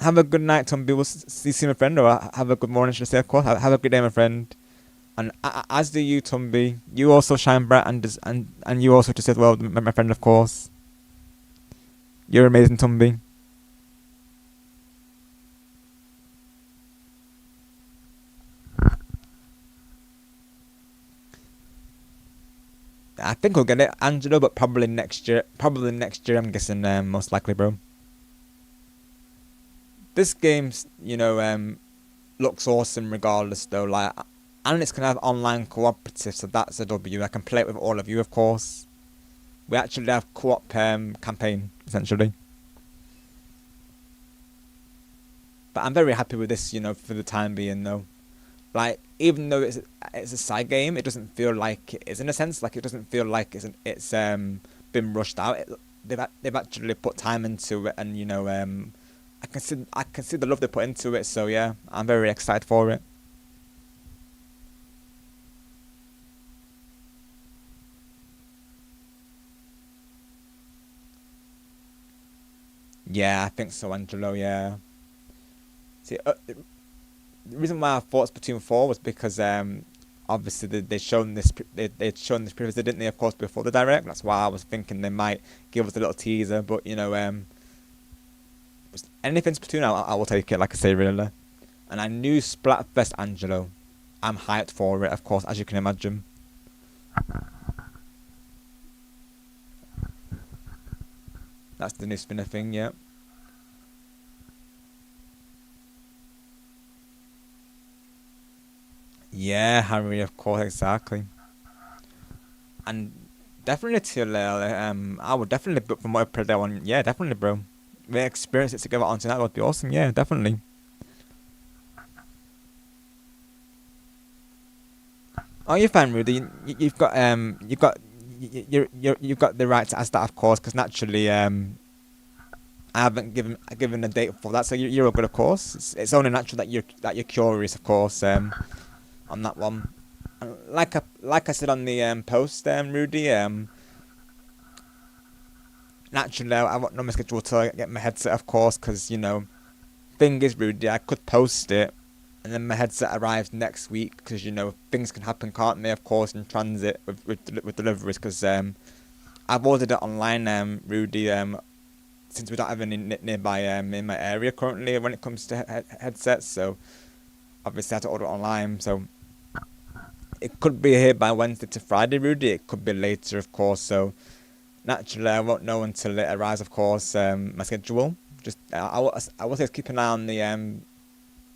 Have a good night, Tumby. We'll see you, my friend, or have a good morning, should I say, of course. Have a good day, my friend. And as do you, Tumby. You also shine bright, and you also just as well, my friend, of course. You're amazing, Tumby. I think we'll get it, Angelo, but probably next year. Probably next year, I'm guessing, most likely, bro. This game, you know, looks awesome regardless, though. Like, and it's gonna have online cooperative, so that's a W. I can play it with all of you, of course. We actually have co-op campaign, essentially. But I'm very happy with this, you know, for the time being, though. Like, even though it's a side game, it doesn't feel like it is, in a sense. Like, it doesn't feel like it's been rushed out. They've actually put time into it, and you know, I can see the love they put into it. So yeah, I'm very excited for it. Yeah, I think so, Angelo. Yeah. See, the reason why I thought Splatoon 4 was because obviously they'd shown this previously, didn't they, of course, before the direct. That's why I was thinking they might give us a little teaser, but you know, anything Splatoon, I will take it, like I say, really. And I knew Splatfest, Angelo. I'm hyped for it, of course, as you can imagine. That's the new spinner thing, yeah. Yeah, Harry, of course, exactly. And definitely till I would definitely book for more per day one. Yeah, definitely, bro. We experience it together on tonight would be awesome. Yeah, definitely. Oh, you're fine, Rudy. You've got you've got the right to ask that, of course, because naturally I haven't given a date for that, so you're all good, of course. It's only natural that you're curious, of course, on that one. Like I said on the post, Rudy, naturally I want no schedule to get my headset, of course, because you know, thing is, Rudy, I could post it and then my headset arrives next week, because you know things can happen, can't they, of course, in transit with deliveries, because I've ordered it online, Rudy, since we don't have any nearby in my area currently when it comes to headsets, so obviously I have to order it online. So it could be here by Wednesday to Friday, Rudy. It could be later, of course. So naturally, I won't know until it arrives, of course. My schedule. Just I will say keep an eye on the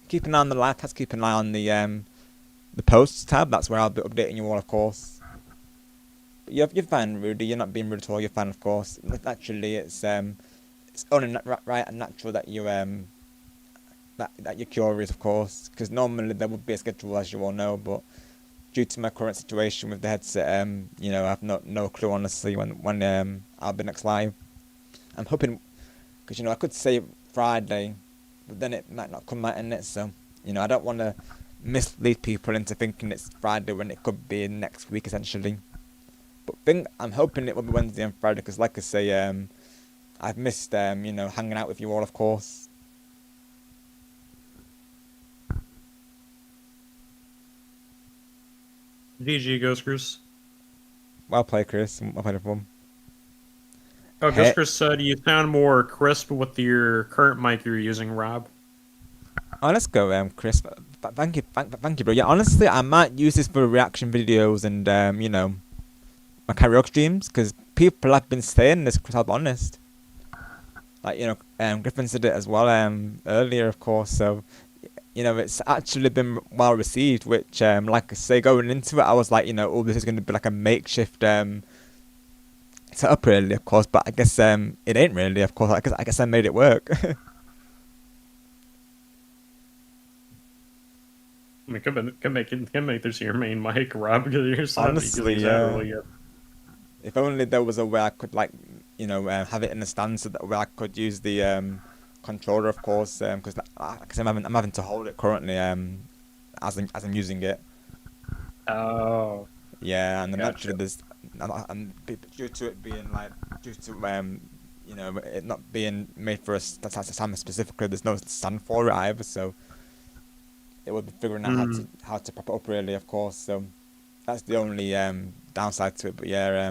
keep an eye on the live pass. Keep an eye on the posts tab. That's where I'll be updating you all, of course. But you're fine, Rudy. You're not being rude at all. You're fine, of course. Naturally, it's only right and natural that you that you're curious, of course, because normally there would be a schedule, as you all know, but due to my current situation with the headset, you know, I have no clue, honestly, when I'll be next live. I'm hoping, because, you know, I could say Friday, but then it might not come out in it, so, you know, I don't want to mislead people into thinking it's Friday when it could be next week, essentially. But I'm hoping it will be Wednesday and Friday, because, like I say, I've missed, you know, hanging out with you all, of course. GG, Ghost Chris. Well played, Chris. Well played, everyone. Oh, Ghost Chris said you sound more crisp with your current mic you're using, Rob. Oh, let's go, Chris. Thank you, bro. Yeah, honestly, I might use this for reaction videos and, you know, my karaoke streams, because people have been saying this, Chris, I'll be honest. Like, you know, Griffin said it as well earlier, of course, so, you know, it's actually been well received, which, like I say, going into it, I was like, you know, oh, this is going to be like a makeshift setup, really, of course, but I guess it ain't really, of course. I guess I made it work. I mean, can make this your main mic, Rob, because you're honestly, yeah. Really good. If only there was a way I could, like, you know, have it in a stand so that way I could use the controller, of course, because I'm having to hold it currently as I'm using it. Oh. Yeah, and then naturally there's, and due to it being like, due to you know, it not being made for a stand specifically, there's no stand for it either, so it would be figuring out how to prop it up, really, of course. So that's the only downside to it. But yeah,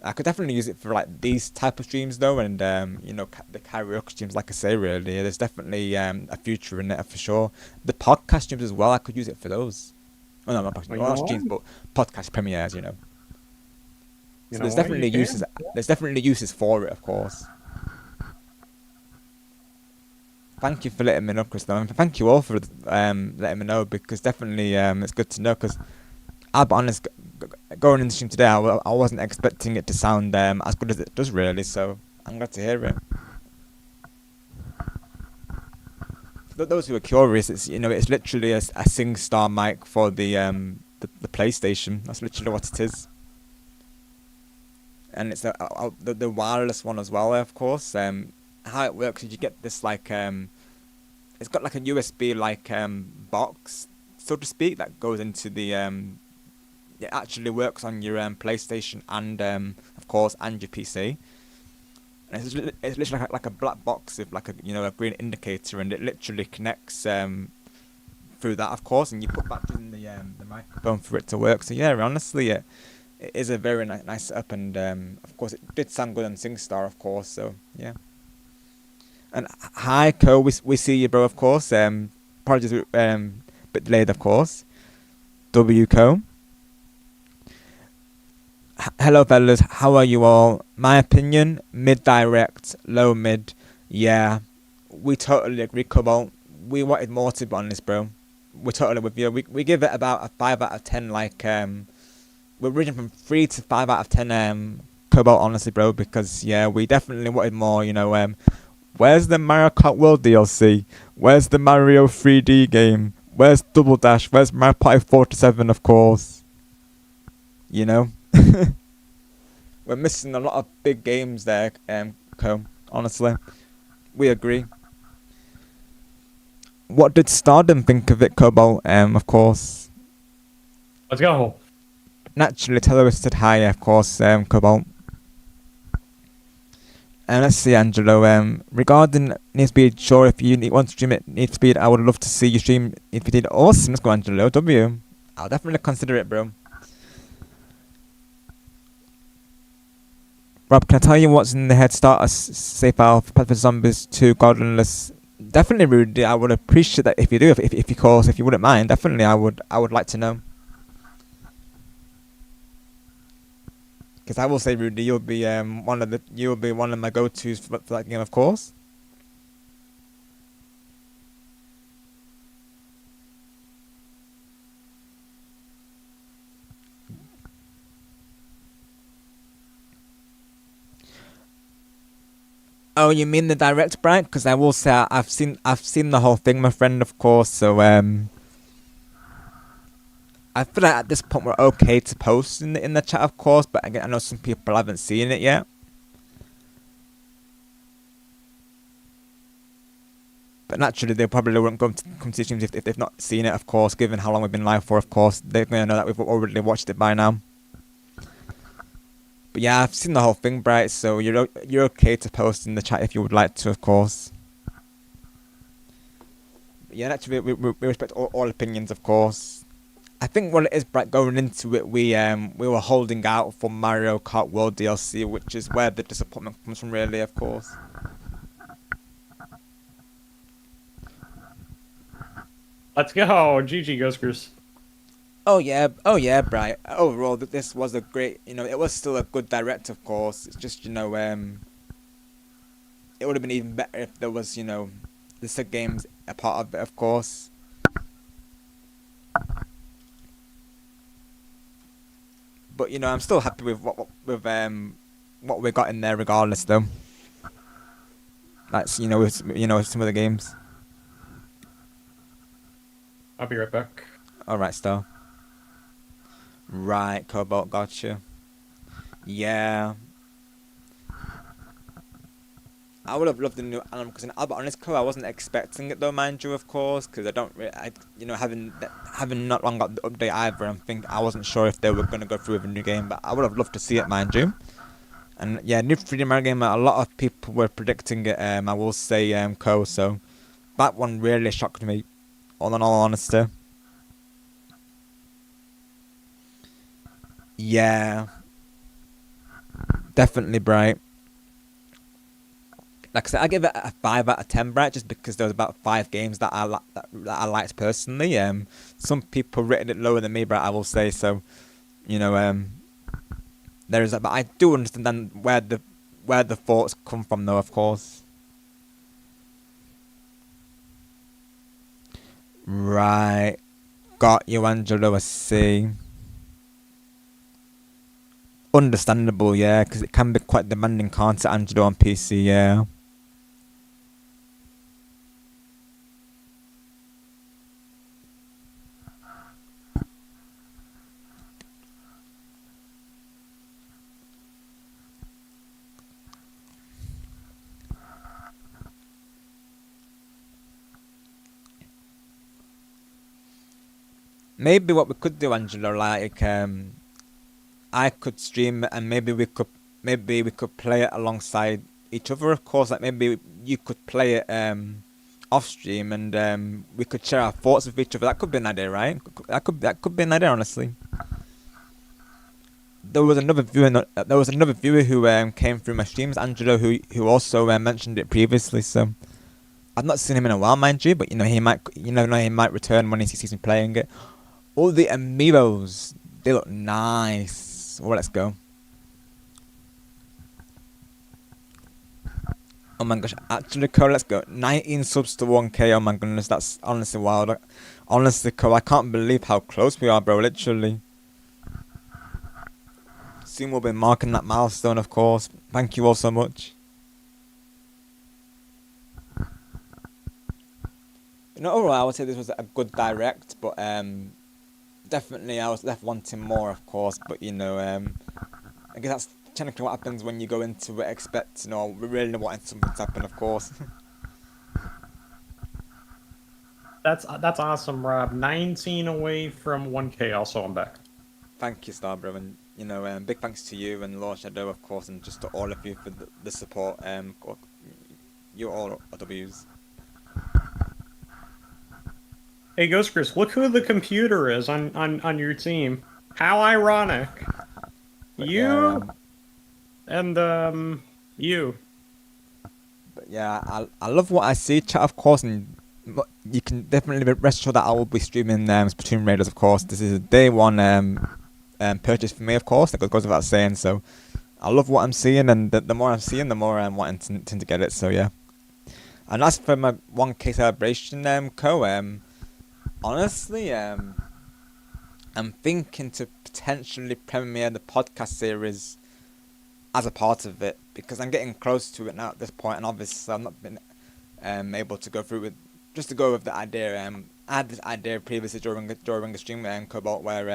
I could definitely use it for like these type of streams though, and you know, the karaoke streams, like I say, really, there's definitely a future in it for sure. The podcast streams as well, I could use it for those. Oh no, not streams, but podcast premieres, you know. So there's definitely uses. There's definitely uses for it, of course. Thank you for letting me know, Chris. And thank you all for letting me know, because definitely it's good to know. Because I'll be honest, going in the stream today, I wasn't expecting it to sound as good as it does, really. So I'm glad to hear it. For those who are curious, it's, you know, it's literally a SingStar mic for the PlayStation. That's literally what it is. And it's the wireless one as well, of course. How it works is you get this like it's got like a USB like box, so to speak, that goes into the it actually works on your PlayStation and of course and your PC. And it's literally like a black box with like a, you know, a green indicator, and it literally connects through that, of course, and you put batteries in the microphone for it to work. So yeah, honestly, it is a very nice setup, and of course it did sound good on SingStar, of course. So yeah. And hi, Co, we see you, bro, of course. Apologies, bit delayed, of course. W Co. Hello, fellas. How are you all? My opinion: mid-direct, low-mid. Yeah, we totally agree, Cobalt. We wanted more, to be honest, bro. We're totally with you. We give it about a 5 out of 10. Like we're ranging from 3 to 5 out of 10. Cobalt, honestly, bro, because yeah, we definitely wanted more. You know, where's the Mario Kart World DLC? Where's the Mario 3D game? Where's Double Dash? Where's Mario Party 47, of course? You know? We're missing a lot of big games there, Co. Honestly. We agree. What did Stardom think of it, Cobalt? Of course. Let's go. Naturally, Taylor said hi, of course, Cobalt. Let's see, Angelo. Regarding Need Speed, sure, if you want to stream it Need Speed, I would love to see you stream Need Speed. Awesome, let's go, Angelo. W. I'll definitely consider it, bro. Rob, can I tell you what's in the head start safe file for Pet vs Zombies 2 Godless? Definitely, Rudy. I would appreciate that if you do, if you wouldn't mind. Definitely, I would like to know. Because I will say, Rudy, you'll be one of my go-tos for that game, of course. Oh, you mean the direct, Brian? Because I will say I've seen the whole thing, my friend, of course. So I feel like at this point we're okay to post in the chat, of course. But again, I know some people haven't seen it yet. But naturally, they probably won't come to streams if they've not seen it, of course. Given how long we've been live for, of course, they're gonna know that we've already watched it by now. But yeah, I've seen the whole thing, Bright, so you're okay to post in the chat if you would like to, of course. But yeah, naturally, we respect all opinions, of course. I think what it is, Bright, going into it, we were holding out for Mario Kart World DLC, which is where the disappointment comes from, really, of course. Let's go, GG Ghostgers. Oh yeah, Bright. Overall, this was a great, it was still a good direct, of course. It's just, it would have been even better if there was, the SIG games a part of it, of course. But I'm still happy with what we got in there, regardless, though. That's with some of the games. I'll be right back. All right, Star. Right, Cobalt, gotcha. Yeah. I would have loved the new Animal Crossing. I'll be honest, I wasn't expecting it though, mind you, of course, because I don't really, having not long got the update either. I wasn't sure if they were gonna go through with a new game, but I would have loved to see it, mind you. And yeah, new 3D Mario game. A lot of people were predicting it. I will say, so that one really shocked me. All in all honesty. Yeah, definitely, Bright. Like I said, I give it a 5 out of 10, Bright, just because there was about 5 games that I liked personally. Some people rated it lower than me, Bright, I will say. So, there is that, but I do understand where the thoughts come from, though, of course. Right, got you, Angelo. I see. Understandable, yeah, because it can be quite demanding, can't it, Angelo, on PC, yeah. Maybe what we could do, Angelo, like, I could stream it, and maybe we could play it alongside each other, of course. Like maybe you could play it off stream, and we could share our thoughts with each other. That could be an idea, right? That could be an idea, honestly. There was another viewer who came through my streams, Angelo, who also mentioned it previously. So I've not seen him in a while, mind you, but he might return when he sees me playing it. All the amiibos, they look nice. Well, let's go. Oh my gosh, actually, Cole, let's go. 19 subs to 1k, oh my goodness, that's honestly wild. Honestly, Cole, I can't believe how close we are, bro, literally. Soon we'll be marking that milestone, of course. Thank you all so much. Overall, I would say this was a good direct, but definitely I was left wanting more, of course. But I guess that's technically what happens when you go into it expecting, we really wanting something to happen, of course. That's awesome, Rob. 19 away from 1k. Also, I'm back. Thank you, Starbro, and big thanks to you and LordShadow, of course, and just to all of you for the support. You all are W's. Hey, Ghost Chris, look who the computer is on your team. How ironic. And you. But yeah, I love what I see, chat, of course, and you can definitely rest assured that I will be streaming Splatoon Raiders, of course. This is a day one purchase for me, of course. That goes without saying. So I love what I'm seeing, and the more I'm seeing, the more I'm wanting to get it. So yeah. And as for my 1K celebration honestly, I'm thinking to potentially premiere the podcast series as a part of it, because I'm getting close to it now at this point, and obviously I've not been able to go through with, just to go with the idea. I had this idea previously during a stream Cobalt, where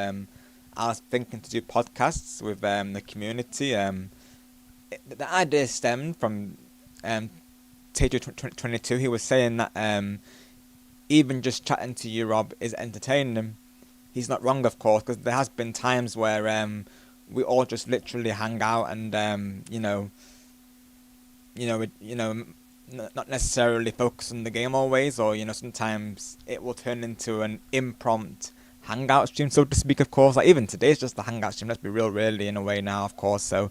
I was thinking to do podcasts with the community. The idea stemmed from Tejo 2022. He was saying that even just chatting to you, Rob, is entertaining. He's not wrong, of course, because there has been times where we all just literally hang out and not necessarily focus on the game always, or sometimes it will turn into an impromptu hangout stream, so to speak. Of course, like even today's just a hangout stream. Let's be real, really, in a way now, of course. So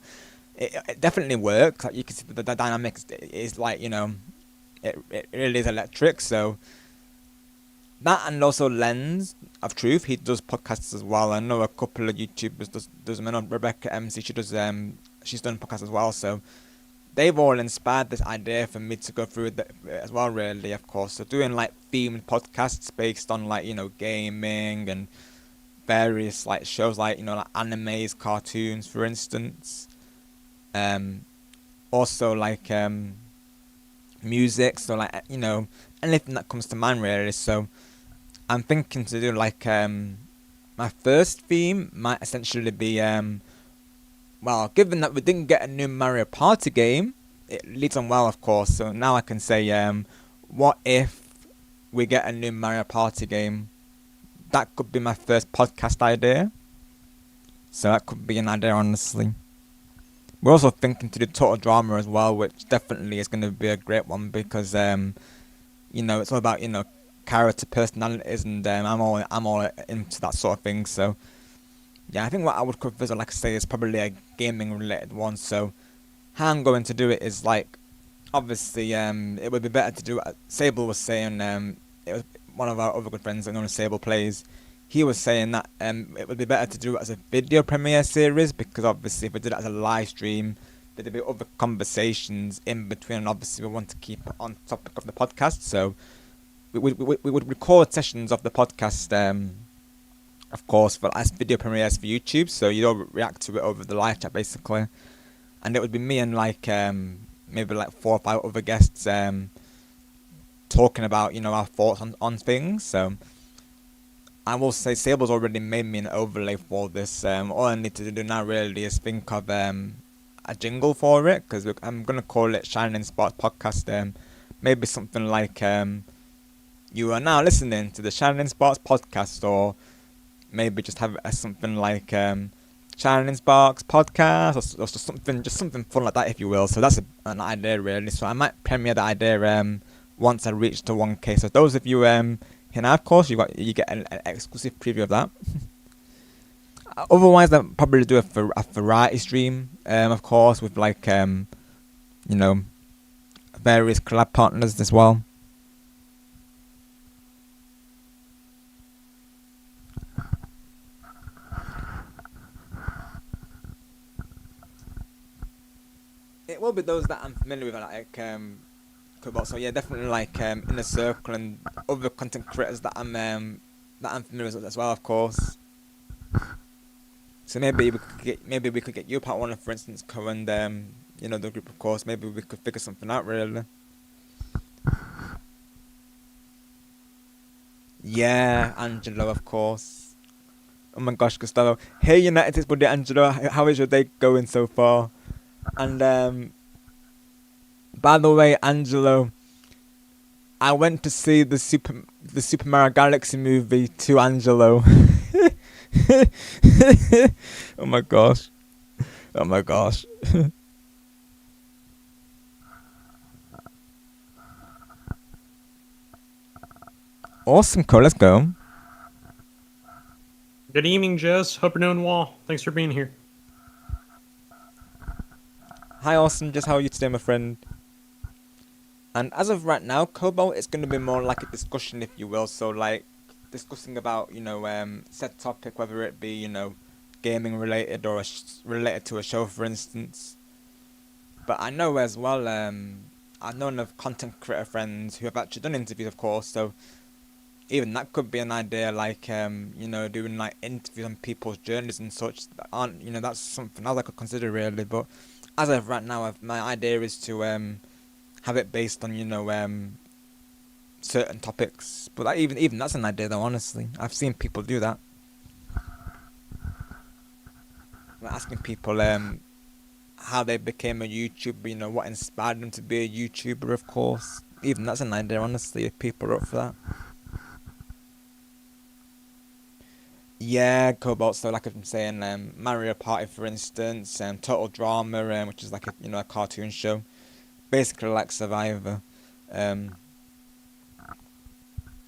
it definitely works. Like you can see the dynamics is like it really is electric. So that, and also Lens of Truth, he does podcasts as well. I know a couple of YouTubers does. I know Rebecca MC, she's done podcasts as well. So they've all inspired this idea for me to go through it as well, really, of course. So doing like themed podcasts based on like gaming and various like shows, like like animes, cartoons, for instance. Also like music, so like anything that comes to mind, really. So I'm thinking to do like my first theme might essentially be well, given that we didn't get a new Mario Party game, it leads on well, of course. So now I can say what if we get a new Mario Party game? That could be my first podcast idea. So that could be an idea, honestly. We're also thinking to do Total Drama as well, which definitely is going to be a great one, because it's all about character personalities, and I'm all into that sort of thing. So yeah, I think what I would cover, like I say, is probably a gaming related one. So how I'm going to do it is like, obviously it would be better to do. Sable was saying, it was one of our other good friends that known as Sable Plays. He was saying that it would be better to do it as a video premiere series, because obviously if we did it as a live stream, there'd be other conversations in between, and obviously we want to keep on topic of the podcast. So we would record sessions of the podcast, of course, as video premieres for YouTube, so you don't react to it over the live chat, basically. And it would be me and like maybe like 4 or 5 other guests talking about our thoughts on things. So I will say Sable's already made me an overlay for this. All I need to do now really is think of a jingle for it, because I'm going to call it Shining Sparks Podcast. Maybe something like you are now listening to the Shining Sparks Podcast, or maybe just have it as something like Shining Sparks Podcast, or just something fun like that, if you will. So that's an idea, really. So I might premiere the idea once I reach to 1K. So those of you here now, of course, you get an exclusive preview of that. Otherwise, I'll probably do a variety stream, of course, with like various collab partners as well. It will be those that I'm familiar with, like Cobalt. So yeah, definitely like Inner Circle and other content creators that I'm familiar with as well, of course. So maybe we could get you part one, for instance, Co, and the group, of course. Maybe we could figure something out, really. Yeah, Angelo, of course. Oh my gosh, Gustavo. Hey, United buddy Angelo, how is your day going so far? And by the way, Angelo, I went to see the Super Mario Galaxy movie to Angelo. Oh my gosh. Oh my gosh. Awesome, cool, let's go. Good evening, Jess. Hope you're doing well. Thanks for being here. Hi, Awesome. Just how are you today, my friend? And as of right now, Cobalt is going to be more like a discussion, if you will. So, like, discussing about, set topic, whether it be, gaming related or related to a show, for instance. But I know as well, I've known of content creator friends who have actually done interviews, of course. So, even that could be an idea, like, doing, like, interviews on people's journeys and such. That aren't, that's something else I could consider, really. But as of right now, my idea is to, have it based on certain topics, but even that's an idea though. Honestly, I've seen people do that. Like asking people how they became a YouTuber, what inspired them to be a YouTuber. Of course, even that's an idea. Honestly, if people are up for that. Yeah, Cobalt. So like I'm saying, Mario Party, for instance, Total Drama, which is like a cartoon show. Basically like Survivor, and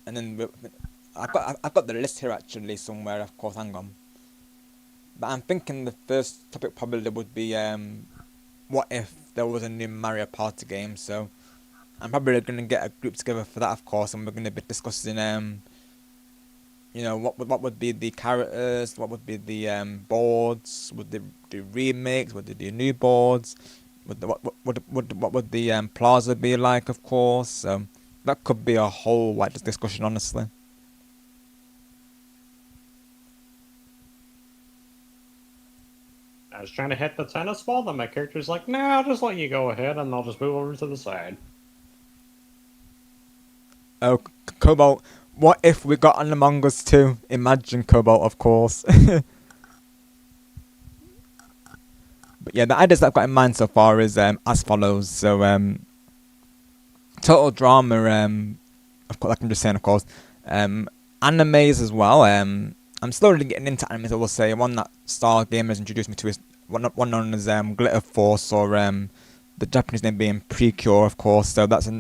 then I've got the list here actually somewhere. Of course, hang on. But I'm thinking the first topic probably would be what if there was a new Mario Party game. So I'm probably gonna get a group together for that, of course, and we're gonna be discussing what would be the characters, what would be the boards, would they do remakes, would they do new boards. What would the plaza be like, of course? That could be a whole wide discussion, honestly. I was trying to hit the tennis ball, then my character's like, nah, I'll just let you go ahead, and I'll just move over to the side. Oh, Cobalt, what if we got an Among Us 2? Imagine, Cobalt, of course. But yeah, the ideas that I've got in mind so far is as follows. So, Total Drama, of course, like I'm just saying, of course. Animes as well. I'm slowly getting into animes, I will say. One that StarGamerX introduced me to is one known as Glitter Force, or the Japanese name being Precure, of course. So that's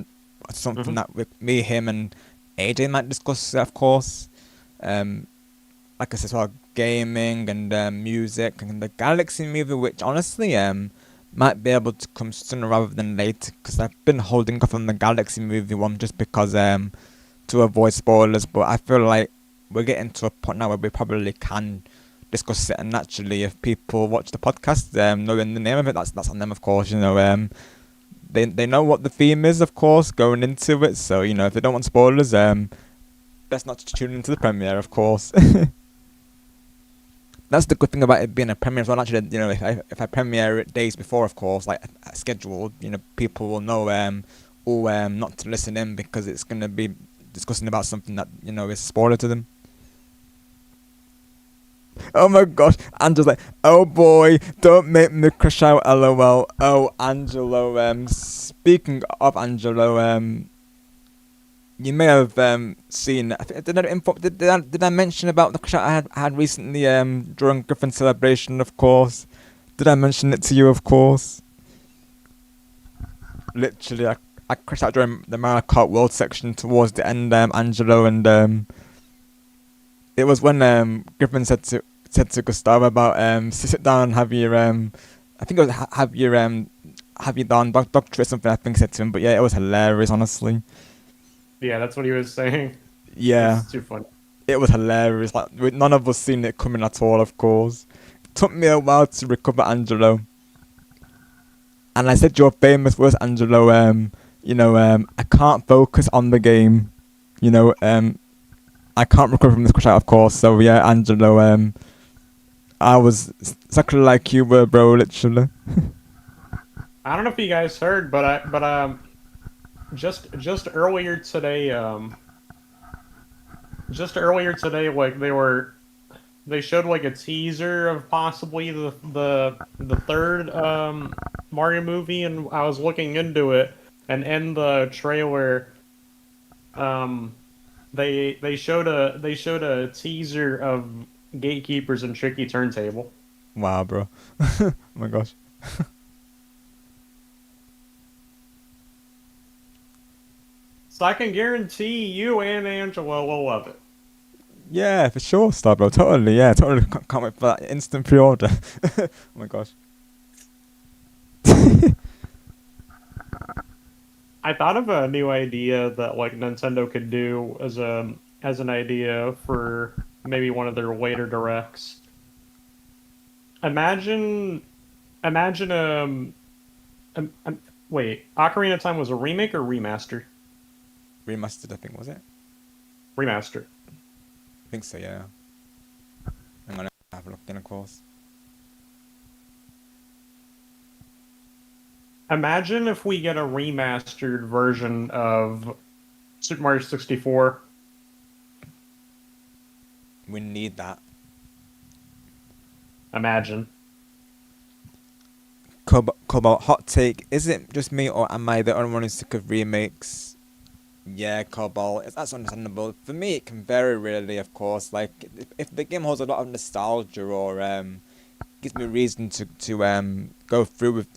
something that me, him, and AJ might discuss, of course. Like I said, well, gaming and music and the Galaxy movie, which honestly might be able to come sooner rather than later, because I've been holding off on the Galaxy movie one just because to avoid spoilers. But I feel like we're getting to a point now where we probably can discuss it, and naturally, if people watch the podcast, knowing the name of it, that's on them, of course. They know what the theme is, of course, going into it. So if they don't want spoilers, best not to tune into the premiere, of course. That's the good thing about it being a premiere as well. Actually, if I premiere it days before, of course, like scheduled, people will know not to listen in, because it's gonna be discussing about something that is a spoiler to them. Oh my gosh, Angela's like, oh boy, don't make me crash out, lol. Oh, Angelo, speaking of Angelo, you may have seen. Did I mention about the crash out I had recently during Griffin's celebration? Of course. Did I mention it to you? Of course. Literally, I crashed out during the Mario Kart World section towards the end, Angelo, and it was when Griffin said to Gustavo about sit down and have your I think it was have your doctorate or something. I think said to him, but yeah, it was hilarious, honestly. Yeah, that's what he was saying. Yeah. It's too funny. It was hilarious. Like, with none of us seen it coming at all, of course. It took me a while to recover, Angelo. And I said your famous words, Angelo. I can't focus on the game. I can't recover from this crash out, of course. So yeah, Angelo. I was exactly like you were, bro. Literally. I don't know if you guys heard, but just earlier today, like they showed like a teaser of possibly the third Mario movie, and I was looking into it, and in the trailer, they showed a teaser of Gatekeepers and Tricky Turntable. Wow, bro. Oh my gosh. So I can guarantee you and Angela will love it. Yeah, for sure, Star Bro. Totally, yeah, totally. Can't wait for that instant pre-order. Oh my gosh. I thought of a new idea that like Nintendo could do as an idea for maybe one of their later directs. Imagine, imagine wait, Ocarina of Time was a remake or remaster? Remastered, I think, was it? Remaster. I think so, yeah. I'm gonna have a look in, of course. Imagine if we get a remastered version of Super Mario 64. We need that. Imagine. Cobalt, hot take. Is it just me or am I the only one who's sick of remakes? Yeah, Cobalt. That's understandable. For me, it can vary really, of course. Like, if the game holds a lot of nostalgia or gives me reason to go through with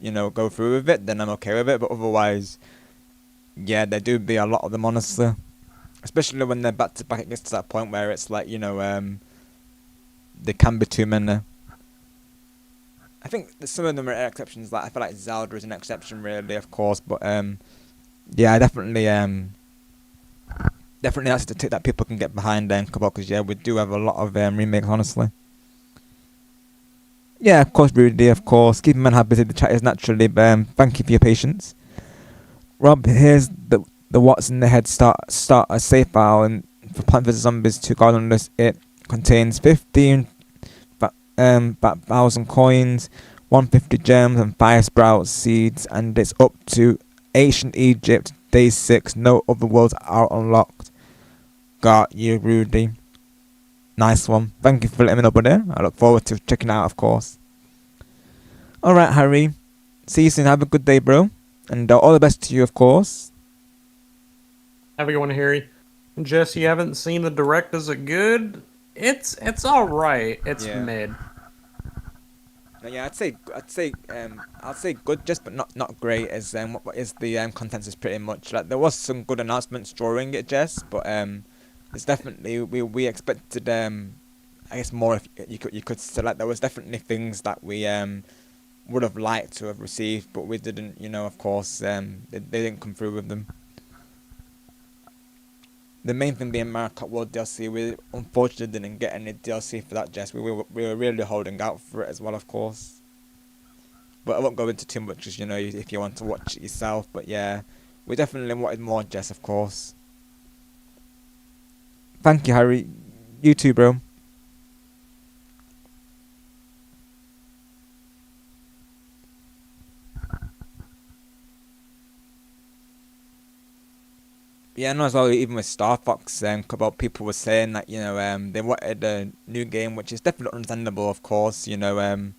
it, then I'm okay with it. But otherwise, yeah, there do be a lot of them, honestly. Especially when they're back to back, it gets to that point where it's like, there can be too many. I think that some of them are exceptions. Like I feel like Zelda is an exception, really, of course. But yeah, definitely that's the tick that people can get behind. Because yeah, we do have a lot of remakes, honestly. Yeah, of course, Rudy, of course. Keep in mind how busy the chat is naturally. Thank you for your patience. Rob, here's the what's in the head start a save file and for Plant vs Zombies 2 Garden List. It contains 15,000 coins, 150 gems and 5 sprout seeds, and it's up to Ancient Egypt, day 6. No other worlds are unlocked. Got you, Rudy. Nice one. Thank you for letting me know, buddy. I look forward to checking it out, of course. Alright, Harry. See you soon. Have a good day, bro. And all the best to you, of course. Have a good one, Harry. Jess, you haven't seen the direct. Is it good? It's alright. It's mid. Yeah, I'd say good, just but not great. As what is the consensus pretty much. Like there was some good announcements during it, Jess, but it's definitely we expected I guess more if you could say. Like there was definitely things that we would have liked to have received, but we didn't. Of course, they didn't come through with them. The main thing being Mario Kart World DLC, we unfortunately didn't get any DLC for that, Jess. We were really holding out for it as well, of course. But I won't go into too much, as if you want to watch it yourself. But yeah, we definitely wanted more, Jess, of course. Thank you, Harry. You too, bro. Yeah, and as well, even with Star Fox, about people were saying that they wanted a new game, which is definitely understandable, of course. Given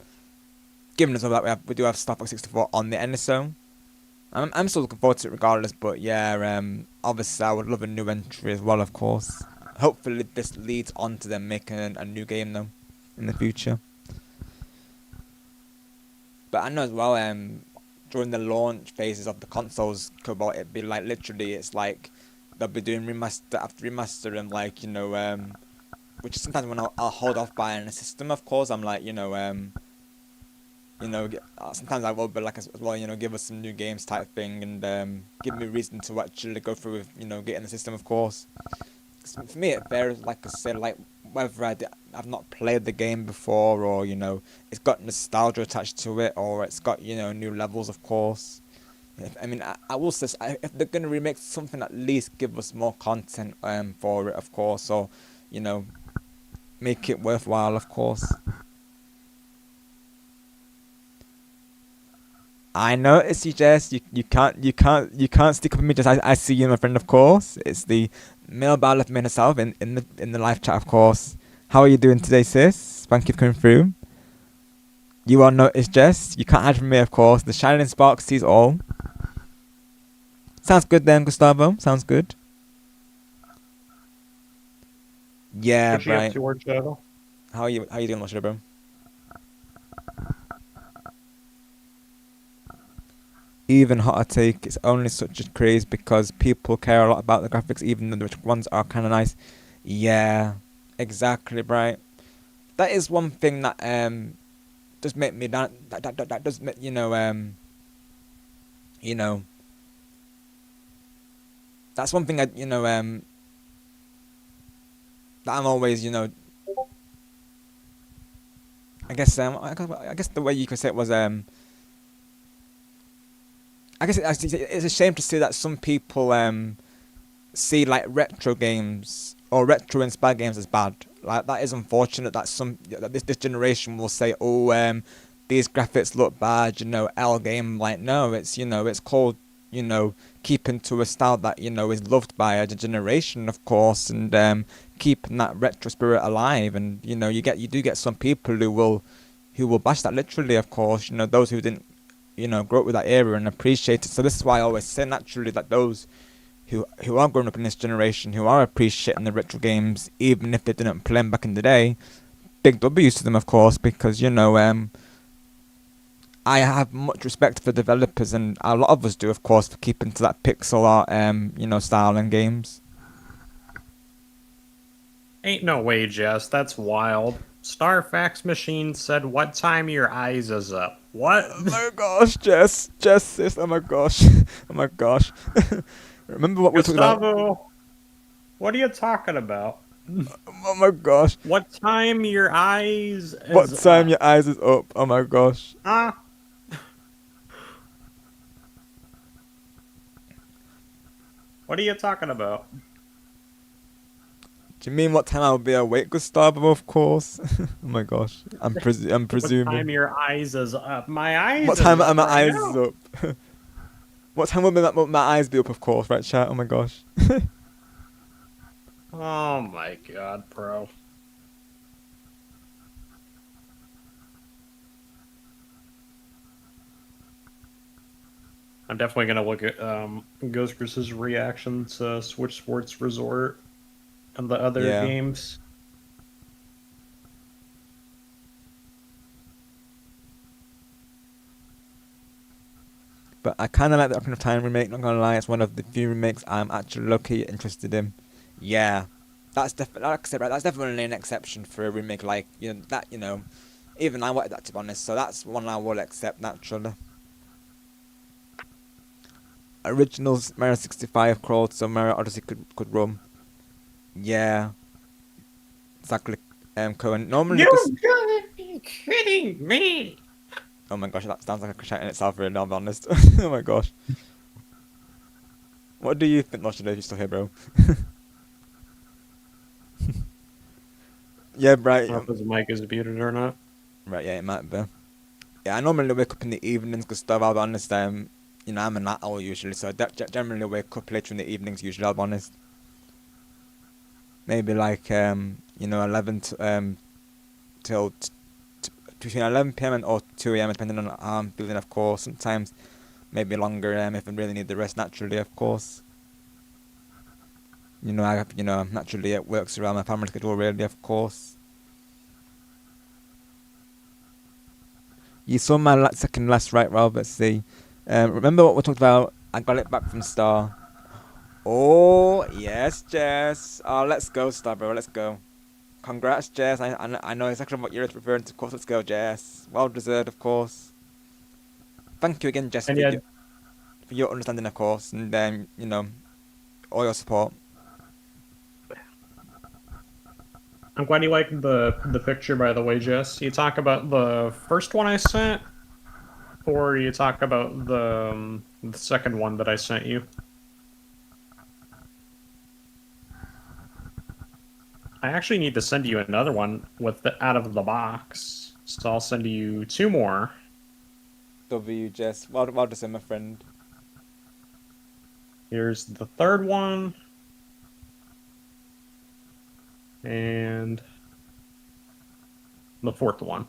as well that we do have Star Fox 64 on the NSO, I'm still looking forward to it regardless. But yeah, obviously I would love a new entry as well, of course. Hopefully this leads on to them making a new game though in the future. But I know as well, during the launch phases of the consoles, Cobalt, it'd be like literally, it's like they'll be doing remaster after remaster, and like which sometimes when I'll hold off buying a system, of course, I'm like sometimes I will be like as well, give us some new games type thing, and give me a reason to actually go through with getting the system, of course. For me, it varies, like I said, like whether I've not played the game before, or it's got nostalgia attached to it, or it's got new levels, of course. I mean, I will say if they're gonna remake something, at least give us more content for it, of course, or make it worthwhile, of course. I notice you, Jess. You can't stick up with me, Jess. I see you, my friend. Of course, it's the male battle of men herself in the live chat. Of course, how are you doing today, sis? Thank you for coming through. You all notice, Jess. You can't hide from me, of course. The shining spark sees all. Sounds good, then, Gustavo. Sounds good. Yeah, right. How are you doing, LordShadow, bro? Even hotter take, it's only such a craze because people care a lot about the graphics, even though the ones are kind of nice. Yeah, exactly, right. That is one thing that does make me that does make that's one thing that I'm always, I guess the way you could say it was I guess it's a shame to see that some people see like retro games or retro inspired games as bad. Like that is unfortunate that this generation will say, oh, these graphics look bad, L game. Like no, it's it's called keeping to a style that is loved by a generation, of course, and keeping that retro spirit alive. And you do get some people who will bash that literally, of course. Those who didn't grow up with that era and appreciate it. So this is why I always say naturally that those who are growing up in this generation, who are appreciating the retro games, even if they didn't play them back in the day, big W's to them, of course, because I have much respect for developers, and a lot of us do, of course, for keeping to that pixel art, style in games. Ain't no way, Jess. That's wild. Starfax Machine said, "What time your eyes is up?" What? Oh my gosh, Jess, sis. Oh my gosh, oh my gosh. Remember what we talked about? What are you talking about? Oh my gosh. What time your eyes is What time up? your eyes is up? Oh my gosh. What are you talking about? Do you mean what time I'll be awake, Gustavo? Of course. Oh my gosh. I'm presuming. What time your eyes is up? My eyes. What time is are my up right eyes now. is up? What time will my eyes be up? Of course, right, chat? Oh my gosh. Oh my god, bro. I'm definitely gonna look at Ghost Chris's reaction to Switch Sports Resort and the other games. But I kind of like the Ocarina of Time remake, not gonna lie. It's one of the few remakes I'm actually low-key interested in. Yeah. That's definitely, like I said, right, that's definitely an exception for a remake like, that, even I wanted that, to be honest. So that's one I will accept, naturally. Originals Mario 65 crawled, so Mario Odyssey could run. Yeah. Exactly, Cohen. Normally... You gotta be kidding me! Oh my gosh, that sounds like a chat in itself, really, I'll be honest. Oh my gosh. What do you think, LordShadow, if you're still here, bro? Yeah, right. I don't know if his mic is muted or not. Right, yeah, it might be. Yeah, I normally wake up in the evenings, Gustav, I'll be honest. I'm a night owl usually, so I generally wake up later in the evenings usually, I'll be honest. Maybe like, 11 till between 11 PM or 2 AM, depending on how I'm feeling, of course. Sometimes maybe longer if I really need the rest, naturally, of course. I have, naturally it works around my family schedule, really, of course. You saw my second last right, Rob, let's see. Remember what we talked about? I got it back from Star. Oh, yes, Jess. Oh, let's go, Star, bro, let's go. Congrats, Jess. I know exactly what you're referring to. Of course, let's go, Jess. Well deserved, of course. Thank you again, Jess, for your understanding, of course, and all your support. I'm glad you liked the picture, by the way, Jess. You talk about the first one I sent, or you talk about the second one that I sent you? I actually need to send you another one with out of the box, so I'll send you 2 more. W, Jess. Well done, my friend. Here's the third one. And the fourth one.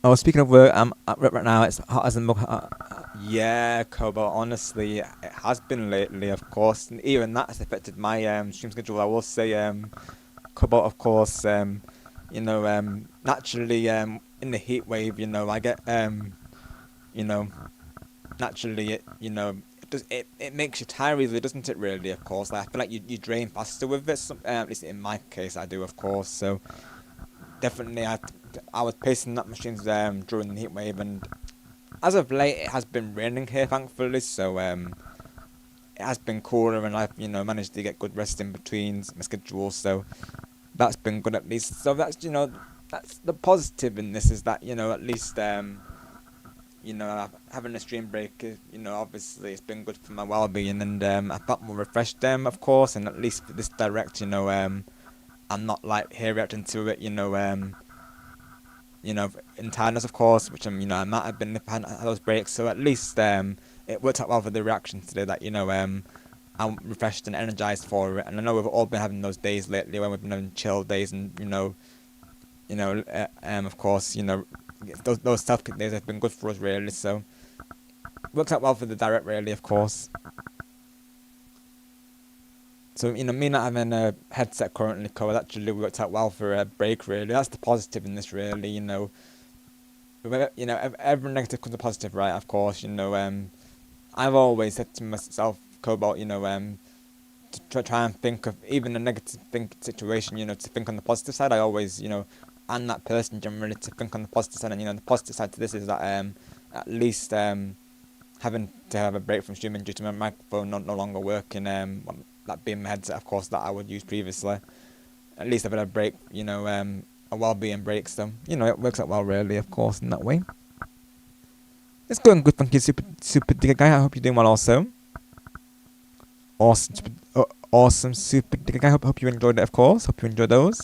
Oh, speaking of work, I'm at work right now. It's hot as a mug. Yeah, Kobo. Honestly, it has been lately, of course. And even that has affected my stream schedule. I will say, Kobo, of course. Naturally, in the heat wave, I get you know, naturally it, you know, it makes you tired easily, doesn't it? Really, of course. Like, I feel like you drain faster with it. At least in my case, I do, of course. So definitely, I was pacing that machine during the heat wave, and as of late, it has been raining here, thankfully. So it has been cooler, and I've, you know, managed to get good rest in between my schedule. So that's been good at least. So that's, you know, that's the positive in this, is that, you know, at least you know, having a stream break, you know, obviously it's been good for my well-being, and I felt more refreshed, of course, and at least for this direct, you know, I'm not like here reacting to it, you know, in tiredness, of course, which you know, I might have been if I hadn't had those breaks. So at least it worked out well for the reaction today, that, you know, I'm refreshed and energized for it. And I know we've all been having those days lately when we've been having chill days, and of course, you know, those self-pick days have been good for us, really. So worked out well for the direct, really, of course. So, you know, me not having a headset currently covered actually worked out well for a break, really. That's the positive in this, really, you know. You know, every negative comes a positive, right, of course, you know. I've always said to myself, Cobalt, you know, to try and think of even a negative situation, you know, to think on the positive side. I always, you know, I'm that person generally to think on the positive side. And, you know, the positive side to this is that at least having to have a break from streaming due to my microphone no longer working, that being my headset, of course, that I would use previously. At least I've had a break, you know, a well-being break. So, you know, it works out well, really, of course, in that way. It's going good, thank you, super digger guy. I hope you're doing well also. Awesome, super digger guy. Hope you enjoyed it, of course. Hope you enjoyed those.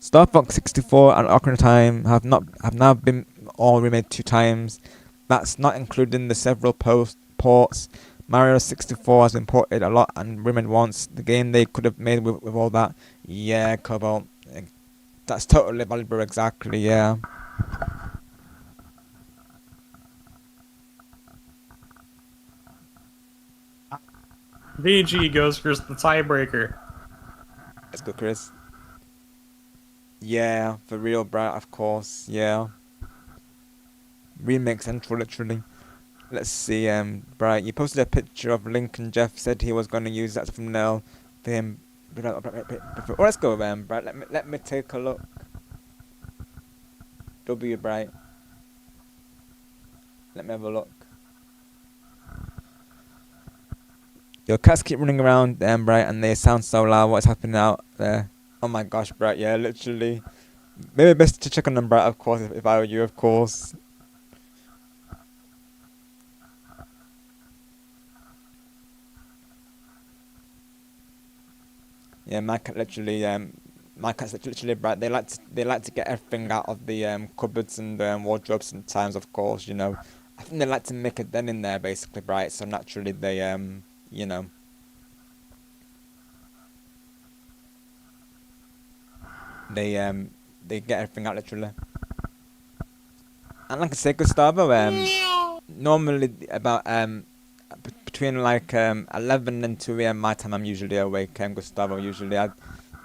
Star Fox 64 and Ocarina of Time have now been all remade 2 times. That's not including the several ports. Mario 64 has been ported a lot and remade once. The game they could have made with all that. Yeah, Cobalt. That's totally valid, bro. Exactly, yeah. VG goes for the tiebreaker. Let's go, Chris. Yeah, for real, Bright, of course, yeah. Remake Central, literally. Let's see, Bright, you posted a picture of Link and Jeff, said he was going to use that thumbnail for him. Oh, let's go, Bright, let me take a look. W, Bright. Let me have a look. Your cats keep running around, Bright, and they sound so loud. What's happening out there? Oh my gosh, Bright, yeah, literally. Maybe best to check on them, Bright, of course, if I were you, of course. Yeah, my cat's literally Bright. They like to get everything out of the cupboards and wardrobes sometimes, of course, you know. I think they like to make a den in there, basically, Bright, so naturally they, you know. They get everything out, literally. And like I say, Gustavo, normally about between like 11 and 2 a.m. my time, I'm usually awake. Gustavo, usually I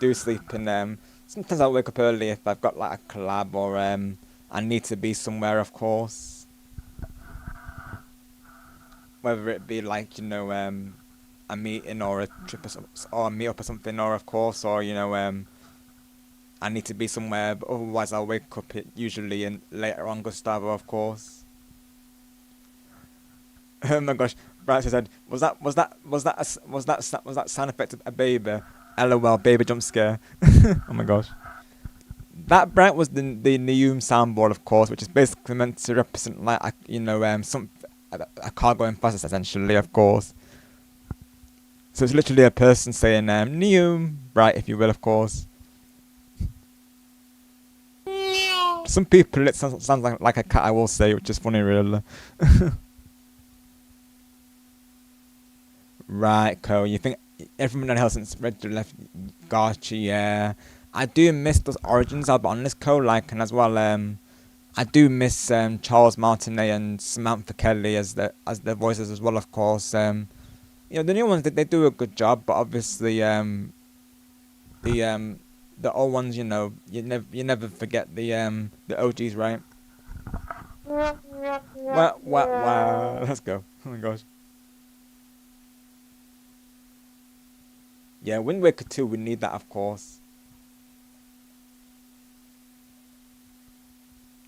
do sleep, and sometimes I'll wake up early if I've got like a collab or I need to be somewhere, of course. Whether it be like, you know, a meeting or a trip or a meet up or something, or of course, or, you know, I need to be somewhere, but otherwise I'll wake up usually and later on, Gustavo, of course. Oh my gosh, Bright said, was that sound effect of a baby? LOL, baby jump scare. Oh my gosh. That, Bright, was the Neum soundboard, of course, which is basically meant to represent, like, you know, a car going fast, essentially, of course. So it's literally a person saying Neum, Bright, if you will, of course. Some people it sounds like a cat, I will say, which is funny, really. Right, Cole, you think everyone else since Red to Left? Gotcha, yeah. I do miss those origins, I'll be honest, Cole, like, and as well, I do miss Charles Martinet and Samantha Kelly as their voices as well, of course. You know, the new ones, they do a good job, but obviously, the old ones, you know, you never forget the OGs, right? Wow. Let's go. Oh my gosh. Yeah, Wind Waker 2, we need that, of course.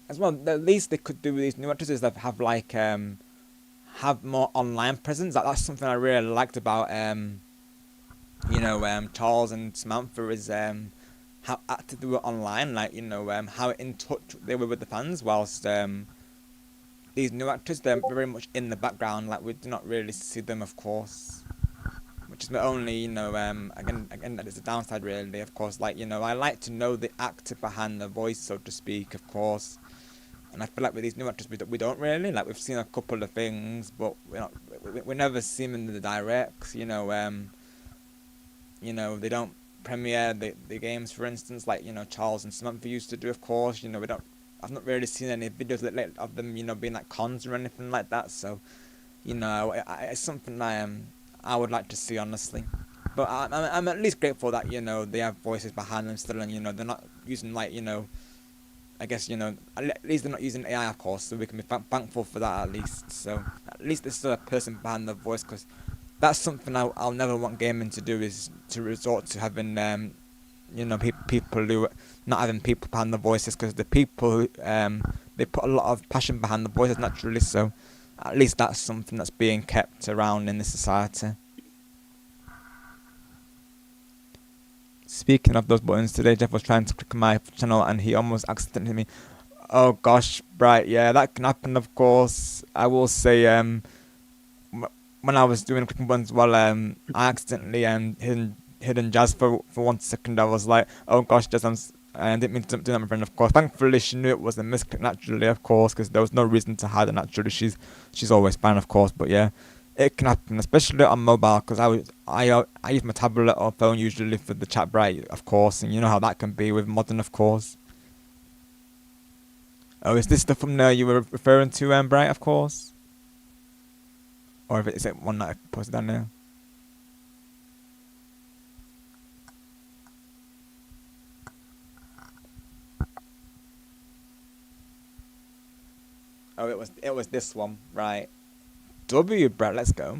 As well, the least they could do with these new actors is that have like have more online presence. That's something I really liked about Charles and Samantha is how active they were online, like how in touch they were with the fans, whilst these new actors, they're very much in the background, like we do not really see them, of course, which is the only again that is a downside really, of course. Like I like to know the actor behind the voice, so to speak, of course. And I feel like with these new actors, we don't really. Like, we've seen a couple of things, but we never see them in the directs, they don't premiere the games, for instance, like, Charles and Samantha used to do, of course. I've not really seen any videos of them, being like cons or anything like that, so, it's something I would like to see, honestly. But I'm at least grateful that, they have voices behind them still, and, they're not using, like, I guess, at least they're not using AI, of course, so we can be thankful for that at least. So, at least there's still a person behind the voice, because that's something I'll never want gaming to do, is to resort to having, people who, not having people behind the voices, because the people, who, they put a lot of passion behind the voices naturally, so at least that's something that's being kept around in the society. Speaking of those buttons, today Jeff was trying to click my channel and he almost accidentally hit me. Oh gosh, right, yeah, that can happen, of course. I will say, when I was doing clicking buttons, well, I accidentally hidden Jazz for 1 second. I was like, oh gosh, Jazz, I didn't mean to do that, my friend, of course. Thankfully, she knew it was a misclick naturally, of course, because there was no reason to hide it naturally. She's always fine, of course, but yeah. It can happen, especially on mobile, because I use my tablet or phone usually for the chat bright, of course, and you know how that can be with modern, of course. Oh, is this the thumbnail you were referring to, Bright, of course? Or is it one that I posted down there? Oh, it was this one, right? W, Brett, let's go.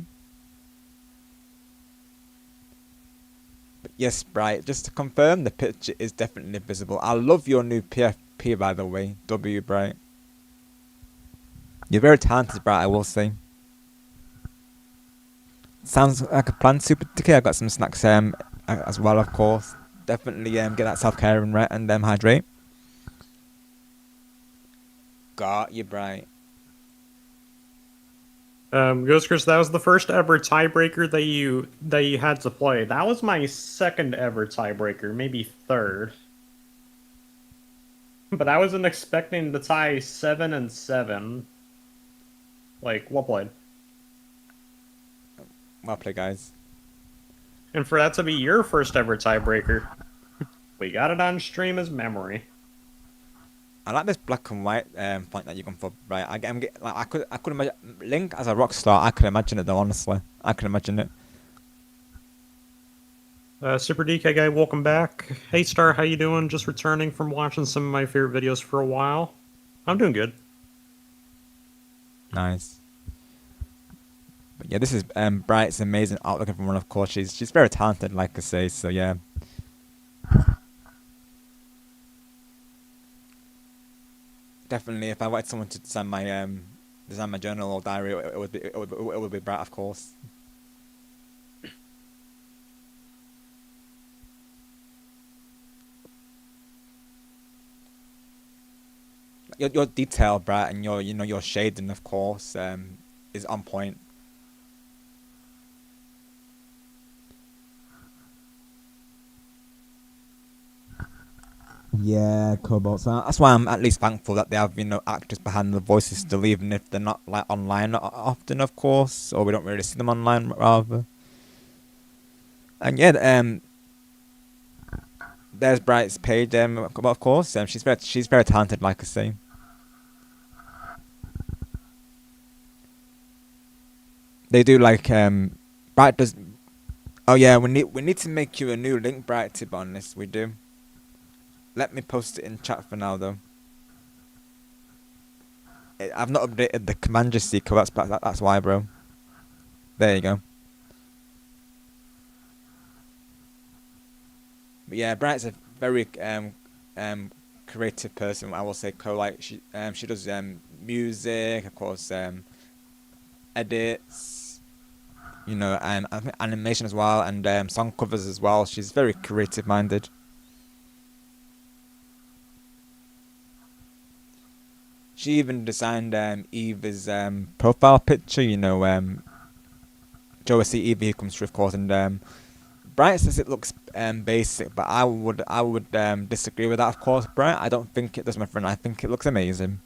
But yes, Bright, just to confirm, the picture is definitely visible. I love your new PFP, by the way, W, Bright. You're very talented, Bright, I will say. Sounds like a plan, Super Dicky. I got some snacks as well, of course. Definitely get that self-care and hydrate. Got you, Bright. Ghost Chris, that was the first ever tiebreaker that you had to play. That was my second ever tiebreaker, maybe third. But I wasn't expecting to tie 7 and 7. Like, well played. Well played, guys. And for that to be your first ever tiebreaker, we got it on stream as memory. I like this black and white font that you can for, right? I could imagine Link as a rock star. I could imagine it though, honestly. I could imagine it. Super DK guy, welcome back. Hey Star, how you doing? Just returning from watching some of my favorite videos for a while. I'm doing good. Nice. But yeah, this is Bright's amazing art looking for one, of course. She's very talented, like I say. So yeah. Definitely, if I wanted someone to design my journal or diary, it would be Bright, of course. Your detail, Bright, and your shading, of course, is on point. Yeah, Cobalt. So that's why I'm at least thankful that they have, actors behind the voices still, even if they're not like online often, of course, or we don't really see them online rather. And yeah, there's Bright's page. Of course, she's very talented, like I say. They do like Bright does. Oh yeah, we need to make you a new link, Bright. To be honest, we do. Let me post it in chat for now, though. I've not updated the command you see, that's why, bro. There you go. But yeah, Bright's a very creative person, I will say. Like she does music, of course, edits, you know, I think animation as well, and song covers as well. She's very creative minded. She even designed Eva's profile picture, you know. Joe see Eva here comes through, of course, and Bright says it looks basic, but I would disagree with that, of course, Bright. I don't think it does, my friend. I think it looks amazing.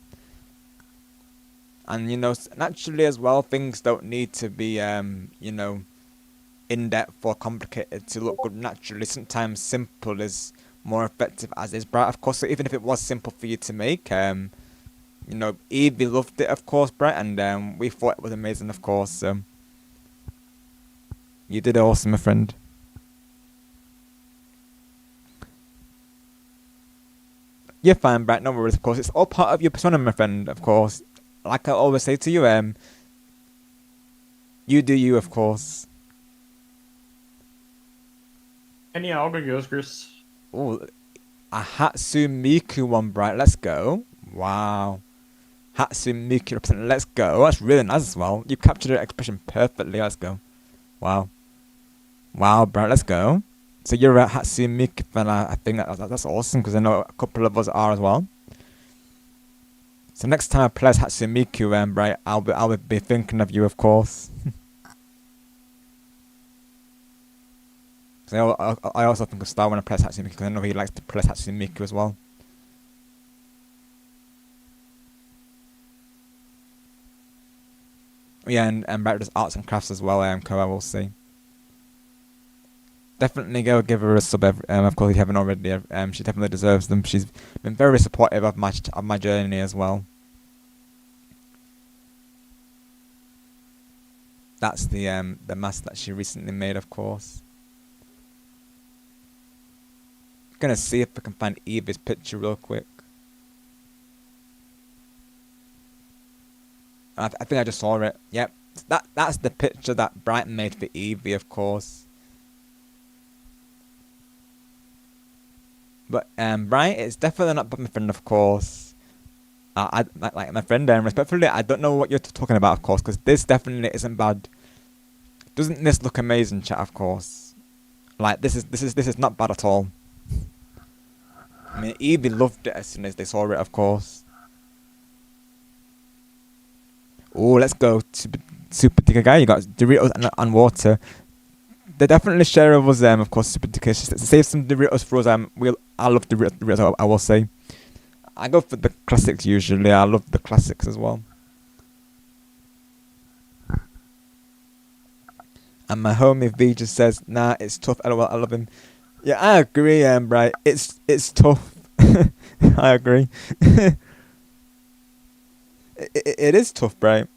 And, you know, naturally as well, things don't need to be, you know, in-depth or complicated to look good naturally. Sometimes simple is more effective, as is Bright, of course. So even if it was simple for you to make, you know, Evie loved it, of course, Bright, and we thought it was amazing, of course. So you did awesome, my friend. You're fine, Bright, no worries, of course. It's all part of your persona, my friend, of course. Like I always say to you, you do you, of course. And yeah, I'll go Yoskers. Oh, a Hatsumiku one, Bright. Let's go. Wow. Hatsumiku represent. Let's go. That's really nice as well. You captured the expression perfectly. Let's go. Wow. Wow, Bright. Let's go. So you're a Hatsumiku fan. I think that's awesome because I know a couple of us are as well. So next time I play as Hatsumiku, Bright, I'll be thinking of you, of course. So I also think of Star when I play as Hatsumiku because I know he likes to play as Hatsumiku as well. Yeah, and Bright does arts and crafts as well. I will see. Definitely go give her a sub. Of course, if you haven't already. She definitely deserves them. She's been very supportive of my journey as well. That's the mask that she recently made, of course. Gonna see if I can find Eva's picture real quick. I think I just saw it. Yep, that's the picture that Brighton made for Evie, of course. But Bright, it's definitely not my friend, of course. I like my friend, respectfully, I don't know what you're talking about, of course, because this definitely isn't bad. Doesn't this look amazing, chat? Of course, like this is not bad at all. I mean, Evie loved it as soon as they saw it, of course. Oh, let's go Super Dicker Guy. You got Doritos and water. They definitely share of us, of course, Super Dicker. Save some Doritos for us. I love Doritos, I will say. I go for the classics usually. I love the classics as well. And my homie V just says, "Nah, it's tough. LOL, I love him." Yeah, I agree, Bright. It's tough. I agree. It is tough, Bright.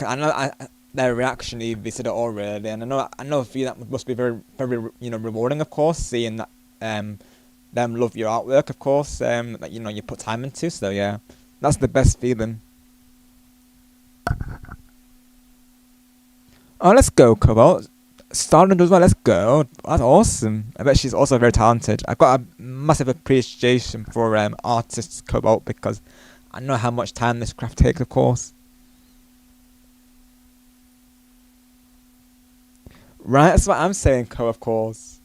I know their reaction, Evie said it already, and I know for you that must be very, very, you know, rewarding, of course, seeing that them love your artwork, of course, that, you know, you put time into. So yeah, that's the best feeling. Oh, let's go, Cobalt. Starland as well, let's go. That's awesome. I bet she's also very talented. I've got a massive appreciation for artists, Cobalt, because I know how much time this craft takes, of course. Right, that's what I'm saying, Co, of course.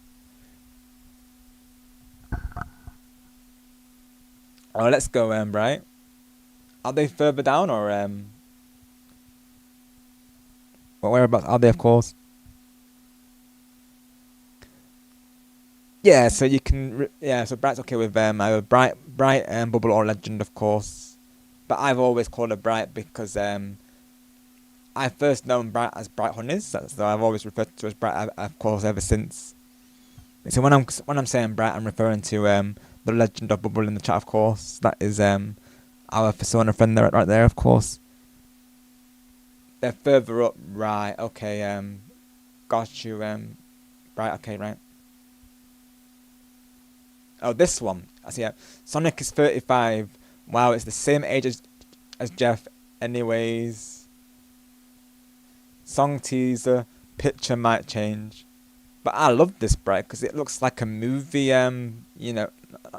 Oh, let's go, right? Are they further down, or well, whereabouts are they, of course? Yeah, so you can, so Bright's okay with either Bright, Bubble, or Legend, of course. But I've always called her Bright because I first known Bright as Bright Honeys, so I've always referred to her as Bright, of course, ever since. So when I'm saying Bright, I'm referring to the Legend of Bubble in the chat, of course. That is our persona friend there, right there, of course. They're further up, right? Okay, got you, Bright. Okay, right. Oh, this one. I see. Yeah. Sonic is 35. Wow, it's the same age as Jeff. Anyways. Song teaser. Picture might change. But I love this sprite because it looks like a movie, you know,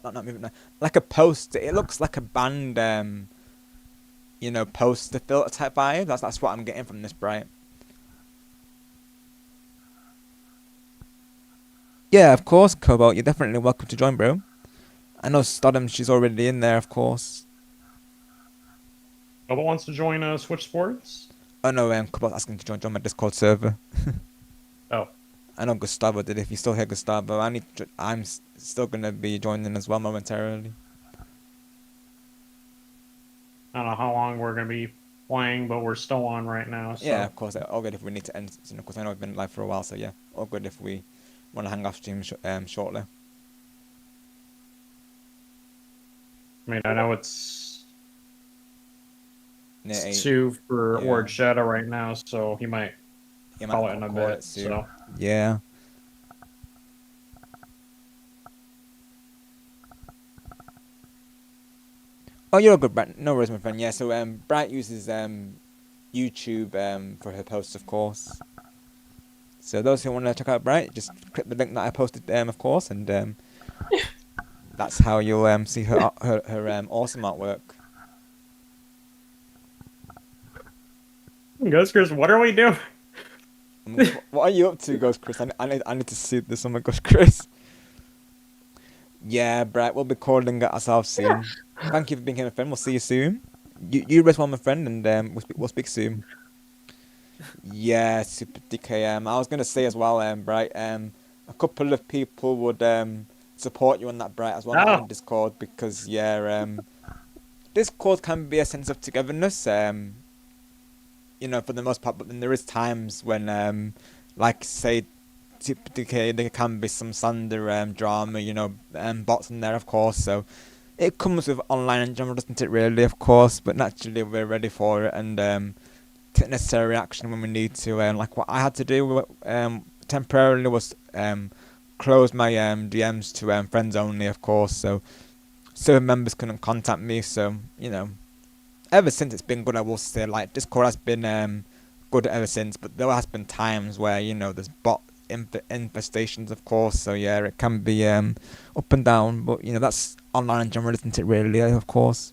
not movie, no, like a poster. It looks like a band, you know, poster filter type vibe. That's what I'm getting from this sprite. Yeah, of course, Cobalt. You're definitely welcome to join, bro. I know Stardom, she's already in there, of course. Cobalt wants to join Switch Sports? Oh no, Cobalt's asking to join my Discord server. Oh. I know Gustavo did. If you still hear Gustavo, I'm still gonna be joining as well momentarily. I don't know how long we're gonna be playing, but we're still on right now. So. Yeah, of course. All good if we need to end. You know, because I know we've been live for a while, so yeah, all good if we want to hang off stream shortly. I mean, I know it's 8. 2 for LordShadow right now, so he might call it in a bit. So. Yeah. Oh, you're good, Bright. No worries, my friend. Yeah, so Bright uses YouTube for her posts, of course. So those who want to check out Bright, just click the link that I posted, of course, and that's how you'll see her awesome artwork. Ghost Chris, what are we doing? What are you up to, Ghost Chris? I need to see this on my Ghost Chris. Yeah, Bright, we'll be calling ourselves soon. Thank you for being here, my friend. We'll see you soon. You rest well, my friend, and we'll speak soon. Yeah, Super DKM. I was gonna say as well, Bright. A couple of people would support you on that, Bright, as well on Discord, because Discord can be a sense of togetherness. You know, for the most part, but then there is times when, like say, Super DK, there can be some slander drama. You know, bots in there, of course. So it comes with online in general, doesn't it? Really, of course. But naturally, we're ready for it and take necessary action when we need to. Like what I had to do temporarily was close my DMs to friends only, of course. So certain members couldn't contact me. So you know, ever since it's been good, I will say. Like Discord has been good ever since, but there has been times where you know there's bot infestations, of course. So yeah, it can be up and down, but you know that's online in general, isn't it? Really, of course.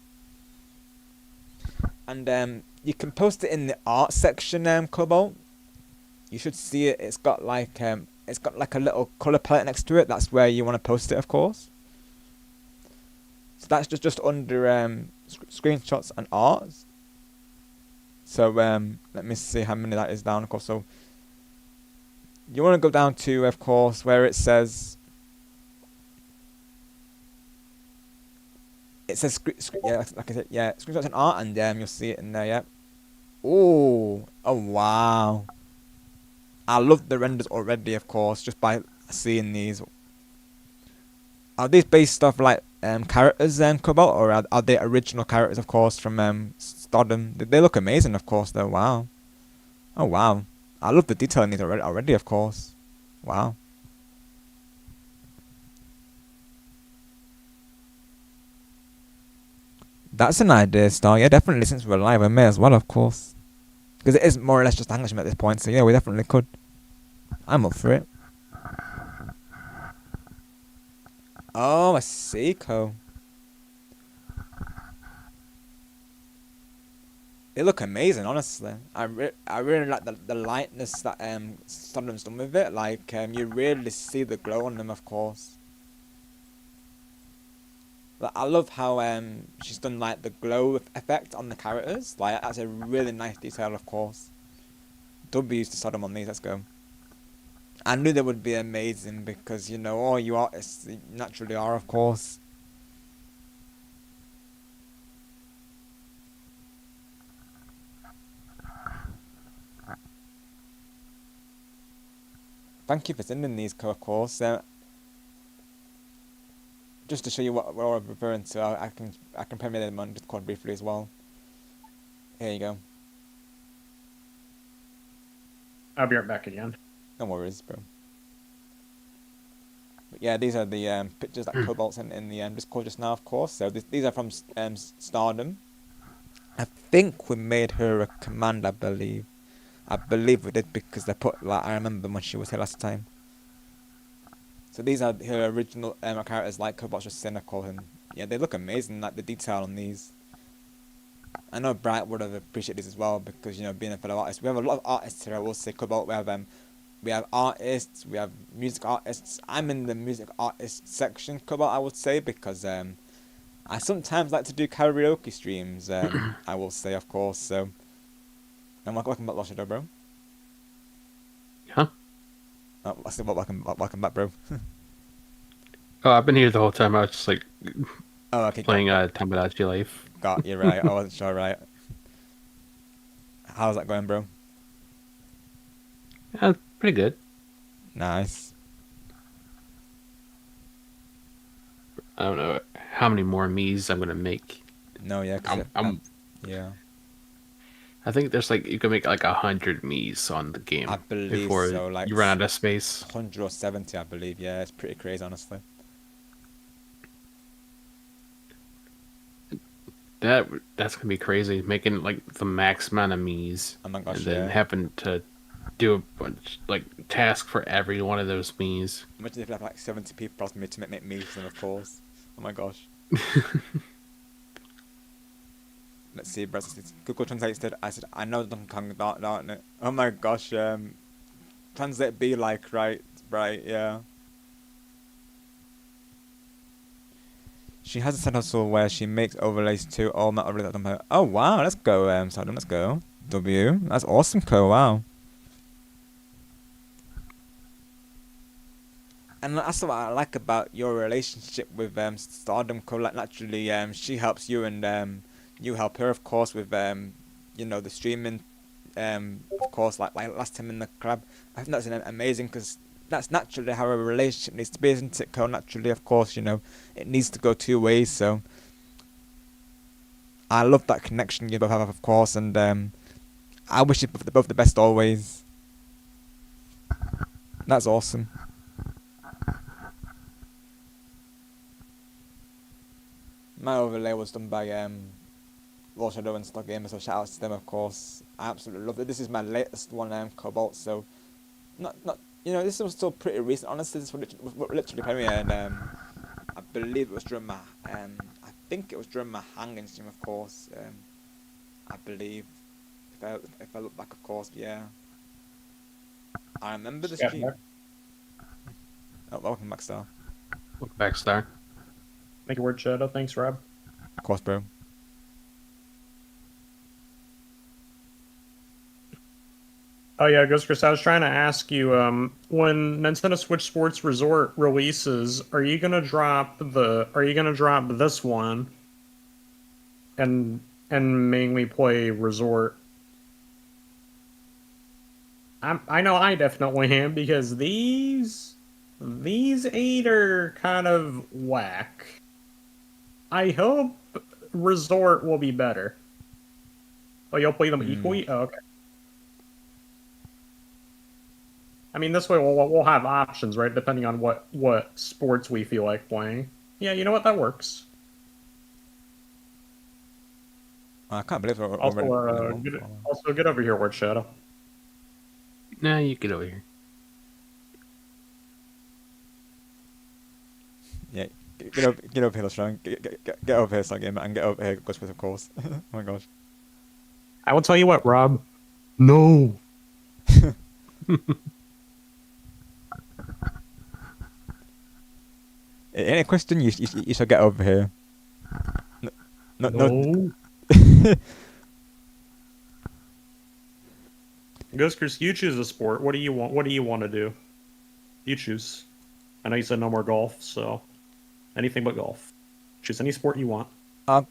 And you can post it in the art section, Cobalt. You should see it. It's got like a little color palette next to it. That's where you want to post it, of course. So that's just under screenshots and arts. So let me see how many that is down, of course. So you want to go down to, of course, where it says like I said, yeah, screenshots and art, and you'll see it in there. Yeah. Oh wow! I love the renders already, of course, just by seeing these. Are these based off like characters, Cobalt, or are they original characters, of course, from Stardom? They look amazing, of course, though. Wow. Oh wow! I love the detail in these already, of course. Wow. That's an idea, Star. Yeah, definitely. Since we're live, we may as well, of course. Because it is more or less just a hang at this point, so yeah, we definitely could. I'm up for it. Oh, I see, Co. They look amazing, honestly. I really like the lightness that Soddom's done with it. Like you really see the glow on them, of course. Like, I love how she's done like the glow effect on the characters. Like that's a really nice detail, of course. W's to Sodom on these. Let's go. I knew they would be amazing because you know all you artists naturally are, of course. Thank you for sending these, of course. Just to show you what we're referring to, I can premiere them on Discord briefly as well. Here you go. I'll be right back again. No worries, bro. Yeah, these are the pictures that Cobalt sent in the Discord just now, of course. So these are from Stardom. I think we made her a command, I believe. I believe we did because they put, like, I remember when she was here last time. So these are her original characters, like Cobalt's just cynical, and yeah, they look amazing, like the detail on these. I know Bright would have appreciated this as well because, you know, being a fellow artist, we have a lot of artists here. I will say Cobalt. We have artists, we have music artists. I'm in the music artist section, Cobalt, I would say, because I sometimes like to do karaoke streams. I will say, of course. So, and welcome back, LordShadow, bro. Huh? Oh, I said welcome back, bro. Oh, I've been here the whole time. I was just like, playing Tomodachi Life. Got you right. I wasn't sure, right? How's that going, bro? Pretty good. Nice. I don't know how many more Miis I'm gonna make. No, yeah, yeah. I think there's like you can make like 100 Miis on the game. I believe before so. Like you run out of space. 100 or 70, I believe. Yeah, it's pretty crazy, honestly. That's gonna be crazy. Making like the max amount of Miis, oh my gosh, and then having to do a bunch like task for every one of those Miis. Imagine if you have like 70 people asking me to make me for them, of course. Oh my gosh. Let's see, bro. Google Translate said, I said, I know Donkey Kong, darn it. Oh my gosh, translate be like, right, yeah. She has a side hustle where she makes overlays to all metal related on her. Oh wow, let's go, Stardom, let's go. W, that's awesome, Co, wow. And that's what I like about your relationship with Stardom, Co. Like naturally, she helps you and you help her, of course, with you know, the streaming. Of course, like last time in the club. I think that's amazing because that's naturally how a relationship needs to be, isn't it, Co? Naturally, of course, you know, it needs to go two ways. So I love that connection you both have, of course, and I wish you both the best always. That's awesome. My overlay was done by LordShadow and StarGamerX, so shout out to them, of course. I absolutely love it. This is my latest one, Cobalt, so not you know, this was still pretty recent. Honestly, this was literally premiered. I believe it was during my I think it was during my hanging stream, of course. I believe if I look back, of course, yeah. I remember the stream. Oh, welcome back, Star. Welcome back, Star. Thank you, LordShadow. Thanks, Rob. Of course, bro. Oh yeah, Ghost Chris, I was trying to ask you, when Nintendo Switch Sports Resort releases, are you gonna drop this one and mainly play Resort? I know I definitely am, because these 8 are kind of whack. I hope Resort will be better. Oh, you'll play them equally? Oh, okay. I mean, this way we'll have options, right? Depending on what sports we feel like playing. Yeah, you know what? That works. I can't believe we're also, get over here, LordShadow. Nah, you get over here. Yeah, get over here, LordShadow. Get over here, StarGamer, and get over here, Ghostface, of course. Oh my gosh. I will tell you what, Rob. No. Any question? You should get over here. No. Ghost Chris, you choose a sport. What do you want? What do you want to do? You choose. I know you said no more golf, so anything but golf. Choose any sport you want.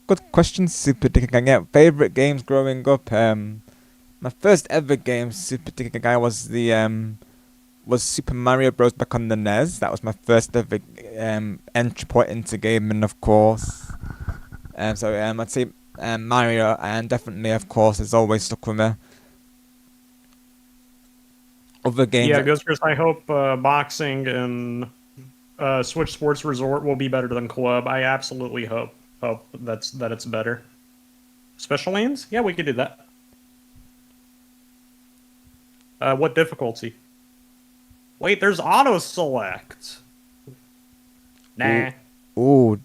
Good question, Super Dick Guy. Favorite games growing up. My first ever game, Super Dick Guy, was Super Mario Bros. Back on the NES. That was my first ever entry point into gaming, of course. So I'd say Mario, and definitely, of course, has always stuck with me. Other games. Yeah, Ghost Chris, I hope boxing and Switch Sports Resort will be better than Club. I absolutely hope that it's better. Special lanes? Yeah, we could do that. What difficulty? Wait, there's auto select. Nah. Ooh,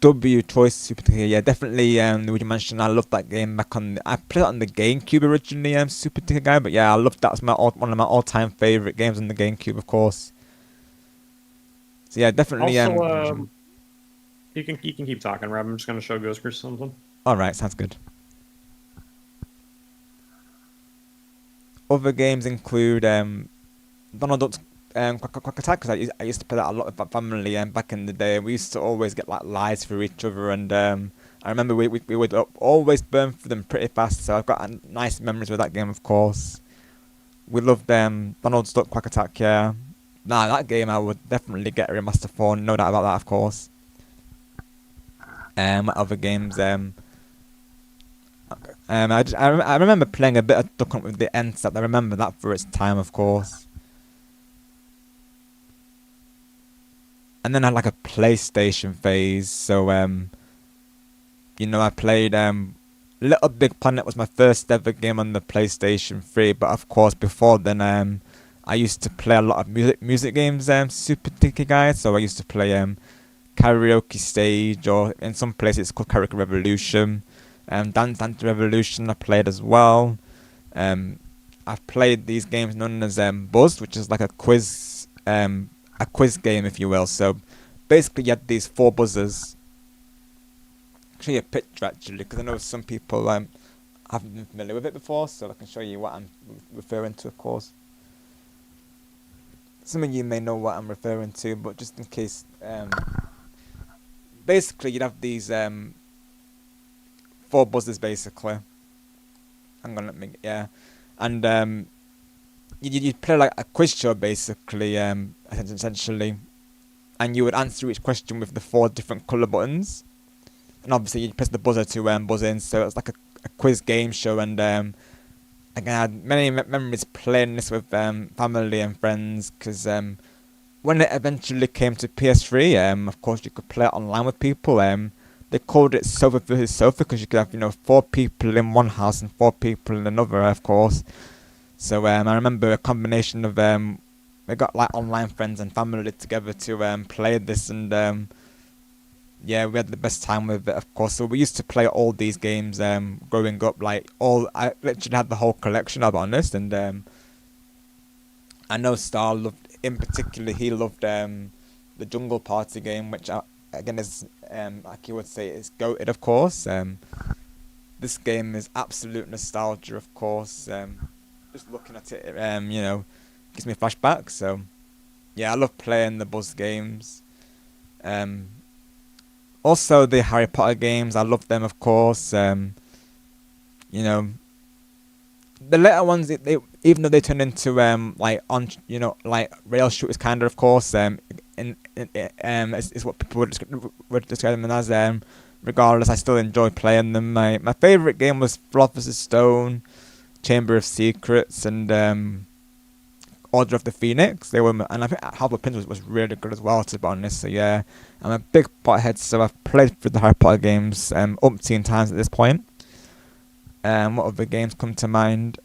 W choice Super Ticket. Yeah, definitely. Would you mention I loved that game back on? I played it on the GameCube originally. Super Ticket guy, but yeah, I loved that. It's one of my all-time favorite games on the GameCube, of course. So yeah, definitely. Also, you can keep talking, Rob. I'm just gonna show Ghost Chris something. All right, sounds good. Other games include Donald Duck's Quack Attack, because I used to play that a lot with my family back in the day. We used to always get like lies for each other, and I remember we would always burn through them pretty fast. So I've got nice memories with that game, of course. We loved Donald Duck Quack Attack, yeah. Nah, that game I would definitely get a remaster for, no doubt about that, of course. What other games? I remember playing a bit of Duck Hunt with the NSAT. I remember that for its time, of course. And then I had like a PlayStation phase. So, you know, I played Little Big Planet was my first ever game on the PlayStation 3. But of course, before then, I used to play a lot of music games, Super Ticket guys. So I used to play Karaoke Stage, or in some places it's called Karaoke Revolution. Dance Revolution I played as well. I've played these games known as Buzz, which is like a quiz game, if you will. So basically you had these 4 buzzers. I'll show you a picture actually, because I know some people haven't been familiar with it before, so I can show you what I'm referring to, of course. Some of you may know what I'm referring to, but just in case, basically you'd have these 4 buzzers basically. Hang on, let me, yeah. And you'd play like a quiz show basically, essentially. And you would answer each question with the 4 different colour buttons. And obviously you'd press the buzzer to buzz in, so it's like a quiz game show. And again, I had many memories playing this with family and friends, because when it eventually came to PS3, of course you could play it online with people. They called it sofa versus sofa, because you could have, you know, 4 people in one house and 4 people in another, of course. So I remember a combination of we got like online friends and family together to play this, and yeah, we had the best time with it, of course. So we used to play all these games growing up. I literally had the whole collection, I'll be honest. And I know Star loved, in particular, he loved the Jungle Party game, which again is like you would say is goated, of course. This game is absolute nostalgia, of course. Just looking at it, you know, gives me flashbacks. So yeah, I love playing the Buzz games. Also the Harry Potter games, I love them, of course. You know, the later ones, they even though they turn into like you know, like rail shooters kind of course, is what people would describe them as. Regardless, I still enjoy playing them. My favourite game was Philosopher's Stone, Chamber of Secrets, and Order of the Phoenix. They were, and I think Half-Blood Prince was really good as well, to be honest. So yeah, I'm a big Potterhead, so I've played through the Harry Potter games umpteen times at this point. What other games come to mind?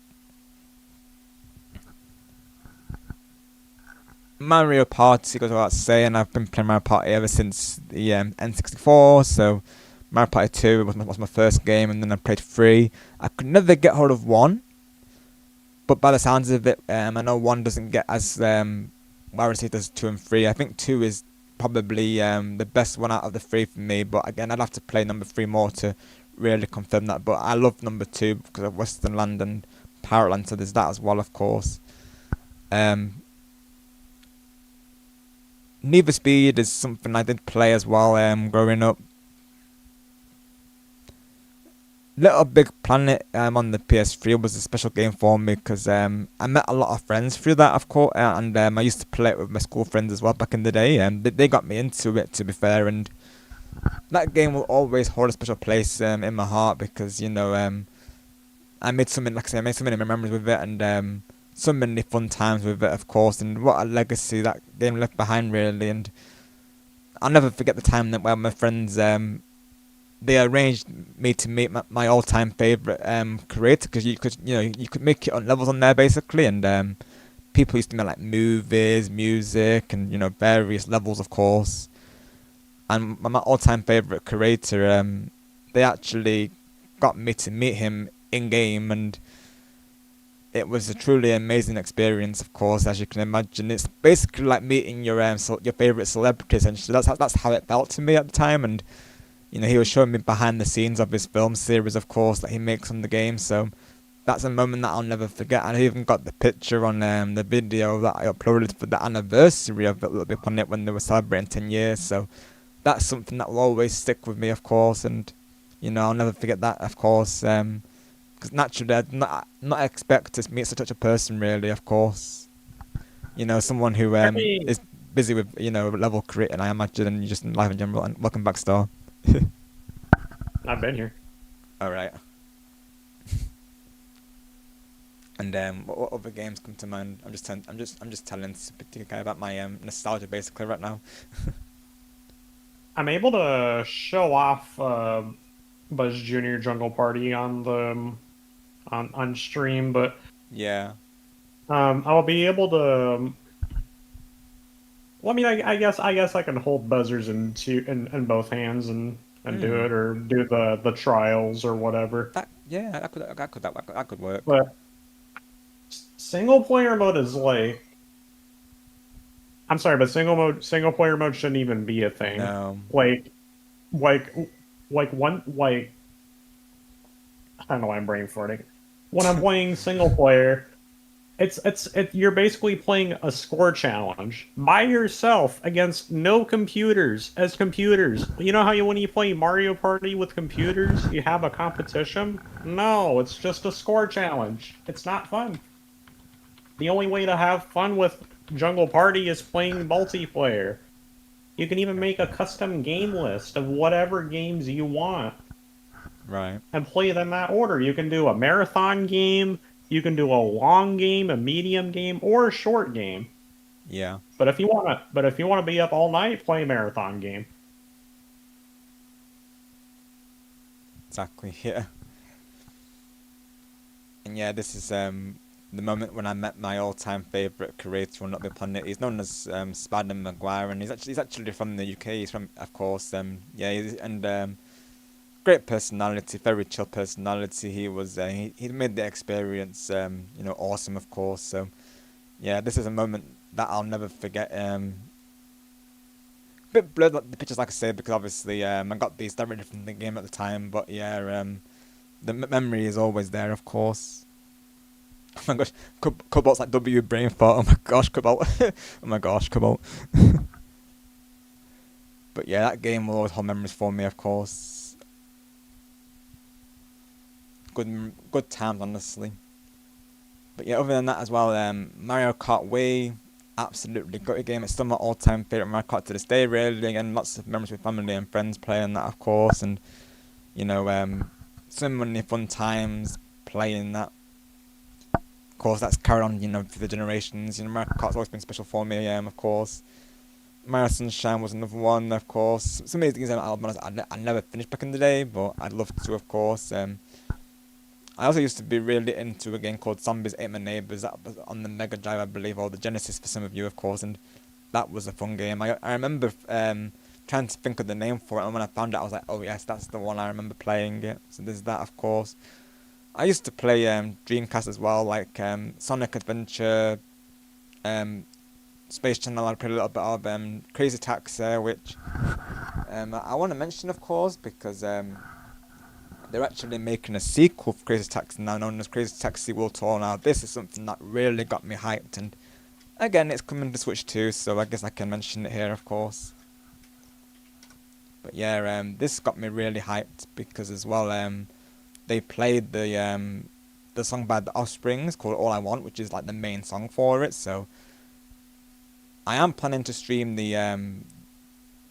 Mario Party goes without saying. I've been playing Mario Party ever since the N64. So Mario Party 2 was my first game, and then I played 3. I could never get hold of 1, but by the sounds of it, I know 1 doesn't get as well received as 2 and 3. I think 2 is probably the best one out of the 3 for me. But again, I'd have to play number 3 more to really confirm that. But I love number 2 because of Western Land and Pirate Land, so there's that as well, of course. Need for Speed is something I did play as well growing up. Little Big Planet on the PS3 was a special game for me, because I met a lot of friends through that, of course, and I used to play it with my school friends as well back in the day. They got me into it, to be fair, and that game will always hold a special place in my heart, because, you know, I made so many memories with it, and so many fun times with it, of course, and what a legacy that game left behind, really. And I'll never forget the time that where my friends they arranged me to meet my all-time favorite creator, because you could make it on levels on there basically, and people used to make like movies, music, and various levels, of course. And my all-time favorite creator, they actually got me to meet him in game, and it was a truly amazing experience, of course, as you can imagine. It's basically like meeting your favorite celebrity, essentially. That's how it felt to me at the time, and he was showing me behind the scenes of his film series, of course, that he makes on the game. So that's a moment that I'll never forget. And I even got the picture on the video that I uploaded for the anniversary of Little Big Planet when they were celebrating 10 years. So that's something that will always stick with me, of course, and I'll never forget that, of course. Because naturally, I'd not expect to meet such a person, really, of course. Someone who is busy with level creating, I imagine, and just in life in general. And welcome back, Star. I've been here. All right. And what other games come to mind? I'm just telling this particular guy about my nostalgia basically right now. I'm able to show off Buzz Jr. Jungle Party on stream, but yeah, I'll be able to. Well, I mean, I guess I can hold buzzers in both hands and do it, or do the trials or whatever. That could work. But single player mode is like, I'm sorry, but single player mode shouldn't even be a thing. No. Like I don't know why I'm brain farting. When I'm playing single player, you're basically playing a score challenge by yourself against no computers as computers. You know how when you play Mario Party with computers, you have a competition? No, it's just a score challenge. It's not fun. The only way to have fun with Jungle Party is playing multiplayer. You can even make a custom game list of whatever games you want. Right. And play them in that order. You can do a marathon game, you can do a long game, a medium game, or a short game. Yeah. But if you wanna be up all night, play a marathon game. Exactly, yeah. And yeah, this is the moment when I met my all-time favourite creator on Not Big Planet. He's known as Spider Maguire, and he's actually from the UK. He's from, of course, great personality, very chill personality. He was he made the experience awesome, of course. So yeah, this is a moment that I'll never forget. Bit blurred the pictures, like I say, because obviously I got these directly from the game at the time. But yeah, the memory is always there, of course. Oh my gosh, Cobalt's like W brain fart. Oh my gosh, Cobalt. Oh my gosh, Cobalt. But yeah, that game will always hold memories for me, of course. Good times, honestly. But yeah, other than that as well, Mario Kart Wii, absolutely good game. It's still my all-time favorite Mario Kart to this day, really. And lots of memories with family and friends playing that, of course. And so many fun times playing that. Of course, that's carried on, through the generations. Mario Kart's always been special for me, of course. Mario Sunshine was another one, of course. Some of these things I never finished back in the day, but I'd love to, of course. I also used to be really into a game called Zombies Ate My Neighbors. That was on the Mega Drive, I believe, or the Genesis for some of you, of course. And that was a fun game. I remember trying to think of the name for it, and when I found it, I was like, oh yes, that's the one. I remember playing it. So there's that, of course. I used to play Dreamcast as well, like Sonic Adventure, Space Channel. I played a little bit of Crazy Taxi, which I want to mention, of course, because they're actually making a sequel for Crazy Taxi now, known as Crazy Taxi World Tour. Now, this is something that really got me hyped, and again, it's coming to Switch too, so I guess I can mention it here, of course. But yeah, this got me really hyped because as well, they played the song by The Offsprings called All I Want, which is like the main song for it. So I am planning to stream the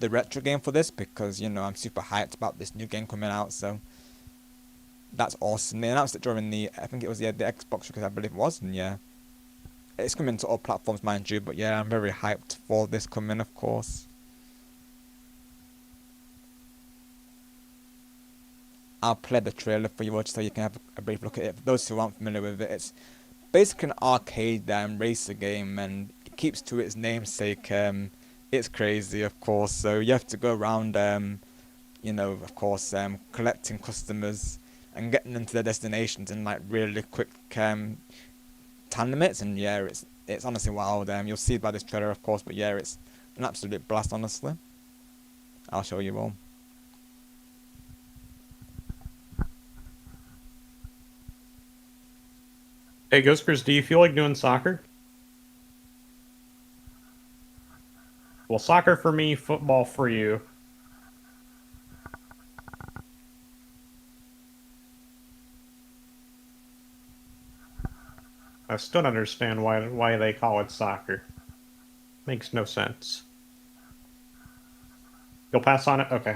retro game for this because I'm super hyped about this new game coming out. So that's awesome. They announced it during I think it was the Xbox, because I believe it was, and yeah, it's coming to all platforms, mind you. But yeah, I'm very hyped for this coming, of course. I'll play the trailer for you just so you can have a brief look at it. For those who aren't familiar with it, it's basically an arcade racer game, and it keeps to its namesake. It's crazy, of course. So you have to go around, you know, of course, collecting customers and getting them to their destinations in like really quick time limits. And yeah, it's honestly wild. You'll see by this trailer, of course, but yeah, it's an absolute blast, honestly. I'll show you all. Hey, Ghost Chris, do you feel like doing soccer? Well, soccer for me, football for you. I still don't understand why they call it soccer. Makes no sense. You'll pass on it? Okay.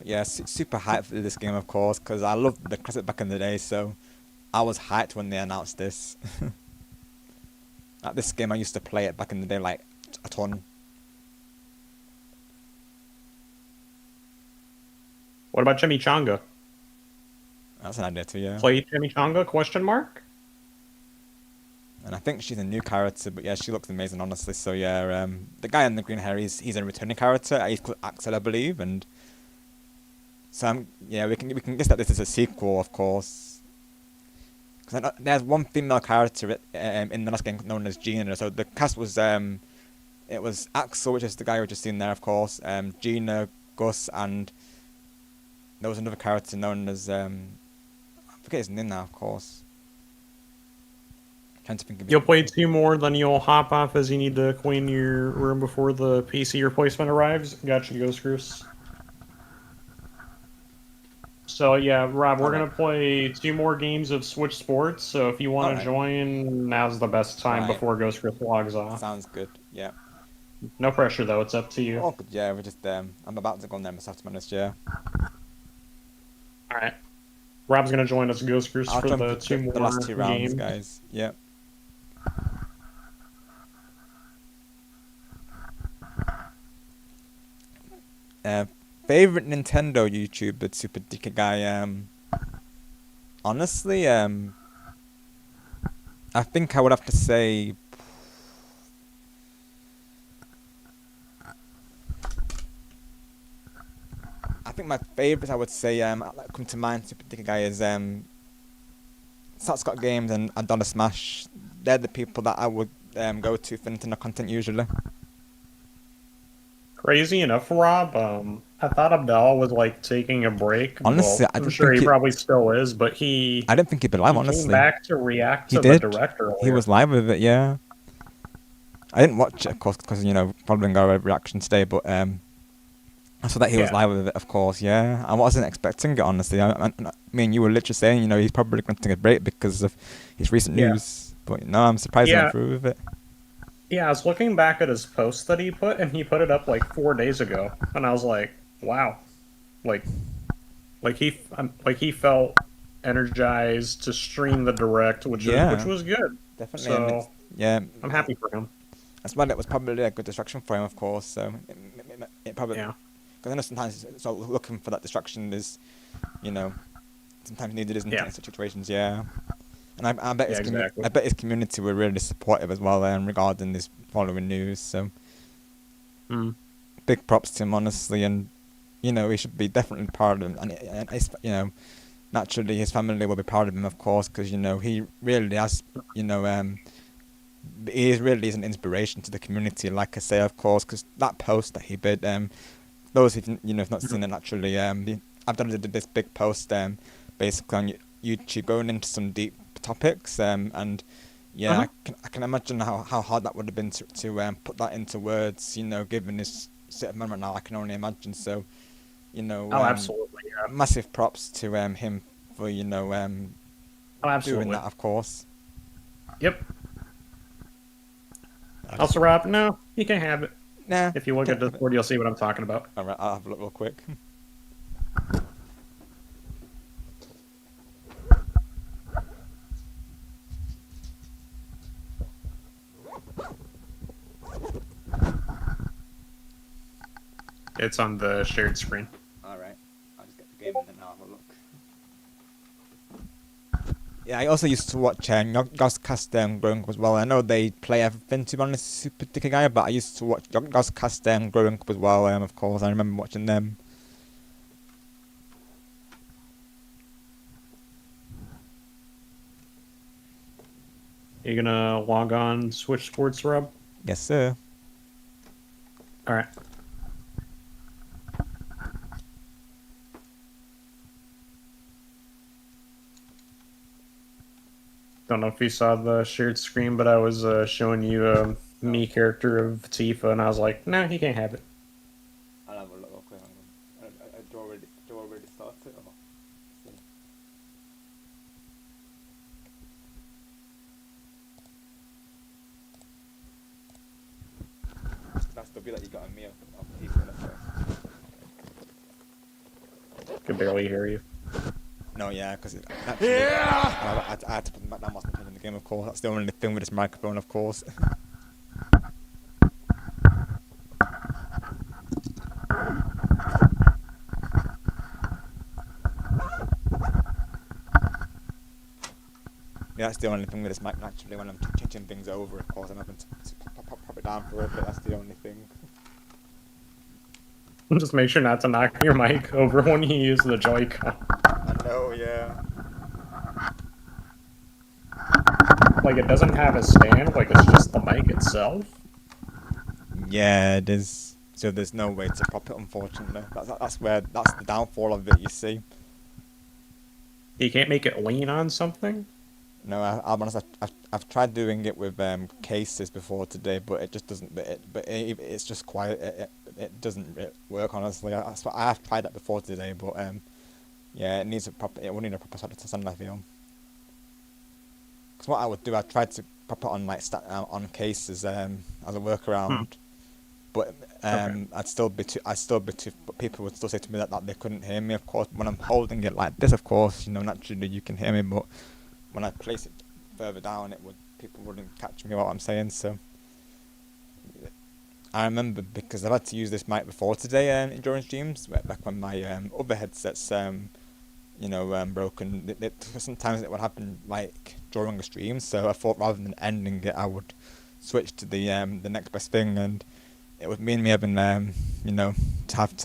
Yeah, super hyped for this game, of course, because I loved the classic back in the day, so I was hyped when they announced this. Like this game, I used to play it back in the day, like a ton. What about Chimichanga? That's an idea too, yeah. Play Chimichanga? Question mark? And I think she's a new character, but yeah, she looks amazing, honestly. So yeah, the guy in the green hair, he's a returning character. He's called Axel, I believe, and so yeah, we can guess that this is a sequel, of course. Because there's one female character in the last game known as Gina. So the cast was it was Axel, which is the guy we just seen there, of course. Gina, Gus, and there was another character known as I forget his name now, of course. Trying to think of You'll play 2 more, then you'll hop off as you need to clean your room before the PC replacement arrives. Gotcha, Ghost Goose. So yeah, Rob, we're gonna play 2 more games of Switch Sports. So if you want to join, now's the best time before Ghost Goose logs off. Sounds good. Yeah. No pressure though. It's up to you. Oh, good. Yeah, we're just I'm about to go on there myself, to be honest. Yeah. All right. Rob's gonna join us, Ghost Goose, for the 2 more the last 2 rounds, games. guys. Yep. Favorite Nintendo YouTuber, Super Dicker Guy. Honestly, I think I would have to say. I think my favourites, I would say, come to mind, Super Dicker Guy, is Scott Games and Adonis Smash. They're the people that I would go to for Nintendo content usually. Crazy enough, Rob. I thought Abdel was like taking a break. Honestly, well, I'm sure he probably still is, but I didn't think he'd be live. Honestly, came back to react to the director. He was live with it, yeah. I didn't watch it, of course, because following our reaction today, but I saw that he was live with it, of course, yeah. I wasn't expecting it, honestly. I mean, you were literally saying, he's probably going to take a break because of his recent news, but no, I'm surprised he went through with it. Yeah, I was looking back at his post that he put, and he put it up like 4 days ago, and I was like, wow, like he felt energized to stream the direct, which was good. Definitely. So I'm happy for him. That's why it was probably a good distraction for him, of course. So it probably because I know sometimes looking for that distraction is, sometimes needed, isn't it, in such situations? Yeah. And I bet I bet his community were really supportive as well regarding this following news. So big props to him, honestly, and he should be definitely proud of him. And naturally his family will be proud of him, of course, because he really has he really is an inspiration to the community. Like I say, of course, because that post that he did, those who've not seen it, naturally, I've done this big post basically on YouTube going into some deep topics, and I can imagine how hard that would have been to put that into words, given his state of mind right now. I can only imagine. So absolutely, massive props to him for doing that, of course. Yep. Also, Rob, no, you can have it. Nah, if you look at Discord, you'll see what I'm talking about. Alright, I'll have a look real quick. It's on the shared screen. Alright. I'll just get the game and then I'll have a look. Yeah, I also used to watch Ghost growing up as well. I know they play everything, to be honest, Super Dicky Guy, but I used to watch Ghost growing up as well, of course. I remember watching them. You gonna log on Switch Sports, Rob? Yes, sir. Alright. Don't know if you saw the shared screen, but I was showing you a me character of Tifa, and I was like, no, he can't have it. I'll have a look. Okay, do I already start it? Or? That's the bit that you got on me of Tifa in the first. Can barely hear you. No, yeah, because I had to put that must in the game, of course. That's the only thing with this microphone, of course. Yeah, that's the only thing with this mic, naturally, when I'm changing things over, of course, I'm having to pop it down for it, but that's the only thing. Just make sure not to knock your mic over when you use the Joy-Con. I know, yeah. Like, it doesn't have a stand, like, it's just the mic itself? Yeah, it is. So there's no way to prop it, unfortunately. That's the downfall of it, you see. You can't make it lean on something? No, I'll be honest. I've tried doing it with cases before today, but it just doesn't. It's just quiet. It doesn't work, honestly. I have tried that before today, but yeah, it needs a proper. It will need a proper stand, I feel. Because what I would do, I'd try to prop it on like on cases as a workaround, but I'd still be too. But people would still say to me that they couldn't hear me. Of course, when I'm holding it like this, of course, naturally you can hear me, but when I place it further down, people wouldn't catch me what I'm saying. So I remember, because I've had to use this mic before today in during streams, back when my other headsets broken. Sometimes it would happen like during a stream, so I thought rather than ending it, I would switch to the next best thing, and it would mean me having to have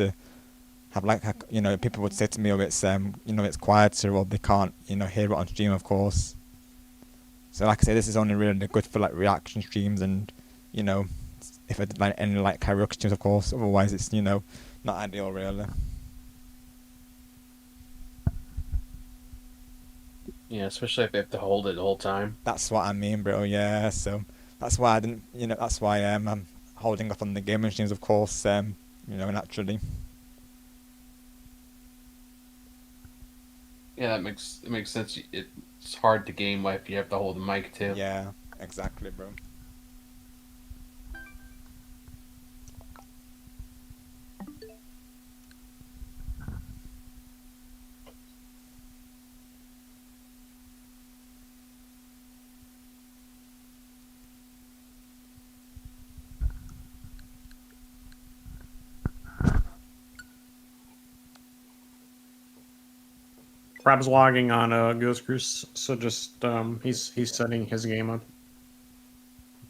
people would say to me, oh, it's it's quieter, or they can't hear it on stream, of course. So like I say, this is only really good for like reaction streams, and if I did like any like karaoke streams, of course. Otherwise, it's not ideal, really. Yeah, especially if they have to hold it the whole time. That's what I mean, bro. Yeah, so that's why I didn't. That's why I'm holding off on the gaming streams, of course. Naturally. Yeah, it makes sense. It's hard to game if you have to hold the mic too. Yeah, exactly, bro. Rob's logging on Ghost Goose, so just he's setting his game up.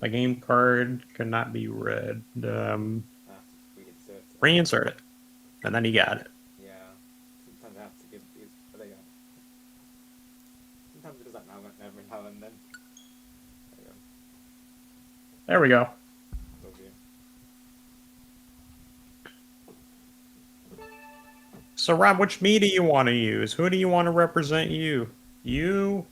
The game card could not be read. Reinsert it, and then he got it. Yeah, sometimes I have to give these. There you go. Sometimes it does that every now and then. There we go. So, Rob, which me do you want to use? Who do you want to represent you? You,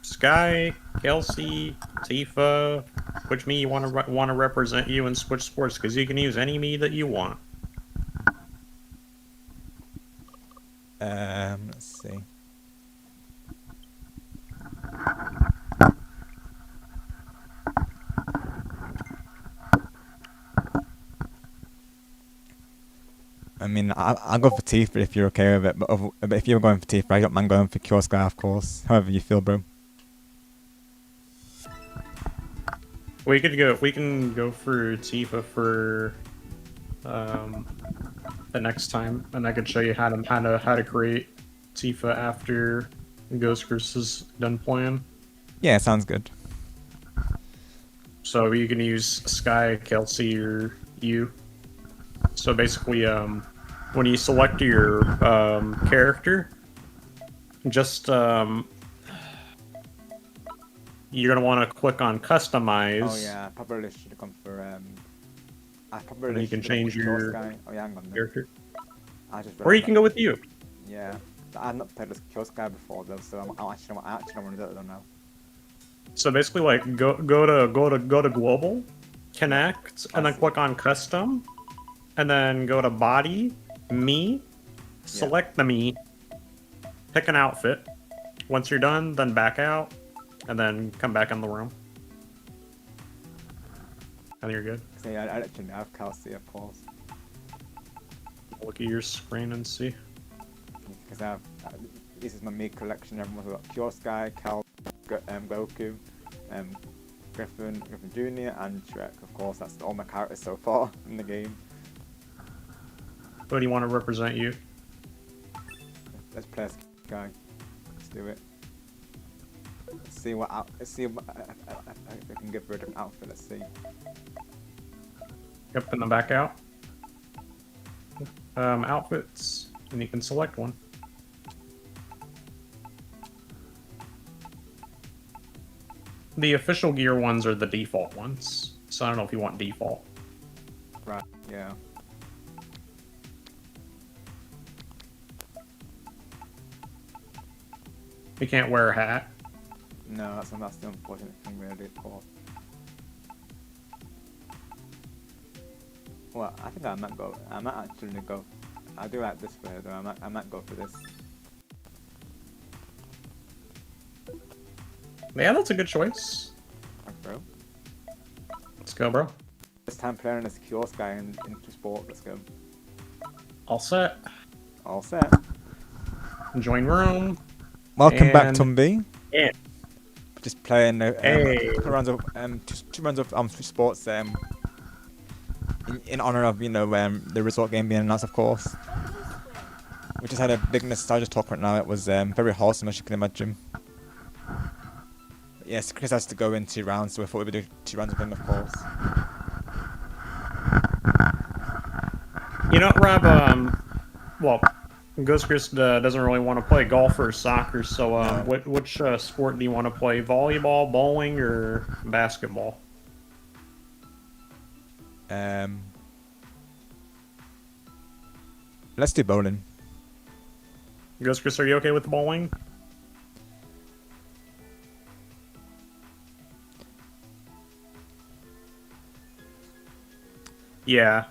Sky, Kelsey, Tifa. Which me you want to represent you in Switch Sports? Because you can use any me that you want. Let's see. I mean, I'll go for Tifa if you're okay with it, but if you're going for Tifa, I don't mind going for Cure Sky, of course. However you feel, bro. We can go for Tifa for the next time, and I could show you how to create Tifa after Ghost Curse is done playing. Yeah, sounds good. So you can use Sky, Kelsey, or you. So basically, when you select your character, just you're gonna want to click on Customize. Oh yeah, probably should have gone for And you can change your oh, yeah, hang on, character. Or you can go with you. Yeah, I've not played as Kill Sky before though, so I actually want to do it though now. So basically, like go to global, connect, and then click on custom, and then go to body, me, select the me, pick an outfit. Once you're done, then back out, and then come back in the room, and you're good. So yeah, I actually have Kelsey, of course. Look at your screen and see. Because I have this is my me collection. Everyone's got Pure Sky, Cal, Goku, Griffin Jr. and Shrek. Of course, that's all my characters so far in the game. Who do you want to represent you? Let's play as Sky. Let's do it. Let's see what if I can give her a different outfit. Let's see. Yep, and then back out. Outfits, and you can select one. The official gear ones are the default ones, so I don't know if you want default. Right, yeah. You can't wear a hat. No, that's the unfortunate thing really, of course. Well, I think I might actually go. I do like this way though. I might go for this. Yeah, that's a good choice. Thanks, bro. Let's go, bro. This time playing as Cure Sky into sport. Let's go. All set. All set. Join room. Welcome back, Tumby. Yeah. Just playing hey. two rounds of Switch Sports in honor of the resort game being announced, of course. We just had a big nostalgia talk right now. It was very wholesome, as you can imagine. Yes, Chris has to go in 2 rounds, so we thought we would do 2 rounds with him, of course. You know, Rob, well, Ghost Chris doesn't really want to play golf or soccer, so which sport do you want to play? Volleyball, bowling, or basketball? Let's do bowling. Ghost Chris, are you okay with bowling? Yeah.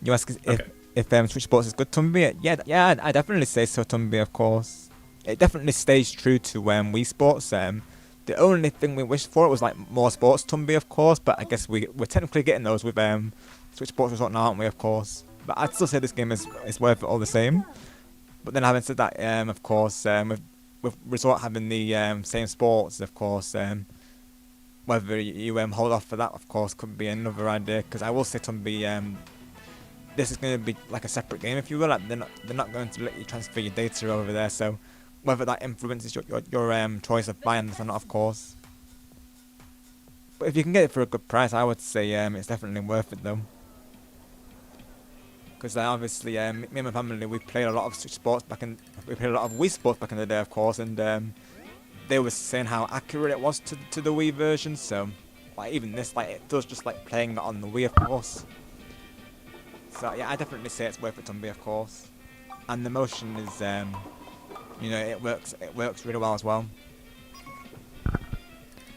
You ask if Switch Sports is good, Tumby? Yeah, I definitely say so, Tumby, of course. It definitely stays true to Wii Sports. The only thing we wished for was like more sports, Tumby, of course, but I guess we're technically getting those with Switch Sports Resort now, aren't we, of course? But I'd still say this game is worth it all the same. But then having said that, of course, with Resort having the same sports, of course, whether you hold off for that, of course, could be another idea. Because I will say, Tumby, this is going to be like a separate game, if you will. Like they're not going to let you transfer your data over there. So whether that influences your choice of buying this or not, of course. But if you can get it for a good price, I would say it's definitely worth it though. Because obviously, me and my family, we played a lot of Switch Sports we played a lot of Wii Sports back in the day, of course, and they were saying how accurate it was to the Wii version. So, like even this, like it feels just like playing it on the Wii, of course. So yeah, I definitely say it's worth it, Tumby, of course. And the motion is, it works really well as well.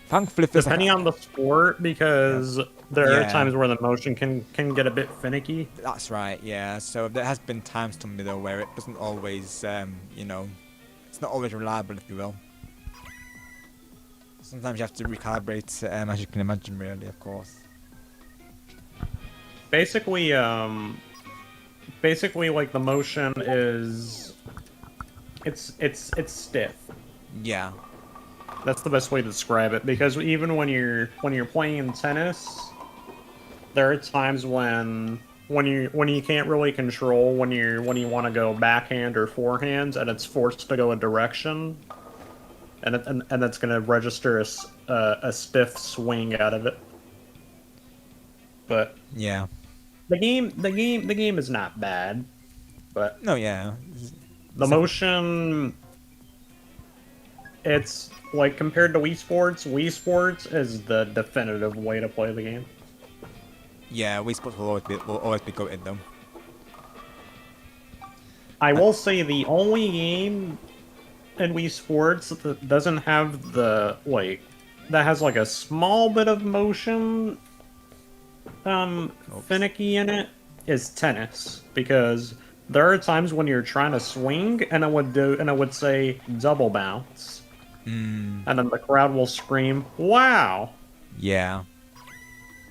Thankfully, depending on the sport, because there are times where the motion can get a bit finicky. That's right, yeah. So there has been times, Tumby, though, where it doesn't always, it's not always reliable, if you will. Sometimes you have to recalibrate, as you can imagine, really, of course. Basically, like the motion is, it's stiff. Yeah. That's the best way to describe it, because even when you're playing tennis, there are times when you can't really control when you want to go backhand or forehand, and it's forced to go a direction, and it's going to register a stiff swing out of it. But yeah, the game is not bad, but no, yeah, the motion, it's like compared to Wii Sports is the definitive way to play the game. Yeah, Wii Sports will always be goated though. I will say the only game in Wii Sports that doesn't have that has like a small bit of motion finicky in it is tennis, because there are times when you're trying to swing and it would say double bounce. And then the crowd will scream, "Wow!" Yeah.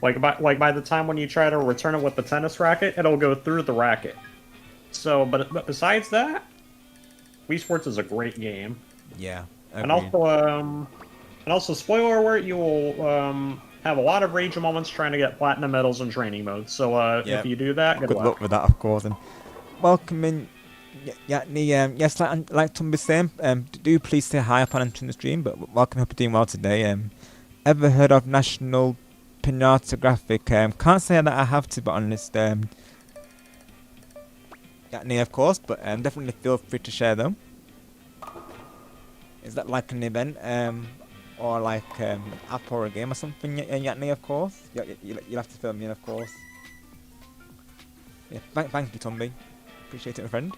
Like by the time when you try to return it with the tennis racket, it'll go through the racket. So, but besides that, Wii Sports is a great game. Yeah. And also, spoiler alert, you will have a lot of rage moments trying to get platinum medals in training mode. So if you do that, good luck with that, of course. And welcome in. Yes, like Tom was saying, do please say hi upon entering the stream. But welcome, hope you're doing well today. Ever heard of National Pinata Graphic? Can't say that I have, to be honest. Of course, but definitely feel free to share them. Is that like an event, or like an app or a game or something? Yatney, of course. You'll have to fill me in, of course. Yeah, thank you, Tomby. Appreciate it, my friend.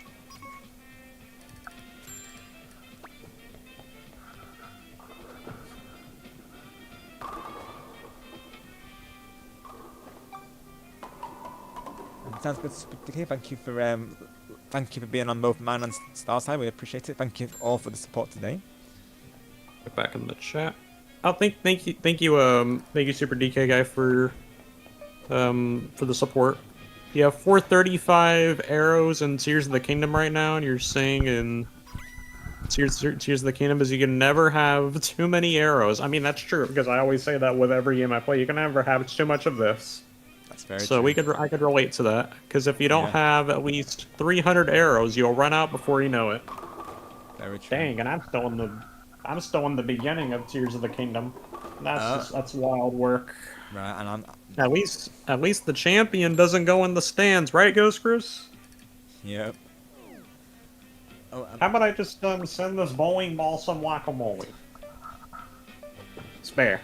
Sounds good to speak to you. Thank you for being on both mine and Star side. We appreciate it. Thank you all for the support today. Get back in the chat. Oh, thank you, Super DK guy for the support. You have 435 arrows in Tears of the Kingdom right now, and you're saying in Tears of the Kingdom is you can never have too many arrows. I mean, that's true, because I always say that with every game I play. You can never have too much of this. That's very so true. I could relate to that, because if you don't have at least 300 arrows, you'll run out before you know it. Very true. Dang, and I'm still in the beginning of Tears of the Kingdom. That's wild work. Right, and at least the champion doesn't go in the stands, right, Ghost Chris? Yep. Oh, how about I just send this bowling ball some guacamole? Spare.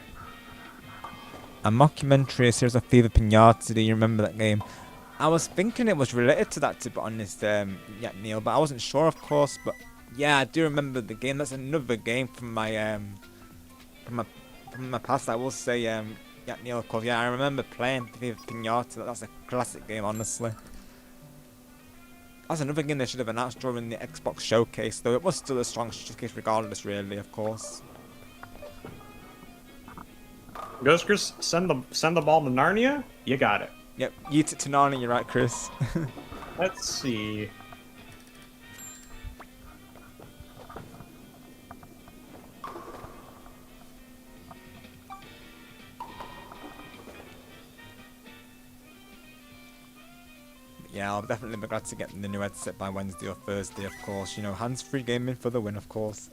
A mockumentary, a series of Fever Pinata. Do you remember that game? I was thinking it was related to that, to be honest, Neil, but I wasn't sure, of course. But yeah, I do remember the game. That's another game from my from my past. I will say, Neil, of course. Yeah, I remember playing Fever Pinata. That's a classic game, honestly. That's another game they should have announced during the Xbox showcase, though it was still a strong showcase regardless, really, of course. Ghost Chris, send the ball to Narnia? You got it. Yep, you to Narnia, you're right, Chris. Let's see. Yeah, I'll definitely be glad to get the new headset by Wednesday or Thursday, of course. You know, hands-free gaming for the win, of course.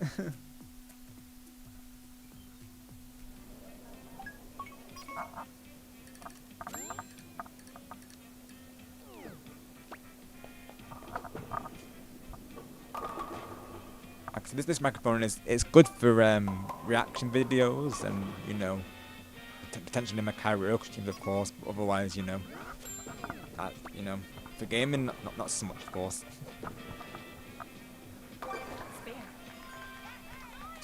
Actually, this microphone is good for reaction videos and, you know, potentially my karaoke streams, of course. But otherwise, you know, for gaming, not so much, of course.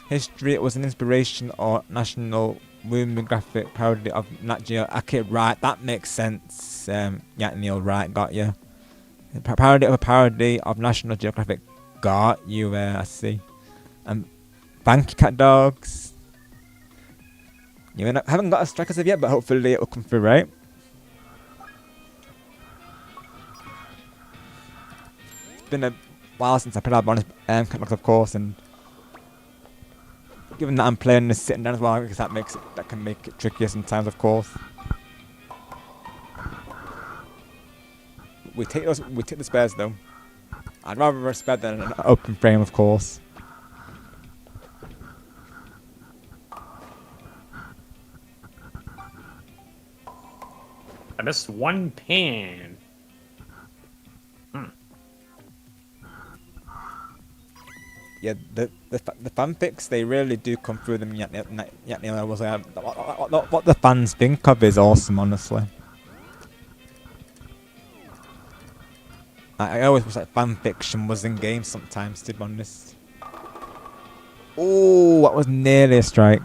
History, it was an inspiration or national movie graphic parody of Nat Geo. Okay, right, that makes sense. Yeah, Neil, right, got you. Parody of a parody of National Geographic. Got you, I see. Thank you, Cat Dogs. You haven't got a strike as of yet, but hopefully it will come through, right? It's been a while since I played Albonus Cat Dogs, of course, and given that I'm playing this sitting down as well, because that can make it trickier sometimes, of course. we take the spares though. I'd rather a spare than an open frame, of course. I missed one pan. Yeah, the fanfics, they really do come through them. What the fans think of is awesome, honestly. I always wish like fan fiction was in games sometimes, to be honest. Oh, that was nearly a strike.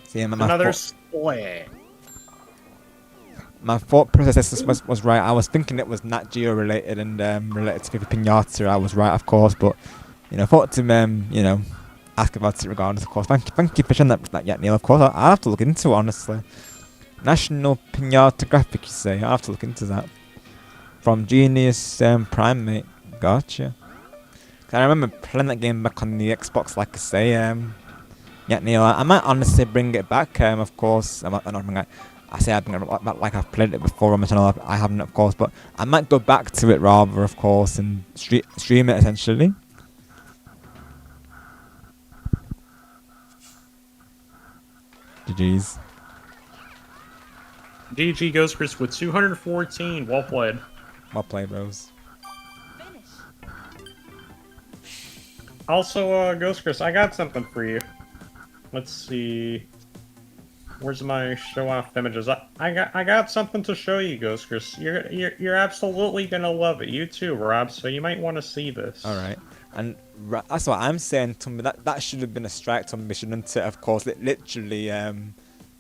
See, Another split. My thought process was right. I was thinking it was Nat Geo related and related to the Pinata. I was right, of course, but you know, thought to you know, ask about it regardless. Of course, thank you for sharing that yet, Neil. Of course, I'll have to look into it, honestly. National Pinata graphic, you say? I'll have to look into that. From Genius Primate. Gotcha. I remember playing that game back on the Xbox, like I say. Yeah, Neil, I might honestly bring it back, of course. I say I've been like I've played it before on my channel. I haven't, of course, but I might go back to it rather, of course, and stream it essentially. GG's. GG Ghost Chris with 214. Well played. Well played, bros. Also, Ghost Chris, I got something for you. Let's see. Where's my show off images? I got something to show you, Ghost Chris. You're absolutely gonna love it. You too, Rob. So you might want to see this. All right, and that's what I'm saying, Tommy. That should have been a strike, Tommy, shouldn't it? Of course, it literally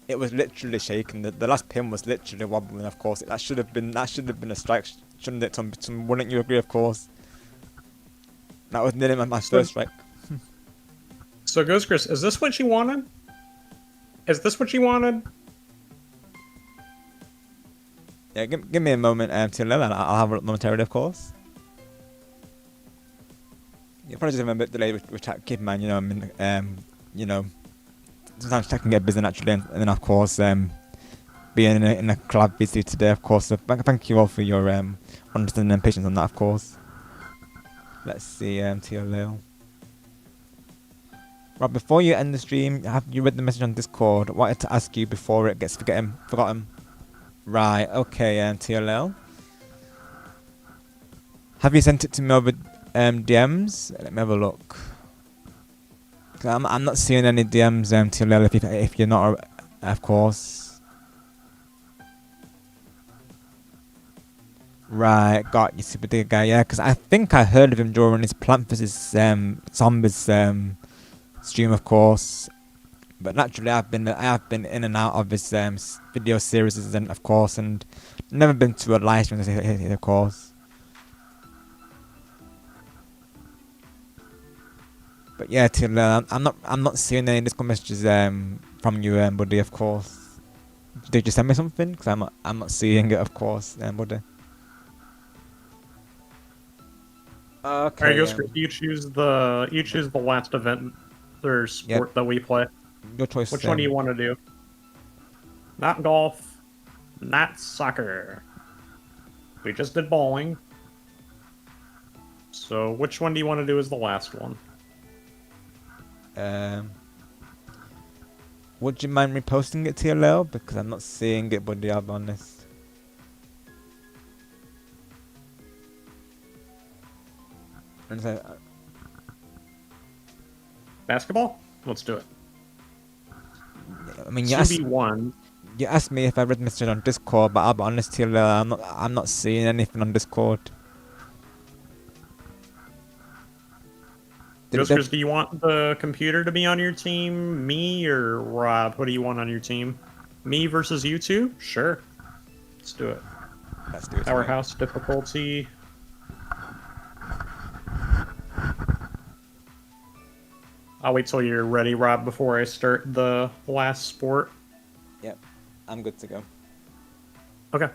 it was literally shaking. The last pin was literally wobbling. Of course, that should have been a strike, shouldn't it, Tommy? Wouldn't you agree? Of course. That was nearly my first strike. So, Ghost Chris, is this what you wanted? Is this what you wanted? Yeah, give me a moment to learn. I'll have a look momentarily, of course. You probably just remember a bit delayed with chat, keep in mind, you know, I mean, you know, sometimes chat can get busy naturally, and then of course, being in a collab busy today, of course. So thank you all for your understanding and patience on that, of course. Let's see, TLL. Right, before you end the stream, have you read the message on Discord? I wanted to ask you before it gets forgotten. Right, okay, TLL. Have you sent it to me over DMs? Let me have a look. I'm not seeing any DMs, TLL, if you're not, of course. Right, got you, super digger guy, yeah, because I think I heard of him during his Plant vs. Zombies stream, of course, but naturally I have been in and out of his video series, and of course, and never been to a live stream, of course. But yeah, till I'm not seeing any Discord messages from you, buddy. Of course, did you send me something? Because I'm not seeing it, of course, buddy. Okay. Alright, Ghost Chris, you choose the last event or sport that we play. Your choice. Which one do you want to do? Not golf, not soccer. We just did bowling. So which one do you want to do as the last one? Would you mind reposting it to your TLL? Because I'm not seeing it, buddy, I'll be honest. Basketball? Let's do it. I mean, you asked me if I read message on Discord, but I'll be honest, TLL, I'm not seeing anything on Discord. Ghost Chris, do you want the computer to be on your team? Me or Rob? What do you want on your team? Me versus you two? Sure. Let's do it. Let's do it. Powerhouse difficulty. I'll wait till you're ready, Rob, before I start the last sport. Yep. I'm good to go. Okay.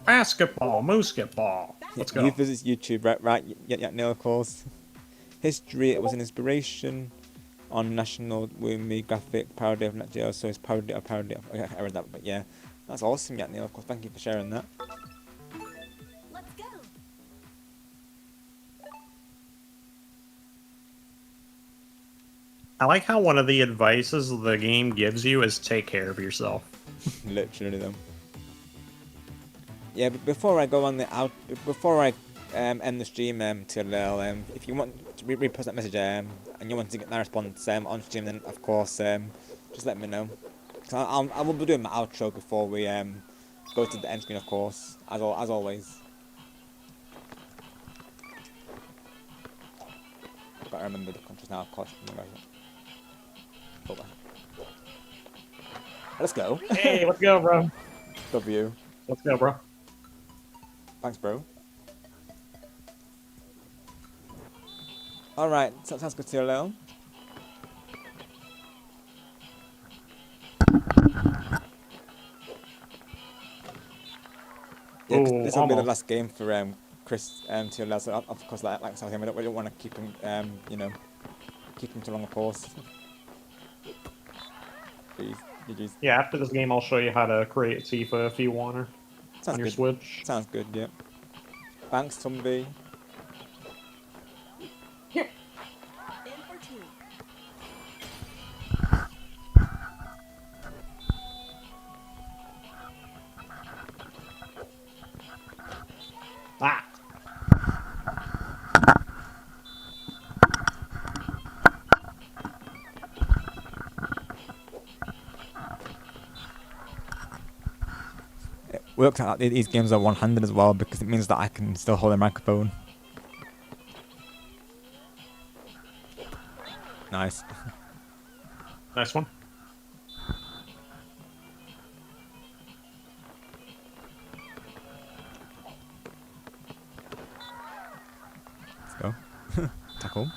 Basketball, moosketball. Let's go. You visit YouTube, right? Yeah, no, of course. History, it was an inspiration. on National Woomy graphic parody of Nat Geo, so it's parody of parody of. Okay, I read that, but yeah, that's awesome, Yatnil. Of course, thank you for sharing that. I like how one of the advices the game gives you is take care of yourself. Literally, though. Yeah, but before I go on before I end the stream, till if you want to repost that message, and you want to get that response on stream, then of course, just let me know. I will be doing my outro before we go to the end screen, of course, as always. I've got to remember the controls now, of course. Oh, let's go. Hey, let's go, bro. W. Let's go, bro. Thanks, bro. Alright, so sounds good to you, Lil. Yeah, this will be the last game for Chris to Lil, so of course, like I was saying, we don't want to keep him, you know, keep him too long, of course. GG's. Yeah, after this game, I'll show you how to create Tifa if you want her on your Switch. Sounds good, yeah. Thanks, Tumby. Here. Ah. Worked out these games are one-handed as well because it means that I can still hold a microphone. Nice. Nice one. Let's go. Tackle.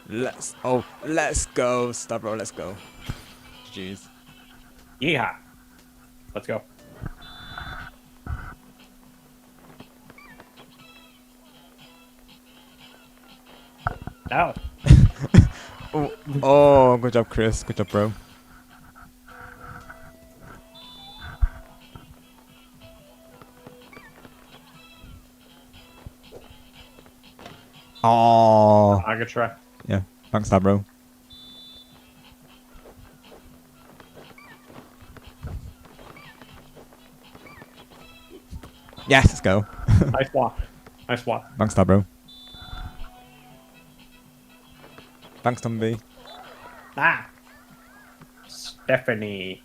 Let's go. Stop, bro. Let's go. Jeez. Yeah. Let's go. No. Oh, good job, Chris. Good job, bro. Oh. I could try. Yeah. Thanks, bro. Yes, let's go. Nice block. Nice block. Thanks, bro. Thanks, Tumby. Ah. Stephanie.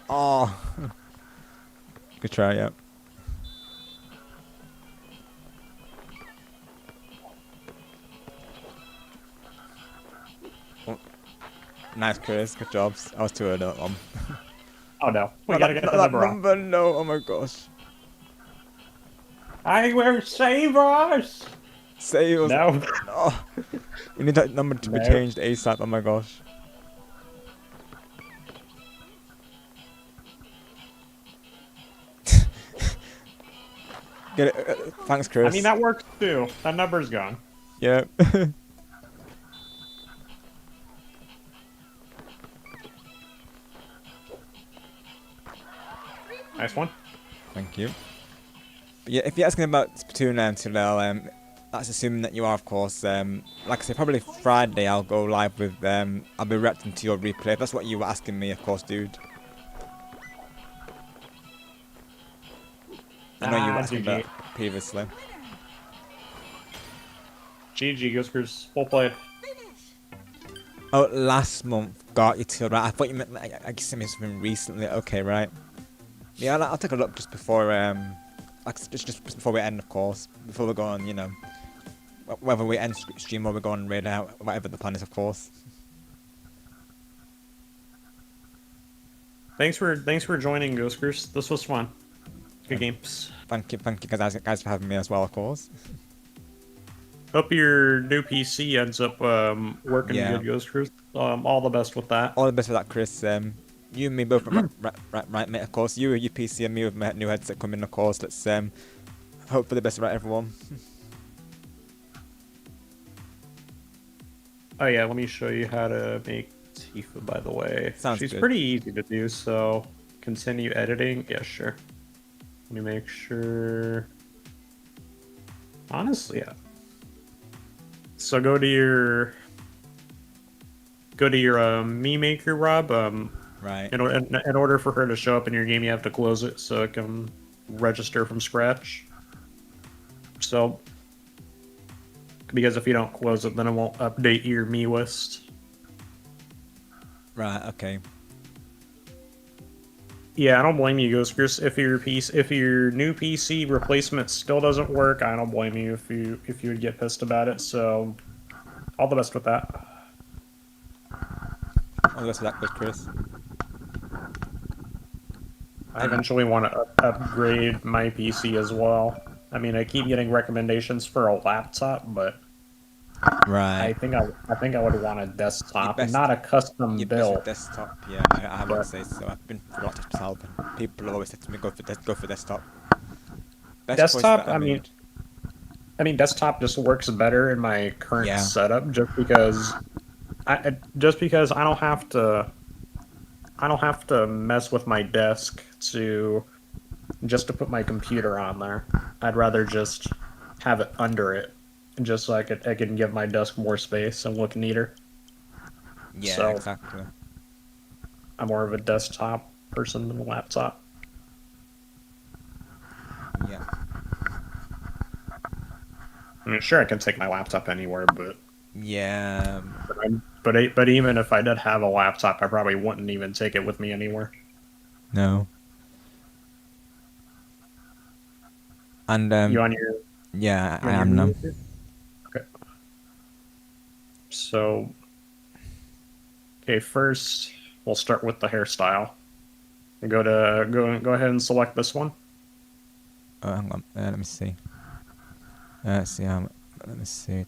Oh. Good try, yeah. Nice, Chris. Good jobs. I was too early on. Oh no. We gotta get the number. No. Oh my gosh. I will save us. Save us. No. No. We need that number to be changed ASAP. Oh my gosh. Get it. Thanks, Chris. I mean, that works too. That number's gone. Yeah. Nice one. Thank you. But yeah, if you're asking about Splatoon Tulel, that's assuming that you are, of course. Like I said, probably Friday I'll go live with, I'll be reacting to your replay. If that's what you were asking me, of course, dude. I know you were asking that previously. GG, Goskers. Well played. Oh, last month. Got you till right. I thought you meant, I guess you meant something recently. Okay, right. Yeah, I'll take a look just before, just before we end, of course. Before we go on, you know, whether we end stream or we go on raid out, whatever the plan is, of course. Thanks for joining, Goskers. This was fun. Good games. Thank you guys for having me as well, of course. Hope your new PC ends up working good, Ghost Chris. All the best with that. All the best with that, Chris. You and me both, right, mate. Of course, you with your PC and me with my new headset coming. Of course, let's hope for the best, right, everyone. Oh yeah, let me show you how to make Tifa. By the way, she's good. pretty easy to do. So continue editing. Yeah, sure. Let me make sure. Honestly, yeah. So go to your me maker, Rob. Right. In order for her to show up in your game, you have to close it so it can register from scratch. So, because if you don't close it, then it won't update your me list. Right. Okay. Yeah, I don't blame you, Ghost Chris. If your new PC replacement still doesn't work, I don't blame you if you would get pissed about it. So, all the best with that. All the best with that, Chris. I eventually want to upgrade my PC as well. I mean, I keep getting recommendations for a laptop, but I think I would want a desktop, not a custom build. Desktop, yeah. I have to say so. I've been for a lot of help, and people have always said to me, go for desktop. Desktop, I mean, desktop just works better in my current setup, just because I don't have to mess with my desk to put my computer on there. I'd rather just have it under it, just so I can give my desk more space and look neater. Yeah, so, exactly. I'm more of a desktop person than a laptop. Yeah. I mean, sure, I can take my laptop anywhere, but yeah. But even if I did have a laptop, I probably wouldn't even take it with me anywhere. No. And you on your? Yeah, I am now. Okay. So, okay, first we'll start with the hairstyle. Go ahead and select this one. Oh, hang on. Let me see. Let me see.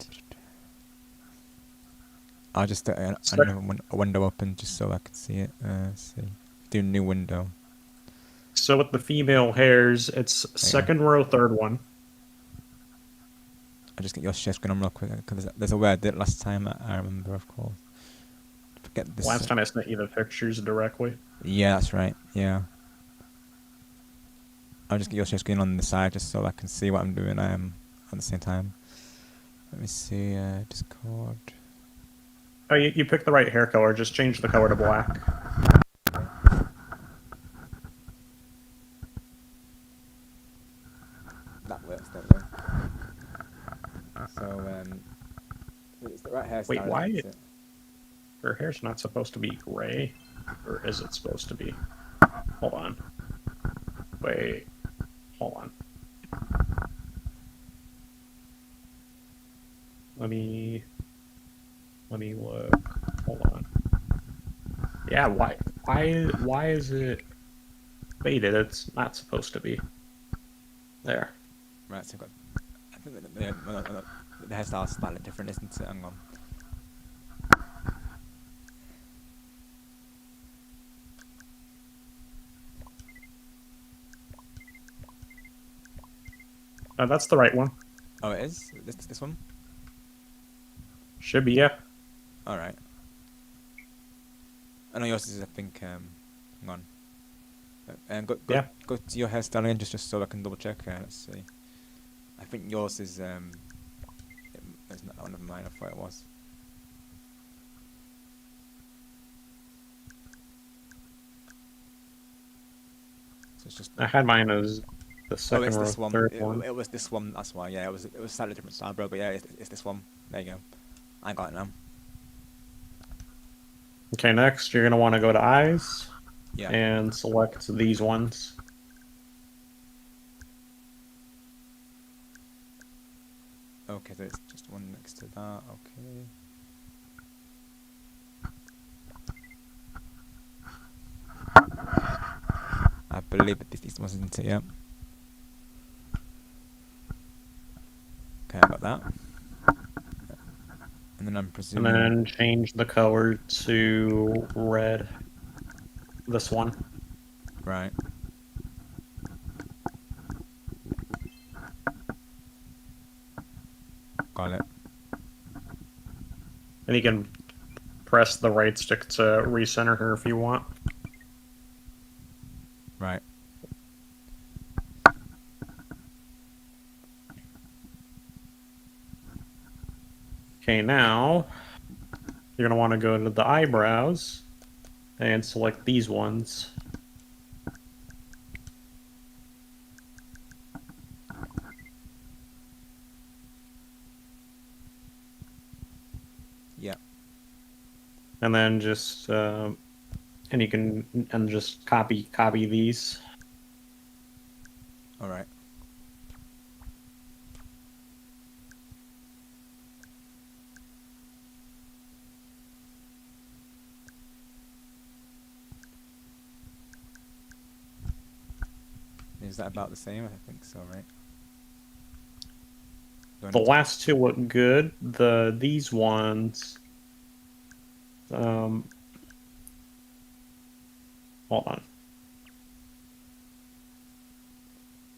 I'll just a window open just so I can see it. See. Do new window. So with the female hairs, it's second row, third one. I'll just get your share screen on real quick because there's a way I did it last time. I remember, of course. Forget this. Last time I sent you the pictures directly. Yeah, that's right. Yeah. I'll just get your share screen on the side just so I can see what I'm doing at the same time. Let me see. Discord. Oh, you picked the right hair color. Just change the color to black. That works, that way. So, it's the right hairstyle. Wait, why? Her hair's not supposed to be gray, or is it supposed to be? Hold on. Wait, hold on. Let me look. Hold on. Yeah, why is it faded? It's not supposed to be. There. Right, so I think the hairstyle's slightly different, isn't it? Hang on. That's the right one. Oh, it is? This one? Should be, yeah. Alright. I know yours is, I think, hang on. Go to your hairstyle again, just so I can double check. Let's see. I think yours is, it's not one of mine, I thought it was. So it's just. I had mine as the second it's row, this one. third one. It was this one, that's why, yeah, it was slightly different style, bro, but yeah, it's this one. There you go. I got it now. Okay, next you're gonna want to go to eyes. Yeah. And select these ones. Okay, there's just one next to that. Okay. I believe that this one's into it, yeah. Okay, I got that. And then I'm And presuming... then change the color to red. This one. Right. Got it. And you can press the right stick to recenter her if you want. Right. Okay, now you're going to want to go to the eyebrows and select these ones. Yeah. And then just and you can just copy these. All right. Is that about the same? I think so, right? The last two look good. These ones, hold on.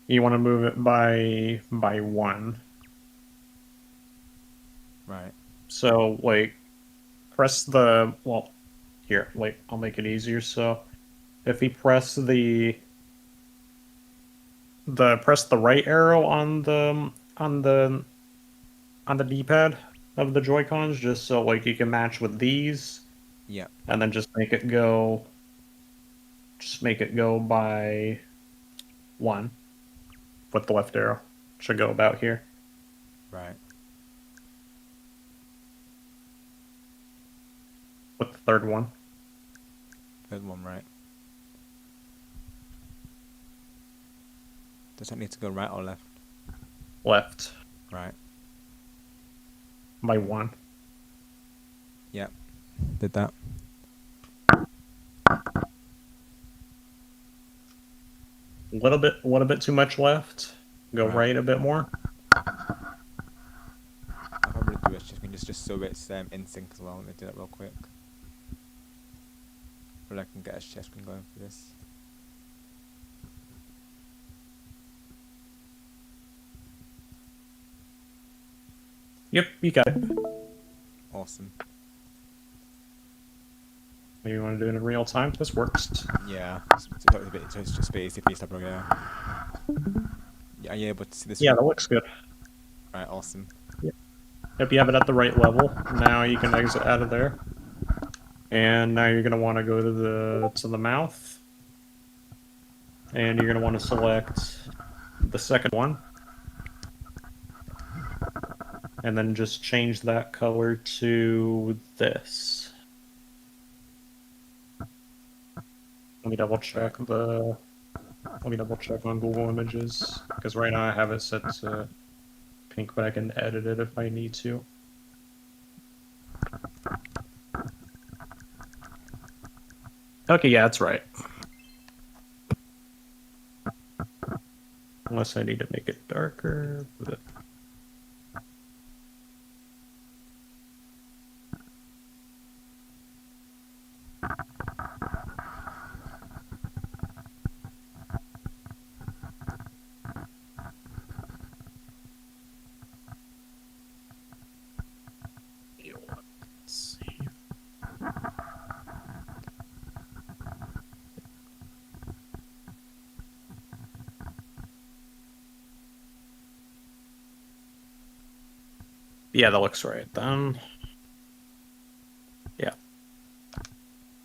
You want to move it by 1. Right. So like, press the here. Wait, I'll make it easier. So, if you press the right arrow on the D-pad of the Joy-Cons, just so like you can match with these. Yeah. And then just make it go by 1 with the left arrow. Should go about here. Right. With the third one. Third one, right. Does that need to go right or left? Left. Right. By 1. Yep. Did that. A little bit too much left. Go right a bit more. I'll probably do it just so it's in sync as well. Let me do that real quick. Or I can get a share screen going for this. Yep, you got it. Awesome. Maybe you want to do it in real time? This works. Yeah, it's just basically stuff. Yeah. Are you able to see this? Yeah, that looks good. Right, awesome. Yep. If you have it at the right level, now you can exit out of there. And now you're gonna want to go to the mouth, and you're gonna want to select the second one, and then just change that color to this. Let me double check on Google Images, because right now I have it set to pink, but I can edit it if I need to. Okay, yeah, that's right. Unless I need to make it darker. But... Let's see. Yeah, that looks right then. Yeah.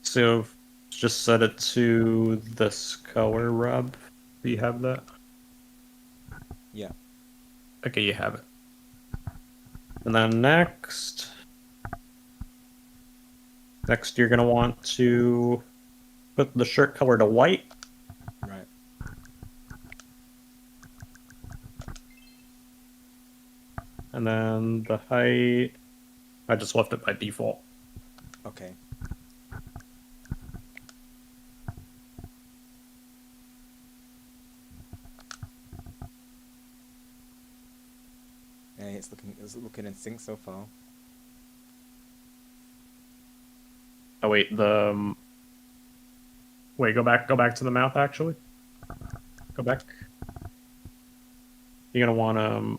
So just set it to this color, Rob. Do you have that? Yeah. Okay, you have it. And then next you're gonna want to put the shirt color to white. Right. And then the height, I just left it by default. Okay. Yeah, it's looking in sync so far. Oh wait, wait, go back to the mouth. Actually, go back. You're gonna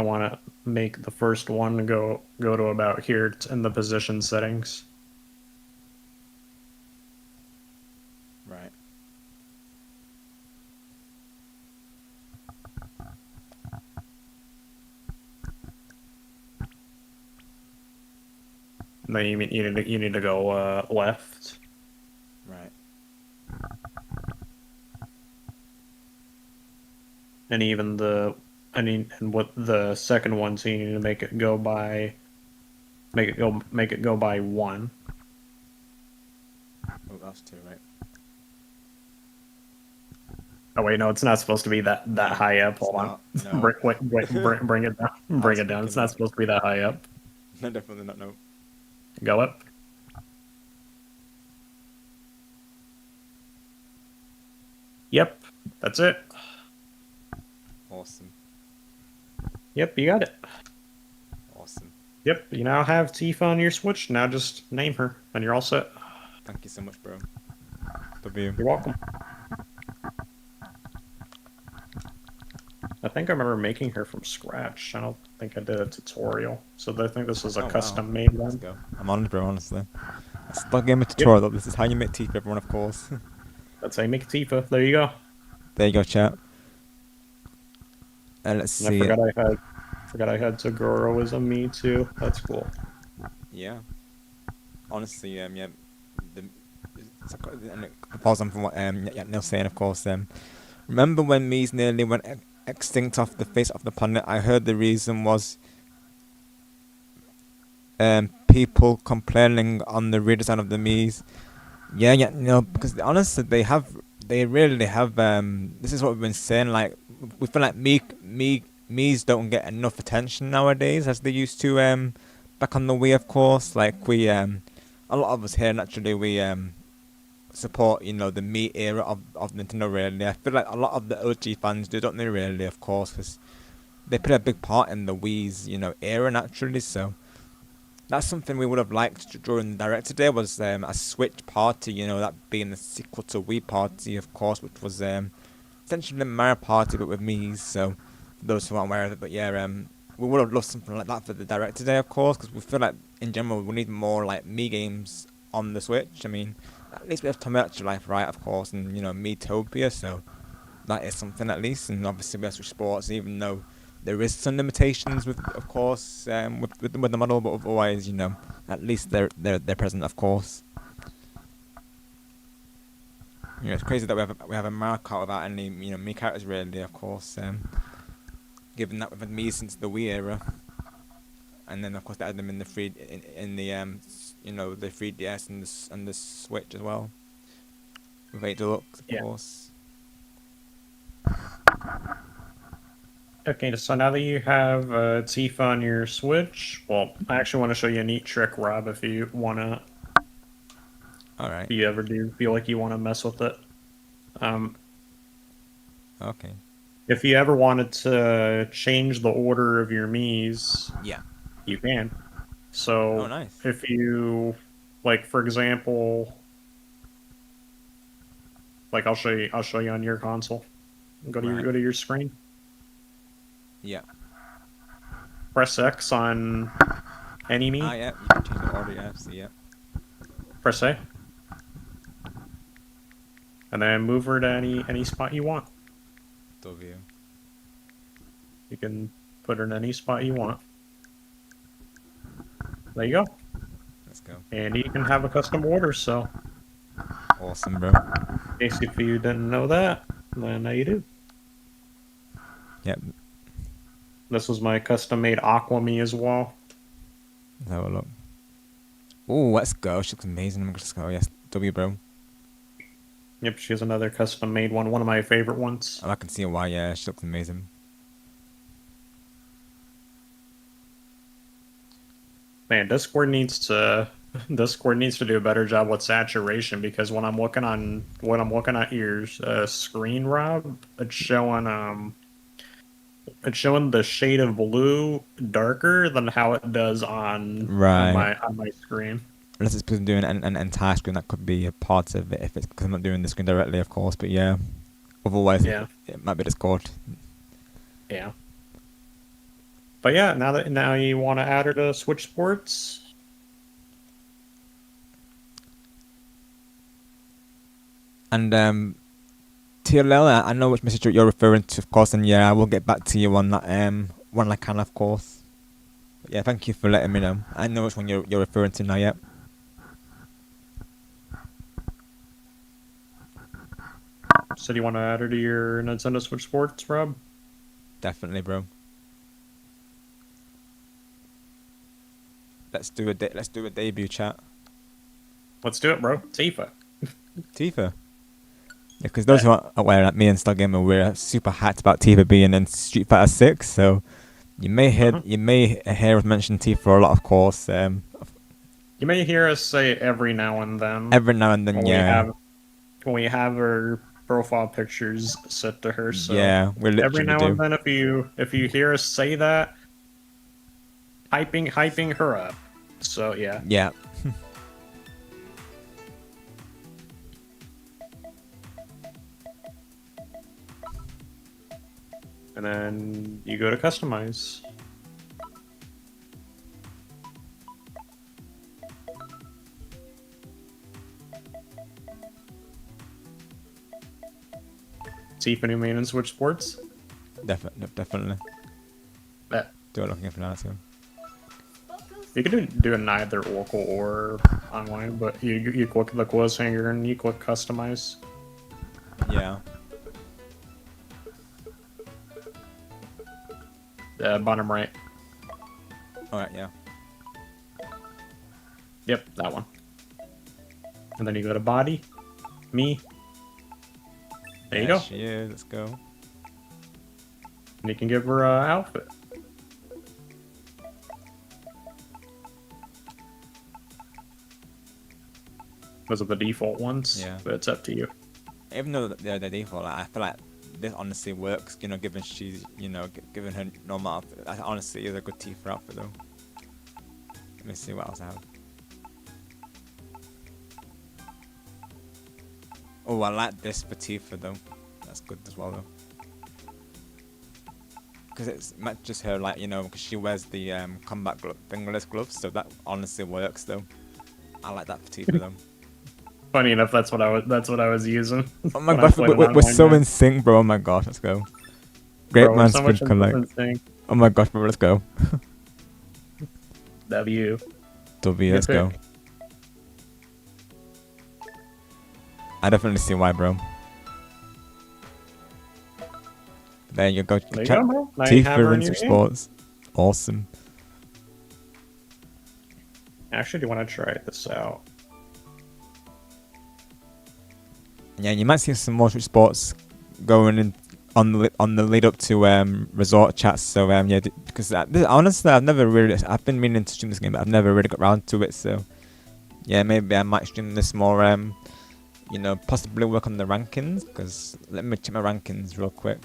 wanna make the first one go to about here in the position settings. Right. And then you need to go left. Right. And even and what the second one, so you need to make it go by 1. Oh, that's 2, right? Oh wait, no, it's not supposed to be that high up. Hold on. No. Bring it down. Bring it down. It's not supposed to be that high up. No, definitely not. No. Go up. Yep, that's it. Awesome. Yep, you got it. Awesome. Yep, you now have Tifa on your Switch. Now just name her, and you're all set. Thank you so much, bro. W. You're welcome. I think I remember making her from scratch. I don't think I did a tutorial. So I think this is a custom-made one. Let's go. I'm honored, bro, honestly. StarGamer tutorial. Yep. This is how you make Tifa, everyone, of course. That's how you make Tifa. There you go. There you go, chat. And let's see. I forgot I had Toguro as a me too. That's cool. Yeah. Honestly, yeah. Pause on from what Neil's saying, of course. Remember when Mies nearly went extinct off the face of the planet? I heard the reason was people complaining on the redesign of the Mies. Yeah, no, because honestly, they really have. This is what we've been saying. Like, we feel like Mies don't get enough attention nowadays as they used to. Back on the Wii, of course. Like we, a lot of us here naturally we support, the Mii era of Nintendo. Really, I feel like a lot of the OG fans do, don't they? Really, of course, because they played a big part in the Wii's, era naturally. So that's something we would have liked during the Direct today, was a Switch Party, that being the sequel to Wii Party, of course, which was essentially Mario Party but with Mii's. So for those who aren't aware of it, but yeah, we would have loved something like that for the Direct today, of course, because we feel like in general we need more like Mii games on the Switch. I mean, at least we have Tomodachi Life, right, of course, and Miitopia, so that is something at least. And obviously we have Switch Sports, even though there is some limitations with, of course, with the model, but otherwise, at least they're present, of course. It's crazy that we have a Mario Kart without any Mii characters really, of course. Given that we've had Mii since the Wii era, and then of course they had them in the the 3DS and the Switch as well. With 8 Deluxe, of course. Okay, so now that you have Tifa on your Switch, well, I actually want to show you a neat trick, Rob, if you want to. Alright. If you ever do feel like you want to mess with it. Okay. If you ever wanted to change the order of your Miis, yeah, you can. So, nice. If you, like, for example, like I'll show you on your console. Go to your screen. Yeah. Press X on any Mii. Yeah, you can change the order, yeah. Press A. And then move her to any spot you want. W. You can put her in any spot you want. There you go. Let's go. And you can have a custom order, so. Awesome, bro. In case if you didn't know that, then now you do. Yep. This was my custom-made Aqua Mii as well. Let's have a look. Oh, let's go. She looks amazing. Let's go. Yes, W, bro. Yep, she has another custom-made one. One of my favorite ones. I can see why. Yeah, she looks amazing. Man, Discord needs to do a better job with saturation, because when I'm looking at your screen, Rob, it's showing the shade of blue darker than how it does on my screen. unless it's because I'm doing an entire screen, that could be a part of it if it's because I'm not doing the screen directly, of course. But yeah, otherwise it might be Discord. Yeah. But yeah, now you want to add her to Switch Sports. And TLL, I know which message you're referring to, of course, and yeah, I will get back to you on that when I can, of course. But yeah, thank you for letting me know. I know which one you're referring to now. Yep. So do you want to add her to your Nintendo Switch Sports, Rob? Definitely, bro. Let's do a debut chat. Let's do it, bro. Tifa. Tifa. Because those who aren't aware, like me and StarGamer, we're super hyped about Tifa being in Street Fighter 6. So you may hear us mention Tifa a lot, of course. You may hear us say every now and then. Every now and then, when we have her profile pictures set to her. So yeah, we literally every now and then, if you hear us say that, hyping her up. So yeah. Yeah. And then you go to customize. Tifa new main in Switch Sports? Definitely. Bet. Do it looking for now too. You can do it neither local or online, but you click the close hanger and you click customize. Yeah. Bottom right. Alright, yeah. Yep, that one. And then you go to body, me. There you go. She is. Let's go. And you can give her an outfit. Those are the default ones. Yeah. But it's up to you. Even though they're the default, I feel like this honestly works, given she's, given her normal outfit. I honestly is a good Tifa outfit though. Let me see what else I have. Oh, I like this for Tifa though. That's good as well though. Because it matches her, like, because she wears the combat fingerless gloves, so that honestly works though. I like that for Tifa though. Funny enough, that's what I was using. Oh my gosh, we're so in sync, bro. Oh my gosh, let's go. Great man, so Sprint Collect. Oh my gosh, bro, let's go. W, let's go. I definitely see why, bro. There you go. There you go, bro. Tifa in Sports. Awesome. Actually, do you want to try this out? Yeah, you might see some more Switch Sports going in on the lead up to resort chats. So yeah, because honestly, I've been meaning to stream this game, but I've never really got around to it. So yeah, maybe I might stream this more. Possibly work on the rankings. Because let me check my rankings real quick.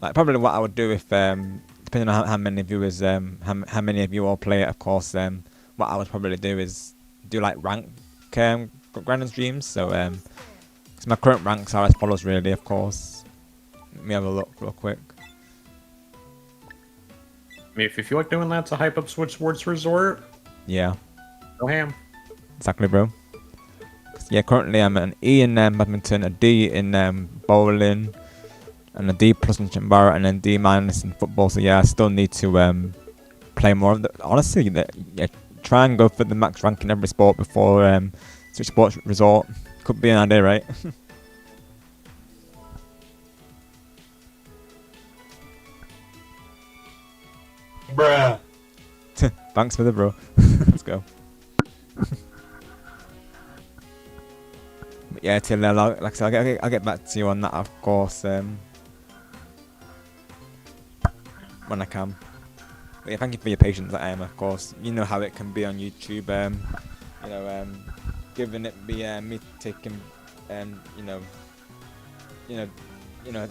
Like probably what I would do if depending on how many viewers how many of you all play it, of course. What I would probably do is do like rank grand streams. So cause my current ranks are as follows, really, of course. Let me have a look real quick. I mean, if you feel like doing that to hype up Switch Sports Resort, yeah, go ham. Exactly, bro. Yeah, currently I'm an E in badminton, a D in bowling, and a D plus in Chambara, and then D minus in football. So yeah, I still need to play more of the. Honestly, yeah, try and go for the max rank in every sport before Switch Sports Resort. Could be an idea, right? Bruh. Thanks for the bro. Let's go. But yeah, till like I said, I'll get back to you on that, of course, when I can. But yeah, thank you for your patience, of course. You know how it can be on YouTube. Giving it me taking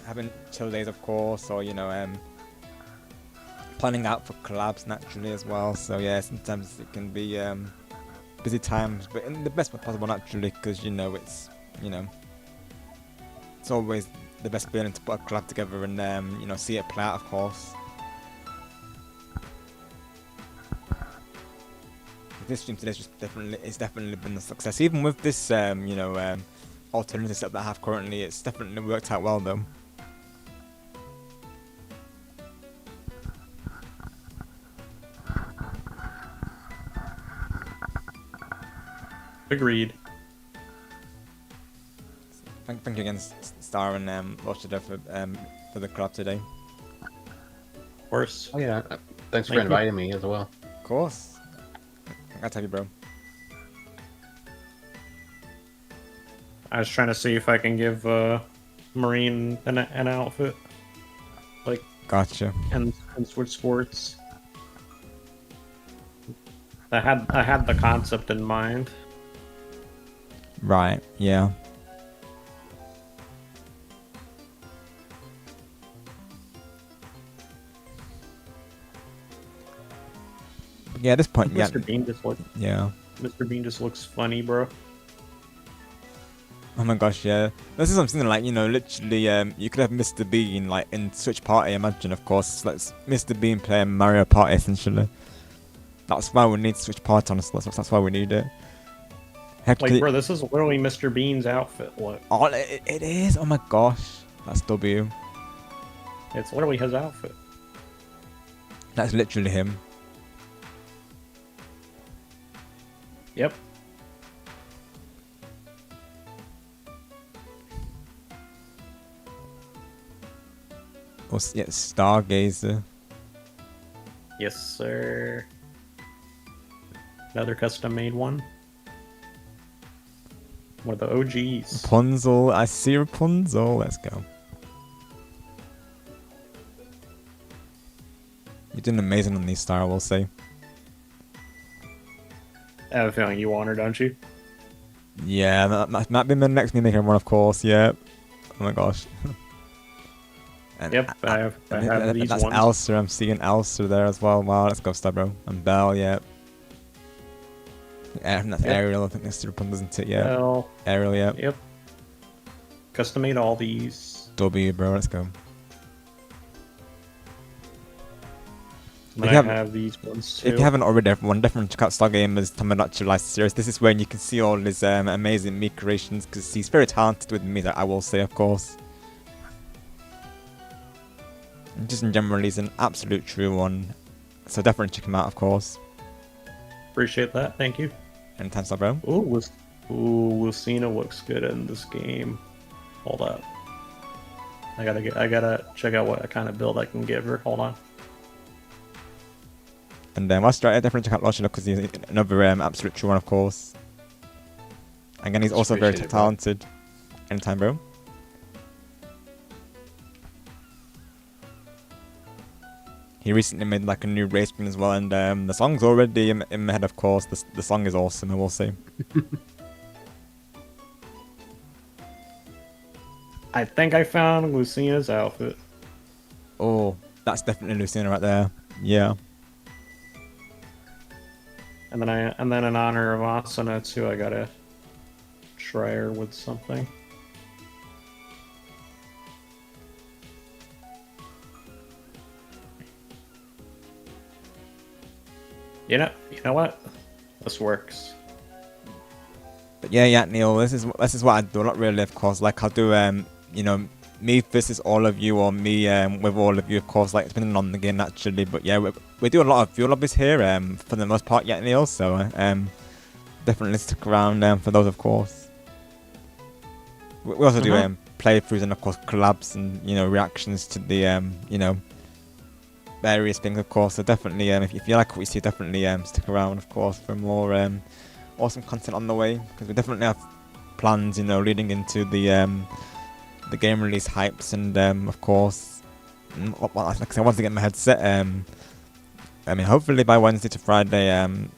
having chill days, of course, or planning out for collabs naturally as well. So yeah, sometimes it can be busy times, but in the best way possible naturally, because it's it's always the best feeling to put a collab together and see it play out, of course. This stream today it's definitely been a success. Even with this alternative setup that I have currently, it's definitely worked out well though. Agreed. Thank you again, Star and LordShadow for the collab today. Of course. Oh yeah, thanks for inviting me as well. Of course. I tell you, bro. I was trying to see if I can give Marine an outfit, like. Gotcha. And Switch Sports. I had the concept in mind. Right. Yeah. Yeah, at this point, Mr. Bean just looks. Yeah. Mr. Bean just looks funny, bro. Oh my gosh, yeah. This is something like, literally, you could have Mr. Bean, like, in Switch Party, imagine, of course. Like, Mr. Bean playing Mario Party, essentially. That's why we need Switch Party, honestly. That's why we need it. Like, bro, this is literally Mr. Bean's outfit, look. Oh, it is? Oh my gosh. That's W. It's literally his outfit. That's literally him. Yep. Oh, yeah, Stargazer. Yes, sir. Another custom-made one. One of the OGs. Rapunzel. I see Rapunzel. Let's go. You're doing amazing on these, Star, I will say. I have a feeling you want her, don't you? Yeah, that might be the next Mimic one, of course. Yep. Oh my gosh. And yep, I have these that's ones. Elsa. I'm seeing Elsa there as well. Wow, let's go, Star, bro. And Belle, yep. And that's Ariel. I think that's Rapunzel, isn't it? Yeah. Belle. Ariel, yep. Yep. Custom made all these. W, bro. Let's go. And I have these ones too. If you haven't already, everyone, definitely check out StarGamer's Tomodachi Life series. This is when you can see all his amazing Mii creations, because he's very talented with Mii, I will say, of course. And just in general, he's an absolute true one. So definitely check him out, of course. Appreciate that. Thank you. Anytime, Star, bro. Ooh, Lucina looks good in this game. Hold up. I gotta check out what kind of build I can give her. Hold on. And whilst I definitely check out LordShadow, because he's another absolute true one, of course. Again, he's also very talented. Anytime, bro. He recently made like a new race screen as well, and the song's already in my head, of course. The song is awesome, I will say. I think I found Lucina's outfit. Oh, that's definitely Lucina right there. Yeah. And then in honor of Asuna too, I gotta try her with something. You know what? This works. But yeah, Neil. This is what I do. Not really, of course. Like I'll do me versus all of you, or me with all of you, of course, like depending on the game naturally. But yeah, we do a lot of fuel lobbies here for the most part, Neil. So definitely stick around for those, of course. We also do playthroughs and of course collabs and reactions to the various things, of course. So definitely if you like what you see, definitely stick around, of course, for more awesome content on the way, because we definitely have plans leading into the game release hypes, and of course, like I said, once I get my headset, I mean, hopefully by Wednesday to Friday, I'm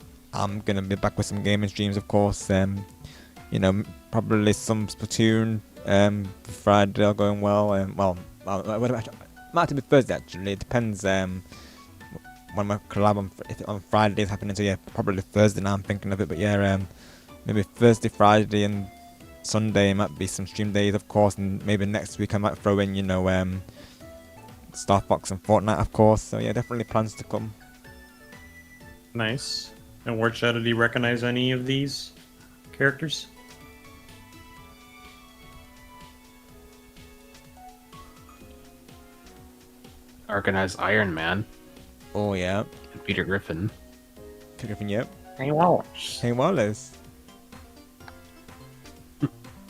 gonna be back with some gaming streams, of course. Probably some Splatoon Friday going well, well, might have to be Thursday actually. It depends one of my collab on Friday is happening. So yeah, probably Thursday now I'm thinking of it. But yeah, maybe Thursday, Friday, and Sunday might be some stream days, of course. And maybe next week I might throw in, you know, Star Fox and Fortnite, of course. So yeah, definitely plans to come. Nice. And LordShadow, do you recognize any of these characters? Organized Iron Man. Oh yeah. And Peter Griffin. Peter Griffin, yep. Hey Wallace. Hey Wallace.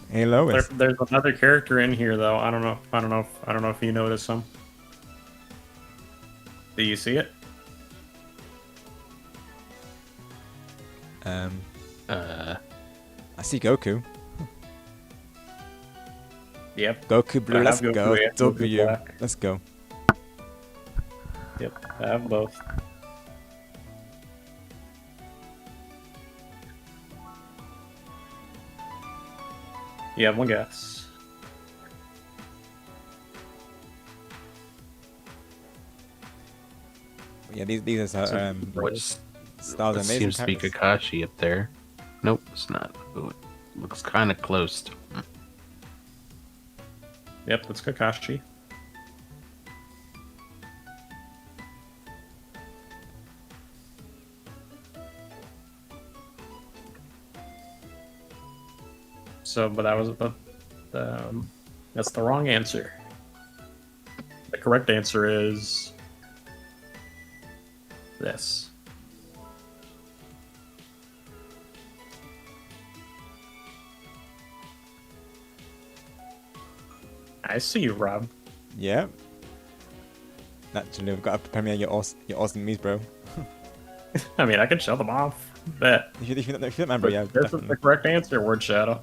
Hey Lois. There's another character in here though. I don't know if you notice him. Do you see it? I see Goku. Yep. Goku blue, let's Goku, go. yeah, W. black. Let's go. Yep, I have both. You have one guess. Yeah, these are Which Styles amazing. Seems to be Kakashi up there. Nope, it's not. Ooh, it looks kind of close. Yep, that's Kakashi. So, but that was that's the wrong answer. The correct answer is this. I see you, Rob. Yeah. Naturally, we've got to premiere your awesome memes, bro. I mean, I can show them off. Bet. If you don't remember, yeah. This is the correct answer, LordShadow.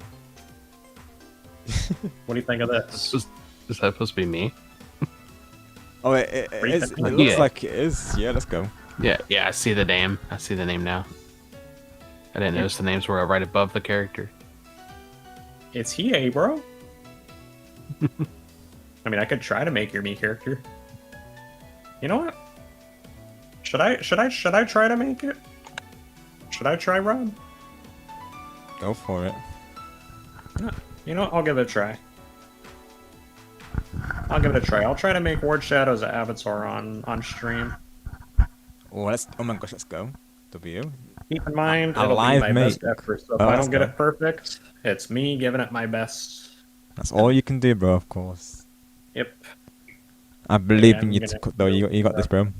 What do you think of this? Is that supposed to be me? Oh, it looks like it is. Yeah, let's go. Yeah, I see the name. I see the name now. I didn't notice the names were right above the character. It's Hiei, bro. I mean, I could try to make your me character. You know what? Should I try to make it? Should I try, Rob? Go for it. You know what? I'll give it a try. I'll give it a try. I'll try to make LordShadow's avatar on stream. Oh, oh my gosh, let's go. W. Keep in mind, A it'll live be my mate. best effort. So if I don't get it perfect, it's me giving it my best. That's all you can do, bro, of course. Yep. I believe Yeah, in you, though. You got this, bro. I'm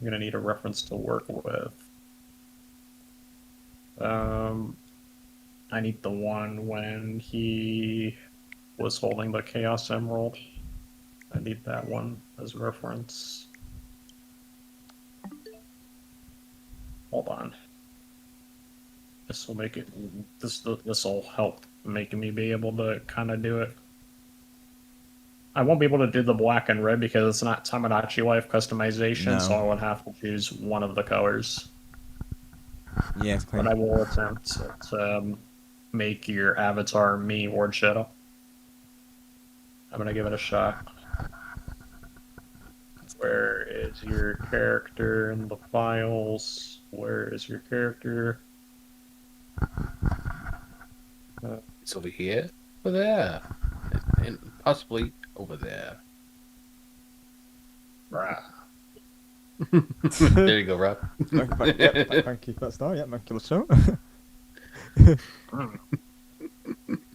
gonna need a reference to work with. I need the one when he was holding the Chaos Emerald. I need that one as a reference. Hold on. This will make it. This will help making me be able to kind of do it. I won't be able to do the black and red because it's not Tamagotchi Life customization, No. so I would have to choose one of the colors. Yeah, But I will attempt to make your avatar me, LordShadow. I'm gonna give it a shot. Where is your character in the files? Where is your character? It's over here, over there, and possibly over there. Right. There you go, Rob. Thank you for that star. Yeah, thank you for the show. I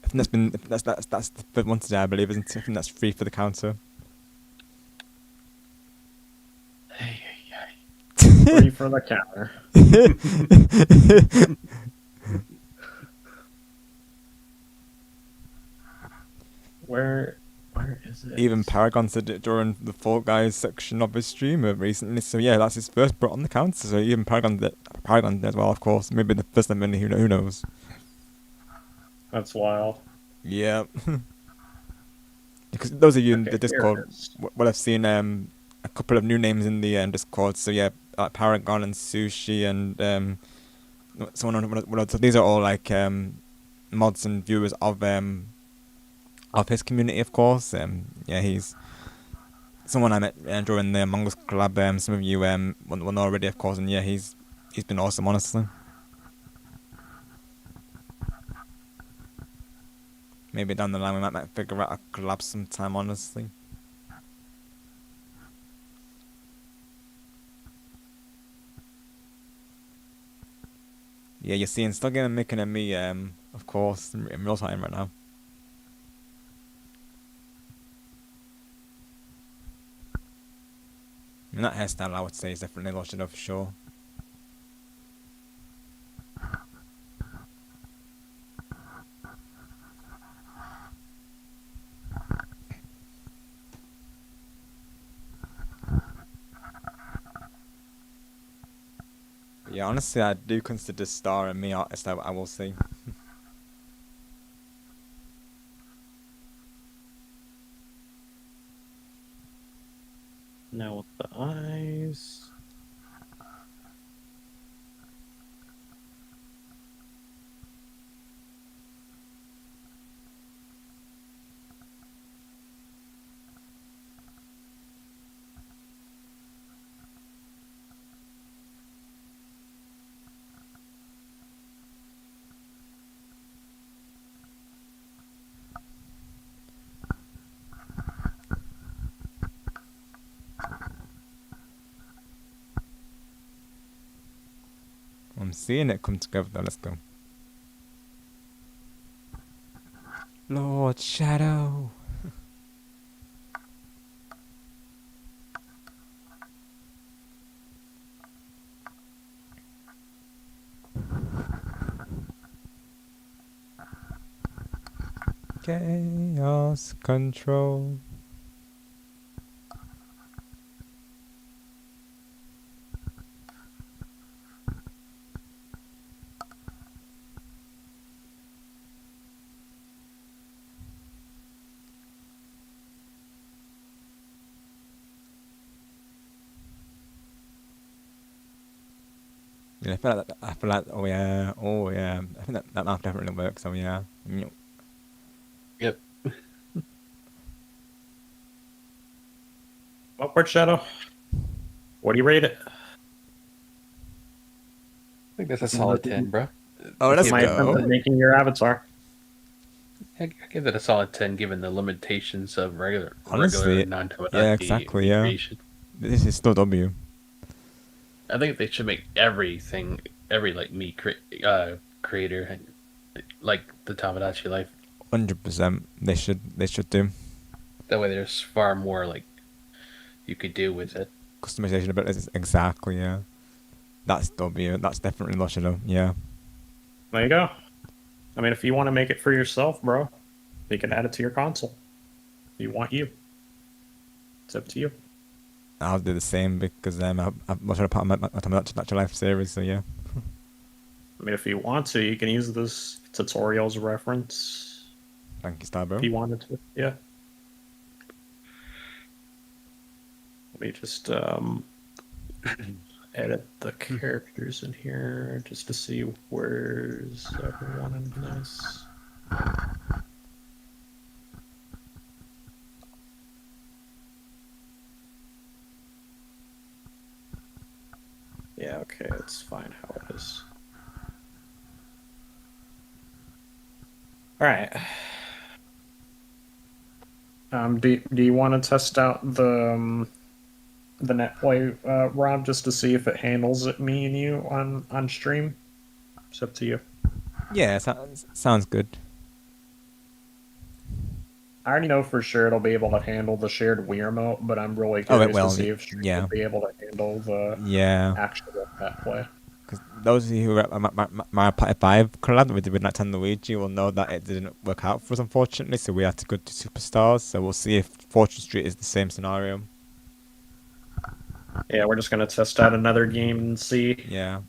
think that's the third one today, I believe, isn't it? I think that's 3 for the counter. Free for the counter. Where is it? Even Paragon said it during the Fall Guys section of his stream recently. So yeah, that's his first brought on the counter. So even Paragon did as well, of course. Maybe the first time, who knows? That's wild. Yeah. Because those of you in the Discord will have seen a couple of new names in the Discord. So yeah, Paragon and Sushi and someone. So these are all like mods and viewers of his community, of course. Yeah, he's someone I met during the Among Us collab. Some of you will know already, of course, and yeah, he's been awesome, honestly. Maybe down the line we might figure out a collab sometime, honestly. Yeah, you're seeing StarGamer making a me, of course, in real time right now. I mean, that hairstyle I would say is definitely LordShadow for sure. Yeah, honestly, I do consider Star a me artist, I will say. Now with the eyes. I'm seeing it come together though, let's go. LordShadow. Chaos control. Yeah, I feel like, oh yeah, I think that mouth definitely works, oh yeah. Yep. Upward Shadow. What do you rate it? I think that's a solid 10, bro. Oh, let's my go. making your avatar. I give it a solid 10, given the limitations of regular Honestly, non-Tomodachi yeah, exactly, yeah. creation. This is still W. I think they should make every like me creator like the Tomodachi life. 100%. They should do. That way, there's far more like you could do with it. Customization abilities, exactly, yeah. That's W. That's definitely LordShadow, yeah. There you go. I mean, if you want to make it for yourself, bro, you can add it to your console. If you want you. It's up to you. I'll do the same because I'm LordShadow part of my Tomodachi Life series, so yeah. I mean, if you want to, you can use this tutorial as a reference. Thank you, Star Bro. If you wanted to, yeah. Let me just edit the characters in here just to see where's everyone in this. Yeah, okay, it's fine how it is. All right. Do you want to test out the netplay, Rob, just to see if it handles it, me and you on stream? It's up to you. Yeah, sounds good. I already know for sure it'll be able to handle the shared Wii remote, but I'm really curious to see if stream will be able to handle the actual netplay. Because those of you who were at my Party 5 collab with Nintendo Luigi will know that it didn't work out for us, unfortunately, so we had to go to Superstars, so we'll see if Fortune Street is the same scenario. Yeah, we're just going to test out another game and see. Yeah.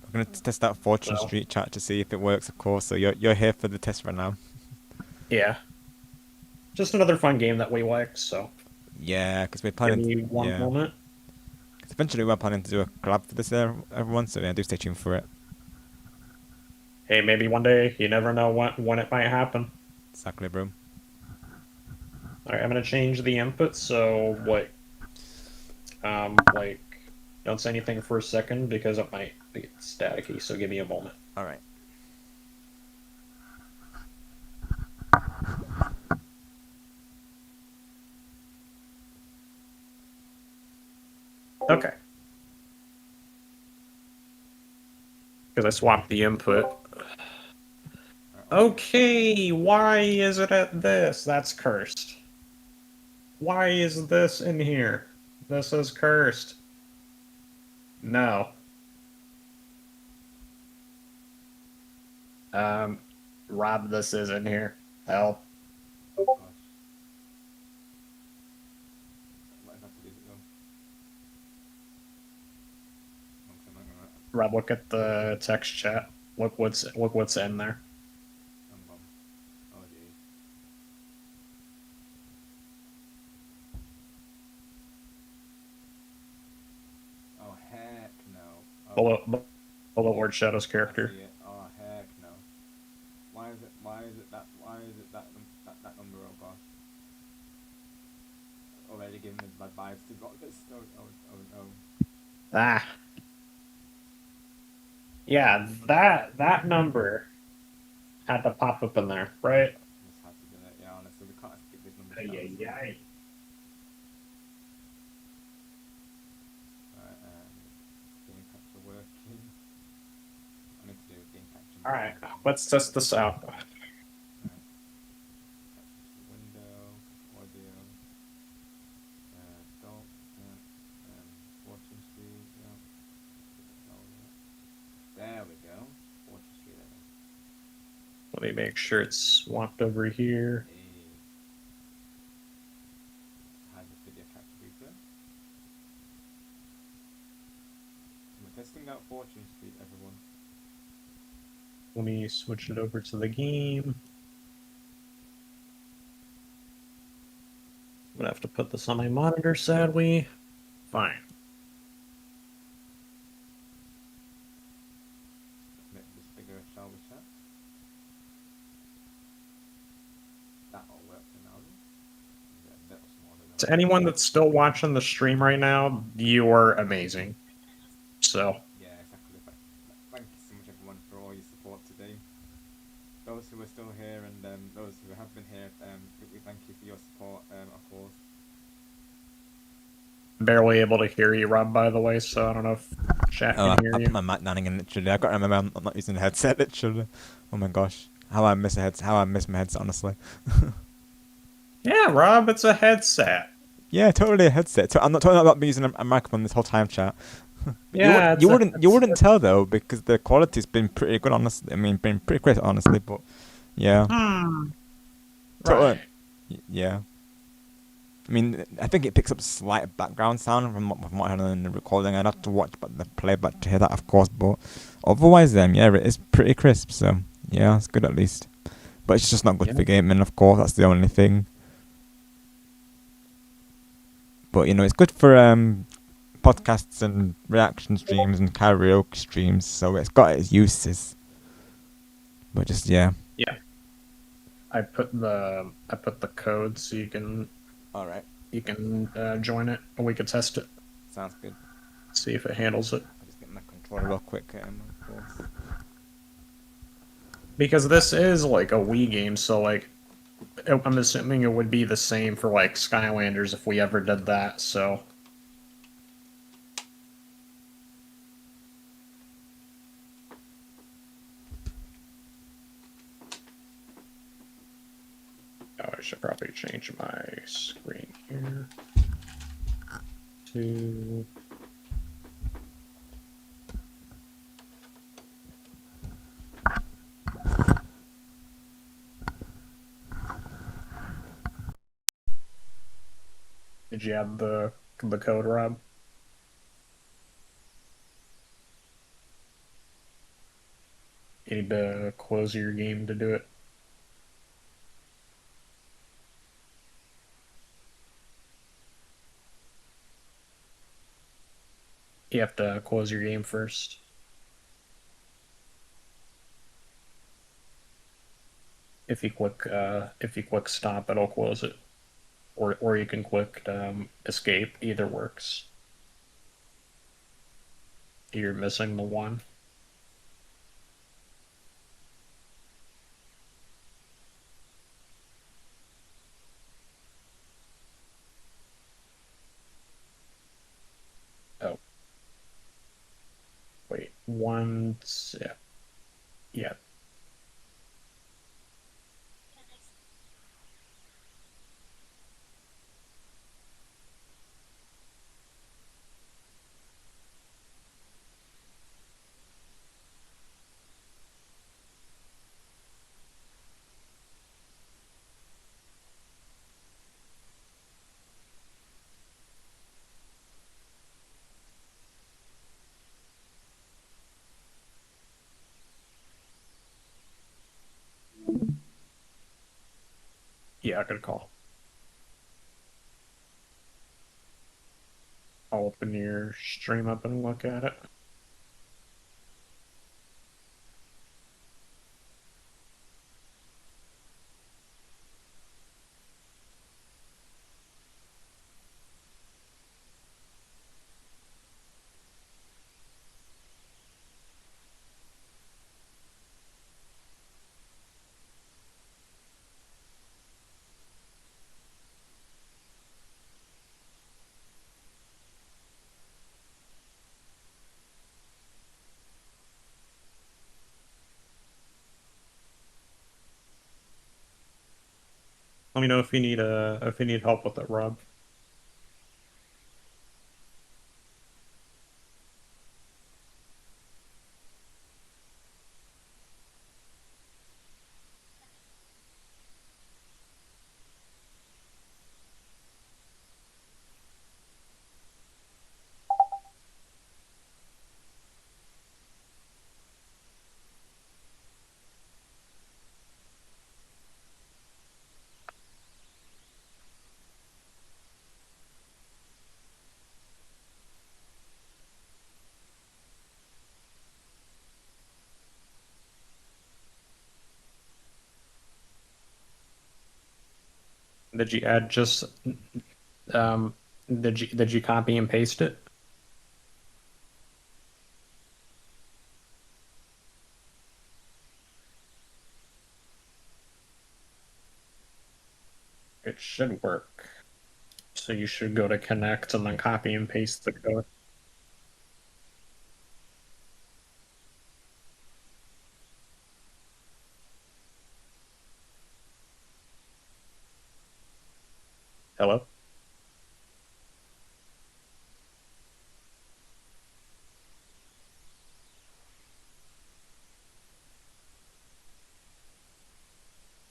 We're going to test out Fortune Street chat to see if it works, of course, so you're here for the test right now. Yeah. Just another fun game that we like, so. Yeah, because we're planning. Give me one moment. Eventually, we're planning to do a collab for this, everyone. So yeah, do stay tuned for it. Hey, maybe one day. You never know when it might happen. Exactly, bro. All right, I'm gonna change the input. So what Like, don't say anything for a second because it might be staticky, so give me a moment. Alright. Okay. Because I swapped the input. Okay, why is it at this? That's cursed. Why is this in here? This is cursed. No. Rob, this is in here. Hell. Rob, look at the text chat. Look what's in there. Oh heck no. Below LordShadow's character. Oh heck no. Why is it that number? Oh gosh. Already giving me bad vibes to block this. Oh no. Ah. Yeah, that number had to pop up in there, right? Just had to do it, yeah, honestly, we can't skip these numbers. Yeah. Alright, game capture working. I need to do game capture. Alright, let's test this out. Window, audio, watching speed, yeah. There we go. Watching speed, Let me make sure it's swapped over here. Hide the video capture replay. We're testing out fortune speed, everyone. Let me switch it over to the game. I'm gonna have to put this on my monitor, sadly. Fine. Make this bigger, shall we, chat? That all works now. To anyone that's still watching the stream right now, you are amazing. So. Yeah, exactly. Thank you so much, everyone, for all your support today. Those who are still here and those who have been here, we thank you for your support, of course. Barely able to hear you, Rob, by the way, so I don't know if chat can hear I you. put my mic down again, literally. I got to remember I'm not using a headset, literally. Oh my gosh. How I miss my headset, honestly. Yeah, Rob, it's a headset. Yeah, totally a headset. So I'm not talking about me using a microphone this whole time, chat. Yeah, you wouldn't tell though, because the quality's been pretty good, honestly. I mean, been pretty great, honestly. But yeah, Right. Yeah. I mean, I think it picks up slight background sound from what I heard in the recording. I'd have to watch the playback to hear that, of course. But otherwise, yeah, it is pretty crisp. So yeah, it's good at least. But it's just not good for gaming, of course. That's the only thing. But it's good for podcasts and reaction streams and karaoke streams. So it's got its uses. But just yeah. Yeah. I put the code so you can. All right. You can join it, and we can test it. Sounds good. See if it handles it. I'll just get my controller real quick, of course. Because this is like a Wii game, so like, I'm assuming it would be the same for like Skylanders if we ever did that. So. Oh, I should probably change my screen here to. Did you add the code, Rob? You need to close your game to do it. You have to close your game first. If you click stop, it'll close it, or you can click escape. Either works. You're missing the one. Oh. Wait, one, yeah. Yeah, good call. I'll open your stream up and look at it. Let me know if you need help with it, Rob. Did you add just did you copy and paste it? It should work. So you should go to connect and then copy and paste the code. Hello?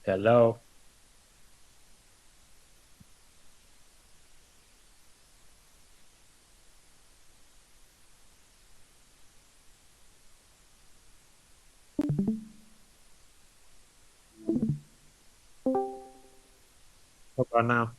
Hello? What about now?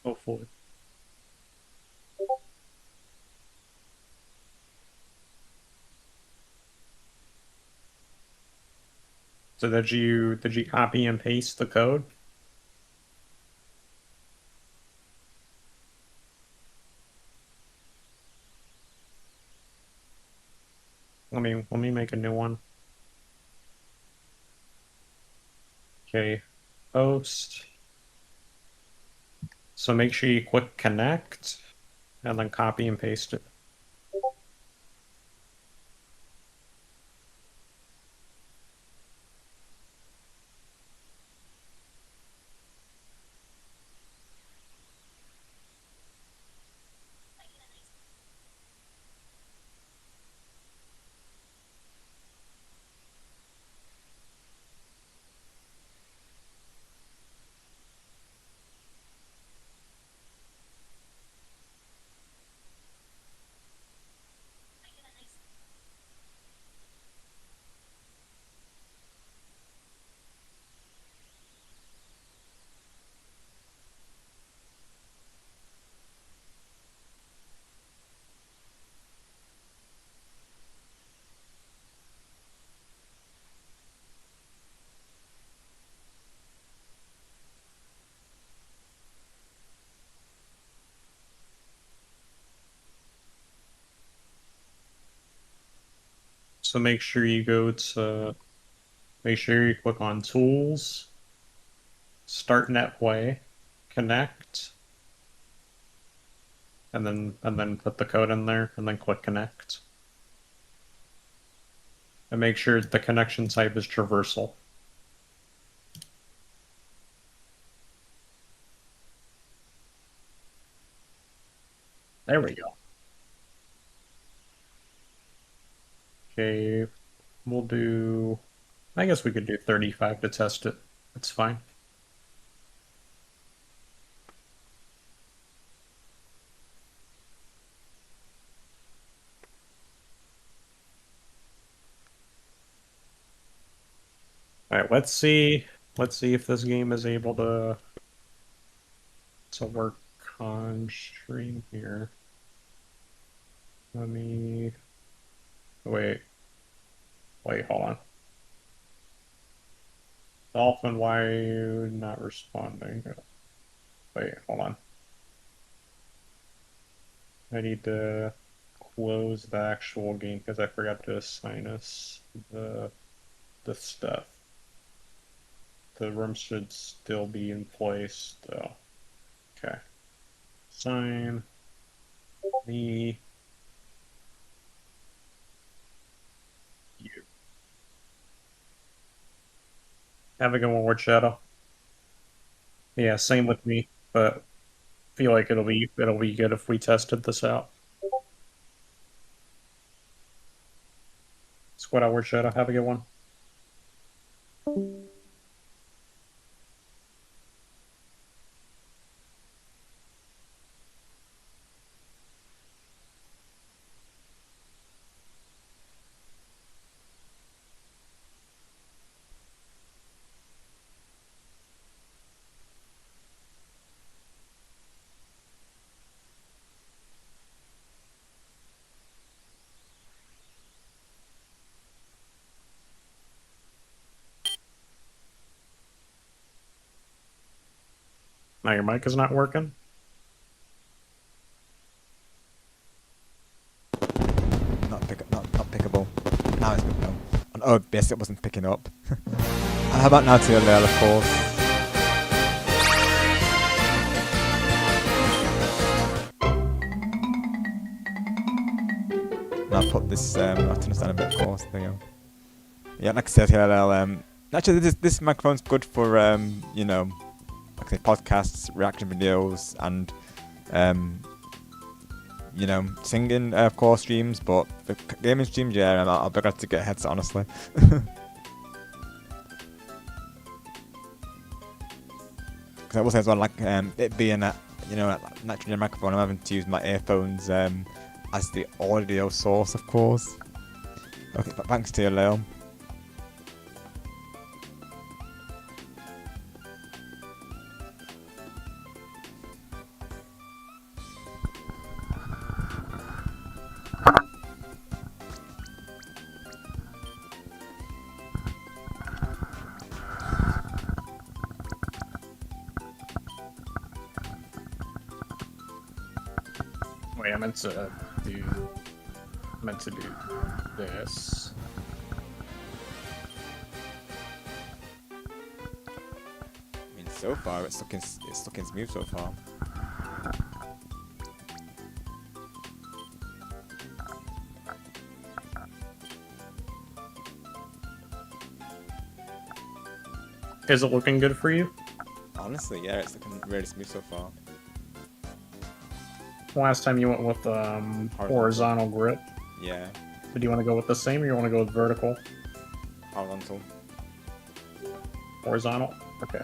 Hopefully. So did you copy and paste the code? Let me make a new one. Okay, post. So make sure you click connect. and then copy and paste it. So make sure you click on Tools, Start Netway, Connect, and then put the code in there, and then click Connect. And make sure the connection type is traversal. There we go. Okay, we'll do... I guess we could do 35 to test it. That's fine. Alright, let's see if this game is able to work on stream here. Let me... Wait, hold on. Dolphin, why are you not responding? Wait, hold on. I need to close the actual game because I forgot to assign us the stuff. The room should still be in place though. Okay. Sign the you. Have a good one, LordShadow. Yeah, same with me, but I feel like it'll be good if we tested this out. Squad out, LordShadow. Have a good one. Now your mic is not working? Not pickable. Now it's pickable. On OBS it wasn't picking up. How about now to your layer, of course? Now I'll put this, I have to understand a bit, of course. There you go. Yeah, like I said here, actually this microphone's good for, you know, like I say, podcasts, reaction videos, and you know, singing, of course, streams. But the gaming streams, yeah, I'll be glad to get a headset, honestly. Because I will say as well, like it being a, you know, a natural microphone, I'm having to use my earphones as the audio source, of course. Okay, but thanks to you, Leo. Wait, I meant to do this. I mean, so far it's looking smooth so far. Is it looking good for you? Honestly, yeah, it's looking really smooth so far. Last time you went with horizontal grip. Yeah. But do you want to go with the same, or you want to go with vertical? Horizontal. Horizontal? Okay.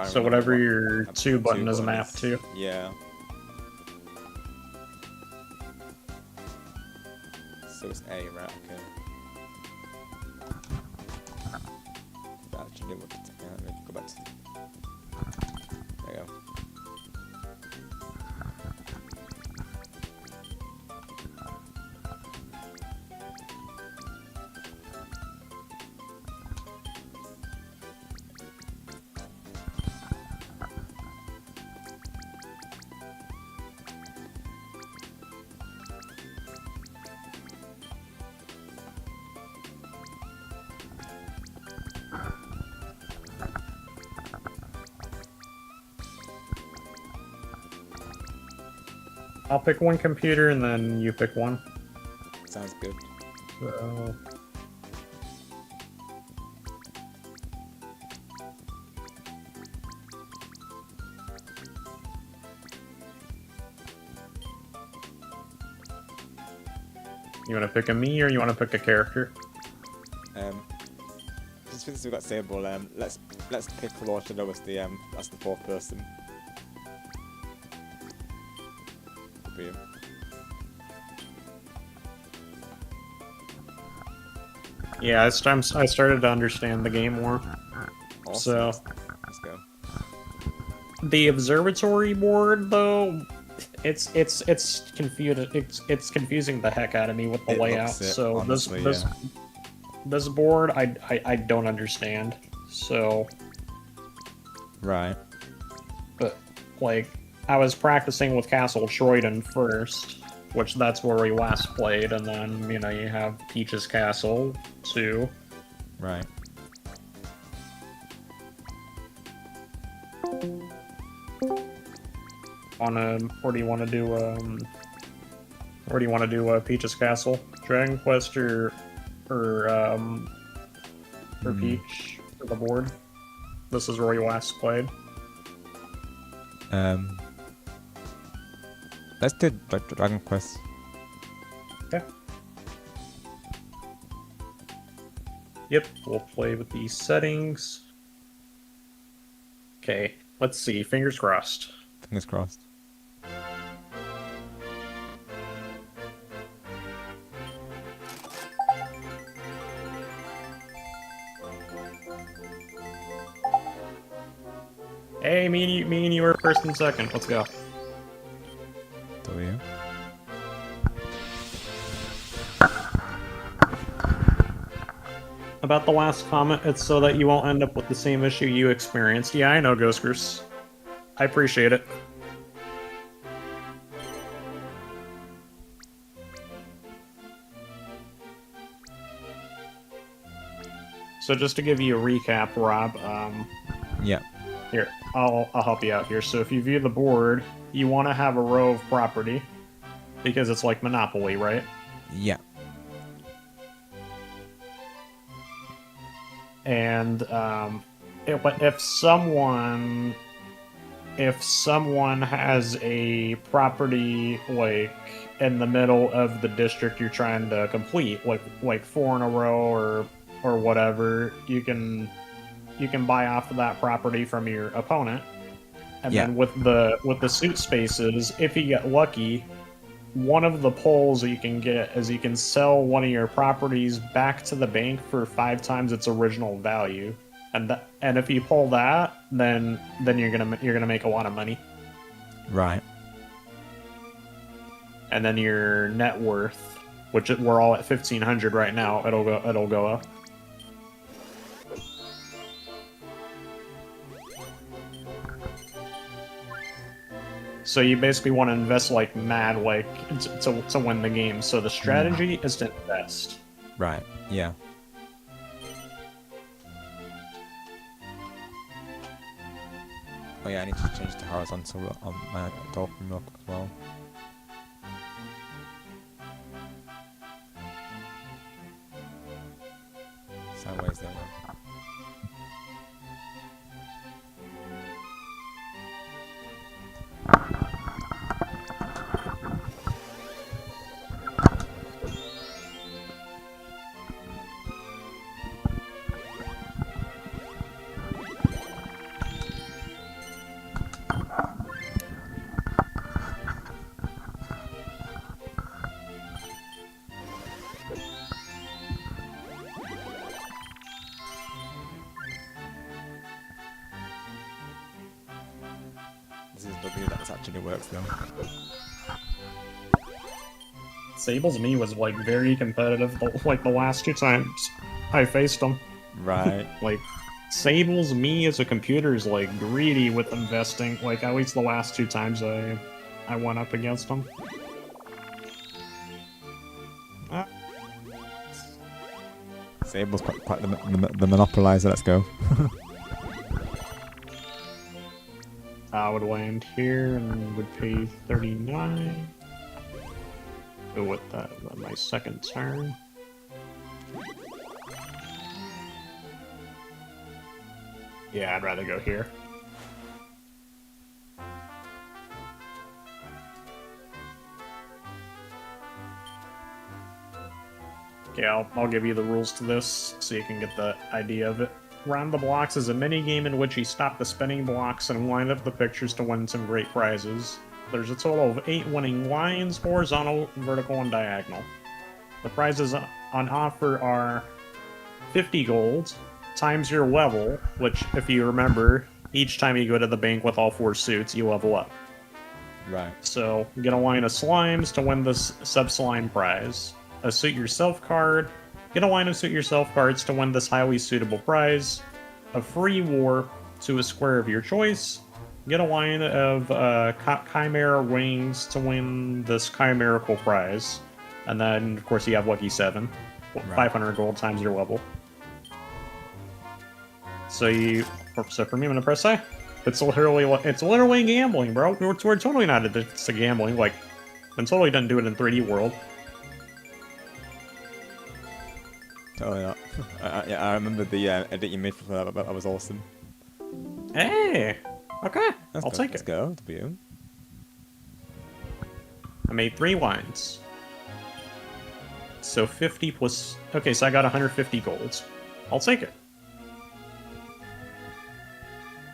So whatever your 2 button is mapped to. Yeah. So it's A, right? Okay. Actually, look at it. Go back to. There you go. I'll pick one computer and then you pick one. Sounds good. So... You want to pick a me or you want to pick a character? Just since we've got Sable, let's pick LordShadow as the that's the 4th person. Yeah, I started to understand the game more. Awesome. So let's go. The observatory board, though, it's confusing. It's confusing the heck out of me with the layout. So honestly, this board, I don't understand. So right. But like, I was practicing with Castle Troyden first, which that's where we last played, and then you have Peach's Castle too. Right. Or do you want to do Peach's Castle, Dragon Quest, or Peach for the board? This is where you last played. Let's do Dragon Quest. Okay. Yep, we'll play with these settings. Okay, let's see. Fingers crossed. Fingers crossed. Hey, me and you are first and second. Let's go. W. About the last comment, it's so that you won't end up with the same issue you experienced. Yeah, I know, Ghostgers. I appreciate it. So just to give you a recap, Rob, yeah. Here, I'll help you out here. So if you view the board, you want to have a row of property, because it's like Monopoly, right? Yeah. And if someone has a property like in the middle of the district you're trying to complete, like 4 in a row or whatever, you can buy off of that property from your opponent. And then with the suit spaces, if you get lucky, one of the pulls you can get is you can sell one of your properties back to the bank for 5 times its original value. And if you pull that, then you're gonna make a lot of money. Right. And then your net worth, which we're all at 1,500 right now, it'll go up. So you basically want to invest like mad, like to win the game. So the strategy is to invest. Right. Yeah. Oh yeah, I need to change to horizontal on my dolphin look as well. This is W that actually works though. Sable's me was like very competitive. Like the last 2 times I faced him. Right. Like Sable's me as a computer is like greedy with investing. Like at least the last 2 times I went up against him. Sable's quite the monopolizer. Let's go. I would land here and would pay 39. Go with that on my second turn. Yeah, I'd rather go here. Okay, I'll give you the rules to this so you can get the idea of it. Round the Blocks is a mini-game in which you stop the spinning blocks and line up the pictures to win some great prizes. There's a total of 8 winning lines, horizontal, vertical, and diagonal. The prizes on offer are 50 gold, times your level, which, if you remember, each time you go to the bank with all 4 suits, you level up. Right. So, get a line of slimes to win this sub-slime prize. A Suit Yourself card. Get a line of Suit Yourself cards to win this highly suitable prize. A free warp to a square of your choice. Get a line of Chimera Wings to win this Chimerical prize. And then, of course, you have Lucky 7. Right. 500 gold times your level. So for me, I'm gonna press A. It's literally gambling, bro. We're totally not it's a gambling. Like, I totally didn't do it in 3D World. Totally not. Yeah, I remember the edit you made for that. That was awesome. Hey, okay, I'll take it. Let's go. W. I made 3 lines. So 50 plus. Okay, so I got 150 golds. I'll take it.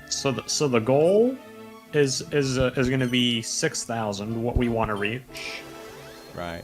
So the goal is going to be 6,000. What we want to reach. Right.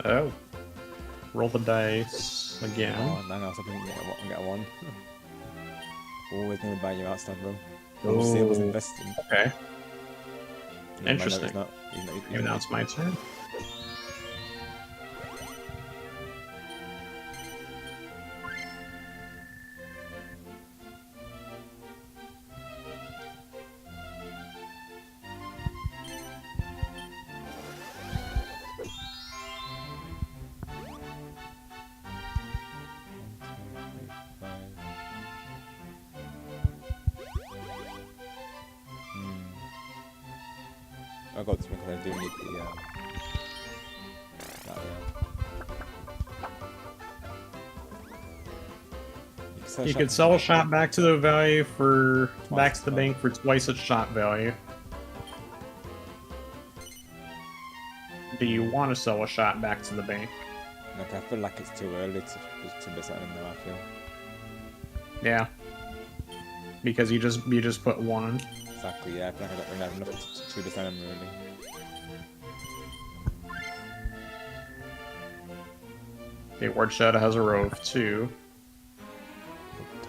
Oh. Roll the dice again. Oh, no, so I can get one. Always gonna buy you out stuff, bro. Oh. Sable's investing. Okay. No, Interesting. Maybe now it's my turn. I got this because I do need the You could sell a shot back to the value for back to the bank for twice its shot value. Do you want to sell a shot back to the bank? Like, I feel like it's too early to be selling them. I feel. Yeah. Because you just put 1. Exactly. Yeah. I feel like I don't really have enough to defend them really. Okay, LordShadow has a row of 2.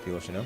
People should know.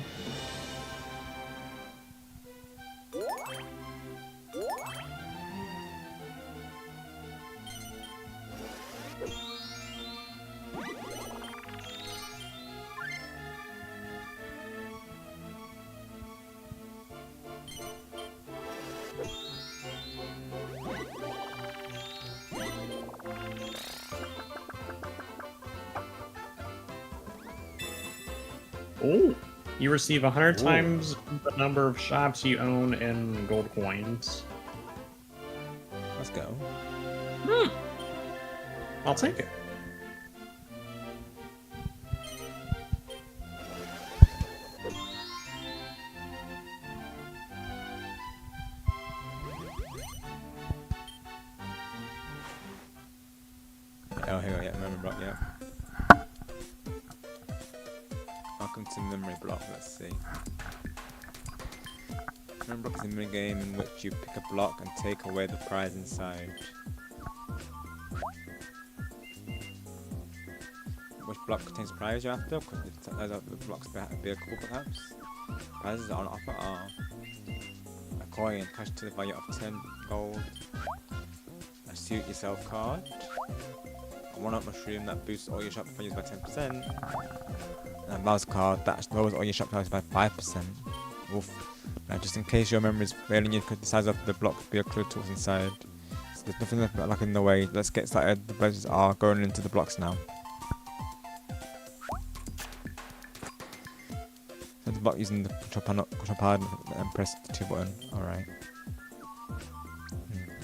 Oh, you receive 100 times the number of shops you own in gold coins. Let's go. I'll take it. here we go, yeah, memory block, yeah. Welcome to memory block, let's see. Memory block is a mini game in which you pick a block and take away the prize inside. Which block contains prize you're after? Could the blocks be a couple perhaps? Prizes on offer are a coin, cash to the value of 10 gold, a suit yourself card, a 1-up mushroom that boosts all your shop values by 10%, and a mouse card that lowers all your shop values by 5%. Oof. Now just in case your memory is failing you, could the size of the block be a clue to what's inside. So there's nothing like in the way. Let's get started. The players are going into the blocks now. So the block using the control pad and press the 2 button. Alright.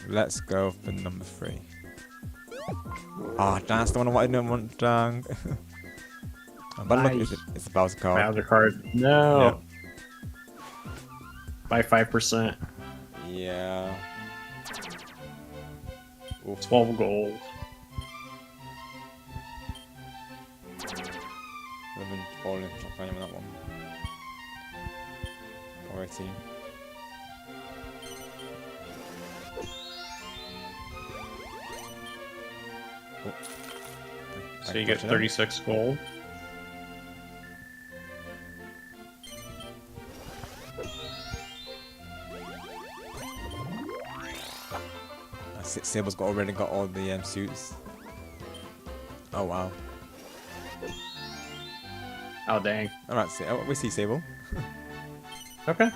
Let's go for number 3. Ah, that's the one I wanted to want, dang. But look, it's the Bowser card. Bowser card. No. Yep. By 5%. Yeah. Oof. 12 gold. 11 falling shop value on that one. 418. So you get 36 gold. Sable's already got all the suits. Oh wow. Oh dang. Alright, we see Sable. Okay.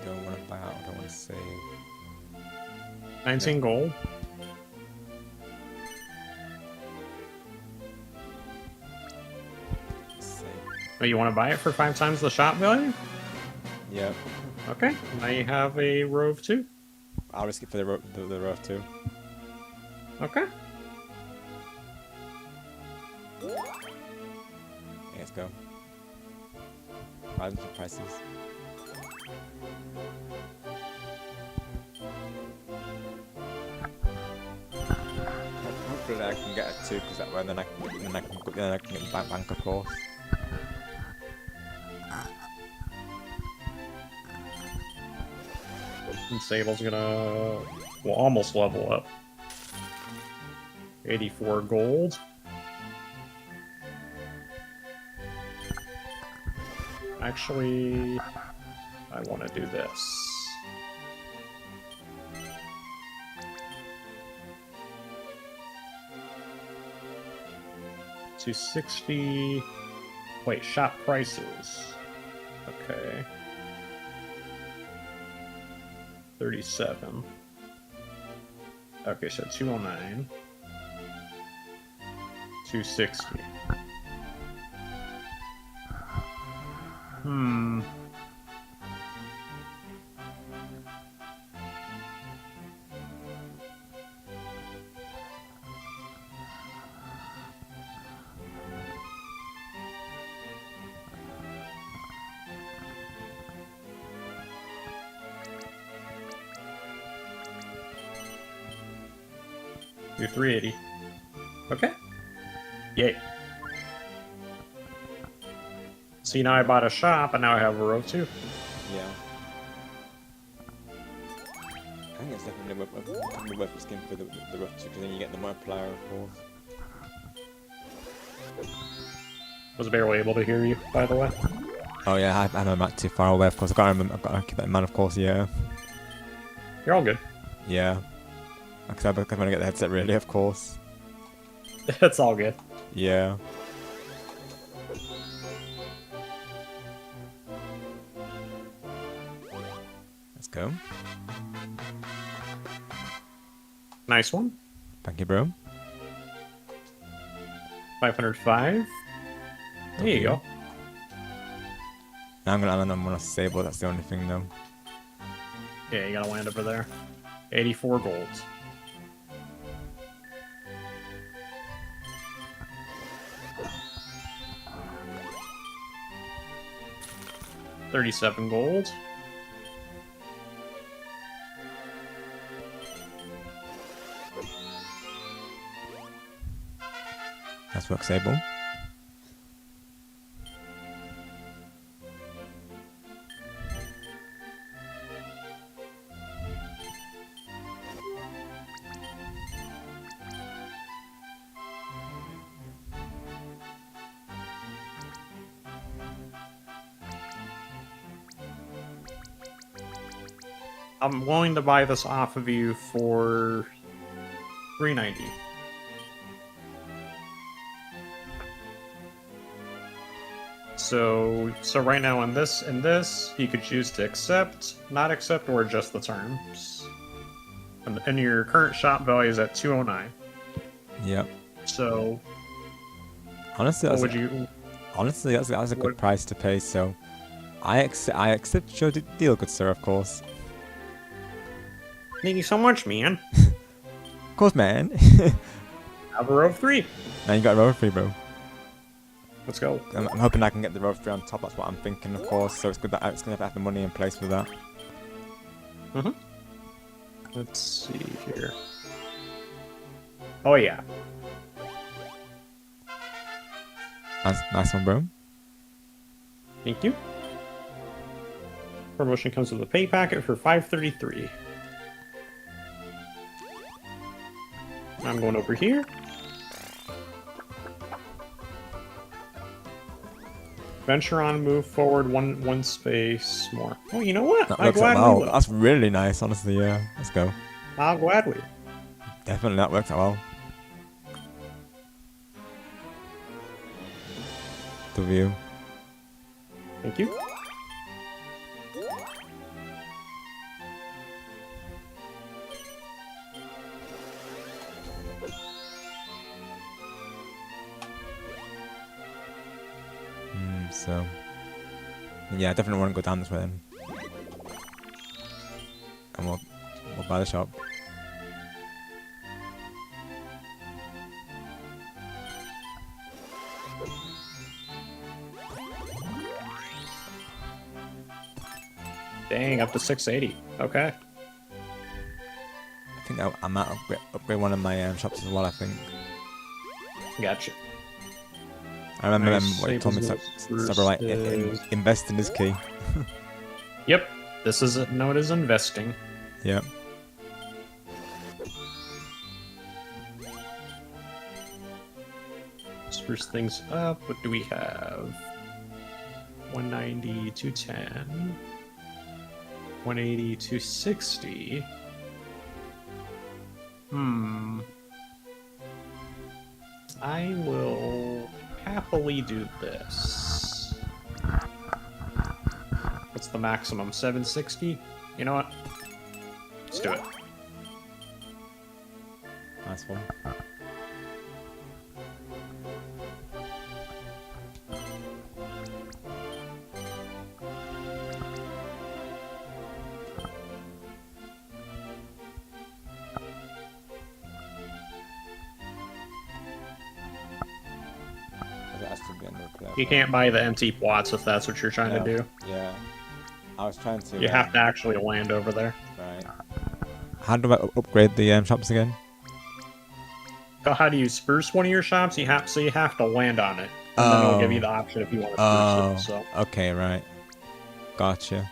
Don't want to buy out, don't want to save. 19 gold. Oh, you want to buy it for 5 times the shop value? Yep. Okay, now you have a Rove 2. I'll risk it for the Rove 2. Okay. Let's go. Prices. Hopefully I can get a 2 because that way then I can get the bank of course. And Sable's gonna almost level up. 84 gold. Actually, I want to do this. $260. Wait, shop prices. Okay. 37. Okay, so 209. 260. Hmm. Do 380. Okay. Yay. See, now I bought a shop, and now I have a Rove 2. Yeah. I think it's definitely worth the skin for the Rove 2, because then you get the multiplier, of course. Was barely able to hear you, by the way. Oh yeah, I'm not too far away, of course. I've got to keep that in mind, of course, yeah. You're all good. Yeah. Because I'm going to get the headset, really, of course. It's all good. Yeah. Let's go. Nice one. Thank you, bro. 505. There you go. I'm gonna land on one of Sable, that's the only thing though. Yeah, you gotta land over there. 84 gold. $37 gold. That's work, Sable. I'm willing to buy this off of you for $3.90. So right now in this, you could choose to accept, not accept, or adjust the terms. And your current shop value is at 209. Yep. So honestly, what would you? Honestly, that's a good price to pay. So I accept your deal, good sir. Of course. Thank you so much, man. Of course, man. Have a row of 3. Now you got a row of 3, bro. Let's go. I'm hoping I can get the row of 3 on top. That's what I'm thinking, of course. So it's good that it's gonna have the money in place for that. Mhm. Let's see here. Oh yeah. Nice one, bro. Thank you. Promotion comes with a pay packet for $5.33. I'm going over here. Venture on, move forward one space more. Oh, you know what? I'll gladly will. That's really nice, honestly. Yeah, let's go. I'll gladly. Definitely, that works out well. The view. Thank you. So, yeah, I definitely want to go down this way then. And we'll buy the shop. Dang, up to 680. Okay. I think I might upgrade one of my shops as well, I think. Gotcha. I remember Nice. what he told me, so like, investing is key. Yep, this is known as investing. Yep. Spruce things up. What do we have? 190, 210, 180, 260. I will happily do this. What's the maximum? 760? You know what? Let's do it. Nice one. You can't buy the empty plots if that's what you're trying to do. Yeah. I was trying to... You have to actually land over there. Right. How do I upgrade the shops again? How do you spruce one of your shops? You have to land on it. And then it'll give you the option if you want to spruce it. So. Okay, right. Gotcha.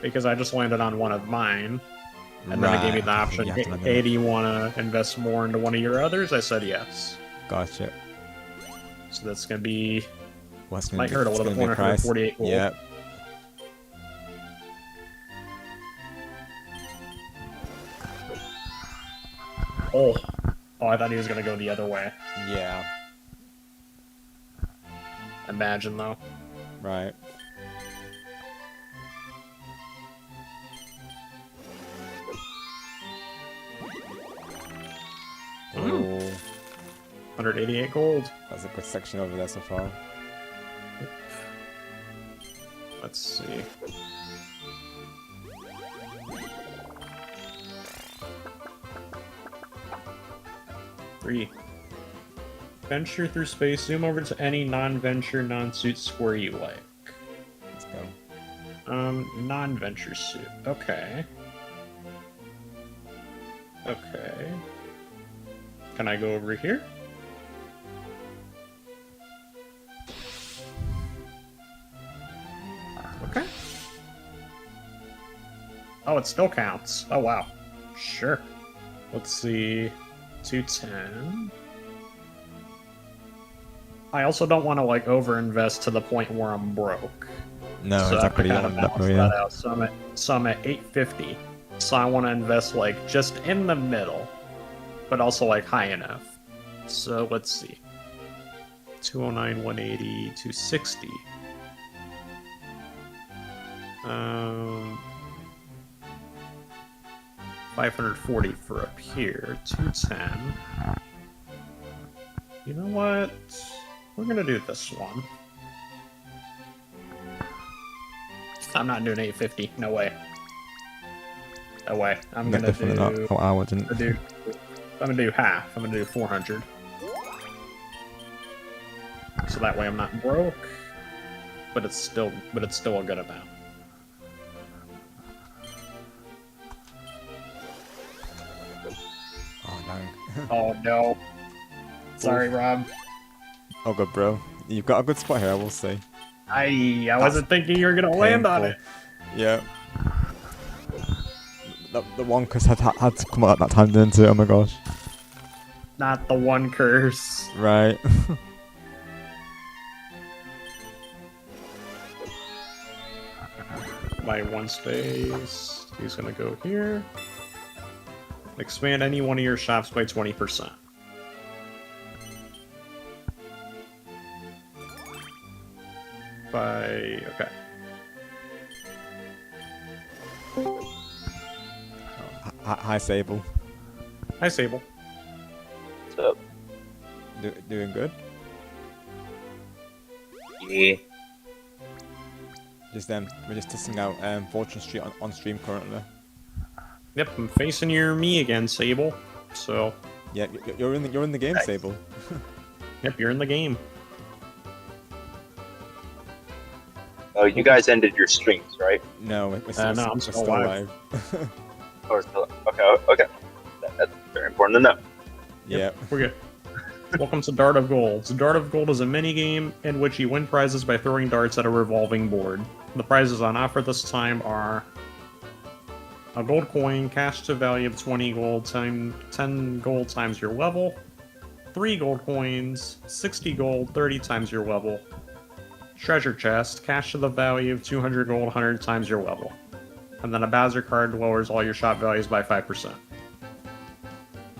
Because I just landed on one of mine. And then it gave me the option, hey, do you want to invest more into one of your others? I said yes. Gotcha. So that's going to be... Might hurt a little bit more, 148 gold. Yep. Oh, I thought he was going to go the other way. Yeah. Imagine, though. Right. Oh. 188 gold. That's a good section over there so far. let's see. Three. Venture through space. Zoom over to any non-venture, non-suit square you like. Let's go. Non-venture suit. Okay. Okay. Can I go over here? Okay. Oh, it still counts. Oh, wow. Sure. Let's see. 210. I also don't want to, like, over-invest to the point where I'm broke. No, so exactly. I have to kind of balance that out. So I'm at 850. So I want to invest, like, just in the middle, but also, like, high enough. So let's see. 209, 180, 260. 540 for up here. 210. You know what? We're gonna do this one. I'm not doing 850. No way. No way. I'm No, gonna definitely do. not. Oh, I wouldn't. I'm gonna do half. I'm gonna do 400. So that way I'm not broke, but it's still a good amount. Oh no. Oh no. Sorry, Rob. Oh good, bro. You've got a good spot here, I will say. I wasn't thinking you were gonna land on it. Yeah. The one curse had to come out at that time, didn't it? Oh my gosh. Not the one curse. Right. By one space. He's gonna go here. Expand any one of your shops by 20%. Okay. Hi, Sable. Hi, Sable. What's up? Doing good? Yeah. We're just testing out Fortune Street on stream currently. Yep, I'm facing me again, Sable. So. Yeah, you're in the game, nice. Sable. Yep, you're in the game. Oh, you guys ended your streams, right? No, we're still live. Oh, we're still okay. That's very important to know. Yep. We're good. Welcome to Dart of Gold. So Dart of Gold is a mini-game in which you win prizes by throwing darts at a revolving board. The prizes on offer this time are a gold coin, cash to value of 20 gold, 10 gold times your level, 3 gold coins, 60 gold, 30 times your level, treasure chest, cash to the value of 200 gold, 100 times your level, and then a Bowser card lowers all your shop values by 5%.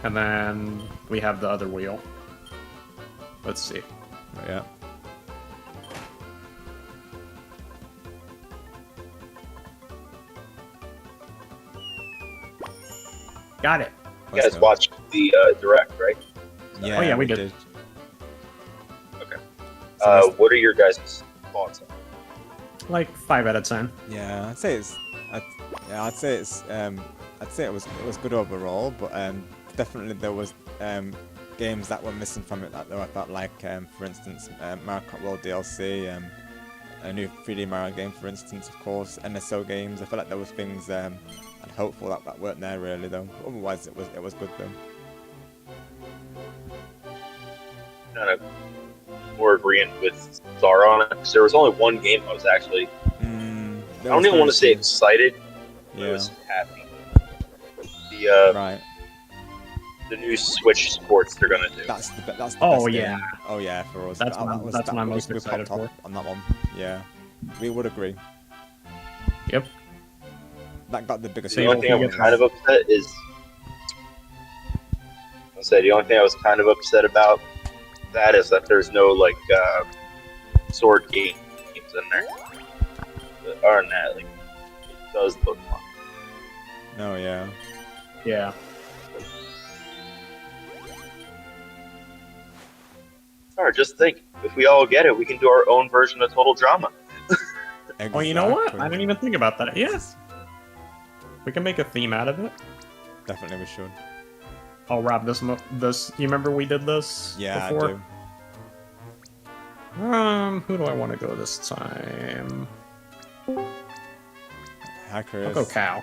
And then we have the other wheel. Let's see. Yeah. Got it. You guys watched the direct, right? Yeah. Oh yeah, we did. Okay. What are your guys' thoughts on it? Like 5 out of 10. Yeah, I'd say it was good overall, but definitely there was games that were missing from it that like for instance Mario Kart World DLC, a new 3D Mario game for instance, of course, NSO games. I feel like there was things I'd hoped for that weren't there really though. But otherwise it was good though. Kind of more agreeing with Zara on it, because there was only one game I was actually I don't even want to say excited, but I was happy. Right. The new Switch sports they're gonna do. That's the best Oh game. yeah. Oh yeah, for us. That's what I'm most excited for. On that one. Yeah. We would agree. Yep. That got the biggest. The only thing I'm kind of upset is the only thing I was kind of upset about that is that there's no like sword games in there. But other than that, like, it does look fun. No, yeah. Yeah. Or just think, if we all get it, we can do our own version of Total Drama. Oh, you know what? I didn't even think about that. Yes. We can make a theme out of it. Definitely we should. Oh, Rob, this you remember we did this before? I do. Who do I want to go this time? Hi, Chris. I'll go Cow.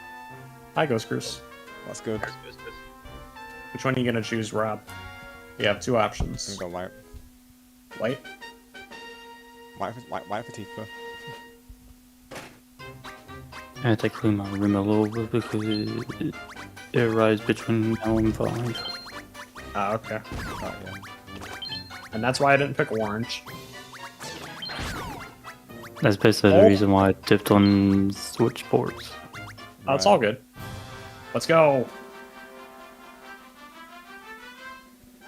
Hi, Ghost Chris. That's good. Which one are you gonna choose, Rob? You have two options. I'm gonna go white. White? White for Tifa. I had to clean my room a little bit because it rides between now and 5. Ah, okay. Oh, yeah. And that's why I didn't pick orange. That's basically the reason why I tipped on switchboards. Oh, it's all good. Let's go.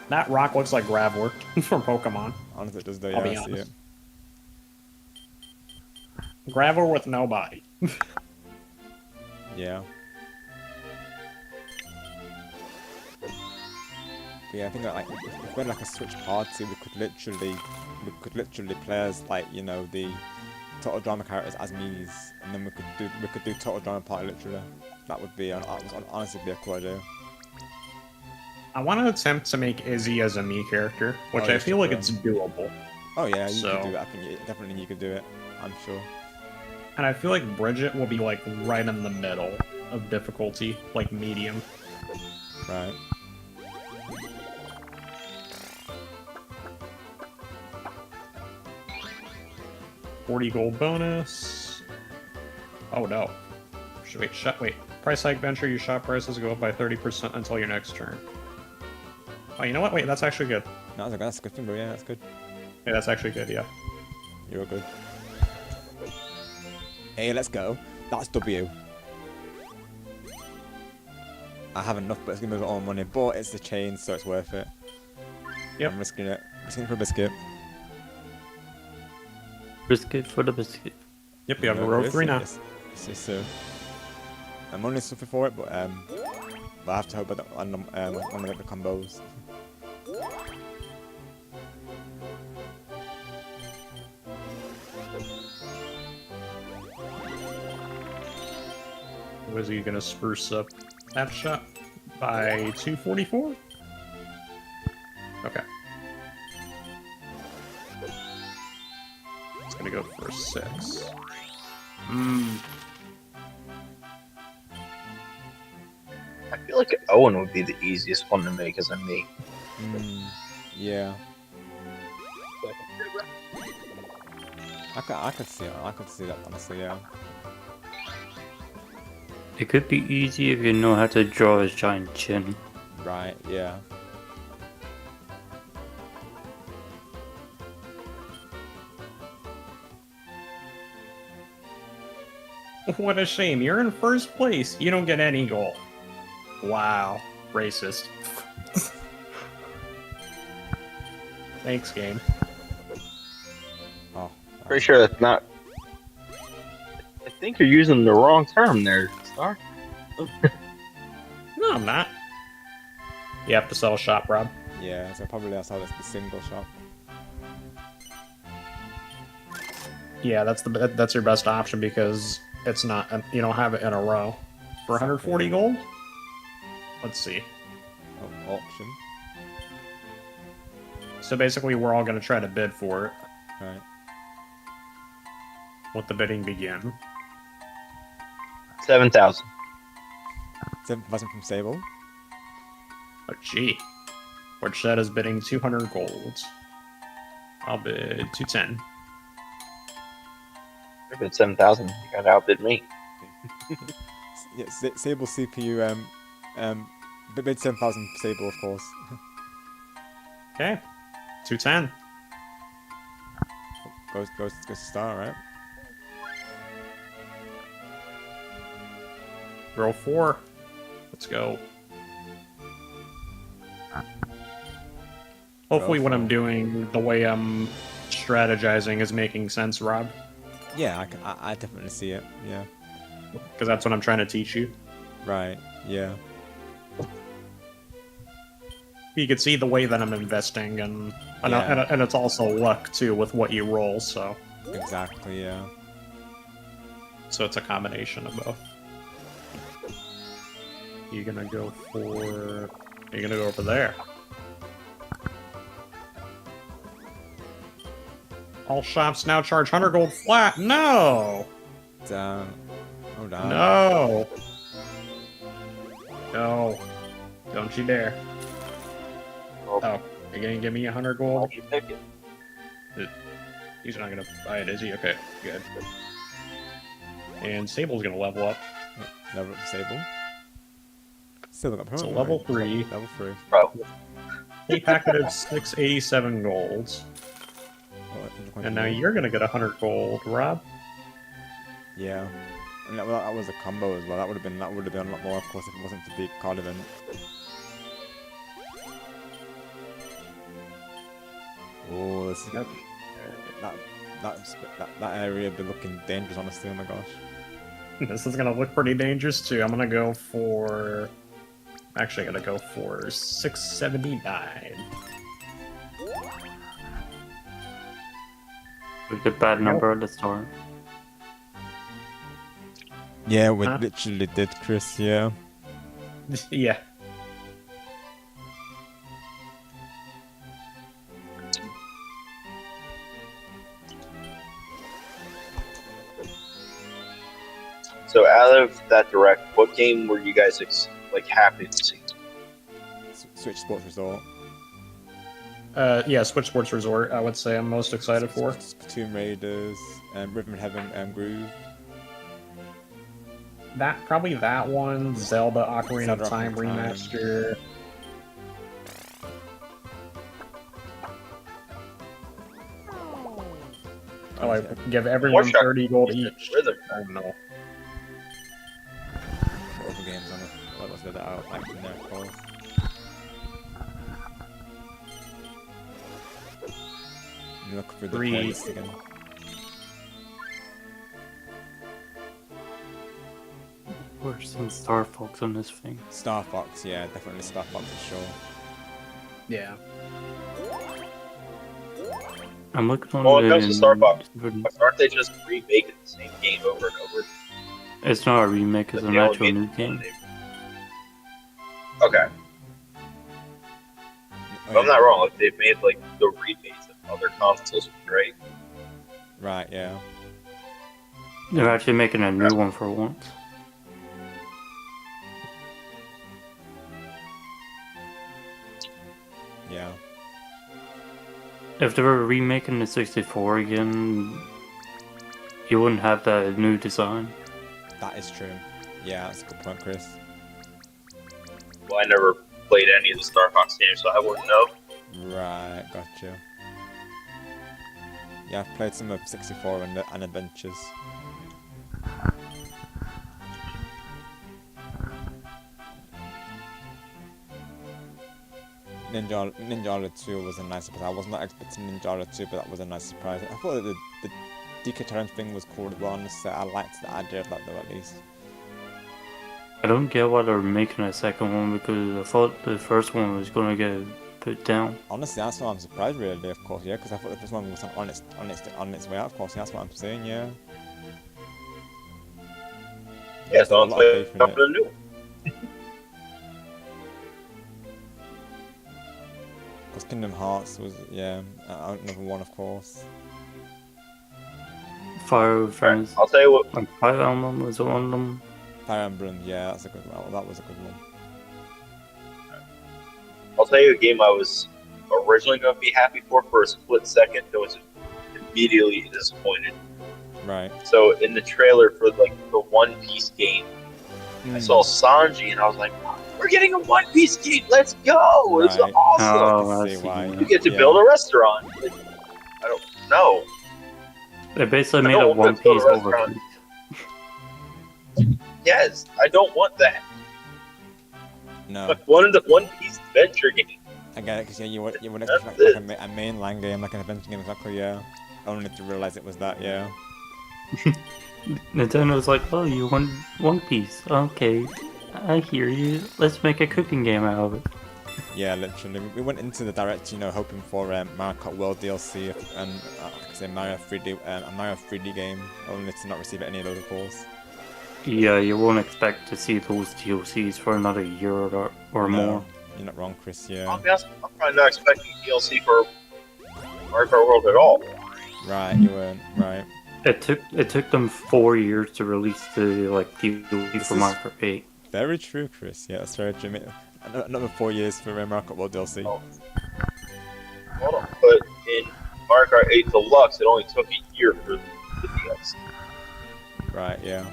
That rock looks like Graveler from Pokemon. Honestly, it does though, I'll be I see honest. it. Graveler with no body. Yeah. Yeah, I think that, like if we had like a Switch party, we could literally play as, like, you know, the Total Drama characters as Mii's, and then we could do Total Drama party literally. That would be honestly be a cool idea. I want to attempt to make Izzy as a Mii character, which I feel like it's doable. Oh yeah, you could do it. I think definitely you could do it. I'm sure. And I feel like Bridget will be like right in the middle of difficulty, like medium. Right. $40 gold bonus. Oh no. Wait. Price hike venture, your shop prices go up by 30% until your next turn. Oh, you know what? Wait, that's actually good. No, that's a good thing, bro. Yeah, that's good. Yeah, that's actually good, yeah. You're good. Hey, let's go. That's W. I have enough, but it's gonna move all money. But it's the chain, so it's worth it. Yep. I'm risking it. Risking for a biscuit. Biscuit for the biscuit. Yep, you have a row 3 now. Yes, so I'm only suffering for it, but I have to hope I don't want to get the combos. Was he gonna spruce up that shot by 244? Okay. It's gonna go for 6. I feel like Owen would be the easiest one to make as a me. Yeah. I could see it. I could see that honestly. Yeah. It could be easy if you know how to draw a giant chin. Right. Yeah. What a shame. You're in first place. You don't get any gold. Wow. Racist. Thanks, game. Oh. Pretty sure that's not... I think you're using the wrong term there, Star. No, I'm not. You have to sell a shop, Rob. Yeah, so probably I'll sell the single shop. Yeah, that's your best option because it's not, you don't have it in a row. For 140 gold? Let's see. Oh, auction. So basically we're all going to try to bid for it. Right. Let the bidding begin. 7,000. 7,000 from Sable. Oh, gee. Which that is bidding 200 gold. I'll bid 210. I bid 7,000. You gotta outbid me. Yeah, Sable CPU, bid 7,000 Sable, of course. Okay. 210. Goes to Star, right? Roll 4. Let's go. Hopefully what I'm doing, the way I'm strategizing is making sense, Rob. Yeah, I definitely see it, yeah. Because that's what I'm trying to teach you. Right, yeah. You can see the way that I'm investing, and it's also luck, too, with what you roll, so... Exactly, yeah. So it's a combination of both. You're gonna go over there. All shops now charge 100 gold flat. No! Down. Oh, down. No! No. Don't you dare. Oh, you're gonna give me 100 gold? He's not gonna buy it, is he? Okay, good. And Sable's gonna level up. Level up Sable. Still got So level 3. Level 3. A packet of 687 golds. And now you're gonna get 100 gold, Rob. Yeah. And that was a combo as well. That would have been a lot more, of course, if it wasn't for the card event. Oh, this is that area would be looking dangerous, honestly. Oh my gosh. This is gonna look pretty dangerous too. I'm gonna go for. I'm actually gonna go for 679. With the bad number at the start. Yeah, we literally did, Chris. Yeah. Yeah. So out of that direct, what game were you guys happy to see? Switch Sports Resort. Yeah, Switch Sports Resort. I would say I'm most excited for. Tomb Raiders, Rhythm and Heaven, Groove. Probably that one. Zelda Ocarina of Time remaster. Oh, I give everyone 30 gold each. Oh no. Other games on it. What was that out like in there, of course. Look for the playlist again. Worse than Star Fox on this thing. Star Fox, yeah, definitely Star Fox for sure. Yeah. I'm looking on Well, when it comes to Star Fox, aren't they just remaking the same game over and over? It's not a remake, it's an actual new game. Okay. If I'm not wrong, like, they've made like the remakes of other consoles great. Right, yeah. They're actually making a new one for once. Yeah. If they were remaking the 64 again, you wouldn't have that new design. That is true. Yeah, that's a good point, Chris. Well, I never played any of the Star Fox games, so I wouldn't know. Right, gotcha. Yeah, I've played some of 64 and Adventures. Ninja 2 was a nice surprise. I was not expecting Ninja 2, but that was a nice surprise. I thought that the DK Terran thing was cool as well, honestly. I liked the idea of that though, at least. I don't get why they're making a second one, because I thought the first one was gonna get put down. Honestly, that's why I'm surprised, really, of course, yeah, because I thought the first one was on its way out, of course, that's what I'm saying, yeah. Yeah, it's on its way out for the new. Because Kingdom Hearts was, yeah, another one, of course. Fire Friends. I'll tell you what. Like Fire Emblem was one of them. Fire Emblem, yeah, that's a good one. That was a good one. I'll tell you a game I was originally going to be happy for a split second, I was immediately disappointed. Right. So in the trailer for like the One Piece game, I saw Sanji and I was like, we're getting a One Piece game, let's go! It's awesome! Oh, I see why. You get to build a restaurant. Like, I don't know. They basically made a One Piece over. Yes, I don't want that. No. Like one Piece adventure game. I get it, because yeah, you would expect like a mainline game, like an adventure game, exactly, yeah. Only to realize it was that, yeah. Nintendo was like, oh, you want One Piece? Okay, I hear you. Let's make a cooking game out of it. Yeah, literally. We went into the direct, you know, hoping for Mario Kart World DLC and say Mario 3D, a Mario 3D game, only to not receive any of those, of course. Yeah, you won't expect to see those DLCs for another year or more. You're not wrong, Chris. Yeah. I'm probably not expecting DLC for Mario Kart World at all. Right, you weren't. Right. It took them 4 years to release the DLC for Mario Kart 8. Very true, Chris. Yeah, that's very true. Another 4 years for Mario Kart World DLC. Oh. Hold on, but in Mario Kart 8 Deluxe, it only took a year for the DLC. Right. Yeah.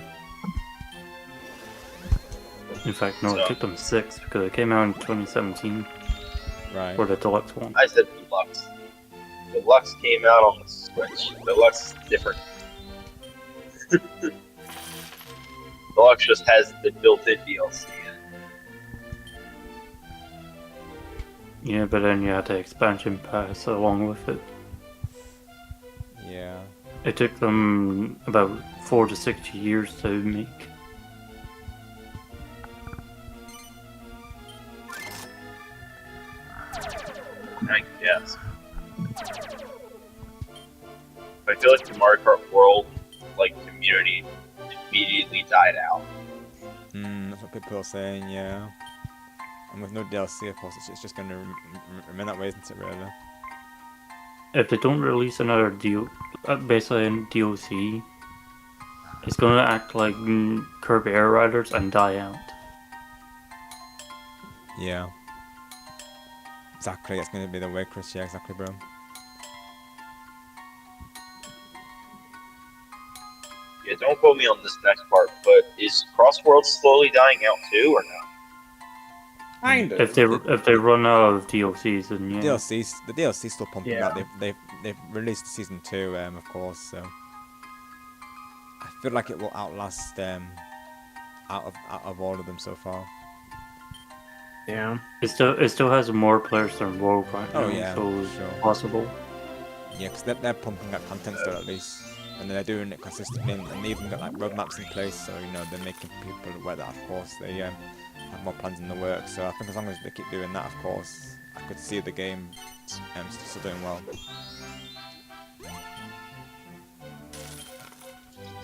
In fact, no, it took them 6 because it came out in 2017. Right. For the Deluxe one. I said Deluxe. Deluxe came out on the Switch. Deluxe is different. Deluxe just has the built-in DLC in it. Yeah, but then you had the expansion pass along with it. Yeah. It took them about 4 to 6 years to make. I guess. I feel like the Mario Kart World community immediately died out. That's what people are saying, yeah. And with no DLC, of course, it's just going to remain that way, isn't it, really? If they don't release another basically a DLC, it's going to act like Kirby Air Riders and die out. Yeah. Exactly, it's going to be the way, Chris. Yeah, exactly, bro. Yeah, don't quote me on this next part, but is Cross World slowly dying out too, or not? Kind of. If they run out of DLCs, then yeah. The DLC's still pumping out. They've released season 2, of course. So I feel like it will outlast out of all of them so far. Yeah. It still has more players than World right now. Oh yeah, so it's sure. possible. Yeah, because they're pumping out content still at least, and they're doing it consistently, and they even got roadmaps in place. So you know they're making people aware that of course they have more plans in the works. So I think as long as they keep doing that, of course, I could see the game still doing well.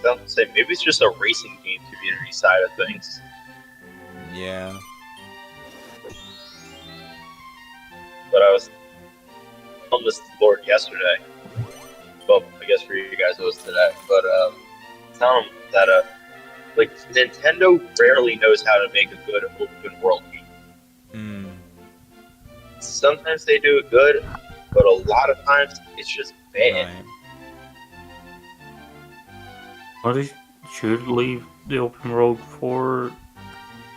Sounds the same. Maybe it's just a racing game community side of things. Yeah. But I was on this Lord yesterday. Well, I guess for you guys it was today. But telling them that Nintendo rarely knows how to make a good open world game. Sometimes they do it good, but a lot of times it's just bad. Right. Well, they should leave the open world for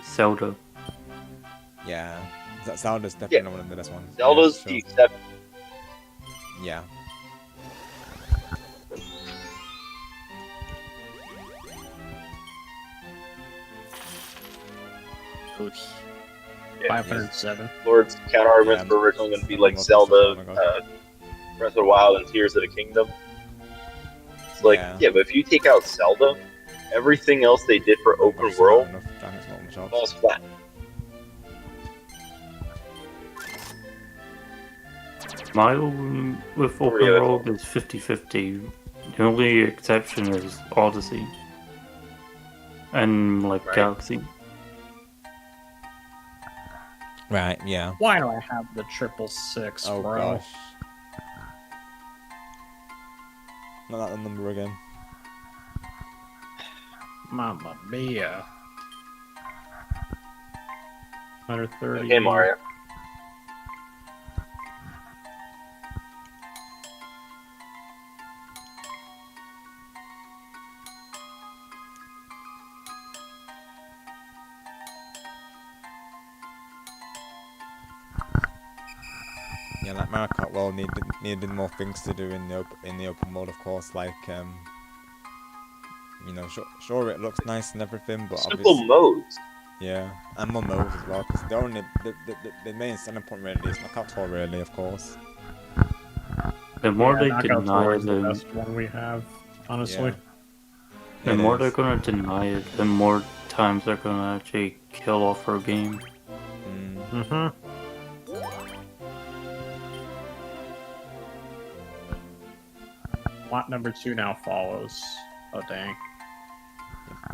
Zelda. Yeah. Zelda's definitely one of the best ones. Zelda's the exception. Yeah. Yeah, 507. Lord's counter arguments were originally going to be like Zelda, Breath of the Wild, and Tears of the Kingdom. It's like, yeah, but if you take out Zelda, everything else they did for open world falls flat. My own with open world is 50-50. The only exception is Odyssey and Galaxy. Right, yeah. Why do I have the 666, oh, bro? Gosh. Not that number again. Mamma mia. 130. Okay, Mario. Yeah, like Mario Kart World needed more things to do in the open world, of course. Like, you know, sure it looks nice and everything, but simple modes. Yeah, and more modes as well, because the main selling point really is Knockout Tour, really, of course. The more they Knockout deny Tour is the them, best one we have, honestly. the more they're gonna deny it, the more times they're gonna actually kill off our game. lot number 2 now follows. Oh, dang.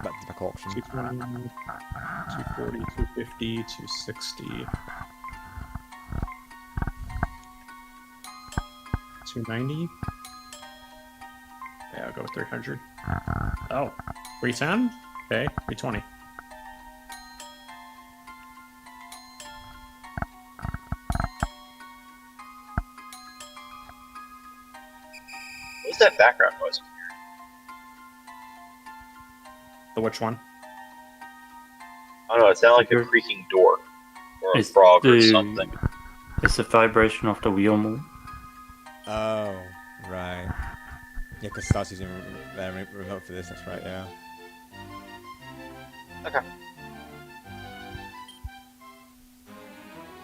Back to auction. 220, 240, 250, 260. 290. Yeah, I'll go with 300. Oh, 310? Okay, 320. What's that background noise? The which one? I don't know, it sounded like a creaking door. Or a frog or something. It's the vibration of the wheel move. Oh, right. Yeah, because Star's using remote for this, that's right, yeah. Okay.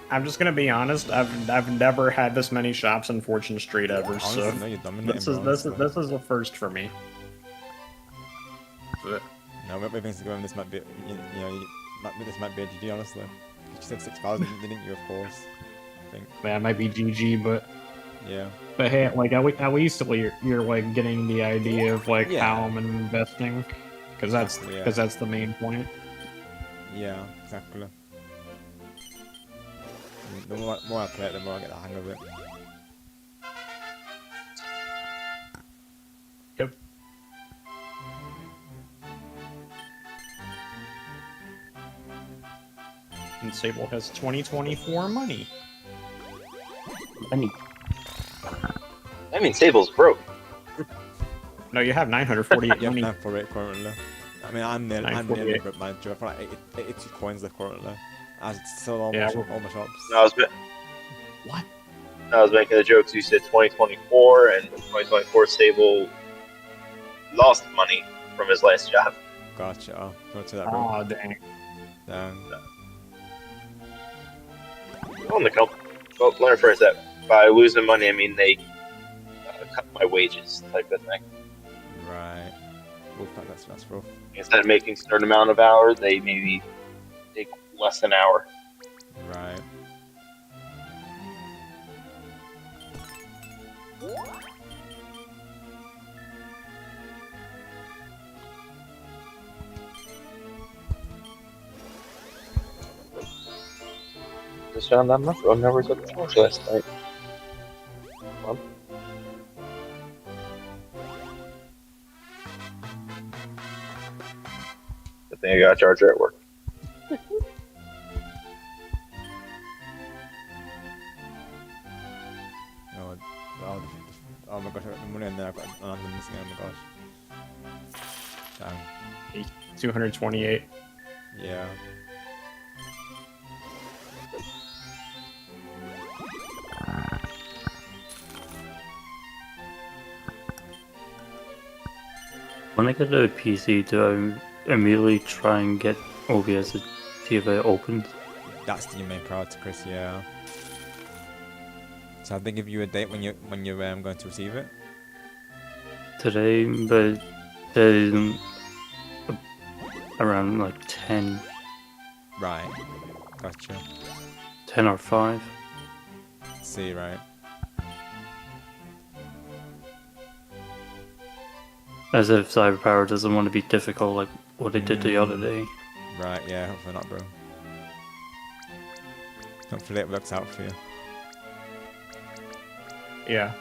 I'm just gonna be honest. I've never had this many shops in Fortune Street ever, Honestly, so no, you're dominating, this bro, is a first for me. No, maybe things to go on. This might be, this might be a GG, honestly. You said 6,000, didn't you? Of course. I think. Yeah, it might be GG, but yeah. But hey, like at least you're like getting the idea of like how I'm investing, because that's the main point. Yeah, exactly. The more I play it, the more I get the hang of it. Yep. And Sable has 2024 money. Money. I mean, Sable's broke. No, you have 948 money. 948 currently. I mean, I'm nearly broke my job. I have like 82 coins left currently. As it's still all my shops. No, What? I was making the jokes. You said 2024, and 2024 Sable lost money from his last job. Gotcha. Oh, go to that, bro. Oh, dang. On the company. Well, let me phrase that. By losing money, I mean they cut my wages, type of thing. Right. Oof, that's rough. Instead of making a certain amount of hours, they maybe take less an hour. Right. Just found that much. I never took the charge last night. Well. Good thing I got a charger at work. Oh my gosh, I got the money in there. I've got I'm missing it. Oh my gosh. Damn. 228. Yeah. When I get a PC, do I immediately try and get OBS to see if it opens? That's your main priority, Chris. Yeah. So have they give you a date when you're going to receive it? Today, but around like 10. Right. Gotcha. 10 or 5. See, right. As if Cyberpower doesn't want to be difficult like what they did the other day. Right, yeah, hopefully not, bro. Hopefully it works out for you. Yeah.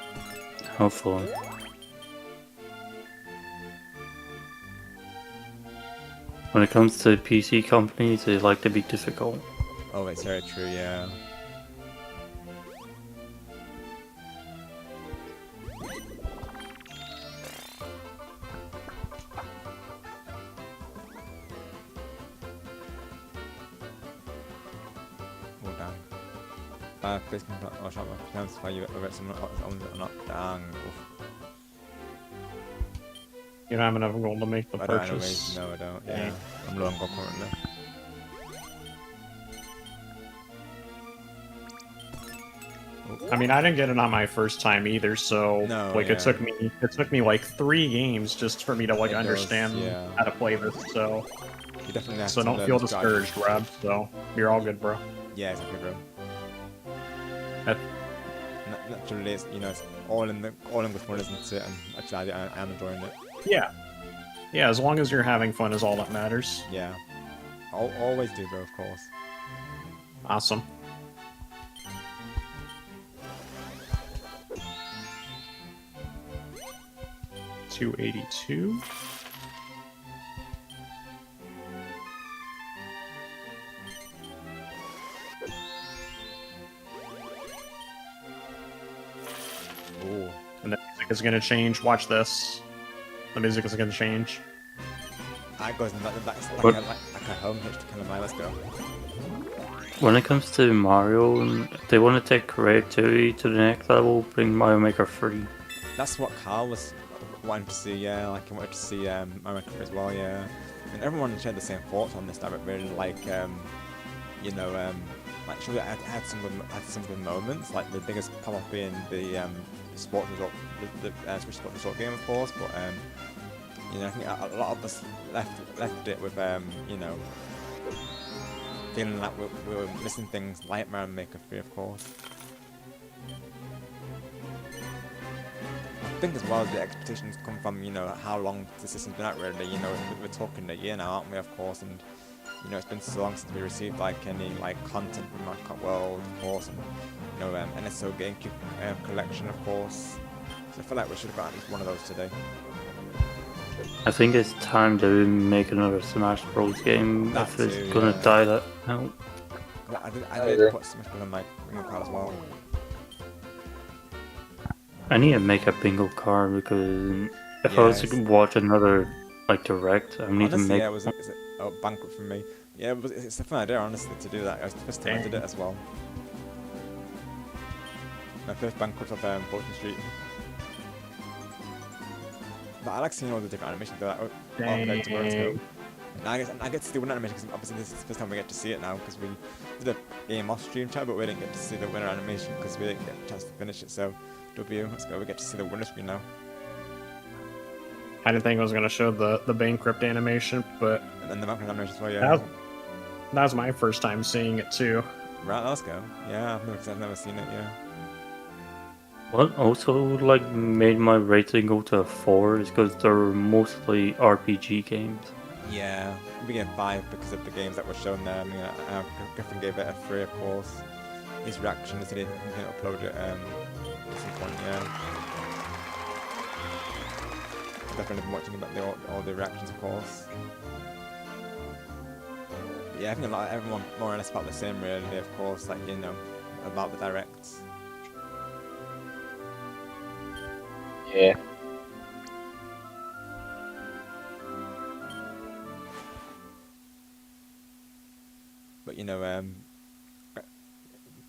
Hopefully. When it comes to PC companies, they like to be difficult. Oh, it's very true, yeah. Please can or shop plans for you whether someone owns it or not. Dang. Oof. You don't have enough gold to make the I purchase. No, I don't. Yeah. I'm low on gold currently. I mean, I didn't get it on my first time either, so it took me like 3 games just for me to like understand how to play this. So you definitely have so don't feel discouraged, Rob. So you're all good, bro. Yeah, exactly, bro. naturally, it's, you know, it's all in good fun, isn't it? And actually, I am enjoying it. Yeah. Yeah, as long as you're having fun is all that matters. Yeah. I'll always do, bro, of course. Awesome. $282. Ooh. And the music is gonna change. Watch this. The music is gonna change. I goes in that's like a home hit to kind of let's go. When it comes to Mario, if they want to take creativity to the next level, bring Mario Maker 3. That's what Carl was wanting to see, yeah. Like, he wanted to see Mario Maker as well, yeah. And everyone shared the same thoughts on this. That really like, you know, like sure, I had some good moments. Like the biggest pop up being the sports result, the Switch Sports Resort game, of course. But you know, I think a lot of us left it with you know, feeling like we were missing things like Mario Maker 3, of course. I think as well the expectations come from, you know, how long the system's been out really. You know, we're talking a year now, aren't we, of course, and you know, it's been so long since we received like any like content from Mario Kart World, of course, and you know, NSO GameCube collection, of course. So I feel like we should have got at least one of those today. I think it's time to make another Smash Bros. Game if it's gonna die that out. I did put Smash Bros. On my bingo card as well. I need to make a bingo card because if I was to watch another like direct, I need to make. Yeah, it's a banquet for me. Yeah, but it's a fun idea, honestly, to do that. It was the first time I did it as well. My first banquet of Bolton Street. But I like seeing all the different animations that I get to see one animation because obviously this is the first time we get to see it now because we did a game off stream chat, but we didn't get to see the winner animation because we didn't get a chance to finish it. So let's go. We get to see the winner screen now. I didn't think I was gonna show the Bankrupt animation, but and then the Bankrupt animation as well. Yeah, that was my first time seeing it too. Right, let's go. Yeah, I've never seen it. Yeah. What also like made my rating go to a 4 is because they're mostly RPG games. Yeah, we gave 5 because of the games that were shown there. I mean, Griffin gave it a 3, of course. His reaction is he didn't upload it at some point, yeah. Definitely been watching about all the reactions, of course. But yeah, I think everyone more or less felt the same, really, of course, like, you know, about the directs. Yeah. But you know,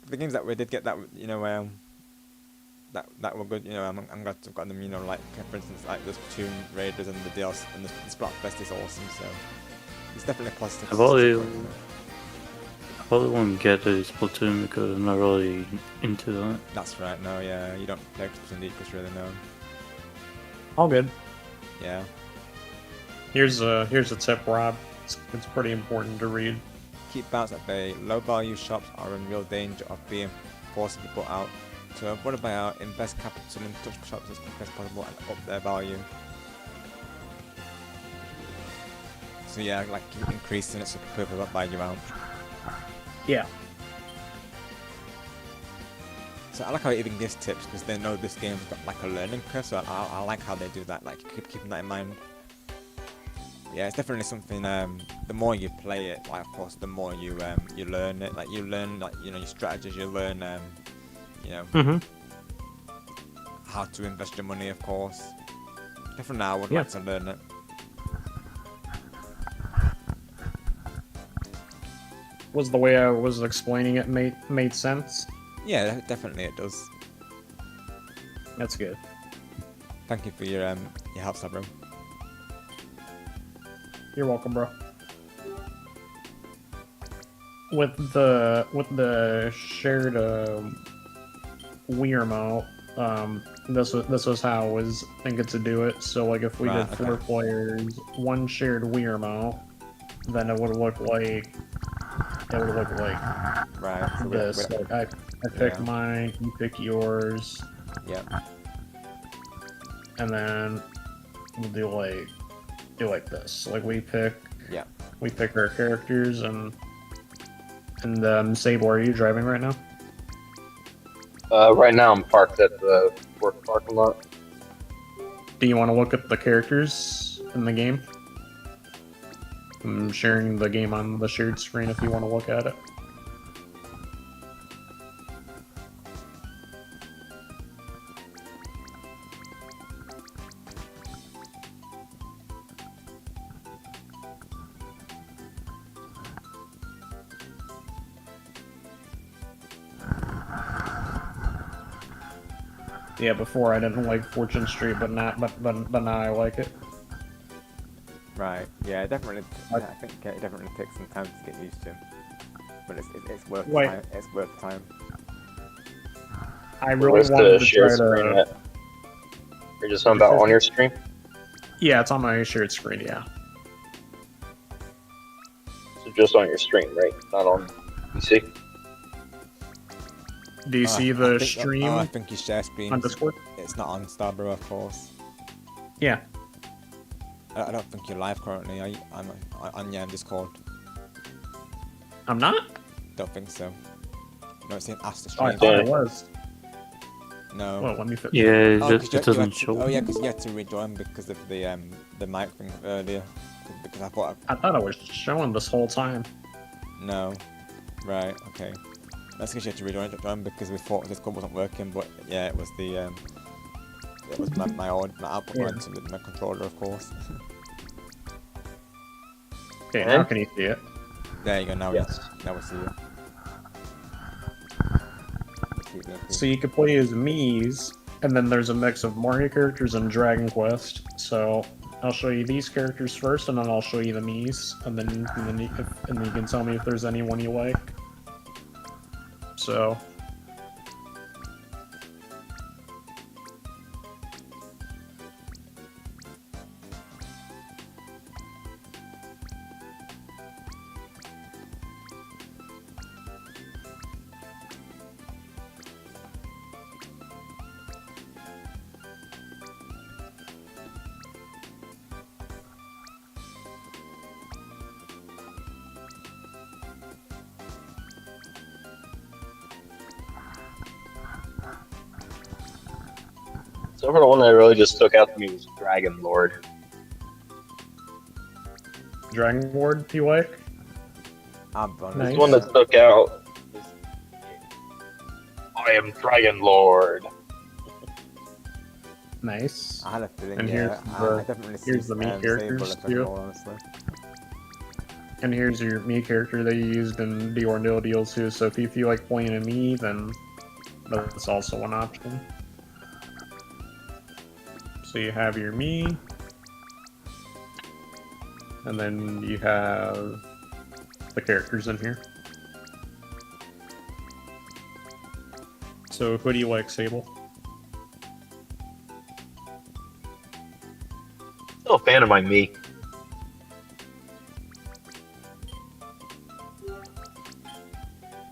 the games that we did get that, you know, that were good. You know, I'm glad to have got them. You know, like for instance, like those Tomb Raiders and the DLC and the Splatfest is awesome. So it's definitely a positive. I probably won't get a Splatoon because I'm not really into that. That's right. No, yeah, you don't play Splatoon because really no. All good. Yeah. Here's a tip, Rob. It's pretty important to read. Keep balance at bay. Low value shops are in real danger of being forcibly put out. To avoid a buyout, invest capital in such shops as quickly as possible and up their value. So yeah, like keep increasing it so people don't buy you out. Yeah. So I like how it even gives tips because they know this game's got like a learning curve. So I like how they do that. Like keeping that in mind. Yeah, it's definitely something. The more you play it, like of course, the more you learn it. Like you learn, like you know, your strategies. You learn, you know, how to invest your money. Of course, definitely, I would like to learn it. Was the way I was explaining it made sense? Yeah, definitely it does. That's good. Thank you for your help, Sabro. You're welcome, bro. With the shared Wii remote, this was how I was thinking to do it. So like if we did 4 players, one shared Wii remote, then it would look like it would look like this. Like I pick mine, you pick yours. Yep. And then we'll do like this. Like we pick our characters and Sable, are you driving right now? Right now I'm parked at the work parking lot. Do you want to look at the characters in the game? I'm sharing the game on the shared screen if you want to look at it. Yeah, before I didn't like Fortune Street, but now I like it. Right. Yeah, definitely. I think it definitely takes some time to get used to, but it's worth time. It's worth time. I really wanted to share try screen to. You're just talking about on your screen? Yeah, it's on my shared screen. Yeah. So just on your screen, right? Not on PC. Do you see the stream? I think you share screen on Discord. It's not on Starborough, of course. Yeah. I don't think you're live currently. I'm on Discord. I'm not? Don't think so. No, it's saying ask the Oh, stream. I thought it was. No. Well, let me fit. Yeah, it doesn't show. Oh yeah, because you had to rejoin because of the mic thing earlier. Because I thought it was showing this whole time. No. Right. Okay. That's because you had to rejoin because we thought Discord wasn't working, but yeah, it was the it was my output went to my controller, of course. Okay, now can you see it? There you go. Now yes. Now we see it. So you could play as Mii's, and then there's a mix of Mario characters and Dragon Quest. So I'll show you these characters first, and then I'll show you the Mii's, and then you can tell me if there's anyone you like. So. So for the one that really just stuck out to me was Dragon Lord. Dragon Lord, you like? Nice. The one that stuck out. I am Dragon Lord. Nice. I had a feeling. And here's the Mii characters too. And here's your Mii character that you used in the Ordeal deal too. So if you like playing a Mii, then that's also an option. So you have your Mii, and then you have the characters in here. So who do you like, Sable? Still a fan of my Mii.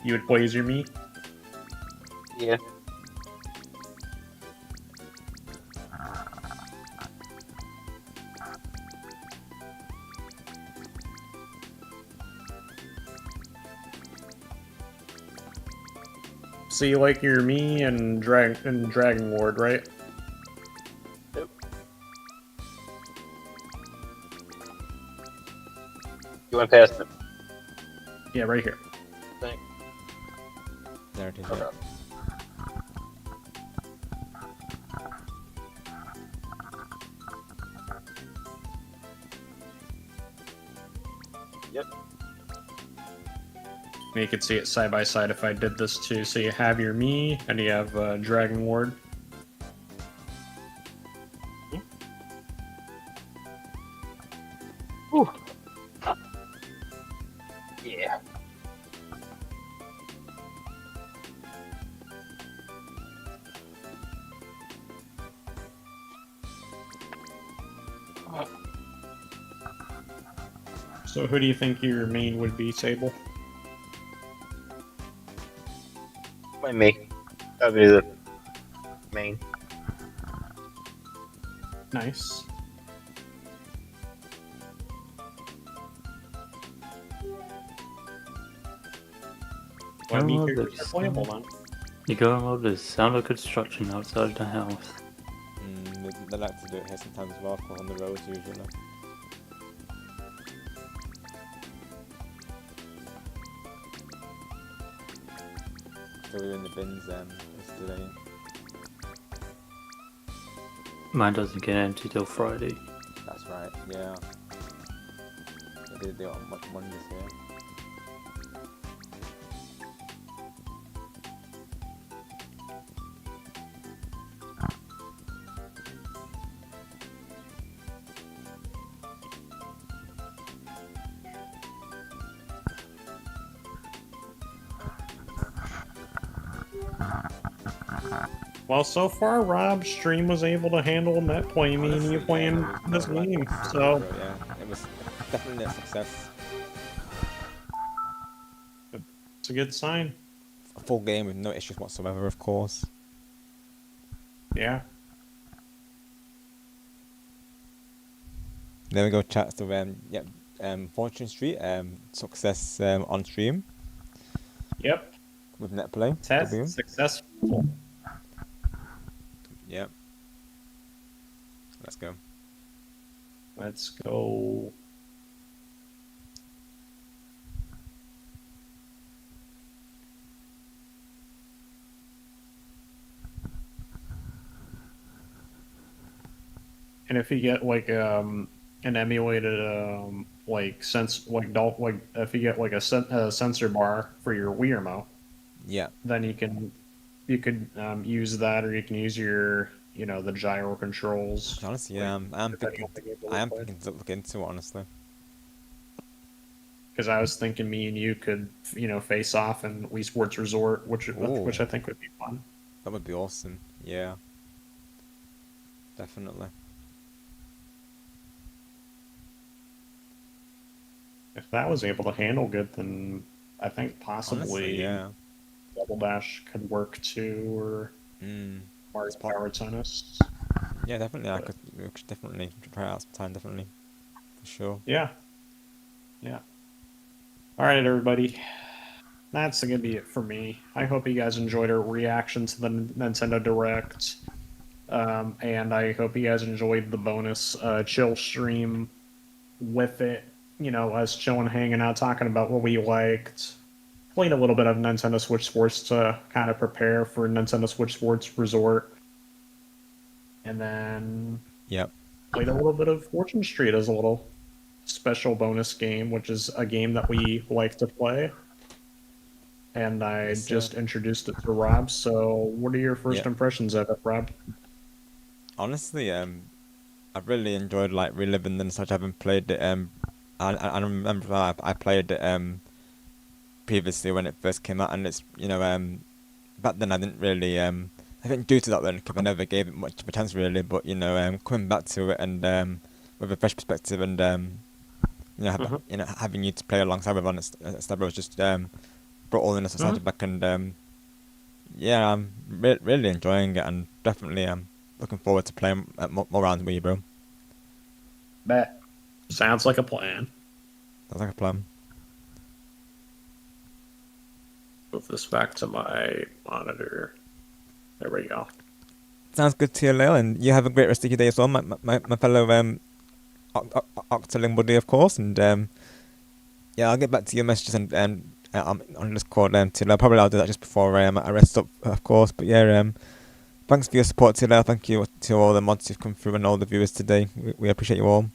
You would play as your Mii? Yeah. So you like your Mii and Dragon Lord, right? Yep. You went past him. Yeah, right here. Thanks. There it is. Okay. Yep. You could see it side by side if I did this too. So you have your Mii and you have Dragon Lord. Whew. Yeah. So who do you think your main would be, Sable? By me. That'd be the main. Nice. You gotta love the sound of construction outside the house. They like to do it here sometimes as well, on the roads usually. So we were in the bins yesterday. Mine doesn't get empty till Friday. That's right, yeah. They did it on Mondays here. Well, so far, Rob's stream was able to handle net play me and you playing this game, so... Yeah, it was definitely a success. It's a good sign. A full game with no issues whatsoever, of course. Yeah. There we go, chat. So, Fortune Street, success on stream. Yep. With net play. Test successful. Yep. Let's go. Let's go. And if you get like an emulated if you get like a sensor bar for your Wii remote, yeah, then you could use that, or you can use your the gyro controls. Honestly, yeah, I am thinking to look into it, honestly. Because I was thinking me and you could face off in Wii Sports Resort, which I think would be fun. That would be awesome. Yeah. Definitely. If that was able to handle good, then I think possibly honestly, yeah. Double Dash could work too, or Mario Power Tennis. Yeah, definitely. We could definitely try it out sometime, definitely. For sure. Yeah. Yeah. Alright, everybody. That's going to be it for me. I hope you guys enjoyed our reaction to the Nintendo Direct. And I hope you guys enjoyed the bonus chill stream with it. Us chilling, hanging out, talking about what we liked. Played a little bit of Nintendo Switch Sports to kind of prepare for Nintendo Switch Sports Resort. And then played a little bit of Fortune Street as a little special bonus game, which is a game that we like to play. And I just introduced it to Rob, so what are your first impressions of it, Rob? Honestly, I've really enjoyed reliving the nostalgia. I haven't played it. I remember I played it previously when it first came out, and it's back then I didn't really I didn't do to that then because I never gave it much of a chance really. But coming back to it and with a fresh perspective and having you to play alongside with on it, was just brought all the nostalgia back, and I'm really enjoying it, and definitely looking forward to playing more rounds with you, bro. Bet. Sounds like a plan. Sounds like a plan. Move this back to my monitor. There we go. Sounds good to you, Lil, and you have a great rest of your day as well, my fellow Octoling buddy, of course, and I'll get back to your messages and on Discord till probably I'll do that just before I rest up, of course. But thanks for your support, Tilo. Thank you to all the mods who've come through and all the viewers today. We appreciate you all.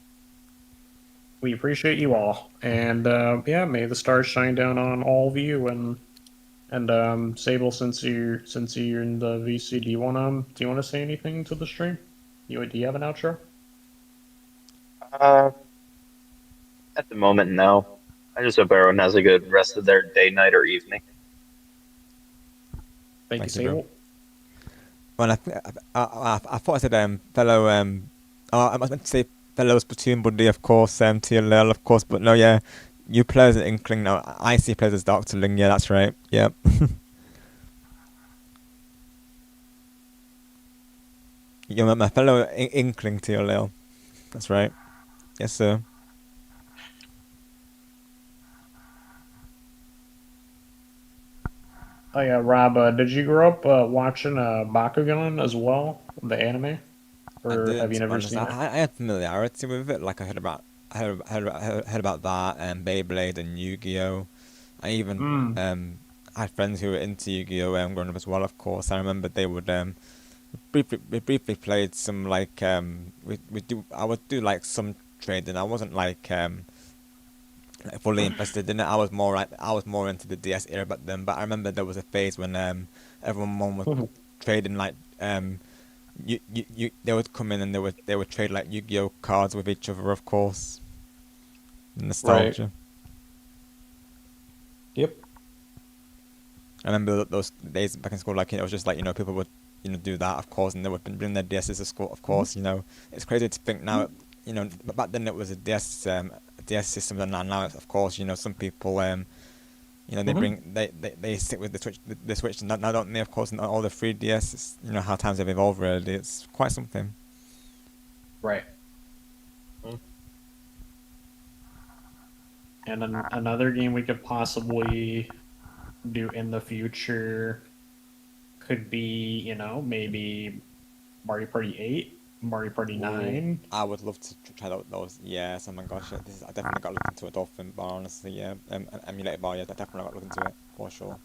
We appreciate you all, and may the stars shine down on all of you. And Sable, since you're in the VC, do you want to say anything to the stream? Do you have an outro? At the moment, no. I just hope everyone has a good rest of their day, night, or evening. Thank you, Sable. Well, I thought I said fellow I meant to say fellow Splatoon buddy, of course, TLL, of course, but no, yeah, you play as an Inkling now. I see players as Doctor Ling, yeah, that's right, yeah. You're my fellow inkling to your Lil. That's right. Yes, sir. Oh yeah, Rob, did you grow up watching Bakugan as well, the anime? Or have you never seen it? I had familiarity with it. Like I heard about that and Beyblade and Yu-Gi-Oh. I even had friends who were into Yu-Gi-Oh growing up as well. Of course, I remember they would briefly played some like I would do like some trading. I wasn't like fully invested in it. I was more into the DS era back then. But I remember there was a phase when everyone was trading like they would come in and they would trade like Yu-Gi-Oh cards with each other, of course. Nostalgia. Right. Yep. I remember those days back in school, like, it was just like, people would, do that, of course, and they would bring their DSs to school, of course, It's crazy to think now, but back then it was a DS system, and now, of course, some people, they stick with the Switch, and now don't they, of course, and all the 3DS, how times have evolved, really. It's quite something. Right. And another game we could possibly do in the future could be, maybe Mario Party 8, Mario Party 9. I would love to try those. Yes, oh my gosh, I definitely got to look into a Dolphin bar, honestly, yeah. Emulated bar, yeah, I definitely got to look into it, for sure.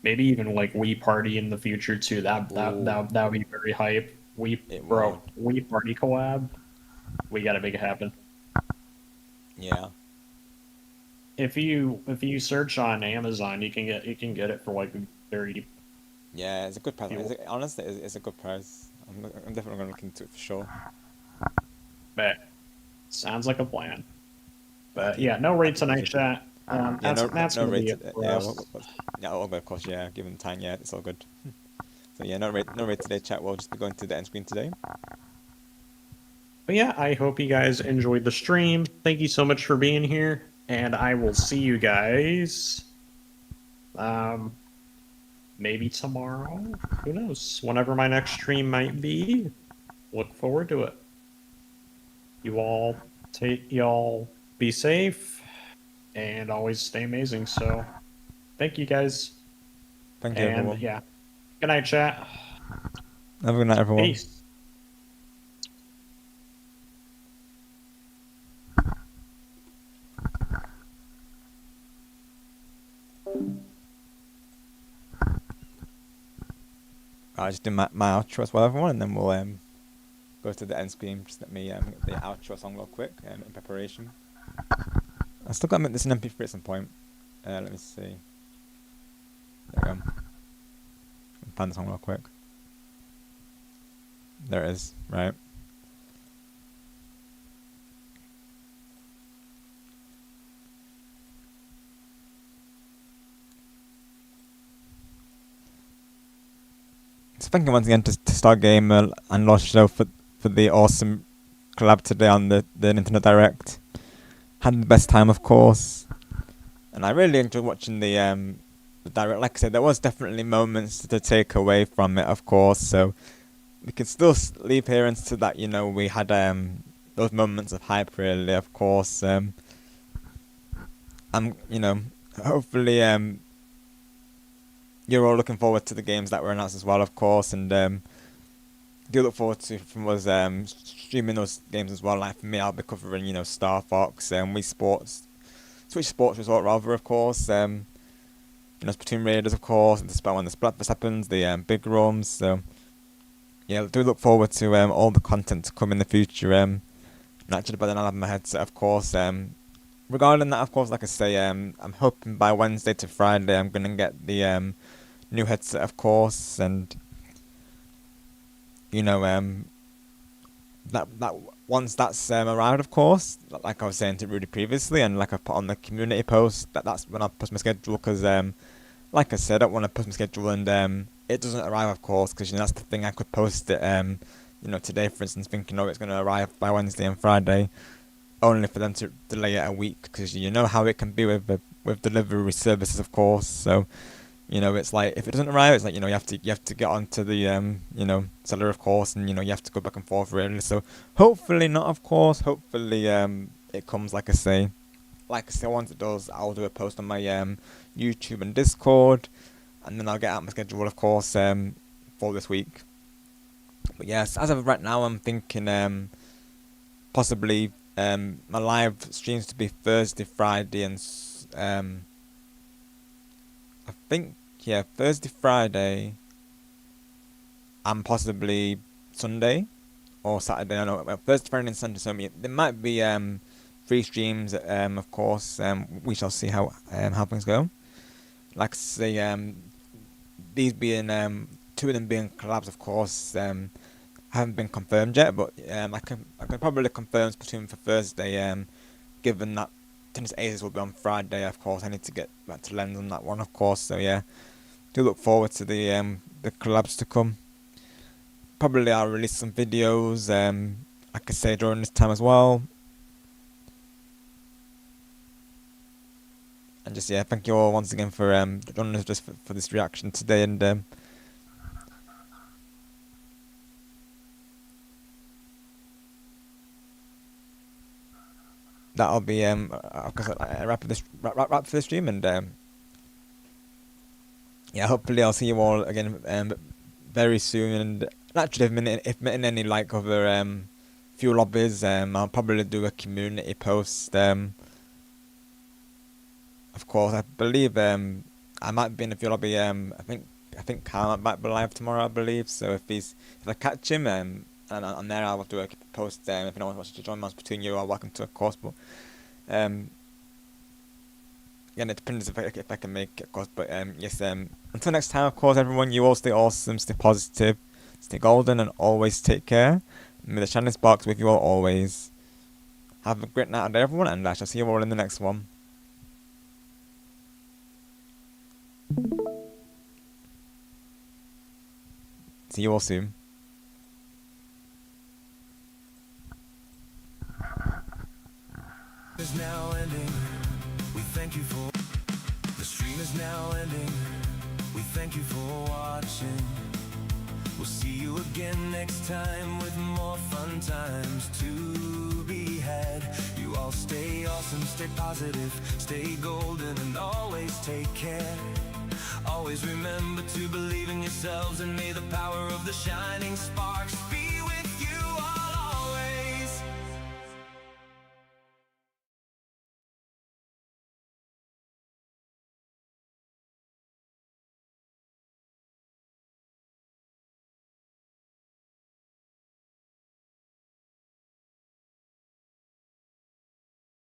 Maybe even like Wii Party in the future too. That would be very hype. Wii Party collab. We gotta make it happen. Yeah. If you search on Amazon, you can get it for like very. Yeah, it's a good price. Honestly, it's a good price. I'm definitely gonna look into it for sure. But sounds like a plan. But yeah, no raid tonight, chat. That's no gonna raid. be it for us. Of course, yeah. Given time, yeah, it's all good. So yeah, no raid today, chat. We'll just be going to the end screen today. But yeah, I hope you guys enjoyed the stream. Thank you so much for being here, and I will see you guys. Maybe tomorrow. Who knows? Whenever my next stream might be. Look forward to it. You all be safe and always stay amazing. So, thank you guys. Thank you, everyone. Yeah. Good night, chat. Have a good night, everyone. Peace. I'll just do my outro as well, everyone, and then we'll go to the end screen. Just let me get the outro song real quick in preparation. I still got to make this an MP3 at some point. Let me see. There we go. Find the song real quick. There it is. Right. So thank you once again to StarGamer and LordShadow for the awesome collab today on the Nintendo Direct. Had the best time, of course, and I really enjoyed watching the Direct. Like I said, there was definitely moments to take away from it, of course. So we can still leave here and see that we had those moments of hype, really, of course. Hopefully you're all looking forward to the games that were announced as well, of course, and do look forward to from us streaming those games as well. Like for me, I'll be covering Star Fox, Wii Sports, Switch Sports Resort rather, of course, Splatoon Raiders, of course, and when the Splatfest happens, the big rooms. So yeah, do look forward to all the content to come in the future. Naturally, by then I'll have my headset, of course. Regarding that, of course, like I say, I'm hoping by Wednesday to Friday I'm gonna get the new headset, of course, and that once that's arrived, of course, like I was saying to Rudy previously, and like I put on the community post, that's when I post my schedule, because like I said, I don't want to post my schedule and it doesn't arrive, of course, because that's the thing. I could post it today, for instance, thinking it's going to arrive by Wednesday and Friday, only for them to delay it a week, because you know how it can be with delivery services, of course. So You know, it's like if it doesn't arrive, it's like, you know, you have to get onto the you know, seller, of course, and you know, you have to go back and forth really. So hopefully not, of course. Hopefully it comes, like I say. Once it does, I'll do a post on my YouTube and Discord, and then I'll get out my schedule, of course, for this week. But yes, as of right now, I'm thinking possibly my live streams to be Thursday, Friday, and I think, yeah, Thursday, Friday, and possibly Sunday or Saturday. I don't know. Thursday, Friday, and Sunday. So there might be 3 streams. Of course, we shall see how things go. Like I say, these being 2 of them being collabs, of course, haven't been confirmed yet. But I can probably confirm Splatoon for Thursday. Given that Tennis Aces will be on Friday, of course, I need to get back to Lens on that one, of course. So yeah, do look forward to the collabs to come. Probably I'll release some videos, like I say, during this time as well. And just, yeah, thank you all once again for joining us just for this reaction today. And that'll be of course a wrap for the stream. And yeah, hopefully I'll see you all again very soon. And naturally, if in any like other few lobbies, I'll probably do a community post. Of course, I believe I might be in a few lobby. I think Carl might be live tomorrow, I believe. So if I catch him, and on there I'll do a post. If anyone wants to join us between you, are welcome to, of course. But again, it depends if I can make it, of course. But yes, until next time, of course, everyone, you all stay awesome, stay positive, stay golden, and always take care. May the shining sparks with you all always. Have a great night and day, everyone, and I shall see you all in the next one. See you all soon. Is now ending. We thank you for the stream is now ending. We thank you for watching. We'll see you again next time with more fun times to be had. You all stay awesome, stay positive, stay golden, and always take care. Always remember to believe in yourselves, and may the power of the shining sparks